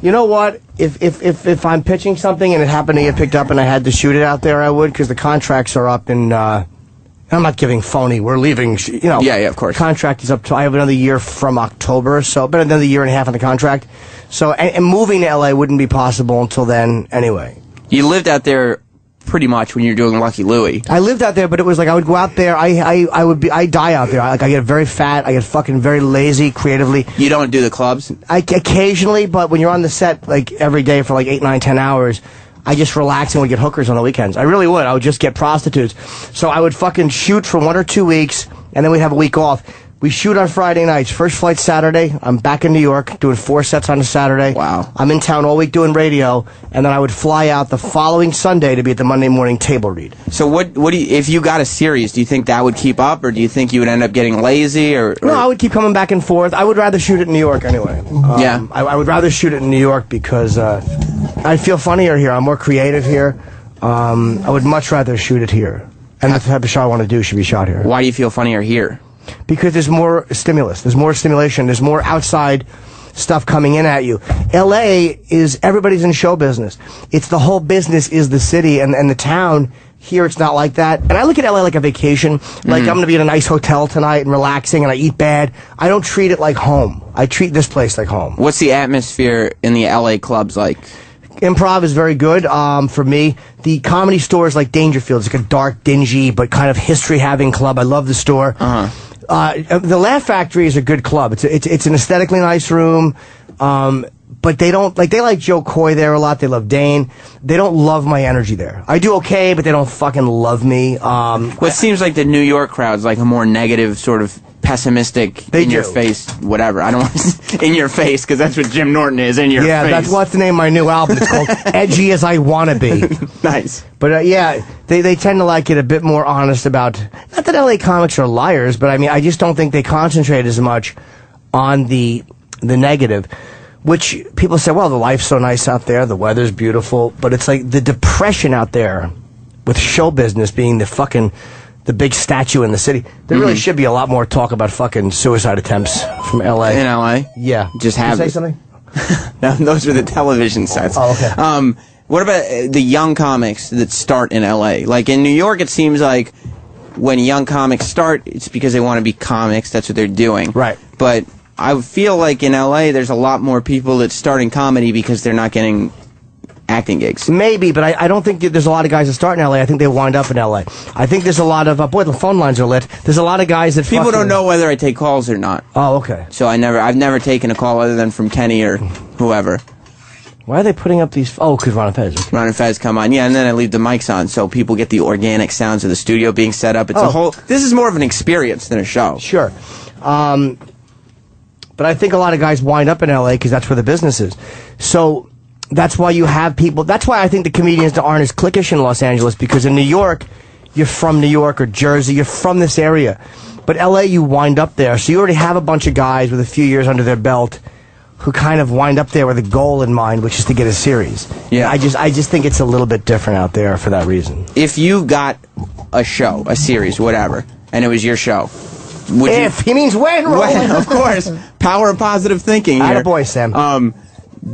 You know what? If I'm pitching something and it happened to get picked up and I had to shoot it out there, I would, because the contracts are up in... I'm not giving phony. We're leaving, you know. Yeah, of course. Contract is up to, I have another year from October, so, but another year and a half on the contract. So, and moving to LA wouldn't be possible until then anyway. You lived out there pretty much when you were doing Lucky Louie. I lived out there, but it was like I would go out there, I die out there. I get very fat, I get fucking very lazy creatively. You don't do the clubs? Occasionally, but when you're on the set, like, every day for like 8, 9, 10 hours, I just relax and would get hookers on the weekends. I really would. I would just get prostitutes. So I would fucking shoot for 1 or 2 weeks, and then we'd have a week off. We shoot on Friday nights. First flight Saturday. I'm back in New York doing 4 sets on a Saturday. Wow. I'm in town all week doing radio, and then I would fly out the following Sunday to be at the Monday morning table read. So what do you, if you got a series, do you think that would keep up, or do you think you would end up getting lazy? Or No, I would keep coming back and forth. I would rather shoot it in New York anyway. Yeah. I would rather shoot it in New York because I feel funnier here. I'm more creative here. I would much rather shoot it here. And the type of show I want to do should be shot here. Why do you feel funnier here? Because there's more stimulus, there's more stimulation, there's more outside stuff coming in at you. LA is, everybody's in show business. It's the whole business is the city and the town. Here it's not like that. And I look at LA like a vacation. Like I'm going to be in a nice hotel tonight and relaxing and I eat bad. I don't treat it like home. I treat this place like home. What's the atmosphere in the LA clubs like? Improv is very good for me. The Comedy Store is like Dangerfield. It's like a dark, dingy, but kind of history-having club. I love the store. The Laugh Factory is a good club. It's an aesthetically nice room, but they don't they like Joe Coy there a lot. They love Dane. They don't love my energy there. I do okay, but they don't fucking love me. Well, it seems like the New York crowd's like a more negative, sort of pessimistic, your face, whatever. I don't want to in your face because that's what Jim Norton is, in your face. Yeah, that's what's the name of my new album. It's called Edgy as I Wanna Be. Nice. But yeah, they tend to like it a bit more honest about, not that LA comics are liars, but I mean, I just don't think they concentrate as much on the negative, which people say, well, the life's so nice out there, the weather's beautiful, but it's like the depression out there with show business being the big statue in the city. There really should be a lot more talk about fucking suicide attempts from LA. In LA? Yeah. Just have Did you say something? No, those are the television sets. Oh, okay. What about the young comics that start in LA? Like in New York, it seems like when young comics start, it's because they want to be comics. That's what they're doing. Right. But I feel like in LA there's a lot more people that start in comedy because they're not getting acting gigs. Maybe, but I don't think there's a lot of guys that start in LA. I think they wind up in LA. I think there's a lot of boy, the phone lines are lit. There's a lot of guys that people don't know whether I take calls or not. Oh, okay. So I've never taken a call other than from Kenny or whoever. Why are they putting up these? Oh, because Ron and Fez. Okay. Ron and Fez come on, yeah, and then I leave the mics on so people get the organic sounds of the studio being set up. It's a whole. This is more of an experience than a show. Sure. But I think a lot of guys wind up in LA because that's where the business is. So that's why you have people. That's why I think the comedians aren't as cliquish in Los Angeles, because in New York, you're from New York or Jersey, you're from this area. But LA, you wind up there. So you already have a bunch of guys with a few years under their belt who kind of wind up there with a goal in mind, which is to get a series. Yeah. I just think it's a little bit different out there for that reason. If you got a show, a series, whatever, and it was your show, would he means when, Roland. Of course. Power of positive thinking here. Attaboy, Sam.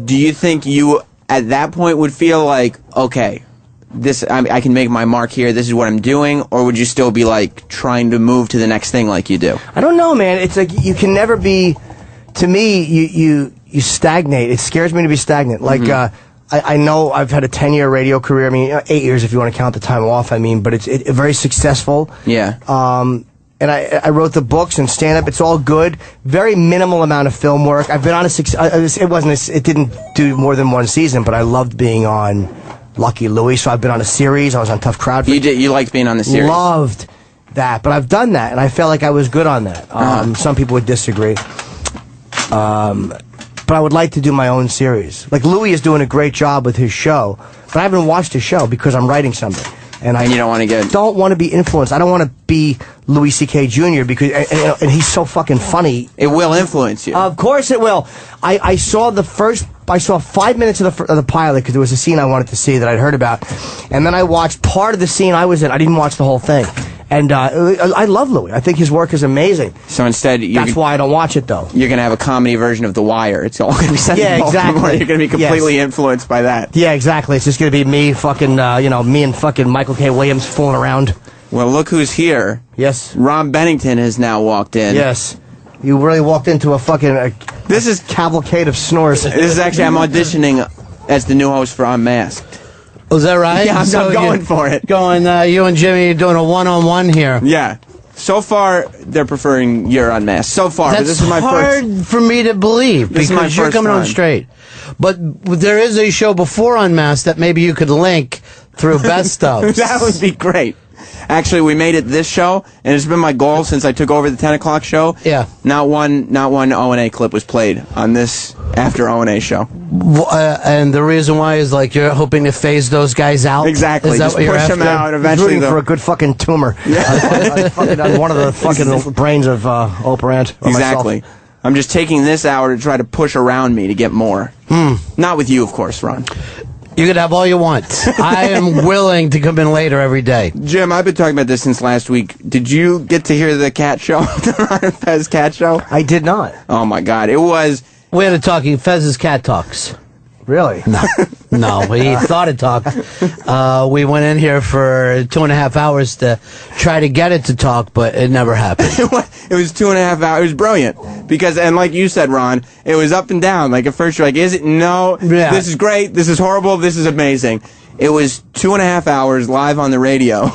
Do you think you, at that point, would feel like, okay, this I can make my mark here, this is what I'm doing, or would you still be, like, trying to move to the next thing like you do? I don't know, man. It's like you can never be, to me, you stagnate. It scares me to be stagnant. Like, I know I've had a 10-year radio career. I mean, 8 years if you want to count the time off, I mean, but it's very successful. Yeah. And I wrote the books and stand-up. It's all good. Very minimal amount of film work. I've been on it didn't do more than one season, but I loved being on Lucky Louie. So I've been on a series. I was on Tough Crowd. You liked being on the series? Loved that. But I've done that, and I felt like I was good on that. Some people would disagree. But I would like to do my own series. Like, Louie is doing a great job with his show, but I haven't watched his show because I'm writing something. And you don't want to don't want to be influenced. I don't want to be Louis C.K. Jr. because and he's so fucking funny. It will influence you. Of course it will. I saw 5 minutes of the pilot because there was a scene I wanted to see that I'd heard about, and then I watched part of the scene I was in. I didn't watch the whole thing. And I love Louis. I think his work is amazing. So instead, that's why I don't watch it, though. You're going to have a comedy version of The Wire. It's all going to be set in exactly. You're going to be completely influenced by that. Yeah, exactly. It's just going to be me, me and fucking Michael K. Williams fooling around. Well, look who's here. Yes. Ron Bennington has now walked in. Yes. You really walked into a fucking this is cavalcade of snores. This is actually, I'm auditioning as the new host for Unmasked. Oh, is that right? Yeah, I'm going for it. You and Jimmy are doing a one-on-one here. Yeah. So far, they're preferring your Unmasked. So far, That's but this is my hard for me to believe because you're coming on straight. But there is a show before Unmasked that maybe you could link through Best Of. That would be great. Actually, we made it this show, and it's been my goal since I took over the 10 o'clock show. Yeah. Not one O&A clip was played on this after O&A show. And the reason why is like you're hoping to phase those guys out? Exactly. Is that just what you're push after? them out, and eventually rooting for a good fucking tumor. on one of the fucking brains of Oprah Ant. Exactly. Myself. I'm just taking this hour to try to push around me to get more. Not with you, of course, Ron. You can have all you want. I am willing to come in later every day. Jim, I've been talking about this since last week. Did you get to hear the cat show? The Ron and Fez cat show? I did not. Oh, my God. It was... We had a talking Fez's cat talks. Really? No, he thought it talked. We went in here for 2.5 hours to try to get it to talk, but it never happened. It was 2.5 hours. It was brilliant. Because, and like you said, Ron, it was up and down. Like, at first you're like, is it? No. Yeah. This is great. This is horrible. This is amazing. It was 2.5 hours live on the radio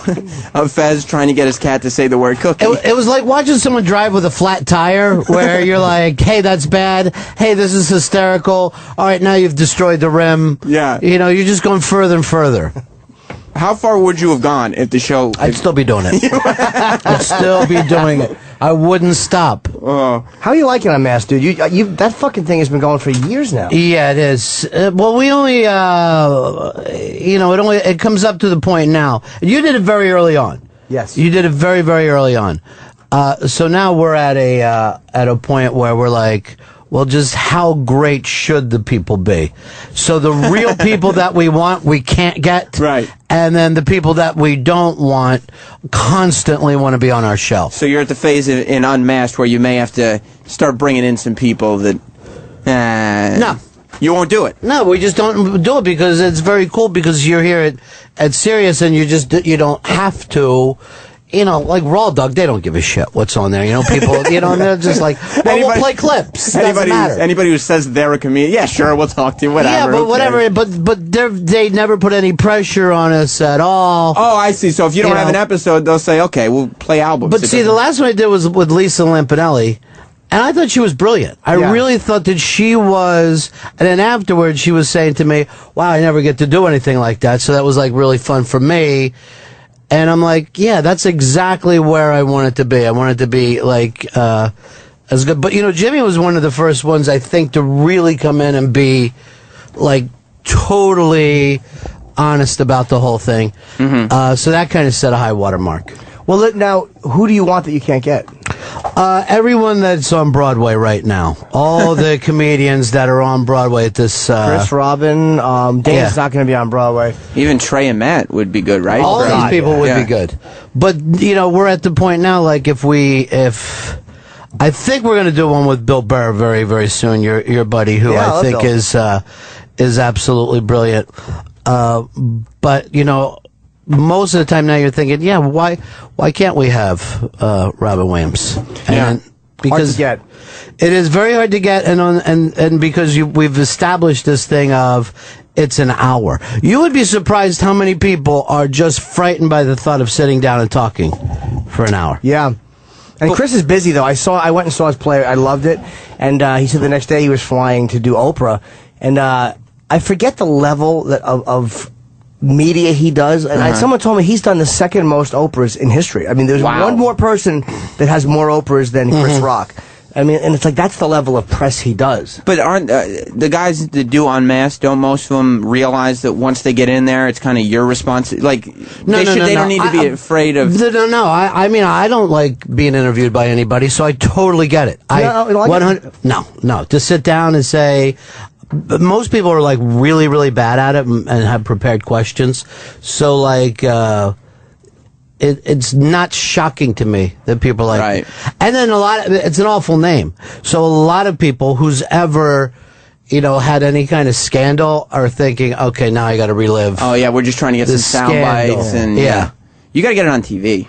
of Fez trying to get his cat to say the word cookie. It was like watching someone drive with a flat tire where you're like, hey, that's bad. Hey, this is hysterical. All right, now you've destroyed the rim. Yeah. You know, you're just going further and further. How far would you have gone if the show... I'd still be doing it. I'd still be doing it. I wouldn't stop. How are you liking Unmasked, dude? You that fucking thing has been going for years now. Yeah, it is. Well, we only, it comes up to the point now. You did it very early on. Yes. You did it very, very early on. So now we're at a point where we're like, well, just how great should the people be? So the real people that we want, we can't get. Right. And then the people that we don't want constantly want to be on our show. So you're at the phase in Unmasked where you may have to start bringing in some people that... No. You won't do it. No, we just don't do it because it's very cool because you're here at Sirius and you don't have to. like Raw Dog, they don't give a shit what's on there. People, and they're just like, well, we'll play clips. Doesn't matter. Anybody who says they're a comedian, yeah, sure, we'll talk to you, whatever. Yeah, but whatever. But they never put any pressure on us at all. Oh, I see. So if you don't have an episode, they'll say, okay, we'll play albums. But see, the last one I did was with Lisa Lampanelli. And I thought she was brilliant. I really thought that she was. And then afterwards, she was saying to me, wow, I never get to do anything like that. So that was like really fun for me. And I'm like, yeah, that's exactly where I want it to be. I want it to be like as good. But, Jimmy was one of the first ones, I think, to really come in and be like totally honest about the whole thing. So that kind of set a high water mark. Well, now, who do you want that you can't get? Everyone that's on Broadway right now. All the comedians that are on Broadway at this... Chris Robin, Dane's not going to be on Broadway. Even Trey and Matt would be good, right? All these people would be good. But, we're at the point now, like, if I think we're going to do one with Bill Burr very, very soon, your buddy, who I think is absolutely brilliant. But, most of the time now you're thinking, why can't we have Robin Williams? And because hard to get. It is very hard to get, and because we've established this thing of it's an hour. You would be surprised how many people are just frightened by the thought of sitting down and talking for an hour. Yeah. And Chris is busy though. I went and saw his play. I loved it, and he said the next day he was flying to do Oprah, and I forget the level of media he does, and someone told me he's done the second most Oprahs in history. I mean, there's one more person that has more Oprahs than Chris Rock. I mean, and it's like that's the level of press he does. But aren't the guys that do Unmasked, don't most of them realize that once they get in there, it's kind of your responsibility? Like, they don't need to be afraid of... No, I mean, I don't like being interviewed by anybody, so I totally get it. No, to sit down and say... Most people are like really, really bad at it and have prepared questions. So like, it's not shocking to me that people are like, and then it's an awful name. So a lot of people who's ever, had any kind of scandal are thinking, okay, now I got to relive. Oh yeah, we're just trying to get some sound bites and you got to get it on TV.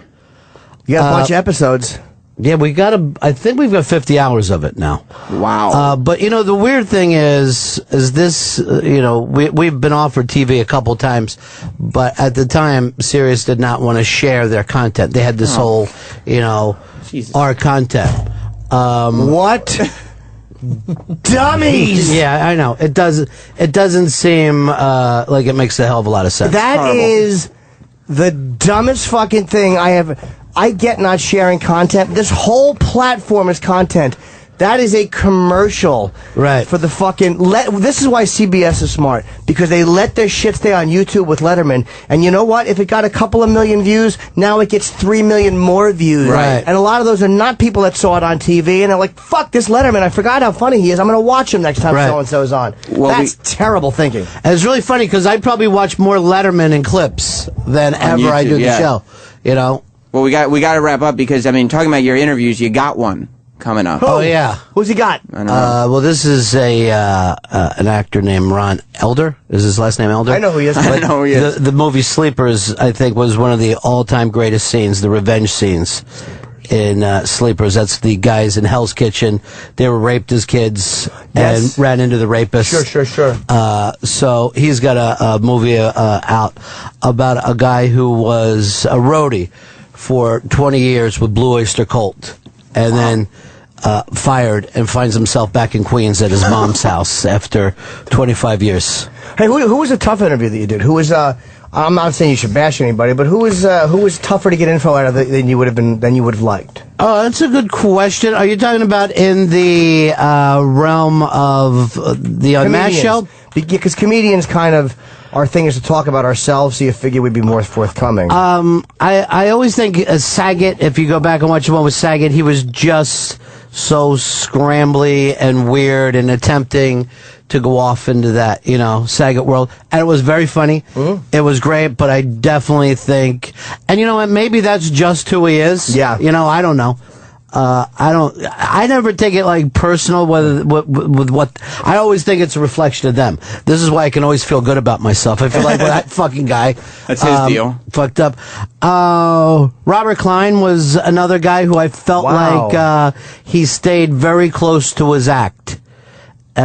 You got a bunch of episodes. Yeah, I think we've got 50 hours of it now. Wow. But, the weird thing is this, we've been offered TV a couple times, but at the time, Sirius did not want to share their content. They had this whole, our content. What? Dummies! Yeah, I know. It doesn't seem like it makes a hell of a lot of sense. That is the dumbest fucking thing I get not sharing content. This whole platform is content. That is a commercial for the fucking... This is why CBS is smart, because they let their shit stay on YouTube with Letterman. And you know what? If it got a couple of million views, now it gets 3 million more views. Right. And a lot of those are not people that saw it on TV, and they're like, fuck this Letterman, I forgot how funny he is. I'm going to watch him next time so-and-so's on. Well, that's terrible thinking. And it's really funny, because I probably watch more Letterman in clips than ever YouTube, I do the show, Well, we got to wrap up because, talking about your interviews, you got one coming up. Oh, yeah. Who's he got? I don't know. Well, this is an actor named Ron Elder. Is his last name Elder? I know who he is. I know who he is. The movie Sleepers, I think, was one of the all-time greatest scenes, the revenge scenes in Sleepers. That's the guys in Hell's Kitchen. They were raped as kids and ran into the rapist. Sure. So he's got a movie out about a guy who was a roadie for 20 years with Blue Oyster Cult, and then fired and finds himself back in Queens at his mom's house after 25 years. Hey, who was a tough interview that you did? Who was I'm not saying you should bash anybody, but who was tougher to get info out of than you would have liked? Oh, that's a good question. Are you talking about in the realm of the Unmasked show? Because comedians kind of, our thing is to talk about ourselves, so you figure we'd be more forthcoming. I always think Saget, if you go back and watch the one with Saget, he was just so scrambly and weird and attempting to go off into that, Saget world. And it was very funny. Mm-hmm. It was great, but I definitely think, and you know what, maybe that's just who he is. Yeah. I don't know. I never take it like personal with what, I always think it's a reflection of them. This is why I can always feel good about myself. I feel like, well, that fucking guy. That's his deal. Fucked up. Robert Klein was another guy who I felt like, he stayed very close to his act. You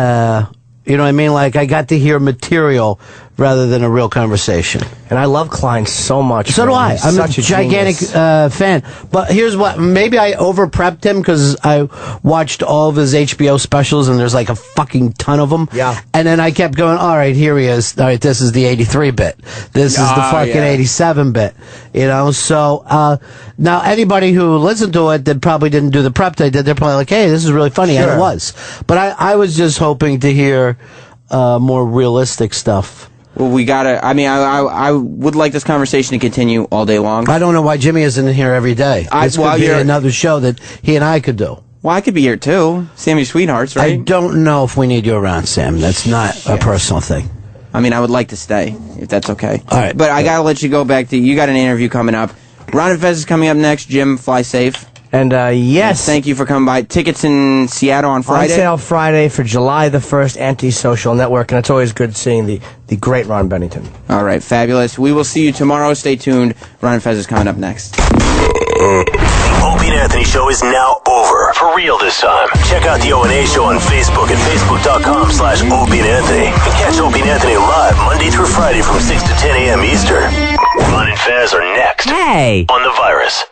know what I mean? Like, I got to hear material rather than a real conversation. And I love Klein so much. So do I. I'm a gigantic fan. But here's what, maybe I over-prepped him because I watched all of his HBO specials and there's like a fucking ton of them. Yeah. And then I kept going, all right, here he is. All right, this is the 83 bit. This is the fucking 87 bit. You know, so now anybody who listened to it that probably didn't do the prep they did, they're probably like, hey, this is really funny. Sure. And it was. But I was just hoping to hear more realistic stuff. Well, we gotta. I mean, I would like this conversation to continue all day long. I don't know why Jimmy isn't here every day. This could be another show that he and I could do. Well, I could be here too. Sammy Sweethearts, right? I don't know if we need you around, Sam. That's not a personal thing. I mean, I would like to stay, if that's okay. All right. But I gotta let you go back to, you got an interview coming up. Ron and Fez is coming up next. Jim, fly safe. And yes. And thank you for coming by. Tickets in Seattle on Friday. On sale Friday for July the 1st, Anti-Social Network, and it's always good seeing the great Ron Bennington. All right, fabulous. We will see you tomorrow. Stay tuned. Ron and Fez is coming up next. The Opie and Anthony Show is now over. For real this time. Check out the O&A Show on Facebook at facebook.com/Opie and Anthony. And catch Opie and Anthony live Monday through Friday from 6 to 10 a.m. Eastern. Ron and Fez are next. Hey! On The Virus.